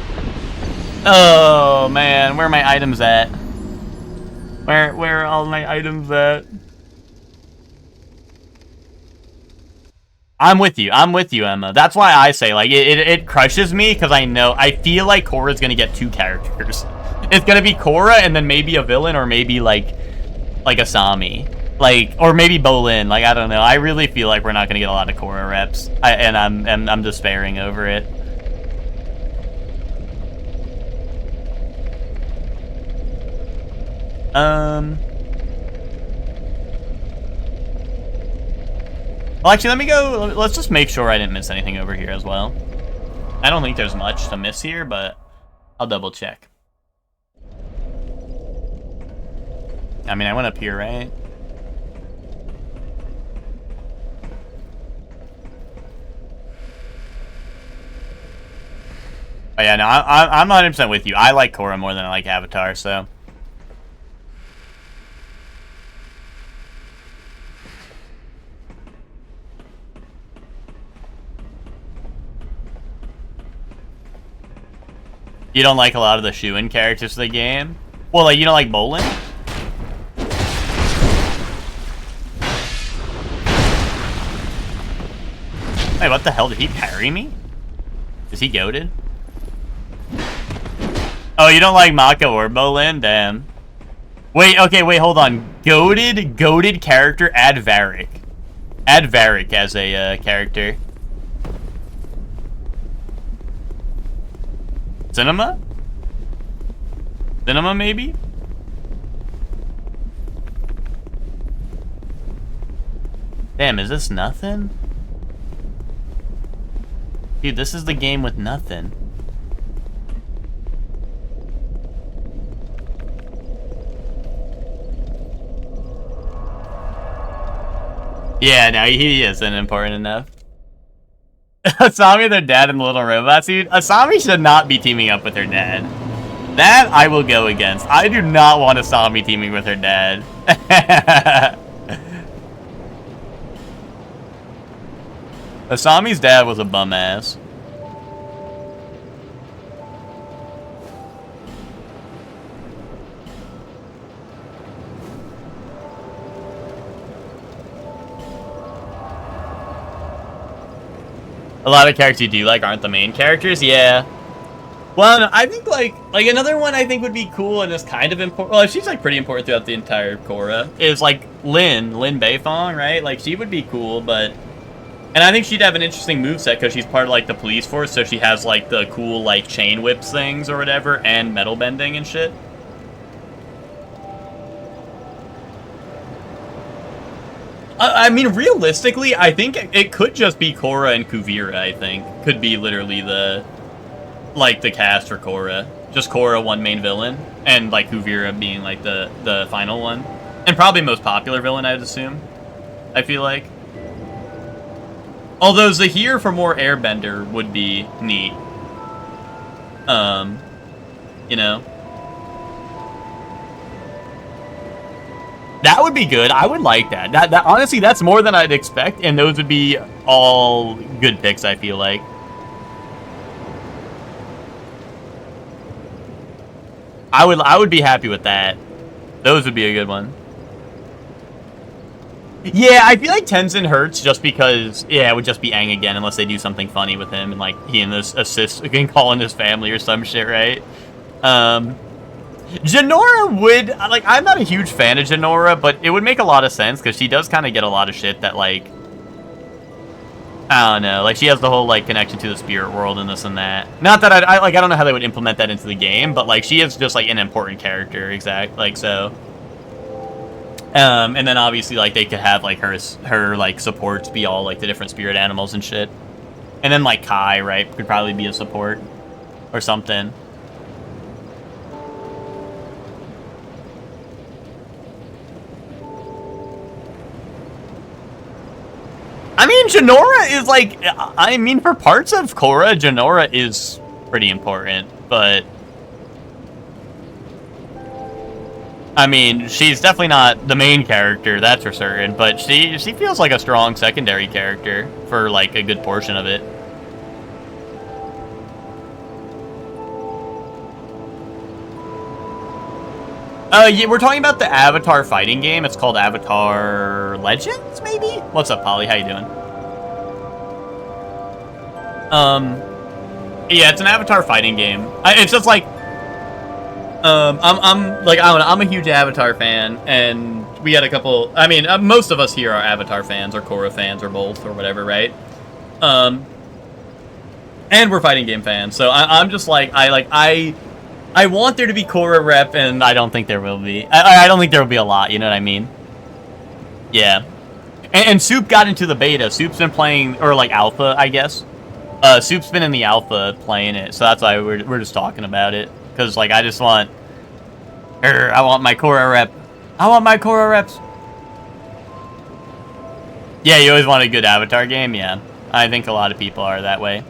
Oh man, where are my items at? Where are all my items at? I'm with you, Emma. That's why I say, like, it crushes me, because I feel like Korra's gonna get two characters. It's gonna be Korra, and then maybe a villain, or maybe, like Asami. Like, or maybe Bolin, like, I don't know. I really feel like we're not gonna get a lot of Korra reps, and I'm despairing over it. Well, actually, let me go. Let's just make sure I didn't miss anything over here as well. I don't think there's much to miss here, but I'll double check. I mean, I went up here, right? Oh, yeah, no, I'm 100% with you. I like Korra more than I like Avatar, so... You don't like a lot of the Shuin characters of the game? Well, like, you don't like Bolin? Wait, what the hell? Did he parry me? Is he goated? Oh, you don't like Maka or Bolin? Damn. Wait, okay, wait, hold on. Goated character, add Varric. Add Varric as a character. Cinema? Cinema, maybe? Damn, is this nothing? Dude, this is the game with nothing. Yeah, no, he isn't important enough. Asami, their dad, and the little robots, dude. Asami should not be teaming up with her dad. That I will go against. I do not want Asami teaming with her dad. Asami's dad was a bum ass. A lot of characters you do like aren't the main characters, yeah. Well, no, I think like another one I think would be cool and is kind of important. Well, she's like pretty important throughout the entire Korra. Is like Lin Beifong, right? Like she would be cool, but and I think she'd have an interesting moveset because she's part of like the police force, so she has like the cool like chain whips things or whatever, and metal bending and shit. I mean, realistically, I think it could just be Korra and Kuvira, I think. Could be literally the cast for Korra. Just Korra, one main villain, and, like, Kuvira being, like, the final one. And probably most popular villain, I'd assume. I feel like. Although Zahir for more Airbender would be neat. You know? That would be good. I would like that. That honestly, that's more than I'd expect, and those would be all good picks, I feel like. I would be happy with that. Those would be a good one. Yeah, I feel like Tenzin hurts just because, yeah, it would just be Aang again unless they do something funny with him and, like, he and this assist can call in his family or some shit, right? Jinora would, like, I'm not a huge fan of Jinora, but it would make a lot of sense, because she does kind of get a lot of shit that, like, I don't know, like, she has the whole, like, connection to the spirit world and this and that. Not that I don't know how they would implement that into the game, but, like, she is just, like, an important character, like, so. And then, obviously, like, they could have, like, her, like, supports be all, like, the different spirit animals and shit. And then, like, Kai, right, could probably be a support or something. I mean, Jinora is, like, I mean, for parts of Korra, Jinora is pretty important, but I mean, she's definitely not the main character, that's for certain, but she feels like a strong secondary character for, like, a good portion of it. Yeah, we're talking about the Avatar fighting game. It's called Avatar Legends, maybe? What's up, Polly? How you doing? Yeah, it's an Avatar fighting game. It's just like, I'm like, I don't know, I'm a huge Avatar fan, and we had a couple, I mean, most of us here are Avatar fans, or Korra fans, or both, or whatever, right? And we're fighting game fans, so I'm just like, I want there to be Korra rep, and I don't think there will be. I don't think there will be a lot, you know what I mean? Yeah. And Soup got into the beta. Soup's been playing, or like alpha, I guess. Soup's been in the alpha playing it, so that's why we're just talking about it. Because, like, I just want... I want my Korra rep. I want my Korra reps. Yeah, you always want a good Avatar game? Yeah. I think a lot of people are that way.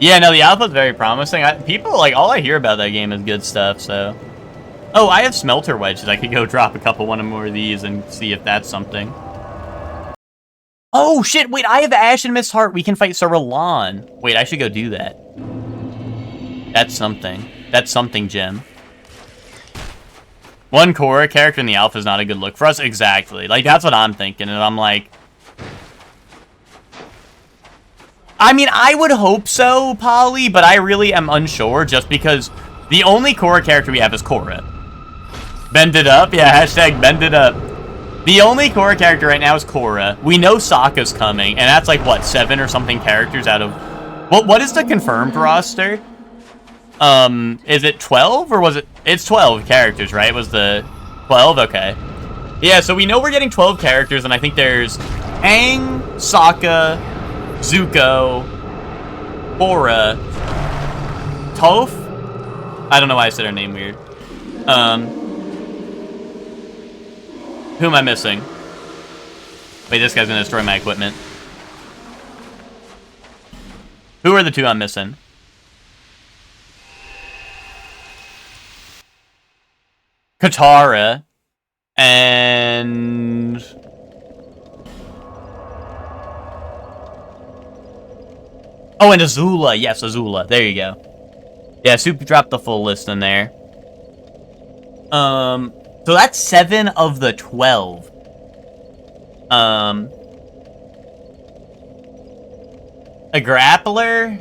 Yeah, no, the alpha's very promising. People, like, all I hear about that game is good stuff, so... Oh, I have smelter wedges. I could go drop one more of these and see if that's something. Oh, shit, wait, I have Ash and Miss Heart. We can fight Saralan. Wait, I should go do that. That's something. That's something, Gem. One Korra character in the alpha is not a good look for us. Exactly. Like, that's what I'm thinking, and I'm like... I mean, I would hope so, Polly, but I really am unsure, just because the only Korra character we have is Korra. Bend it up? Yeah, hashtag bend it up. The only Korra character right now is Korra. We know Sokka's coming, and that's like, what, 7 or something characters out of... What is the confirmed roster? Is it 12, or was it... It's 12 characters, right? Was the 12? Okay. Yeah, so we know we're getting 12 characters, and I think there's Aang, Sokka, Zuko, Korra, Toph? I don't know why I said her name weird. Who am I missing? Wait, this guy's gonna destroy my equipment. Who are the 2 I'm missing? Katara and... Oh, and Azula. Yes, Azula. There you go. Yeah, Soup dropped the full list in there. So that's 7 of the 12. A grappler?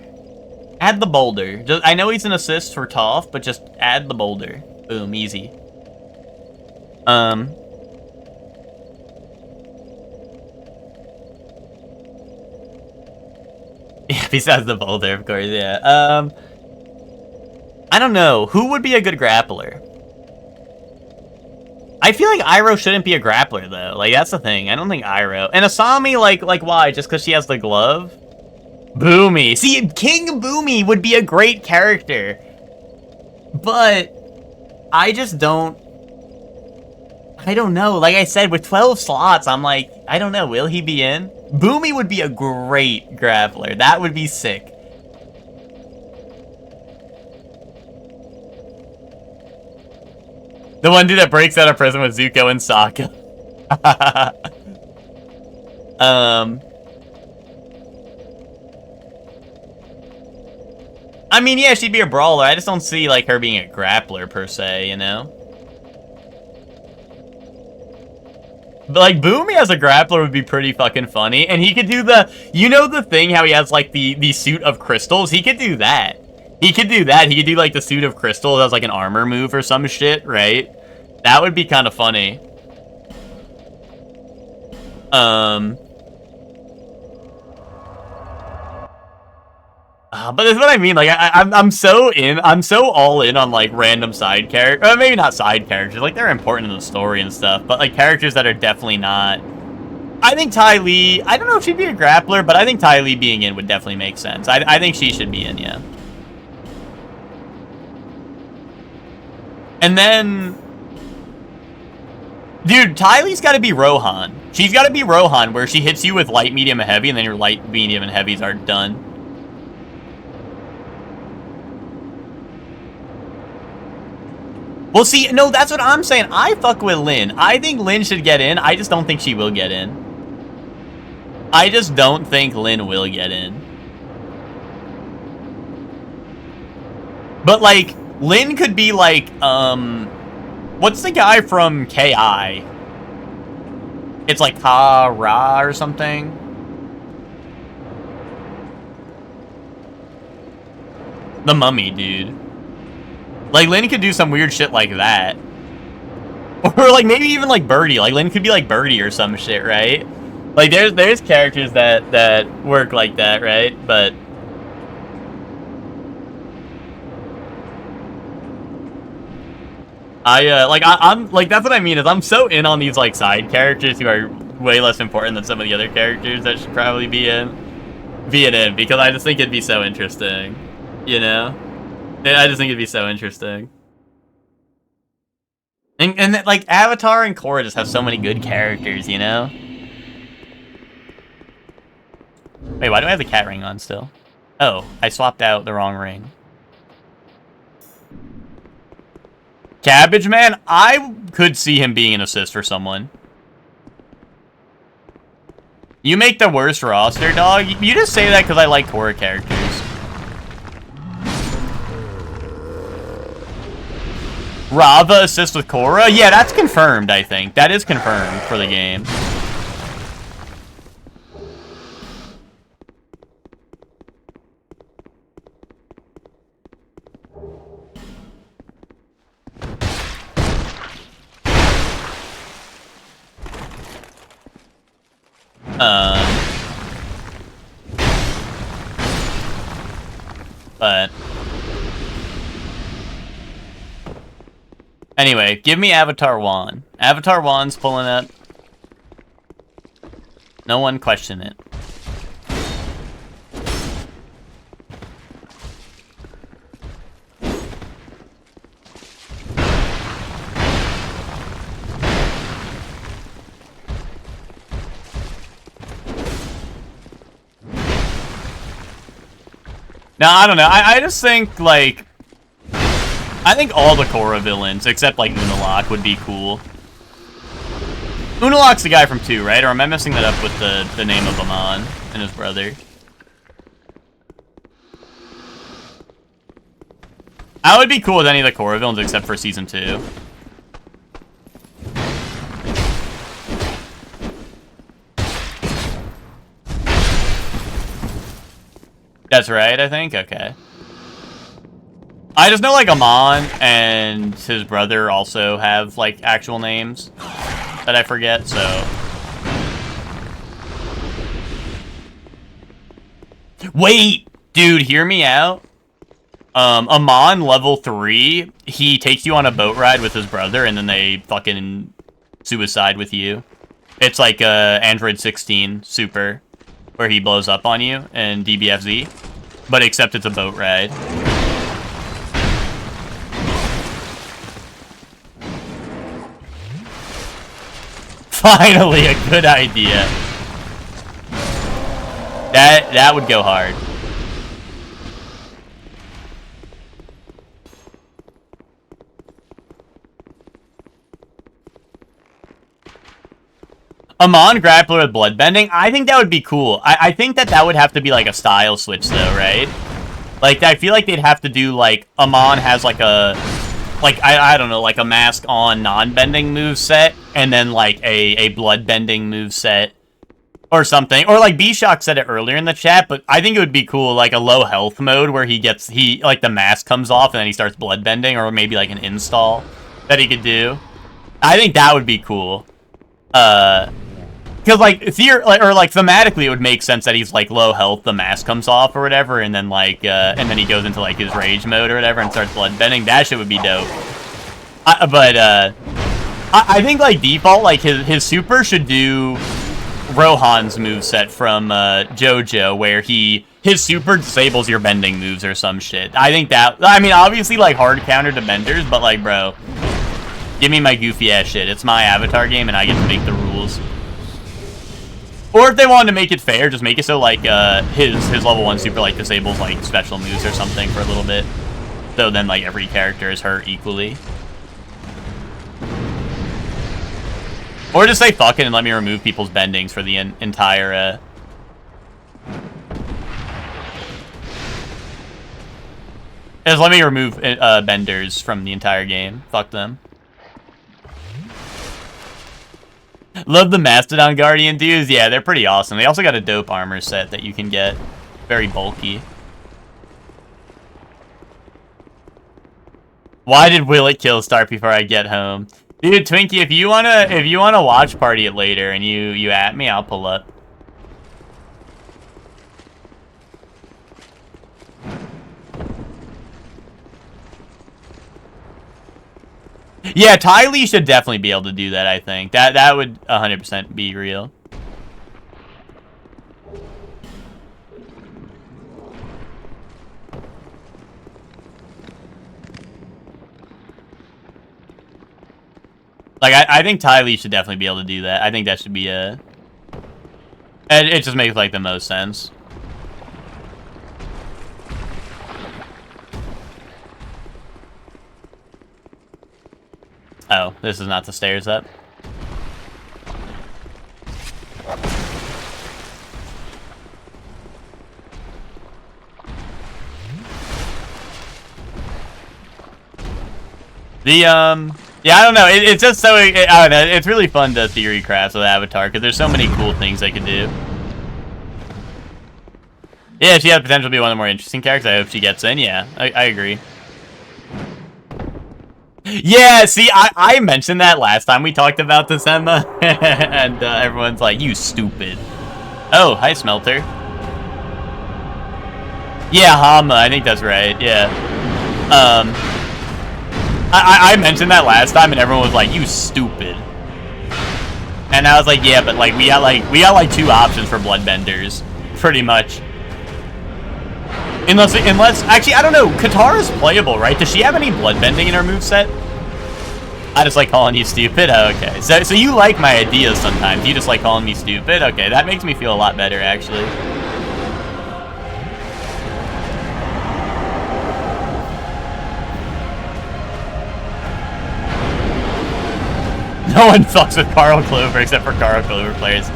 Add the boulder. I know he's an assist for Toph, but just add the boulder. Boom, easy. Yeah, besides the boulder, of course, yeah. I don't know. Who would be a good grappler? I feel like Iroh shouldn't be a grappler, though. Like, that's the thing. I don't think Iroh... And Asami, like why? Just because she has the glove? Boomy. See, King Boomy would be a great character. But... I just don't... I don't know. Like I said, with 12 slots, I'm like... I don't know. Will he be in? Boomy would be a great grappler. That would be sick. The one dude that breaks out of prison with Zuko and Sokka. I mean, yeah, she'd be a brawler. I just don't see, like, her being a grappler, per se, you know? But, like, Boomy as a grappler would be pretty fucking funny. And he could do the... You know the thing, how he has, like, the suit of crystals? He could do that. He could do that. He could do, like, the suit of crystals as, like, an armor move or some shit, right? That would be kind of funny. But that's what I mean. Like, I'm so all in on, like, random side characters. Maybe not side characters. Like, they're important in the story and stuff. But, like, characters that are definitely not... I think Ty Lee... I don't know if she'd be a grappler, but I think Ty Lee being in would definitely make sense. I think she should be in, yeah. And then... Dude, Ty Lee's got to be Rohan. She's got to be Rohan, where she hits you with light, medium, and heavy, and then your light, medium, and heavies are done. Well, see, no, that's what I'm saying. I fuck with Lin. I think Lin should get in. I just don't think she will get in. I just don't think Lin will get in. But, like, Lin could be, like, what's the guy from K.I.? It's, like, Ha-Ra or something. The mummy, dude. Like, Lin could do some weird shit like that. Or, like, maybe even, like, Birdie. Like, Lin could be, like, Birdie or some shit, right? Like, there's characters that work like that, right? But... I'm, like, that's what I mean, is I'm so in on these, like, side characters who are way less important than some of the other characters that should probably be in. Because I just think it'd be so interesting. You know? I just think it'd be so interesting. And like, Avatar and Korra just have so many good characters, you know? Wait, why do I have the cat ring on still? Oh, I swapped out the wrong ring. Cabbage Man? I could see him being an assist for someone. You make the worst roster, dog? You just say that because I like Korra characters. Rava assists with Korra? Yeah, that's confirmed, I think. That is confirmed for the game. But anyway, give me Avatar Juan. Avatar Juan's pulling up. No one question it. No, I don't know. I just think, like, I think all the Korra villains, except, like, Unalaq, would be cool. Unalaq's the guy from 2, right? Or am I messing that up with the name of Amon and his brother? I would be cool with any of the Korra villains except for Season 2. That's right, I think? Okay. I just know, like, Amon and his brother also have, like, actual names that I forget, so... Wait! Dude, hear me out. Amon, level 3, he takes you on a boat ride with his brother, and then they fucking suicide with you. It's like, Android 16 Super, where he blows up on you in DBFZ, but except it's a boat ride. Finally, a good idea. That would go hard. Amon grappler with bloodbending? I think that would be cool. I think that would have to be like a style switch though, right? Like, I feel like they'd have to do like, Amon has like a, like, I don't know, like a mask on non-bending moveset, and then like a bloodbending moveset or something. Or like B-Shock said it earlier in the chat, but I think it would be cool, like a low health mode where like the mask comes off and then he starts bloodbending, or maybe like an install that he could do. I think that would be cool. Because, like, thematically, it would make sense that he's, like, low health, the mask comes off or whatever, and then, like, and then he goes into, like, his rage mode or whatever and starts bloodbending. That shit would be dope. I think, like, default, like, his super should do Rohan's moveset from, JoJo, where his super disables your bending moves or some shit. I think that, I mean, obviously, like, hard counter to benders, but, like, bro, give me my goofy-ass shit. It's my Avatar game, and I get to make the rules. Or if they wanted to make it fair, just make it so, like, his level 1 super, like, disables, like, special moves or something for a little bit. So then, like, every character is hurt equally. Or just say fuck it and let me remove people's bendings for the entire, Just let me remove, benders from the entire game. Fuck them. Love the Mastodon Guardian dudes. Yeah, they're pretty awesome. They also got a dope armor set that you can get. Very bulky. Why did Willet kill start before I get home? Dude, Twinkie, if you wanna watch party it later and you at me, I'll pull up. Yeah, Ty Lee should definitely be able to do that, I think. That would 100% be real. Like, I think Ty Lee should definitely be able to do that. I think that should be a... It just makes, like, the most sense. Oh, this is not the stairs up. Yeah, I don't know. It's just so, I don't know. It's really fun to theory craft with Avatar because there's so many cool things they could do. Yeah, she has potential to be one of the more interesting characters. I hope she gets in. Yeah, I agree. Yeah, see, I mentioned that last time we talked about this, Emma, and everyone's like, you stupid. Oh, hi, Smelter. Yeah, Hama, I think that's right, yeah. I mentioned that last time and everyone was like, you stupid. And I was like, yeah, but like we got like 2 options for bloodbenders, pretty much. Unless actually I don't know, Katara's playable, right? Does she have any bloodbending in her moveset? I just like calling you stupid? Oh, okay. So you like my ideas sometimes. You just like calling me stupid? Okay, that makes me feel a lot better actually. No one fucks with Carl Clover except for Carl Clover players.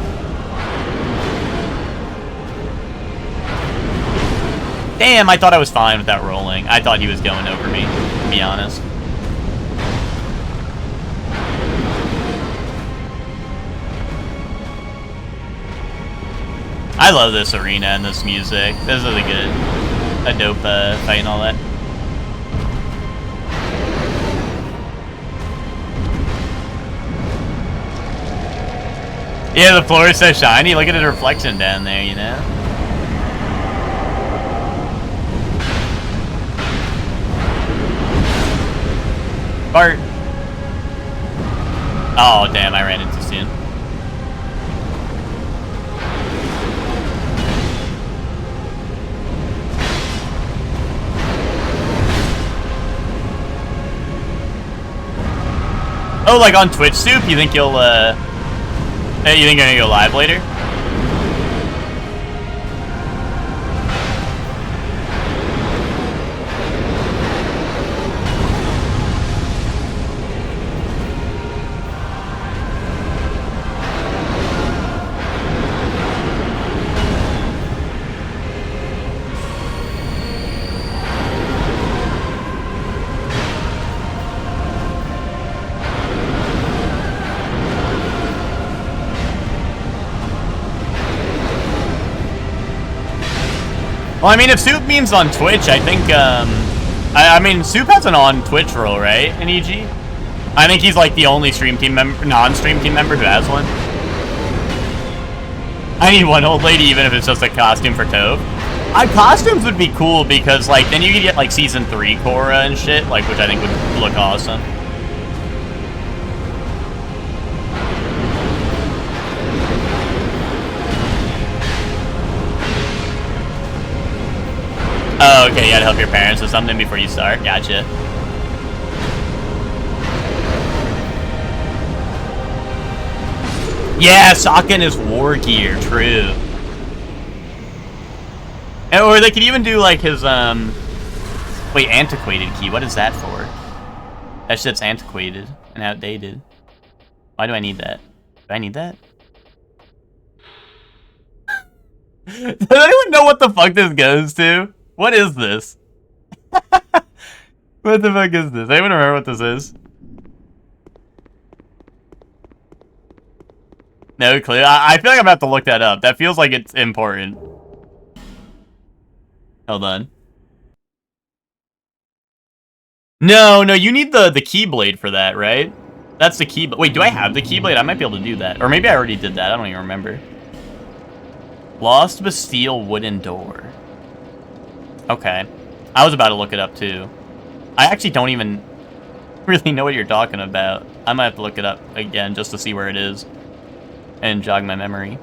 Damn, I thought I was fine with that rolling. I thought he was going over me, to be honest. I love this arena and this music. This is really good. A dope fight and all that. Yeah, the floor is so shiny. Look at the reflection down there, you know? Bart. Oh, damn, I ran into soon. Oh, like on Twitch, Soup? You think you'll, Hey, you think you're gonna go live later? Well, I mean, if Soup means on Twitch, I think, I mean, Soup has an on Twitch role, right, in EG? I think he's, like, the only stream team member, non-stream team member who has one. I need one old lady, even if it's just a costume for Tove. Costumes would be cool, because, like, then you could get, like, Season 3 Korra and shit, like, which I think would look awesome. Oh, okay, you gotta help your parents with something before you start. Gotcha. Yeah, Sokka in his war gear, true. Or they could even do, like, his, wait, antiquated key. What is that for? That shit's antiquated and outdated. Why do I need that? Do I need that? Does anyone know what the fuck this goes to? What is this? What the fuck is this? Anyone remember what this is? No clue. I feel like I'm about to look that up. That feels like it's important. Hold on. No, you need the Keyblade for that, right? That's the Keyblade. Wait, do I have the Keyblade? I might be able to do that. Or maybe I already did that. I don't even remember. Lost Bastille wooden door. Okay. I was about to look it up, too. I actually don't even really know what you're talking about. I might have to look it up again just to see where it is. And jog my memory.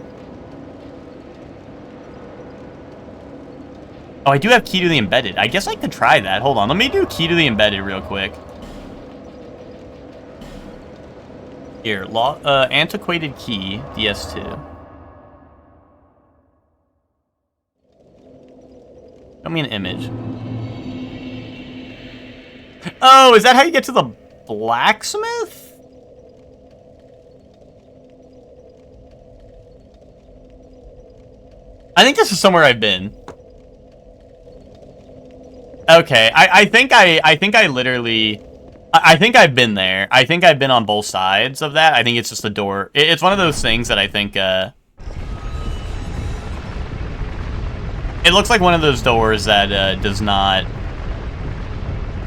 Oh, I do have Key to the Embedded. I guess I could try that. Hold on. Let me do Key to the Embedded real quick. Here. Antiquated Key, DS2. Show me an image. Oh, is that how you get to the blacksmith? I think this is somewhere I've been. Okay, I think I've been there. I think I've been on both sides of that. I think it's just a door. It's one of those things that I think, it looks like one of those doors that does not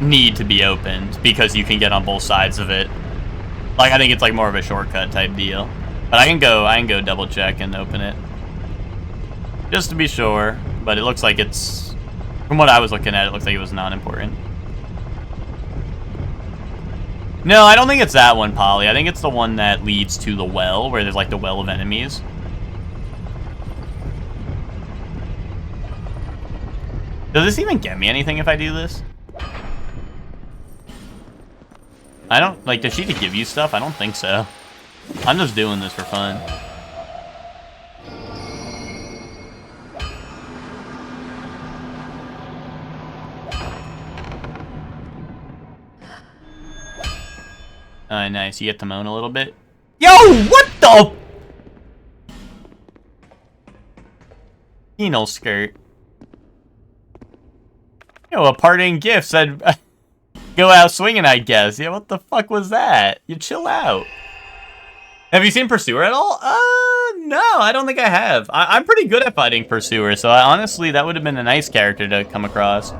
need to be opened because you can get on both sides of it. Like, I think it's like more of a shortcut type deal. But I can go double check and open it. Just to be sure, but it looks like it's... From what I was looking at, it looks like it was non-important. No, I don't think it's that one, Polly. I think it's the one that leads to the well, where there's like the well of enemies. Does this even get me anything if I do this? I don't, like, does she give you stuff? I don't think so. I'm just doing this for fun. Nice. You get to moan a little bit. Yo, what the? Penal skirt. Yo, a parting gift said, go out swinging, I guess. Yeah, what the fuck was that? You chill out. Have you seen Pursuer at all? No, I don't think I have. I'm pretty good at fighting Pursuer, so honestly, that would have been a nice character to come across.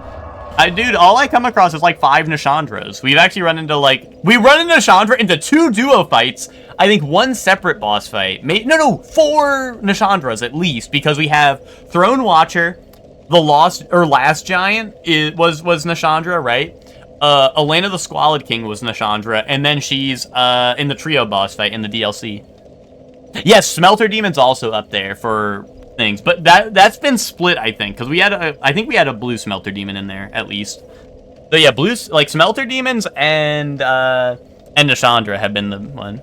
Dude, all I come across is like 5 Nishandras. We've actually run into we run into Nishandra into 2 duo fights. I think 1 separate boss fight. No, 4 Nishandras at least, because we have Throne Watcher, the last giant was Nishandra, right? Elena the Squalid King was Nishandra, and then she's in the trio boss fight in the DLC. Yes, Smelter Demon's also up there for things, but that's been split, I think, because I think we had a blue Smelter Demon in there at least. So yeah, blue Smelter Demons and Nishandra have been the one.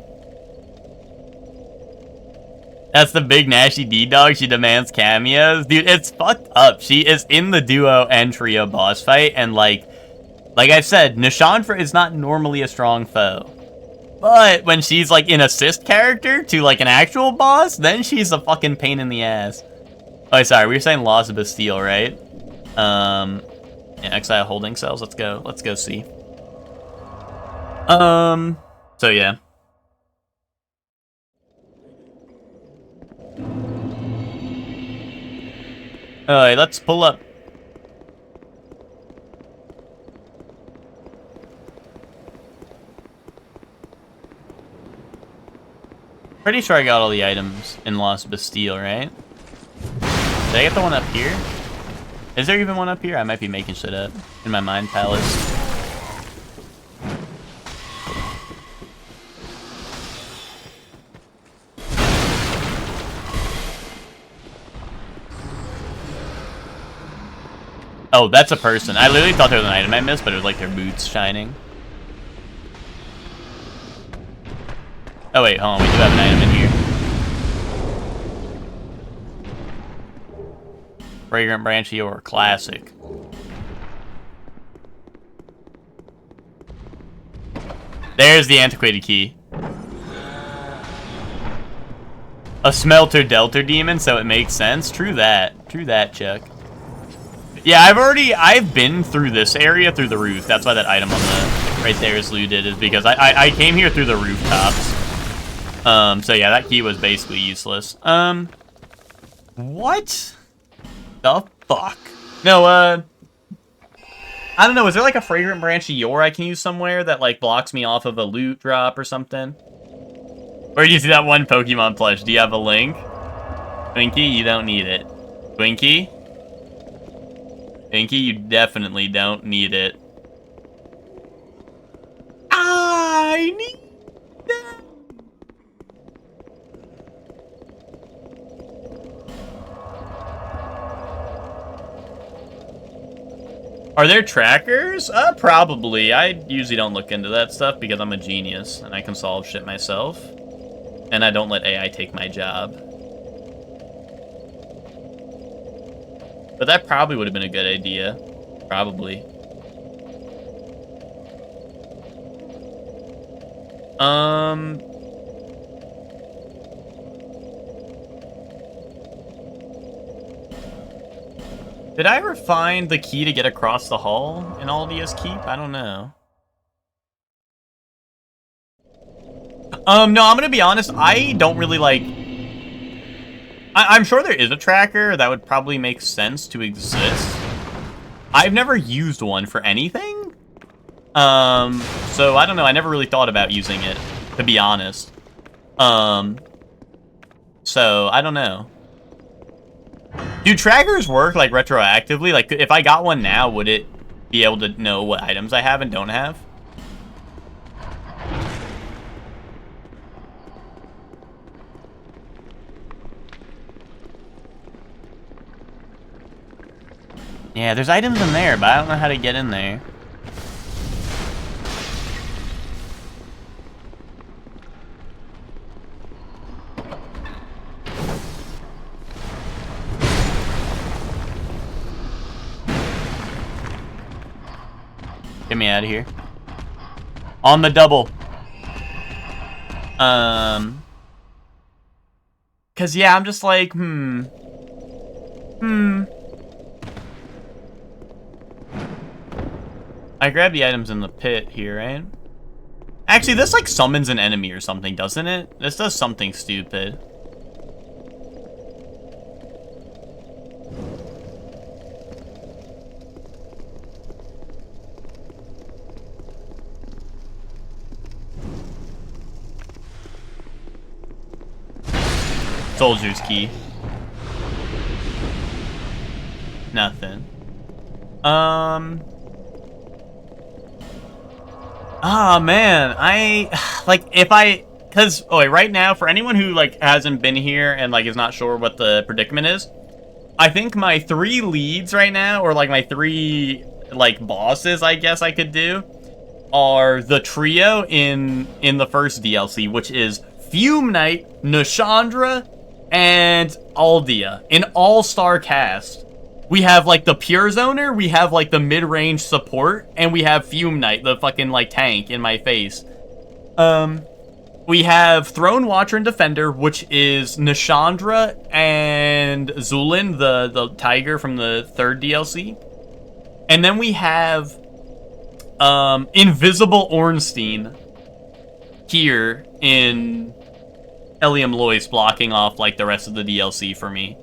That's the big nasty D-Dog. She demands cameos. Dude, it's fucked up. She is in the duo and trio boss fight, and like I said, Nishandra is not normally a strong foe. But when she's like an assist character to like an actual boss, then she's a fucking pain in the ass. Oh, sorry, we were saying Lost of Bastille, right? Yeah, Exile holding cells. Let's go see. So yeah. Alright, let's pull up. Pretty sure I got all the items in Lost Bastille, right? Did I get the one up here? Is there even one up here? I might be making shit up in my mind palace. Oh, that's a person. I literally thought there was an item I missed, but it was like their boots shining. Oh wait, hold on, we do have an item in here. Fragrant Branchior Classic. There's the antiquated key. A Smelter Delta Demon, so it makes sense. True that, Chuck. Yeah, I've been through this area through the roof. That's why that item on the right there is looted, is because I came here through the rooftops. So yeah, that key was basically useless. What the fuck? No, I don't know, is there like a Fragrant Branchior I can use somewhere that like blocks me off of a loot drop or something? Where do you see that one Pokemon plush? Do you have a link? Twinkie, you don't need it. Twinkie? Twinkie, you definitely don't need it. I need that. Are there trackers? Probably. I usually don't look into that stuff because I'm a genius and I can solve shit myself. And I don't let AI take my job. But that probably would have been a good idea. Probably. Did I ever find the key to get across the hall in Aldia's Keep? I don't know. No, I'm gonna be honest, I don't really like... I'm sure there is a tracker that would probably make sense to exist. I've never used one for anything. So I don't know, I never really thought about using it, to be honest. So, I don't know. Do trackers work, like, retroactively? Like, if I got one now, would it be able to know what items I have and don't have? Yeah, there's items in there, but I don't know how to get in there. Get me out of here. On the double. Cause yeah, I'm just like, I grabbed the items in the pit here, right? Actually, this like summons an enemy or something, doesn't it? This does something stupid. Soldier's key. Nothing. Ah, man. Cause, oh wait, right now, for anyone who, like, hasn't been here and, like, is not sure what the predicament is, I think my 3 leads right now, or, like, my 3, like, bosses, I guess I could do, are the trio in the first DLC, which is Fume Knight, Nashandra, and Aldia, an all-star cast. We have, like, the Pure Zoner, we have, like, the mid-range support, and we have Fume Knight, the fucking, like, tank in my face. We have Throne Watcher and Defender, which is Nashandra and Zulin, the tiger from the 3rd DLC. And then we have, Invisible Ornstein here in Helium Lois blocking off, like, the rest of the DLC for me.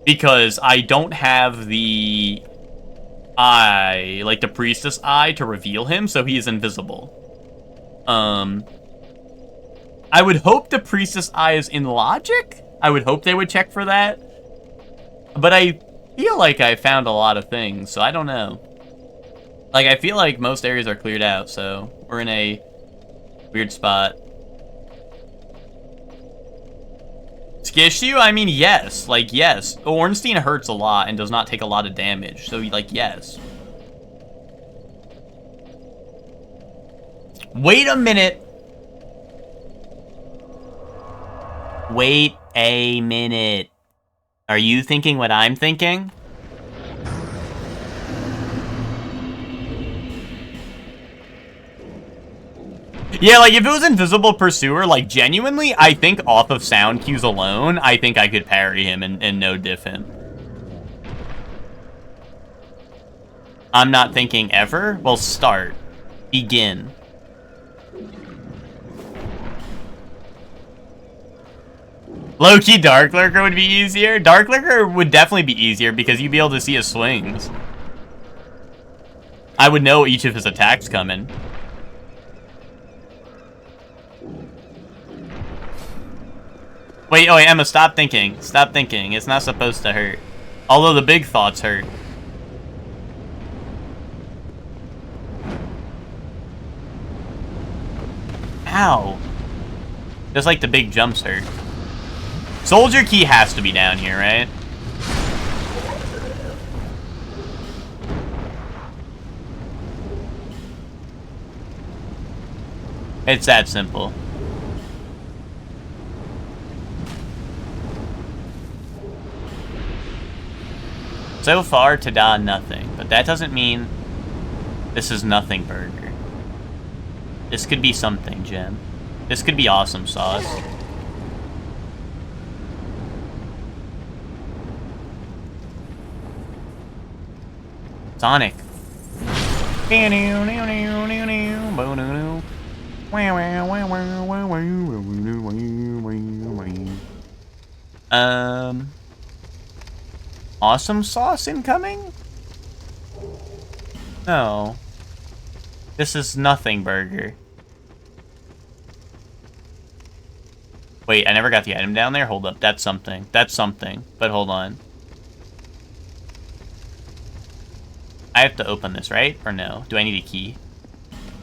Because I don't have the eye, like the Priestess eye, to reveal him, so he is invisible. I would hope the Priestess eye is in logic? I would hope they would check for that. But I feel like I found a lot of things, so I don't know. Like, I feel like most areas are cleared out, so we're in a weird spot. Skish you? I mean, yes. Like, yes. Ornstein hurts a lot and does not take a lot of damage. So, like, yes. Wait a minute. Wait a minute. Are you thinking what I'm thinking? Yeah, like, if it was Invisible Pursuer, like, genuinely, I think off of sound cues alone, I think I could parry him and no-diff him. I'm not thinking ever? Well, start. Begin. Low-key Dark Lurker would be easier? Dark Lurker would definitely be easier because you'd be able to see his swings. I would know each of his attacks coming. Wait, oh wait, Emma, stop thinking. Stop thinking. It's not supposed to hurt. Although the big thoughts hurt. Ow. Just like the big jumps hurt. Soldier key has to be down here, right? It's that simple. So far, Tada, nothing. But that doesn't mean this is nothing burger. This could be something, Jem. This could be awesome sauce. Sonic. Awesome sauce incoming? No. This is nothing burger. Wait, I never got the item down there? Hold up, that's something. That's something. But hold on. I have to open this, right? Or no? Do I need a key?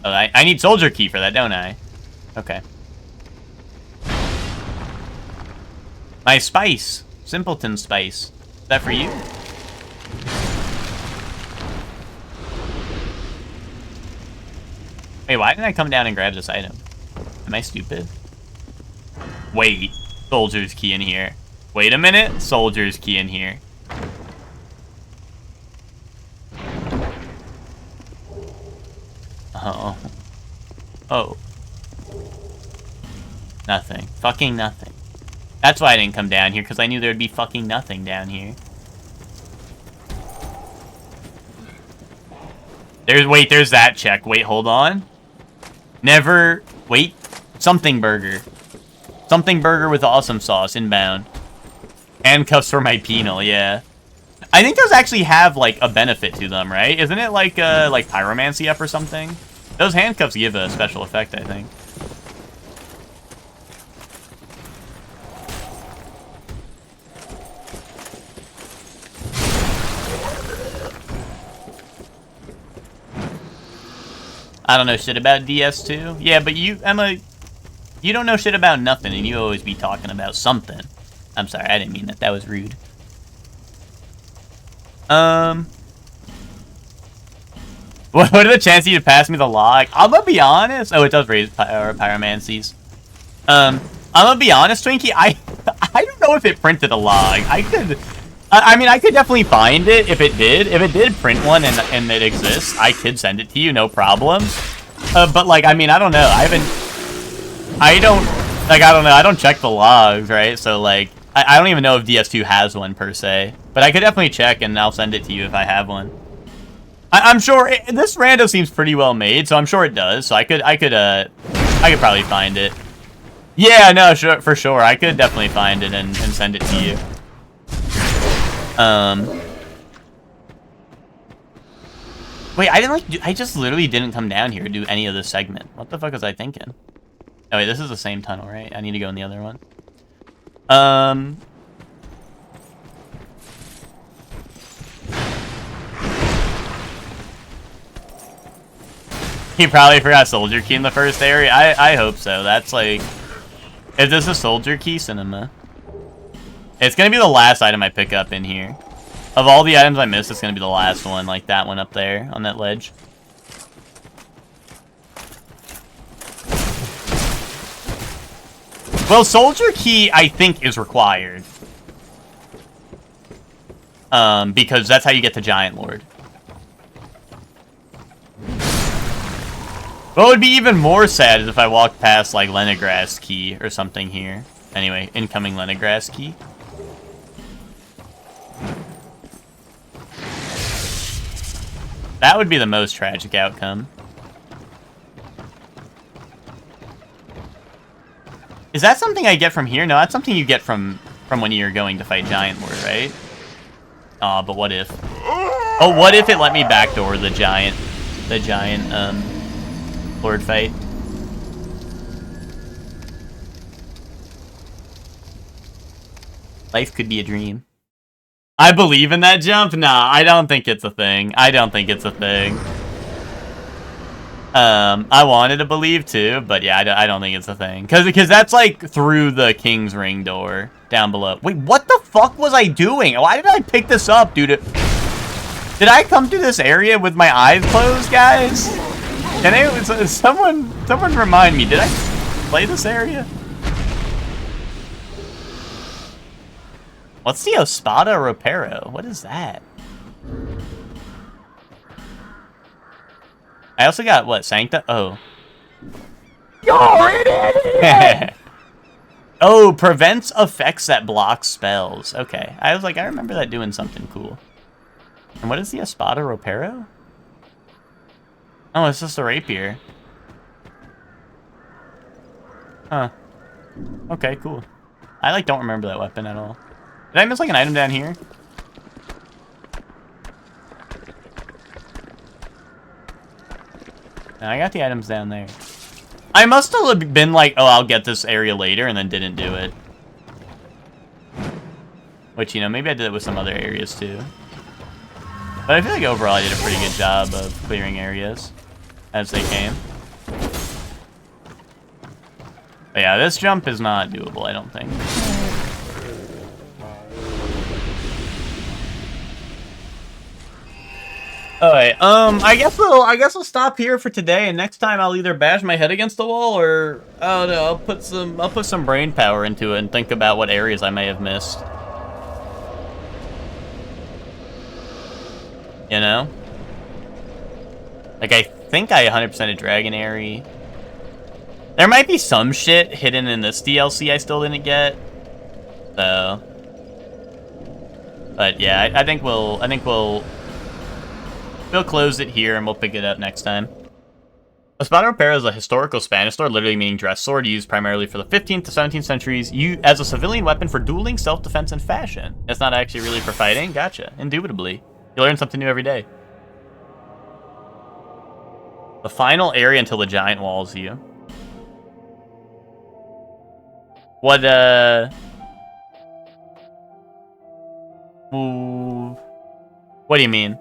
Oh, I need soldier key for that, don't I? Okay. My spice. Simpleton spice. Is that for you? Wait, why didn't I come down and grab this item? Am I stupid? Wait. Soldier's key in here. Wait a minute. Soldier's key in here. Oh. Oh. Nothing. Fucking nothing. That's why I didn't come down here, because I knew there would be fucking nothing down here. There's that check. Wait, hold on. Never, wait. Something burger. Something burger with awesome sauce, inbound. Handcuffs for my penal, yeah. I think those actually have, like, a benefit to them, right? Isn't it like pyromancy up or something? Those handcuffs give a special effect, I think. I don't know shit about DS2. Yeah, but you, Emma, you don't know shit about nothing, and you always be talking about something. I'm sorry, I didn't mean that. That was rude. What are the chances you pass me the log? I'm gonna be honest. Oh, it does raise pyromancies. I'm gonna be honest, Twinkie. I don't know if it printed a log. I mean, I could definitely find it if it did. If it did print one and it exists, I could send it to you, no problem. But like, I mean, I don't know. I don't know. I don't check the logs, right? So like, I don't even know if DS2 has one per se. But I could definitely check and I'll send it to you if I have one. I'm sure this rando seems pretty well made, so I'm sure it does. So I could probably find it. Yeah, no, sure, for sure. I could definitely find it and send it to you. Wait, I just literally didn't come down here to do any of this segment. What the fuck was I thinking? Oh wait, this is the same tunnel, right? I need to go in the other one. He probably forgot soldier key in the first area. I hope so. That's like, is this a soldier key? Cinema. It's gonna be the last item I pick up in here. Of all the items I missed, it's gonna be the last one, like that one up there on that ledge. Well, soldier key, I think, is required. Because that's how you get to Giant Lord. What would be even more sad is if I walked past, like, Leningrass key or something here. Anyway, incoming Leningrass key. That would be the most tragic outcome. Is that something I get from here? No, that's something you get from when you're going to fight Giant Lord, right? Aw, but what if? Oh, what if it let me backdoor the giant, Lord fight? Life could be a dream. I believe in that jump? Nah, I don't think it's a thing. I don't think it's a thing. I wanted to believe too, but yeah, I don't think it's a thing. Because that's like through the King's Ring door down below. Wait, what the fuck was I doing? Why did I pick this up, dude? Did I come to this area with my eyes closed, guys? Can someone remind me, did I play this area? What's the Espada Ropero? What is that? I also got, what, Sancta? Oh. You're an idiot! Oh, prevents effects that block spells. Okay. I was like, I remember that doing something cool. And what is the Espada Ropero? Oh, it's just a rapier. Huh. Okay, cool. I, like, don't remember that weapon at all. Did I miss, like, an item down here? No, I got the items down there. I must have been like, oh, I'll get this area later, and then didn't do it. Which, you know, maybe I did it with some other areas, too. But I feel like overall I did a pretty good job of clearing areas as they came. But yeah, this jump is not doable, I don't think. Alright, I guess we'll stop here for today, and next time I'll either bash my head against the wall or I don't know, I'll put some brain power into it and think about what areas I may have missed. You know? Like, I think I 100%ed Dragonary. There might be some shit hidden in this DLC I still didn't get. So. But yeah, I think we'll close it here and we'll pick it up next time. Espada Rompera is a historical Spanish sword, literally meaning dress sword, used primarily for the 15th to 17th centuries, as a civilian weapon for dueling, self-defense, and fashion. It's not actually really for fighting? Gotcha. Indubitably. You learn something new every day. The final area until the giant walls you. What, Ooh. What do you mean?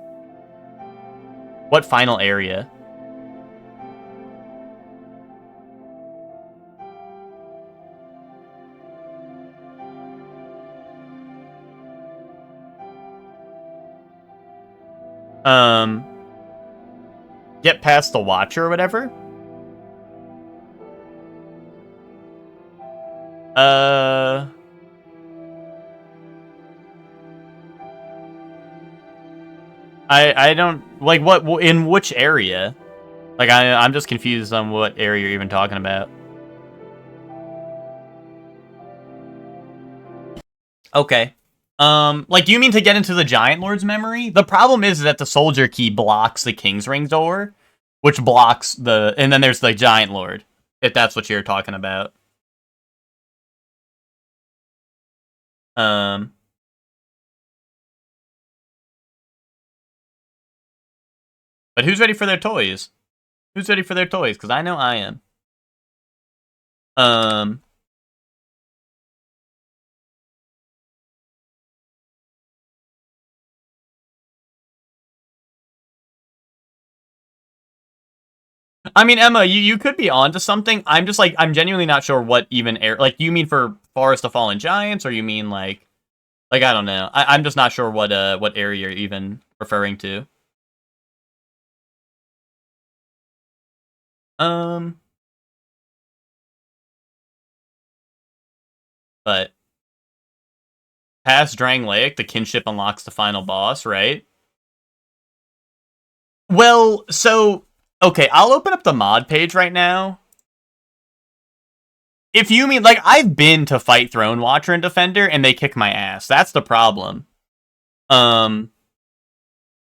What final area? Get past the Watcher or whatever? I don't, like, what, in which area? Like, I'm just confused on what area you're even talking about. Okay. Like, do you mean to get into the Giant Lord's memory? The problem is that the Soldier Key blocks the King's Ring door, which blocks the... And then there's the Giant Lord, if that's what you're talking about. But who's ready for their toys? Who's ready for their toys? Because I know I am. I mean, Emma, you could be onto something. I'm just like, I'm genuinely not sure what even like, do you mean for Forest of Fallen Giants, or you mean like I don't know. I'm just not sure what area you're even referring to. But past Drang Lake, the kinship unlocks the final boss, right? Well, so okay, I'll open up the mod page right now. If you mean, like, I've been to fight Throne Watcher and Defender, and they kick my ass. That's the problem.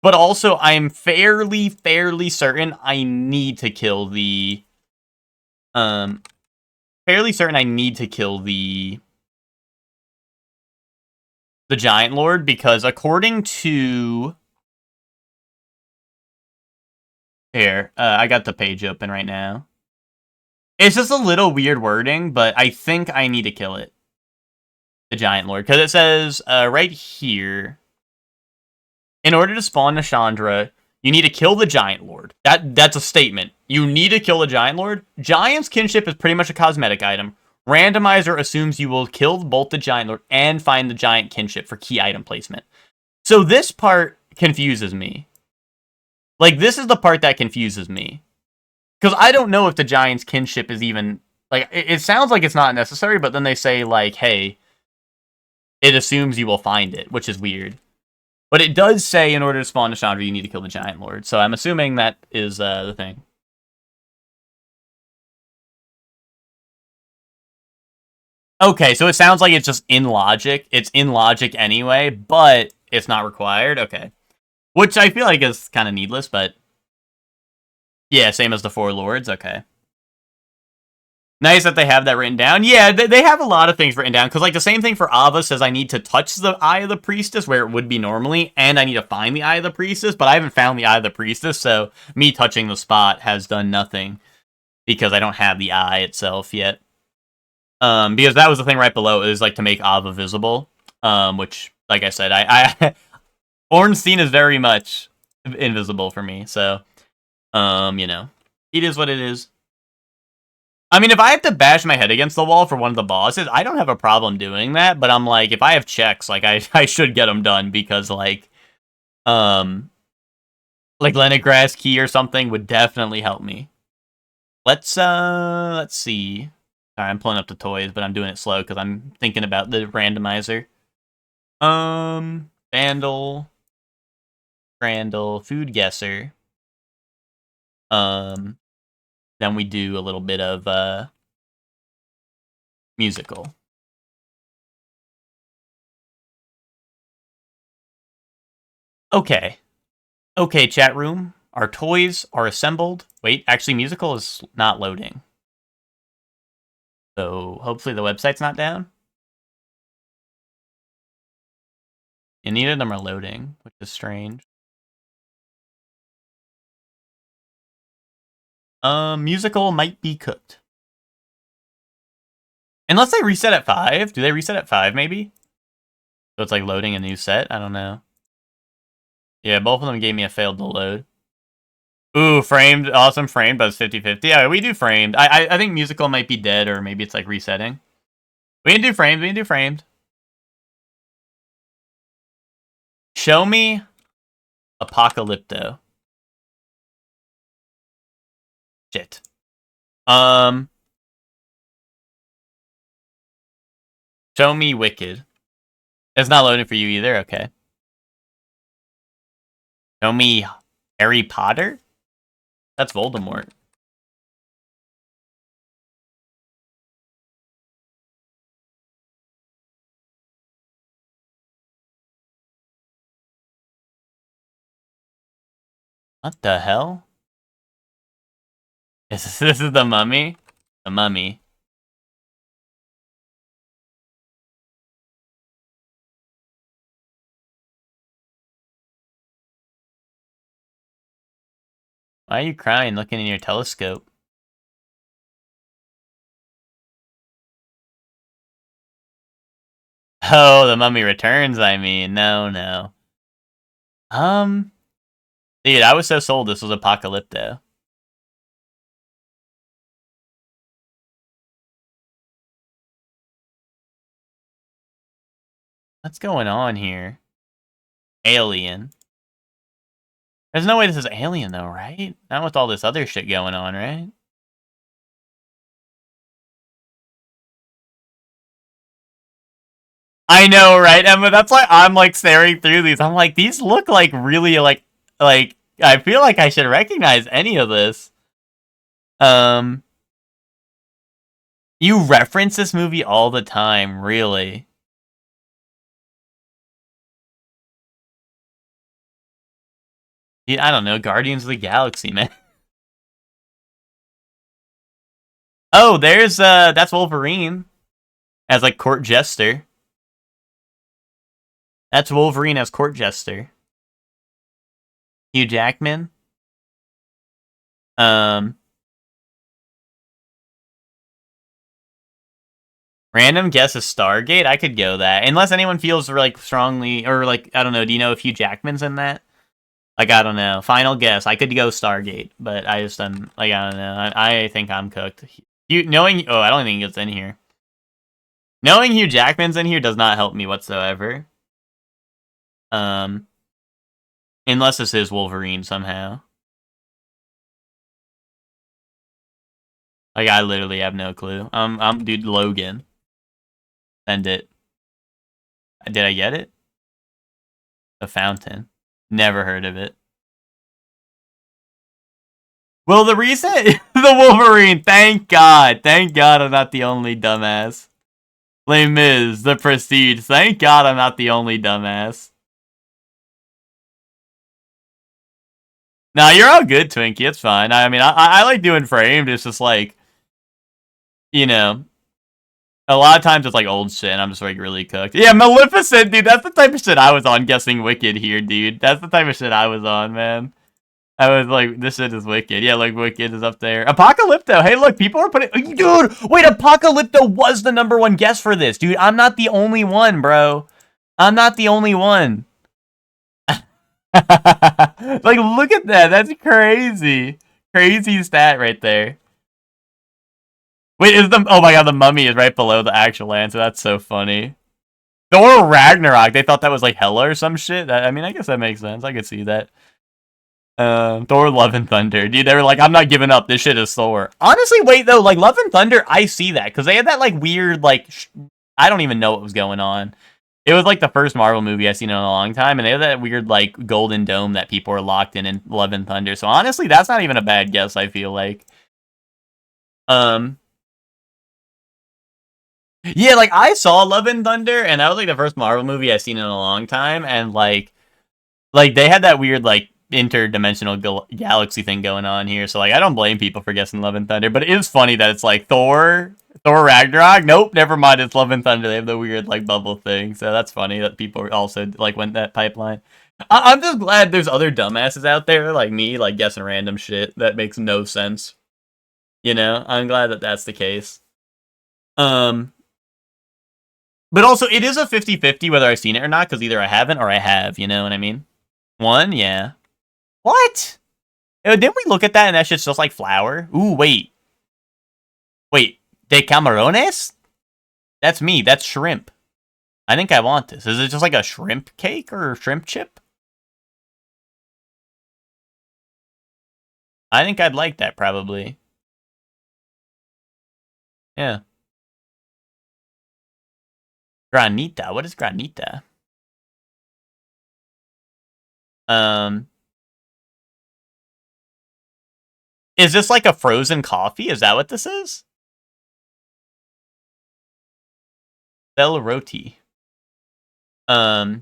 But also, I'm fairly certain I need to kill the... fairly certain I need to kill the Giant Lord, because according to... Here, I got the page open right now. It's just a little weird wording, but I think I need to kill it. The Giant Lord. Because it says, right here, in order to spawn Nashandra, you need to kill the Giant Lord. That's a statement. You need to kill the Giant Lord. Giant's kinship is pretty much a cosmetic item. Randomizer assumes you will kill both the Giant Lord and find the Giant kinship for key item placement. So this part confuses me. Like, this is the part that confuses me. Because I don't know if the Giant's kinship is even... Like, it sounds like it's not necessary, but then they say, like, hey, it assumes you will find it, which is weird. But it does say, in order to spawn Nashandra, you need to kill the Giant Lord. So I'm assuming that is the thing. Okay, so it sounds like it's just in logic. It's in logic anyway, but it's not required. Okay. Which I feel like is kind of needless, but... Yeah, same as the Four Lords. Okay. Nice that they have that written down. Yeah, they have a lot of things written down, because, like, the same thing for Ava says I need to touch the Eye of the Priestess where it would be normally, and I need to find the Eye of the Priestess, but I haven't found the Eye of the Priestess, so me touching the spot has done nothing, because I don't have the eye itself yet. Because that was the thing right below, is, like, to make Ava visible, which, like I said, Ornstein is very much invisible for me. So, you know, it is what it is. I mean, if I have to bash my head against the wall for one of the bosses, I don't have a problem doing that. But I'm like, if I have checks, like I should get them done because like Leningrass Key or something would definitely help me. Let's see. Sorry, I'm pulling up the toys, but I'm doing it slow because I'm thinking about the randomizer. Vandal, Randall, Food Guesser. Then we do a little bit of musical. Okay. Okay, chat room. Our toys are assembled. Wait, actually, musical is not loading. So hopefully the website's not down. And neither of them are loading, which is strange. Musical might be cooked. Unless they reset at 5. Do they reset at 5, maybe? So it's like loading a new set? I don't know. Yeah, both of them gave me a failed to load. Ooh, framed. Awesome, framed, but it's 50-50. Yeah, we do framed. I think musical might be dead, or maybe it's like resetting. We can do framed. We can do framed. Show me Apocalypto. Shit. Show me Wicked. It's not loading for you either? Okay. Show me Harry Potter? That's Voldemort. What the hell? This is the Mummy? The Mummy. Why are you crying looking in your telescope? Oh, the Mummy Returns, I mean. No. Dude, I was so sold this was Apocalypto. What's going on here? Alien. There's no way this is Alien, though, right? Not with all this other shit going on, right? I know, right, Emma? That's why I'm, like, staring through these. I'm like, these look like really, like, I feel like I should recognize any of this. You reference this movie all the time, really. I don't know, Guardians of the Galaxy, man. Oh, there's, that's Wolverine. As, like, court jester. That's Wolverine as court jester. Hugh Jackman. Random guess is Stargate? I could go that. Unless anyone feels, like, strongly, or, like, I don't know, do you know if Hugh Jackman's in that? Like, I don't know. Final guess. I could go Stargate, but I just, like, I don't know. I think I'm cooked. I don't think it's in here. Knowing Hugh Jackman's in here does not help me whatsoever. Unless this is Wolverine somehow. Like, I literally have no clue. Dude, Logan. Send it. Did I get it? The Fountain. Never heard of it. Well, the reason... the Wolverine! Thank God! Thank God I'm not the only dumbass. Les Mis, The Prestige. Thank God I'm not the only dumbass. No, you're all good, Twinkie. It's fine. I mean, I like doing framed. It's just like... You know... A lot of times it's like old shit and I'm just like really cooked. Yeah, Maleficent, dude. That's the type of shit I was on guessing Wicked here, dude. That's the type of shit I was on, man. I was like, this shit is Wicked. Yeah, like Wicked is up there. Apocalypto. Hey, look, people are putting... Dude, wait, Apocalypto was the #1 guess for this, dude. I'm not the only one, bro. I'm not the only one. Like, look at that. That's crazy. Crazy stat right there. Wait, oh my god, the mummy is right below the actual answer. That's so funny. Thor Ragnarok, they thought that was like Hela or some shit. I mean, I guess that makes sense. I could see that. Thor Love and Thunder. Dude, they were like, I'm not giving up. This shit is Thor. Honestly, wait, though. Like, Love and Thunder, I see that. Because they had that, like, weird, like, I don't even know what was going on. It was, like, the first Marvel movie I've seen in a long time. And they had that weird, like, golden dome that people were locked in Love and Thunder. So, honestly, that's not even a bad guess, I feel like. Yeah, like, I saw Love and Thunder. And that was, like, the first Marvel movie I've seen in a long time. And, like, they had that weird, like, interdimensional galaxy thing going on here, so like I don't blame people for guessing Love and Thunder, but it is funny that it's like Thor Ragnarok. Nope, never mind, it's Love and Thunder. They have the weird like bubble thing, so that's funny that people also like went that pipeline. I'm just glad there's other dumbasses out there like me, like guessing random shit that makes no sense. You know, I'm glad that that's the case. But also it is a 50-50 whether I've seen it or not, because either I haven't or I have. You know what I mean? One, yeah. What? Didn't we look at that and that shit's just like flour? Ooh, wait. Wait, de camarones? That's me. That's shrimp. I think I want this. Is it just like a shrimp cake or shrimp chip? I think I'd like that, probably. Yeah. Granita. What is granita? Is this like a frozen coffee? Is that what this is? Bel roti. Ooh.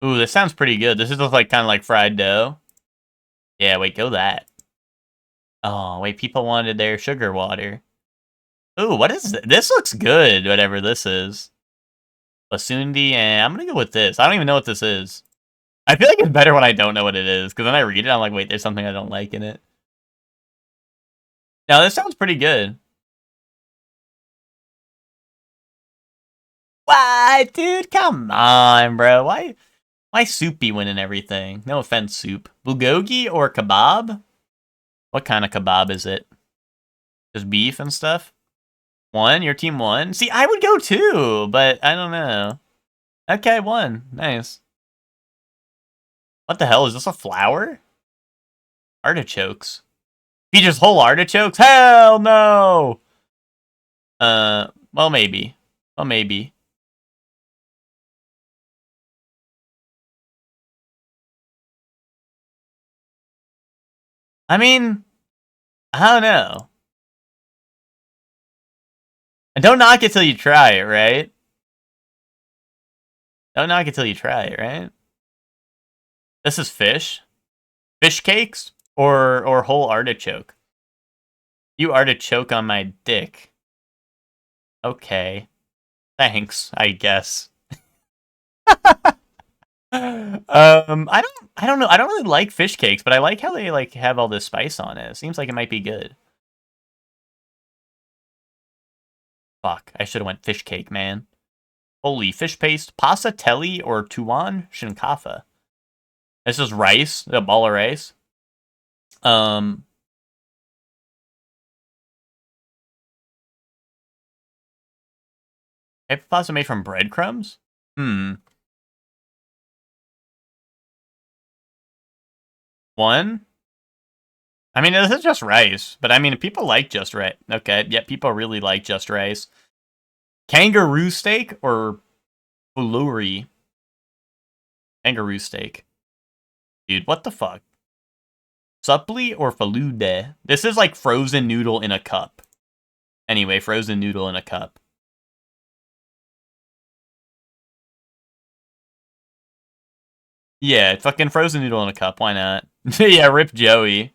Ooh, this sounds pretty good. This is just like kind of like fried dough. Yeah, wait, go that. Oh, wait, people wanted their sugar water. Ooh, what is this? This looks good, whatever this is. Basundi, and I'm gonna go with this. I don't even know what this is. I feel like it's better when I don't know what it is, because then I read it, I'm like, wait, there's something I don't like in it. Now, this sounds pretty good. What, dude? Come on, bro. Why Soup be winning everything? No offense, Soup. Bulgogi or kebab? What kind of kebab is it? Just beef and stuff? One? Your team won? See, I would go too, but I don't know. Okay, one. Nice. What the hell? Is this a flower? Artichokes. Features whole artichokes? Hell no! Well, maybe. Well, maybe. I mean, I don't know. And don't knock it till you try it, right? Don't knock it till you try it, right? This is fish? Fish cakes? Or whole artichoke? You artichoke on my dick. Okay. Thanks, I guess. I don't know. I don't really like fish cakes, but I like how they like have all this spice on it. It seems like it might be good. Fuck, I should have went fish cake, man. Holy fish paste, passatelli or tuan shinkafa. This is rice, a ball of rice. Paper pasta made from breadcrumbs? One? I mean, this is just rice, but I mean, people like just rice. Okay, yeah, people really like just rice. Kangaroo steak or fuluri? Kangaroo steak. Dude, what the fuck? Supply or falude? This is like frozen noodle in a cup. Anyway, frozen noodle in a cup. Yeah, fucking frozen noodle in a cup. Why not? Yeah, rip Joey.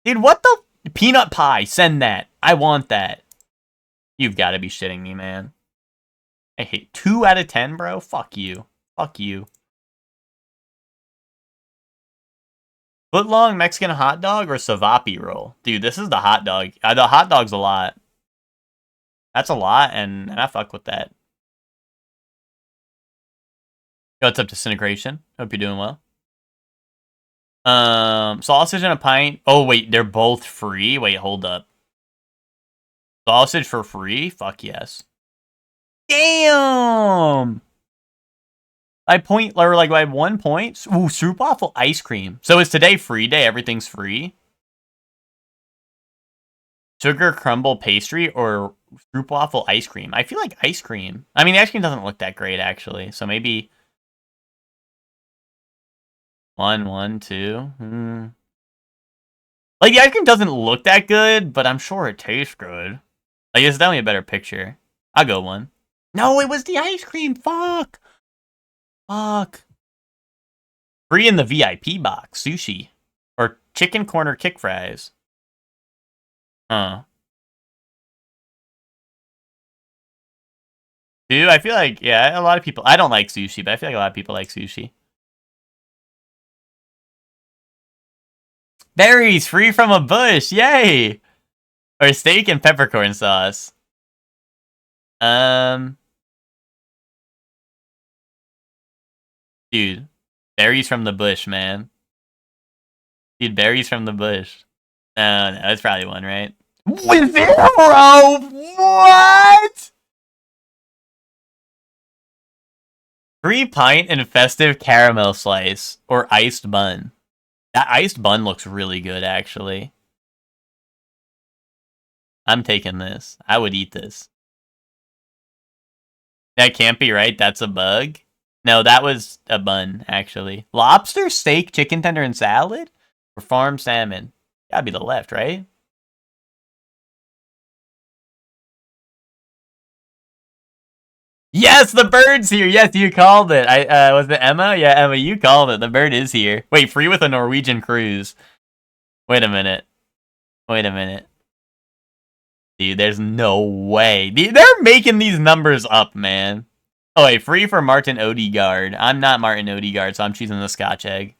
Dude, what the? Peanut pie. Send that. I want that. You've got to be shitting me, man. I hate 2 out of 10, bro. Fuck you. Fuck you. Foot-long Mexican hot dog or Savapi roll? Dude, this is the hot dog. The hot dog's a lot. That's a lot, and I fuck with that. Yo, what's up, Disintegration? Hope you're doing well. Sausage and a pint. Oh, wait, they're both free? Wait, hold up. Sausage for free? Fuck yes. Damn! I have 1 point. Ooh, stroopwafel ice cream. So is today free day? Everything's free? Sugar crumble pastry or stroopwafel ice cream? I feel like ice cream. I mean, the ice cream doesn't look that great, actually. So maybe 1, 1, 2. Like, the ice cream doesn't look that good, but I'm sure it tastes good. Like, it's definitely a better picture. I'll go 1. No, it was the ice cream. Fuck. Fuck. Free in the VIP box. Sushi. Or chicken corner kick fries. Huh. Dude, I feel like, yeah, a lot of people... I don't like sushi, but I feel like a lot of people like sushi. Berries free from a bush. Yay! Or steak and peppercorn sauce. Dude. Berries from the bush, man. Dude, berries from the bush. No, that's probably 1, right? With it, bro! What? Free pint and festive caramel slice. Or iced bun. That iced bun looks really good, actually. I'm taking this. I would eat this. That can't be right. That's a bug. No, that was a bun, actually. Lobster, steak, chicken tender, and salad? Or farm salmon? Gotta be the left, right? Yes, the bird's here. Yes, you called it. Was it Emma? Yeah, Emma, you called it. The bird is here. Wait, free with a Norwegian cruise. Wait a minute. Wait a minute. Dude, there's no way. They're making these numbers up, man. Oh, wait, free for Martin Odegaard. I'm not Martin Odegaard, so I'm choosing the Scotch egg.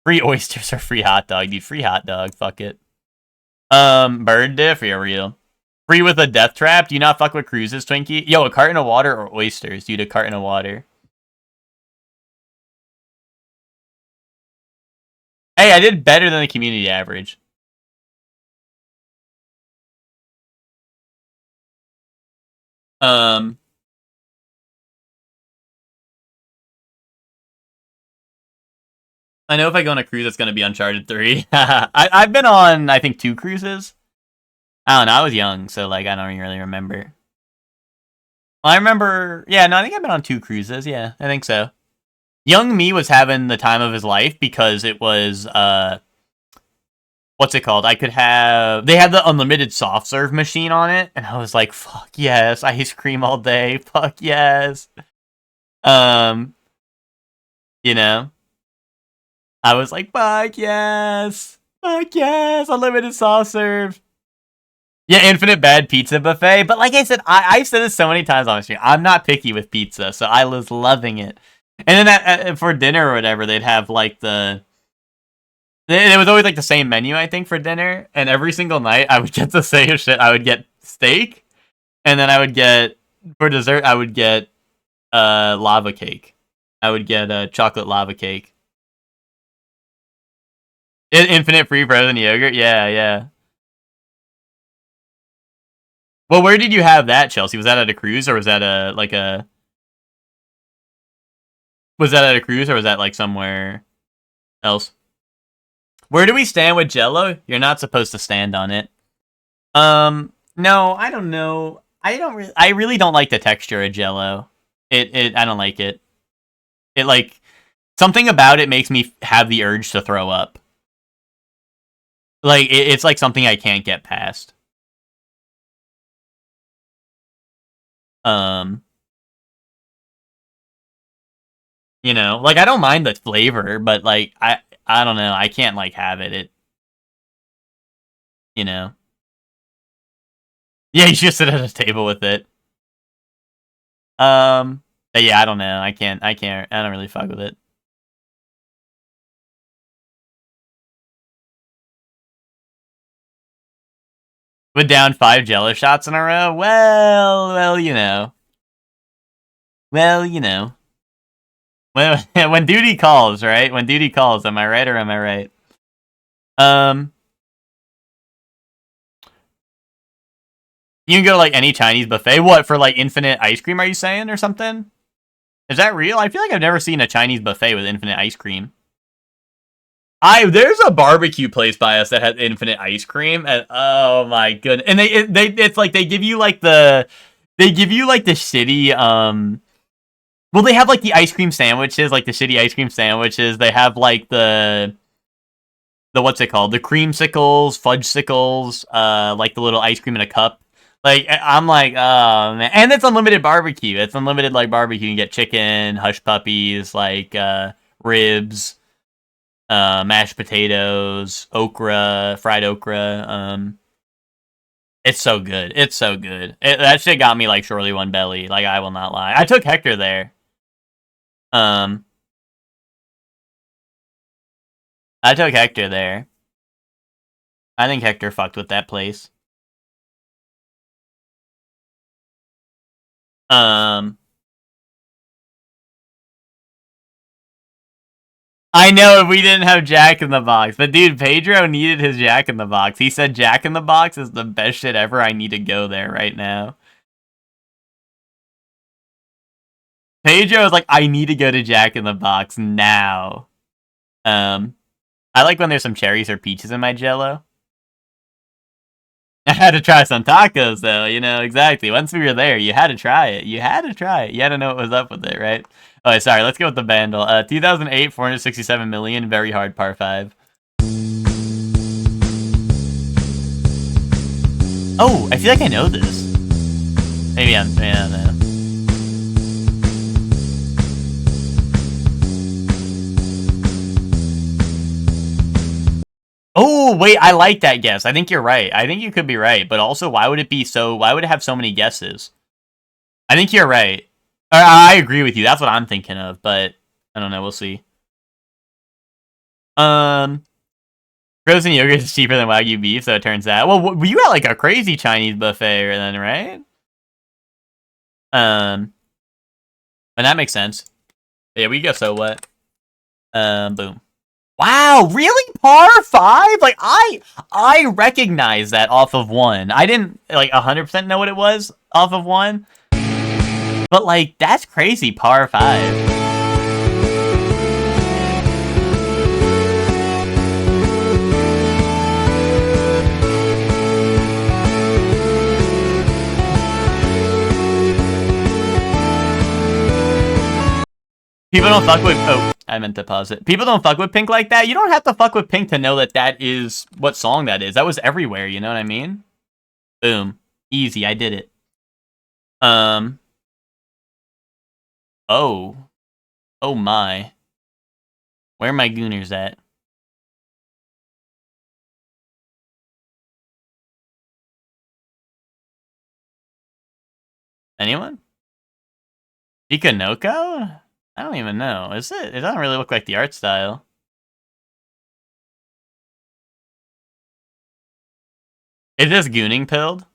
Free oysters or free hot dog, dude. Free hot dog. Fuck it. Bird diff, yeah, real. Free with a death trap. Do you not fuck with cruises, Twinkie? Yo, a carton of water or oysters? Dude, a carton of water. Hey, I did better than the community average. I know if I go on a cruise, it's going to be Uncharted 3. I've been on, I think, 2 cruises. I don't know. I was young, so, like, I don't really remember. I remember... Yeah, no, I think I've been on 2 cruises. Yeah, I think so. Young me was having the time of his life because it was, what's it called? I could have... They had the unlimited soft serve machine on it, and I was like, fuck yes, ice cream all day. Fuck yes. You know? I was like, fuck yes! Fuck yes! Unlimited soft serve! Yeah, infinite bad pizza buffet. But like I said, I've said this so many times on the stream. I'm not picky with pizza, so I was loving it. And then for dinner or whatever, they'd have like the... It was always like the same menu, I think, for dinner. And every single night, I would get the same shit. I would get steak. And then I would get... For dessert, I would get lava cake. I would get chocolate lava cake. Infinite free frozen yogurt? Yeah, yeah. Well, where did you have that, Chelsea? Was that at a cruise, or was that Was that at a cruise, or was that like somewhere else? Where do we stand with Jello? You're not supposed to stand on it. No, I don't know. I really don't like the texture of Jello. I don't like it. It like something about it makes me have the urge to throw up. Like it's like something I can't get past. You know, like I don't mind the flavor, but like I don't know, I can't like have it. You know. Yeah, you should sit at a table with it. But yeah, I don't know. I don't really fuck with it. With down 5 Jello shots in a row? Well, you know. Well, you know. When duty calls, right? When duty calls, am I right or am I right? You can go to like any Chinese buffet. What, for like infinite ice cream, are you saying, or something? Is that real? I feel like I've never seen a Chinese buffet with infinite ice cream. There's a barbecue place by us that has infinite ice cream, and oh my goodness! And it's like they give you like the shitty well, they have like the ice cream sandwiches, like the shitty ice cream sandwiches. They have like the what's it called? The creamsicles, fudgesicles, like the little ice cream in a cup. Like I'm like, oh man, and it's unlimited barbecue. It's unlimited like barbecue. You can get chicken, hush puppies, like ribs, mashed potatoes, okra, fried okra. It's so good. It's so good. That shit got me like surely one belly. Like I will not lie. I took Hector there. I took Hector there. I think Hector fucked with that place. I know if we didn't have Jack in the Box, but dude, Pedro needed his Jack in the Box. He said Jack in the Box is the best shit ever. I need to go there right now. Pedro is like, I need to go to Jack in the Box now. I like when there's some cherries or peaches in my Jello. I had to try some tacos though, you know, exactly. Once we were there, you had to try it. You had to try it. You had to know what was up with it, right? Oh, sorry, let's go with the bundle. 2008, 467 million, very hard par 5. Oh, I feel like I know this. Maybe I don't know. Oh, wait, I like that guess. I think you're right. I think you could be right, but also why would it have so many guesses? I think you're right. I agree with you. That's what I'm thinking of, but I don't know. We'll see. Frozen yogurt is cheaper than Wagyu beef, so it turns out. Well, you got like a crazy Chinese buffet then, right? And that makes sense. Yeah, we go so what? Boom. Wow, really? Par 5? Like I recognize that off of 1. I didn't like 100% know what it was off of 1. But like that's crazy, par 5. People don't fuck with. Oh, I meant to pause it. People don't fuck with Pink like that. You don't have to fuck with Pink to know that that is what song that is. That was everywhere. You know what I mean? Boom, easy. I did it. Oh, oh my. Where are my gooners at? Anyone? Ikanoko? I don't even know. Is it? It doesn't really look like the art style. Is this gooning pilled?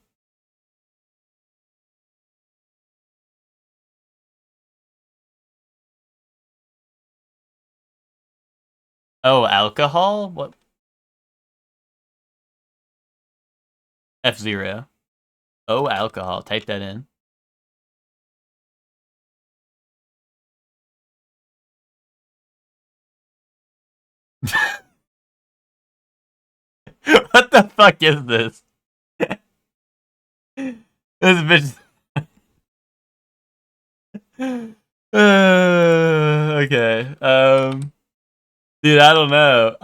Oh, alcohol? What? F0. Oh, alcohol. Type that in. What the fuck is this? This bitch. Okay. Dude, I don't know.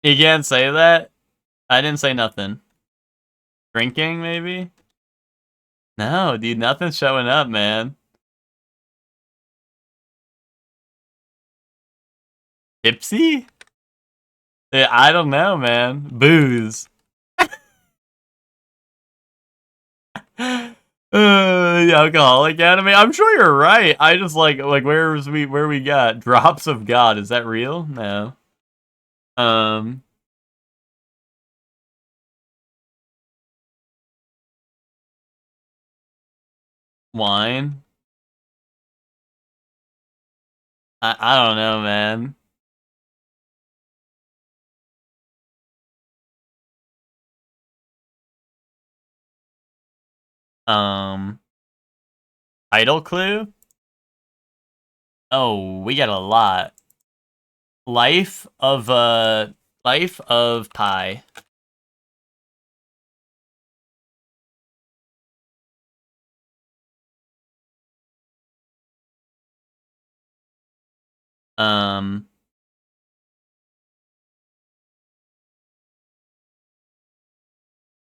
You can't say that? I didn't say nothing. Drinking, maybe? No, dude, nothing's showing up, man. Tipsy? Yeah, I don't know, man. Booze. The alcoholic anime. I'm sure you're right. I just like where we got Drops of God. Is that real? No. Wine. I don't know, man. Title clue? Oh, we got a lot. Life of Pi.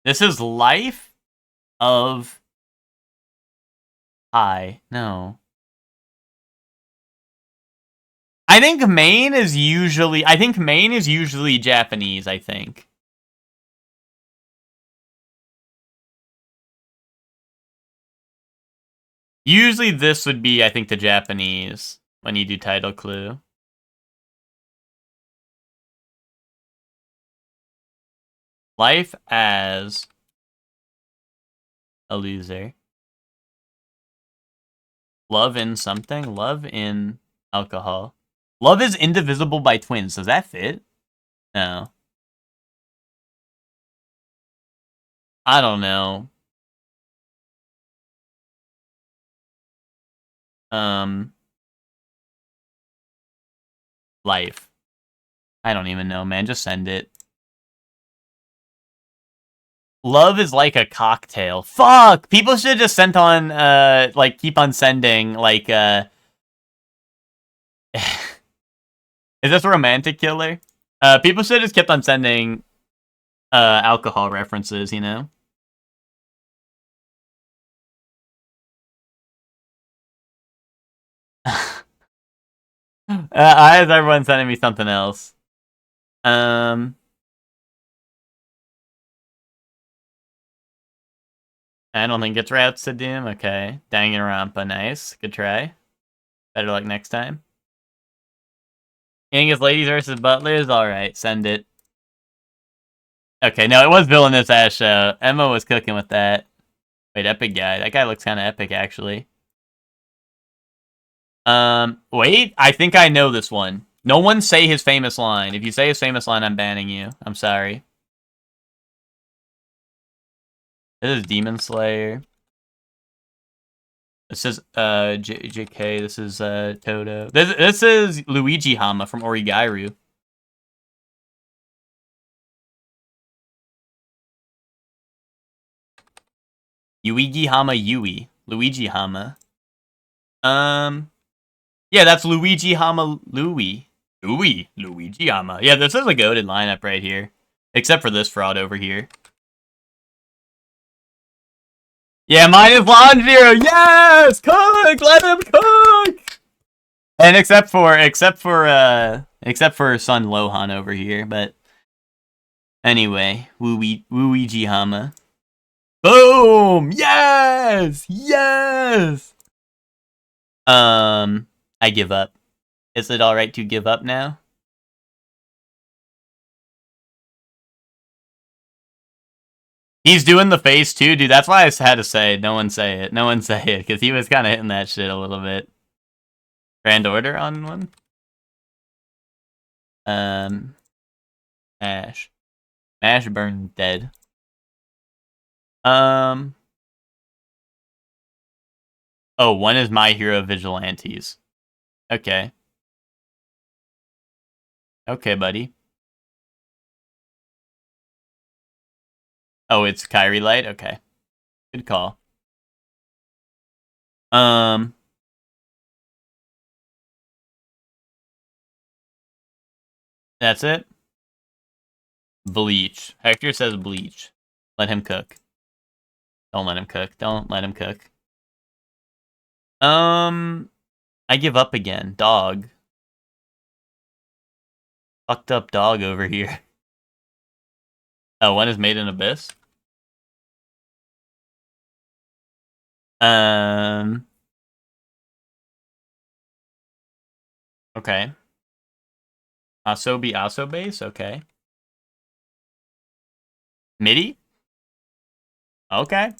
This is Life of Pi. No. I think Maine is usually Japanese, I think. Usually this would be, I think, the Japanese when you do title clue. Life as a loser. Love in something? Love in alcohol. Love is indivisible by twins. Does that fit? No. I don't know. Life. I don't even know, man. Just send it. Love is like a cocktail. Fuck! People should have just sent on, like, keep on sending, like, Is this a romantic killer? People should have just kept on sending, alcohol references, you know? Why is everyone sending me something else? I don't think it's Routes to Doom. Okay. Danganronpa, nice. Good try. Better luck next time. You think it's Ladies versus Butlers? Alright, send it. Okay, no, it was Villainous Ass Show. Emma was cooking with that. Wait, Epic Guy. That guy looks kind of epic, actually. Wait, I think I know this one. No one say his famous line. If you say his famous line, I'm banning you. I'm sorry. This is Demon Slayer. This is, JK. This is, Toto. This is Luigi Hama from Origairu. Yuigi Hama Yui. Luigi Hama. Yeah, that's Luigi Hama Louie. Luigi Hama. Yeah, this is a goated lineup right here. Except for this fraud over here. Yeah, mine is Lawn Zero. Yes! Cook! Let him cook! And except for Son Lohan over here, but anyway, Luigi Hama. Boom! Yes! Yes! I give up. Is it alright to give up now? He's doing the face too, dude. That's why I had to say it. No one say it. No one say it, because he was kind of hitting that shit a little bit. Grand Order on one? Ash. Ash Burn dead. Oh, one is My Hero Vigilantes. Okay. Okay, buddy. Oh, it's Kyrie Light? Okay. Good call. That's it? Bleach. Hector says Bleach. Let him cook. Don't let him cook. Don't let him cook. I give up again. Dog. Fucked up dog over here. Oh, one is Made in Abyss? Okay. Asobi Aso base, okay. MIDI? Okay.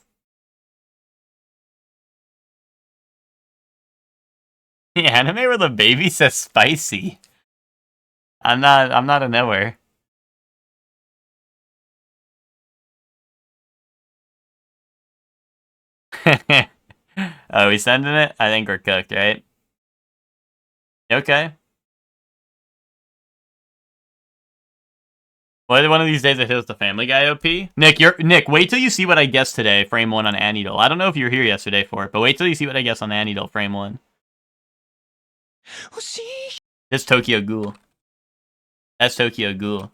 The anime where the baby says spicy. I'm not a knower. Oh, we sending it? I think we're cooked, right? Okay. Well, one of these days it hits the Family Guy OP. Nick, wait till you see what I guessed today, frame 1 on Anneedle. I don't know if you were here yesterday for it, but wait till you see what I guessed on Anneedle, frame 1. This Tokyo Ghoul. That's Tokyo Ghoul.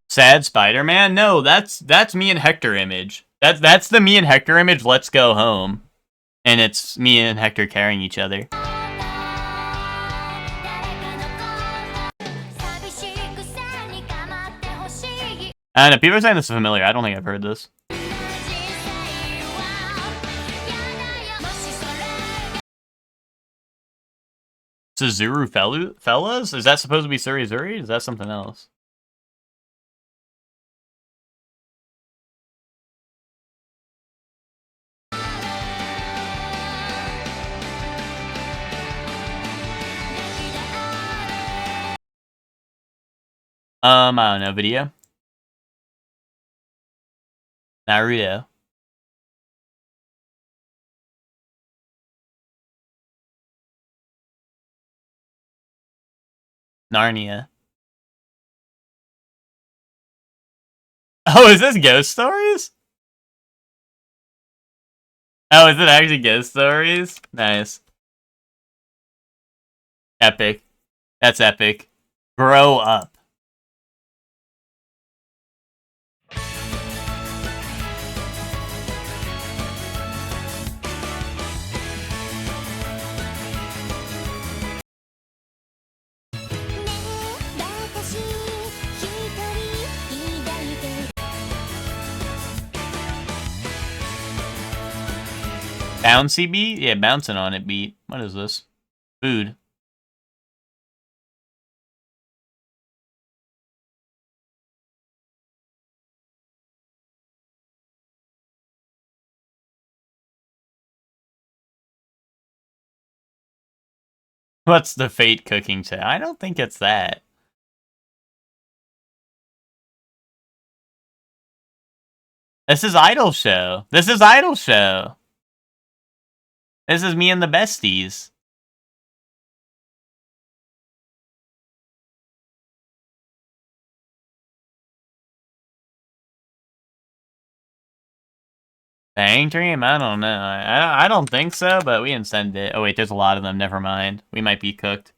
Sad Spider-Man? No, that's me and Hector image. That's the me and Hector image, let's go home. And it's me and Hector carrying each other. I don't know, people are saying this is familiar. I don't think I've heard this. Suzuru Fellas? Is that supposed to be Surizuri? Is that something else? I don't know, video? Naruto. Narnia. Oh, is this Ghost Stories? Oh, is it actually Ghost Stories? Nice. Epic. That's epic. Grow up. Bouncy beat? Yeah, bouncing on it beat. What is this? Food. What's the Fate cooking to? I don't think it's that. This is Idol Show. This is Idol Show. This is me and the besties. Bang Dream? I don't know. I don't think so, but we can send it. Oh wait, there's a lot of them. Never mind. We might be cooked.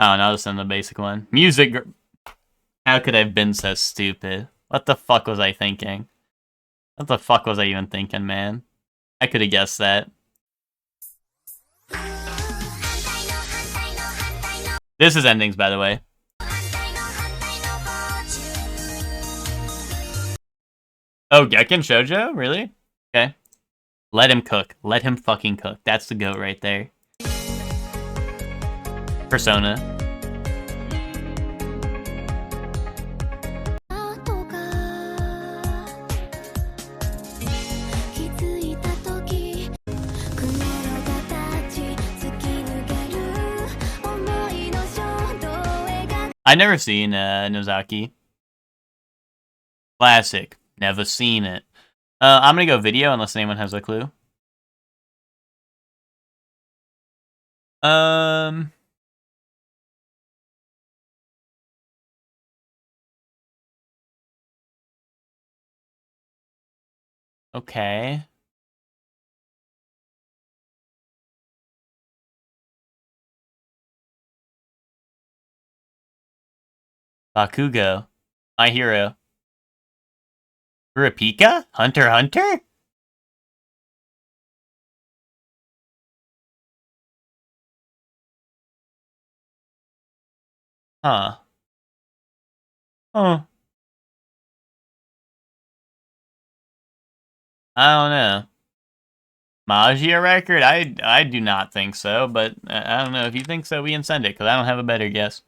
Oh, no, I'll just send the basic one. Music. How could I have been so stupid? What the fuck was I thinking? What the fuck was I even thinking, man? I could have guessed that. This is endings, by the way. Oh, Gekken Shoujo? Really? Okay. Let him cook. Let him fucking cook. That's the goat right there. Persona. I've never seen Nozaki. Classic. Never seen it. I'm gonna go video unless anyone has a clue. Okay. Bakugo. My Hero. Kurapika? Hunter x Hunter? Huh. Huh. I don't know. Magia record? I do not think so, but I don't know. If you think so, we can send it, because I don't have a better guess.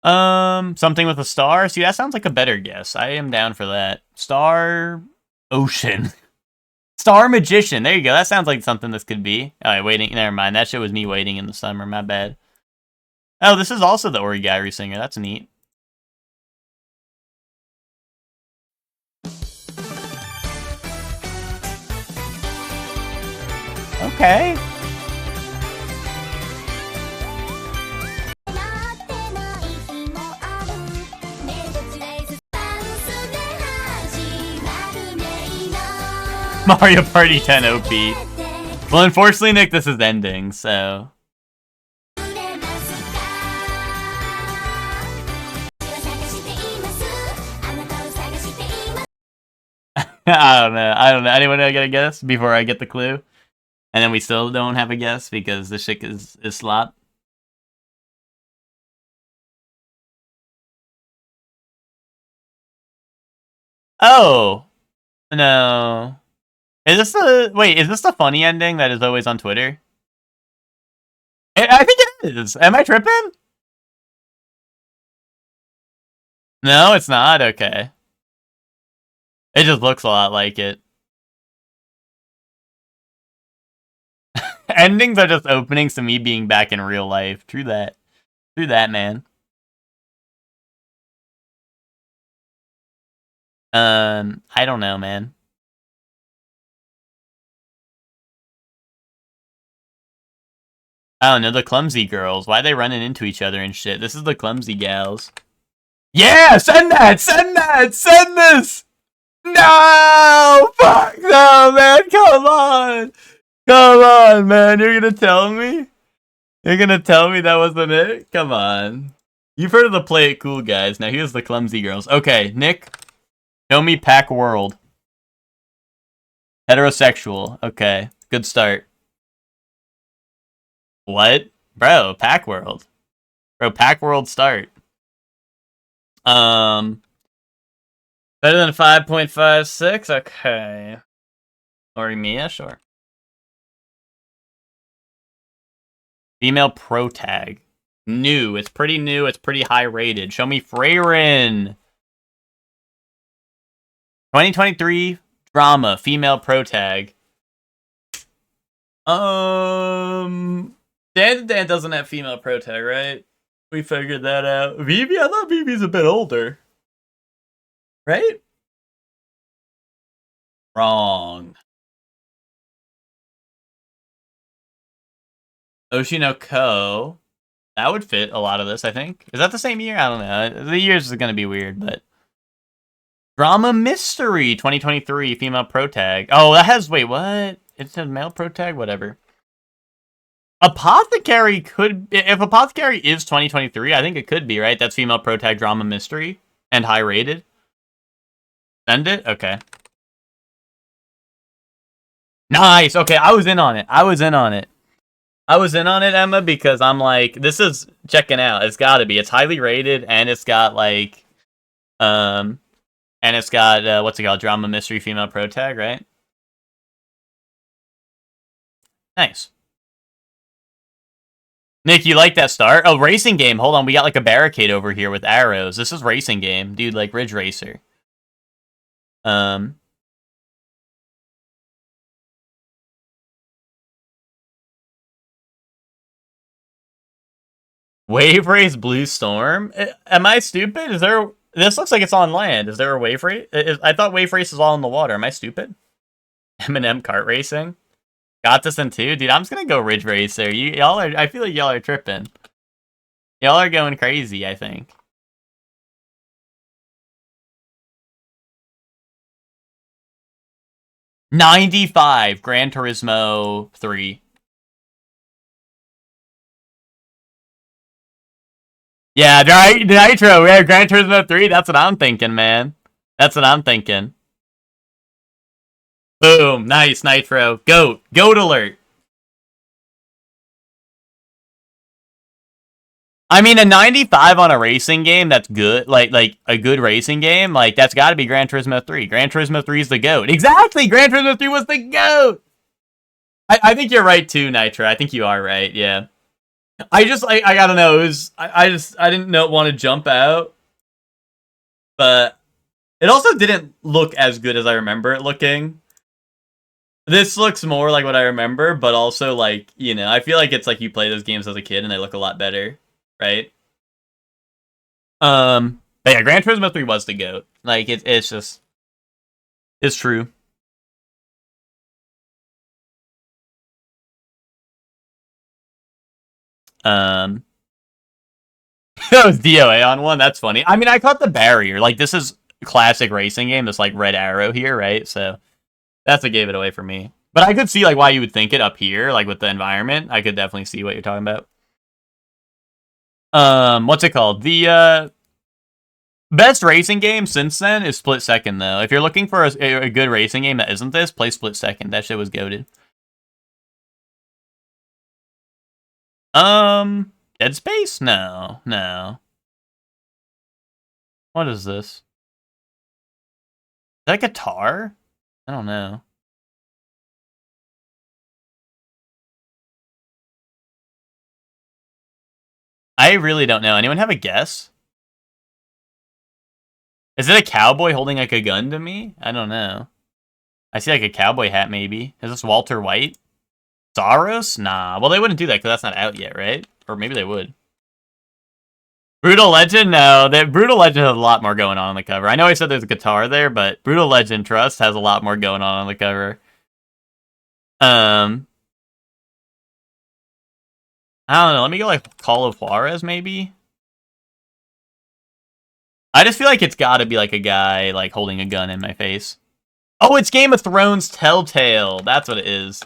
Something with a star? See, that sounds like a better guess. I am down for that. Star Ocean. Star Magician. There you go. That sounds like something this could be. Alright, waiting. Never mind. That shit was me waiting in the summer. My bad. Oh, this is also the Origami singer. That's neat. Okay. Mario Party 10 OP. Well, unfortunately, Nick, this is ending, so... I don't know. Anyone get a guess before I get the clue? And then we still don't have a guess because the shit is slop. Oh! No. Is this the funny ending that is always on Twitter? I think it is. Am I tripping? No, it's not? Okay. It just looks a lot like it. Endings are just openings to me being back in real life. True that. True that, man. I don't know, man. I don't know, the clumsy girls. Why are they running into each other and shit? This is the clumsy gals. Yeah! Send that! Send that! Send this! No! Fuck no, man! Come on! Come on, man! You're gonna tell me? You're gonna tell me that wasn't it? Come on. You've heard of the Play It Cool guys. Now here's the clumsy girls. Okay, Nick. Show me Pack World. Heterosexual. Okay, good start. What? Bro, Pack World. Bro, Pack World start. Better than 5.56? Okay. Or Mia, sure. Female pro tag. New. It's pretty new. It's pretty high rated. Show me Freyrin. 2023 drama. Female pro tag. Dan doesn't have female pro tag, right? We figured that out. Vivi? I thought Vivi's a bit older. Right? Wrong. Oshinoko. That would fit a lot of this, I think. Is that the same year? I don't know. The years is going to be weird, but... Drama Mystery 2023 female pro tag. Oh, that has... Wait, what? It says male pro tag? Whatever. Apothecary could... If Apothecary is 2023, I think it could be, right? That's female pro tag drama mystery. And high rated. Send it? Okay. Nice! Okay, I was in on it. I was in on it, Emma, because I'm like, this is checking out. It's gotta be. It's highly rated, and it's got, like... And it's got, what's it called? Drama mystery female pro tag, right? Nice. Nick, you like that start? Oh, racing game. Hold on, we got like a barricade over here with arrows. This is racing game. Dude, like Ridge Racer. Wave Race Blue Storm? Am I stupid? Is there... This looks like it's on land. Is there a wave race? I thought wave race is all in the water. Am I stupid? M&M kart racing? Got this in two? Dude, I'm just gonna go Ridge Racer. Y'all are... I feel like y'all are tripping. Y'all are going crazy, I think. $95 Gran Turismo 3. Yeah, Nitro. Yeah, Gran Turismo 3. That's what I'm thinking, man. That's what I'm thinking. Boom. Nice, Nitro. Goat. Goat alert. I mean, a 95 on a racing game, that's good. Like a good racing game, like that's got to be Gran Turismo 3. Gran Turismo 3 is the GOAT. Exactly, Gran Turismo 3 was the GOAT. I think you're right too, Nitro. I think you are right. Yeah. I gotta know. It was I didn't want to jump out, but it also didn't look as good as I remember it looking. This looks more like what I remember, but also like, you know, I feel like it's like you play those games as a kid and they look a lot better, right? But yeah, Gran Turismo 3 was the GOAT. Like it's just it's true. That was DOA on one. That's funny. I mean, I caught the barrier. Like this is classic racing game. This like red arrow here, right? So that's what gave it away for me. But I could see like why you would think it up here, like with the environment. I could definitely see what you're talking about. What's it called? The best racing game since then is Split Second, though. If you're looking for a good racing game that isn't this, play Split Second. That shit was goated. Dead Space? No, no. What is this? Is that guitar? I don't know. I really don't know. Anyone have a guess? Is it a cowboy holding like a gun to me? I don't know. I see like a cowboy hat maybe. Is this Walter White? Soros? Nah. Well, they wouldn't do that because that's not out yet, right? Or maybe they would. Brutal Legend? No. Brutal Legend has a lot more going on the cover. I know I said there's a guitar there, but Brutal Legend Trust has a lot more going on the cover. I don't know. Let me go like Call of Juarez, maybe? I just feel like it's got to be like a guy like holding a gun in my face. Oh, it's Game of Thrones Telltale. That's what it is.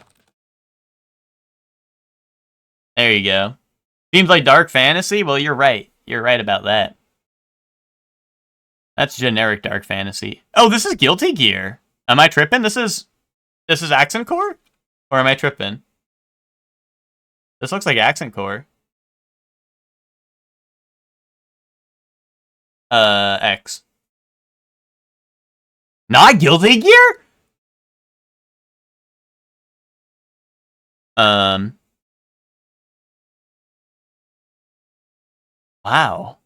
There you go. Seems like dark fantasy? Well, you're right. You're right about that. That's generic dark fantasy. Oh, this is Guilty Gear. Am I tripping? This is Accent Core? Or am I tripping? This looks like Accent Core. X. Not Guilty Gear? Wow.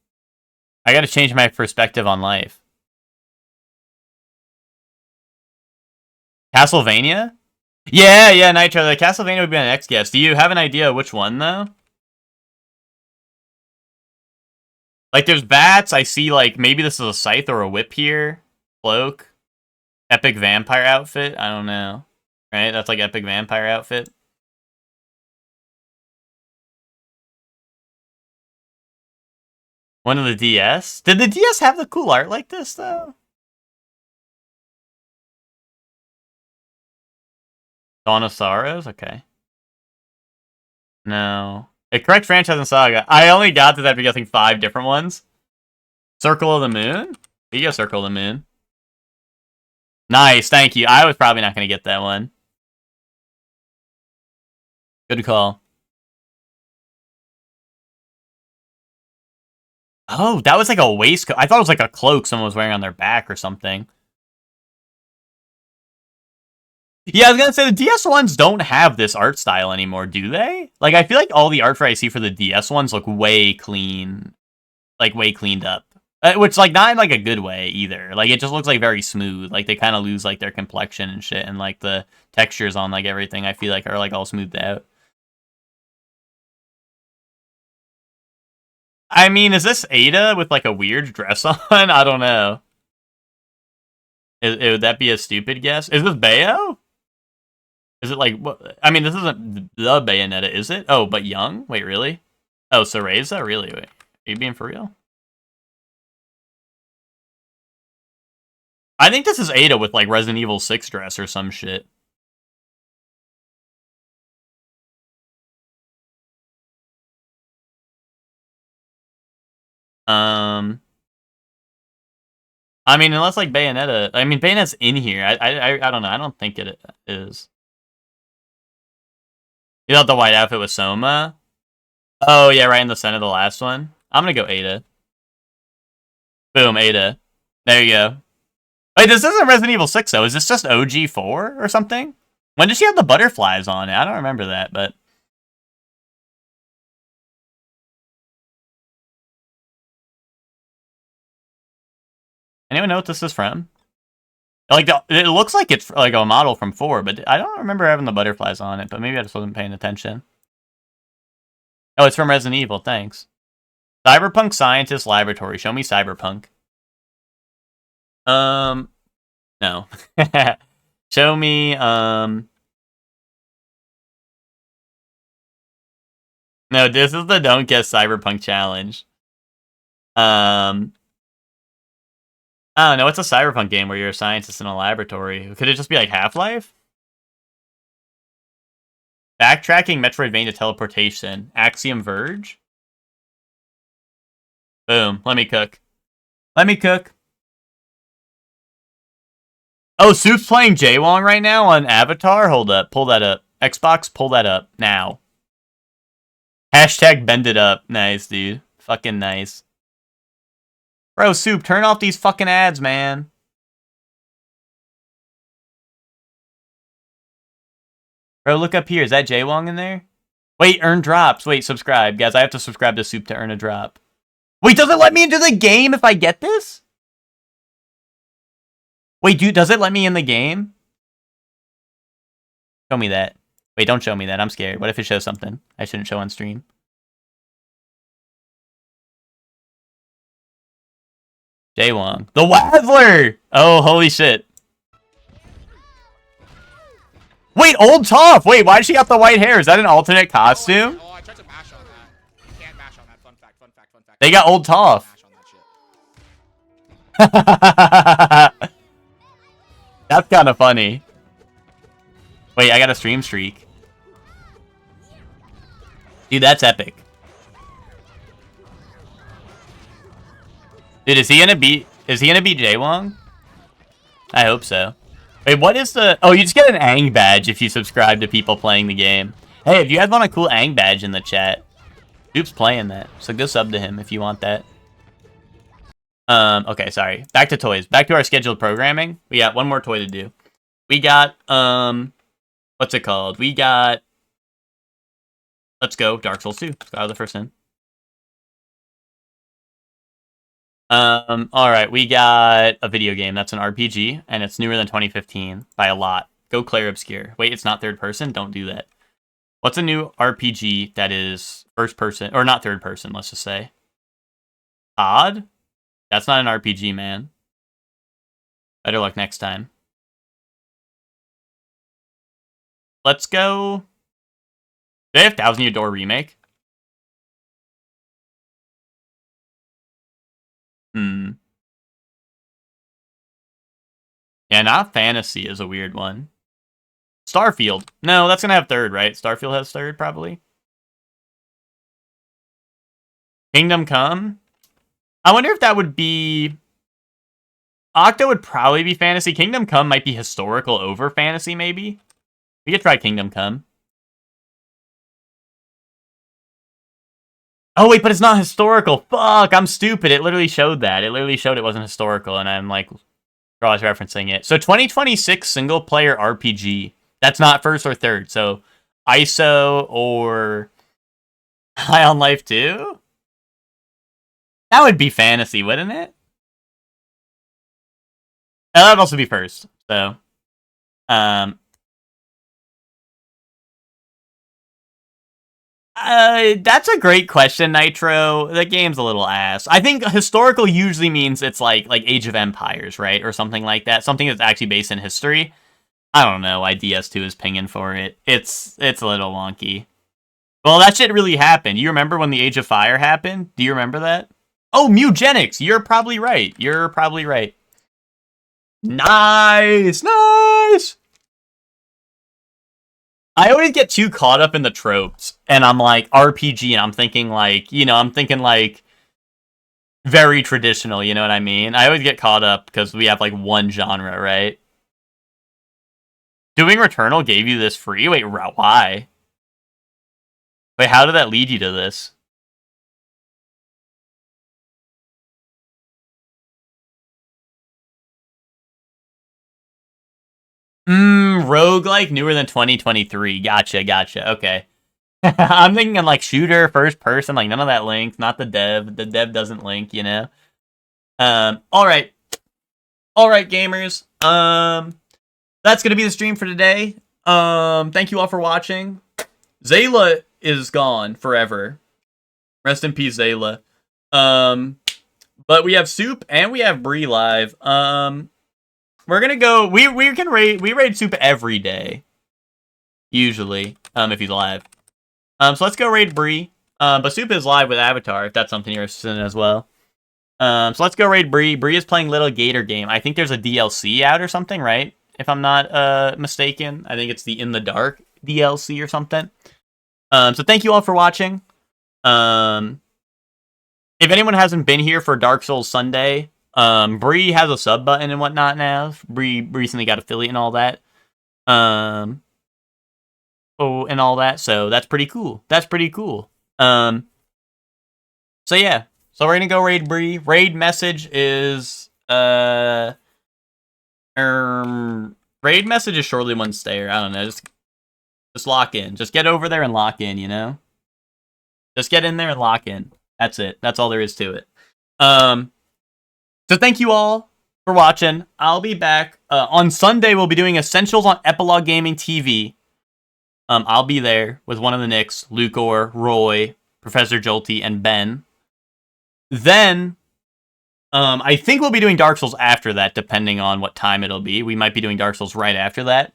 I gotta change my perspective on life. Castlevania? Yeah, Nitro. The Castlevania would be my next guess. Do you have an idea which one, though? Like, there's bats. I see, like, maybe this is a scythe or a whip here. Cloak. Epic vampire outfit. I don't know. Right? That's like epic vampire outfit. One of the DS? Did the DS have the cool art like this, though? Dawn of Sorrows? Okay. No. A correct franchise and saga. I only got to that because I think 5 different ones. Circle of the Moon? Here you go, Circle of the Moon. Nice, thank you. I was probably not going to get that one. Good call. Oh, that was like a waistcoat. I thought it was like a cloak someone was wearing on their back or something. Yeah, I was gonna say the DS ones don't have this art style anymore, do they? Like, I feel like all the art I see for the DS ones look way clean, like way cleaned up. Which, like, not in like a good way either. Like, it just looks like very smooth. Like, they kind of lose like their complexion and shit, and like the textures on like everything. I feel like are like all smoothed out. I mean, is this Ada with like a weird dress on? I don't know. Would that be a stupid guess? Is this Bayo? Is it like what? I mean, this isn't the Bayonetta, is it? Oh, but young? Wait, really? Oh, Cereza? Really? Wait, are you being for real? I think this is Ada with like Resident Evil 6 dress or some shit. I mean, unless like Bayonetta. I mean, Bayonetta's in here. I don't know. I don't think it is. You thought the white outfit was Soma? Oh, yeah, right in the center of the last one. I'm gonna go Ada. Boom, Ada. There you go. Wait, this isn't Resident Evil 6, though. Is this just OG 4 or something? When did she have the butterflies on it? I don't remember that, but... Anyone know what this is from? Like, it looks like it's like a model from 4, but I don't remember having the butterflies on it, but maybe I just wasn't paying attention. Oh, it's from Resident Evil, thanks. Cyberpunk Scientist Laboratory. Show me Cyberpunk. No. Show me, No, this is the Don't Guess Cyberpunk challenge. I don't know, it's a cyberpunk game where you're a scientist in a laboratory. Could it just be like Half-Life? Backtracking Metroidvania teleportation. Axiom Verge? Boom. Let me cook. Let me cook. Oh, Soup's playing Jaywong right now on Avatar? Hold up. Pull that up. Xbox, pull that up. Now. Hashtag bend it up. Nice, dude. Fucking nice. Bro, Soup, turn off these fucking ads, man. Bro, look up here. Is that Jaywong in there? Wait, earn drops. Wait, subscribe. Guys, I have to subscribe to Soup to earn a drop. Wait, does it let me into the game if I get this? Wait, dude, does it let me in the game? Show me that. Wait, don't show me that. I'm scared. What if it shows something I shouldn't show on stream? Jaywong. The Wazzler! Oh, holy shit. Wait, Old Toph! Wait, why does she got the white hair? Is that an alternate costume? Oh, I tried to mash on that. You can't mash on that. Fun fact, fun fact, fun fact. They got Old Toph. Mash on that shit. That's kind of funny. Wait, I got a stream streak. Dude, that's epic. Dude, is he gonna beat Jaywong? I hope so. Wait, what is the... Oh, you just get an Aang badge if you subscribe to people playing the game. Hey, if you guys want a cool Aang badge in the chat, Soup's playing that. So go sub to him if you want that. Okay, sorry. Back to toys. Back to our scheduled programming. We got one more toy to do. We got, what's it called? We got... Let's go, Dark Souls 2. Let's go out of the first in. Alright, we got a video game that's an RPG, and it's newer than 2015 by a lot. Go Claire Obscure. Wait, it's not third person? Don't do that. What's a new RPG that is first person, or not third person, let's just say? Odd? That's not an RPG, man. Better luck next time. Let's go... Do they have Thousand Year Door Remake? Yeah, not fantasy is a weird one. Starfield. No, that's gonna have third, right? Starfield has third, probably. Kingdom Come? I wonder if that would be... Octa would probably be fantasy. Kingdom Come might be historical over fantasy, maybe. We could try Kingdom Come. Oh, wait, but it's not historical. Fuck, I'm stupid. It literally showed that. It literally showed it wasn't historical, and I'm like, I was referencing it. So 2026 single-player RPG. That's not first or third. So ISO or High on Life 2? That would be fantasy, wouldn't it? That would also be first. So, that's a great question, Nitro. The game's a little ass. I think historical usually means it's like Age of Empires, right? Or something like that. Something that's actually based in history. I don't know why DS2 is pinging for it. It's a little wonky. Well, that shit really happened. You remember when the Age of Fire happened? Do you remember that? Oh, Mugenics! You're probably right. You're probably right. Nice! Nice! I always get too caught up in the tropes, and I'm like, RPG, and I'm thinking like, very traditional, you know what I mean? I always get caught up because we have like one genre, right? Doing Returnal gave you this free? Wait, why? Wait, how did that lead you to this? Roguelike newer than 2023. Gotcha. Okay. I'm thinking like shooter, first person, like none of that links, not the dev. The dev doesn't link, you know? Alright. Alright, gamers. That's gonna be the stream for today. Thank you all for watching. Zayla is gone forever. Rest in peace, Zayla. But we have Soup and we have Bree live. We're gonna go. We raid Soup every day, usually. If he's live. So let's go raid Bree. But Soup is live with Avatar if that's something you're interested in as well. So let's go raid Bree. Bree is playing Little Gator Game. I think there's a DLC out or something, right? If I'm not mistaken, I think it's the In the Dark DLC or something. So thank you all for watching. If anyone hasn't been here for Dark Souls Sunday, Bree has a sub button and whatnot now. Bree recently got affiliate and all that. And all that. So that's pretty cool. So yeah. So we're gonna go raid Bree. Raid message is raid message is shortly one stayer. I don't know. Just lock in. Just get over there and lock in, you know? Just get in there and lock in. That's it. That's all there is to it. So thank you all for watching. I'll be back. On Sunday, we'll be doing Essentials on Epilogue Gaming TV. I'll be there with one of the Knicks, Lucor, Roy, Professor Jolty, and Ben. Then, I think we'll be doing Dark Souls after that, depending on what time it'll be. We might be doing Dark Souls right after that.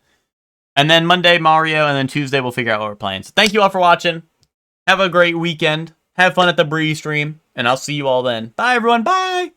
And then Monday, Mario, and then Tuesday, we'll figure out what we're playing. So thank you all for watching. Have a great weekend. Have fun at the Bree stream, and I'll see you all then. Bye, everyone. Bye!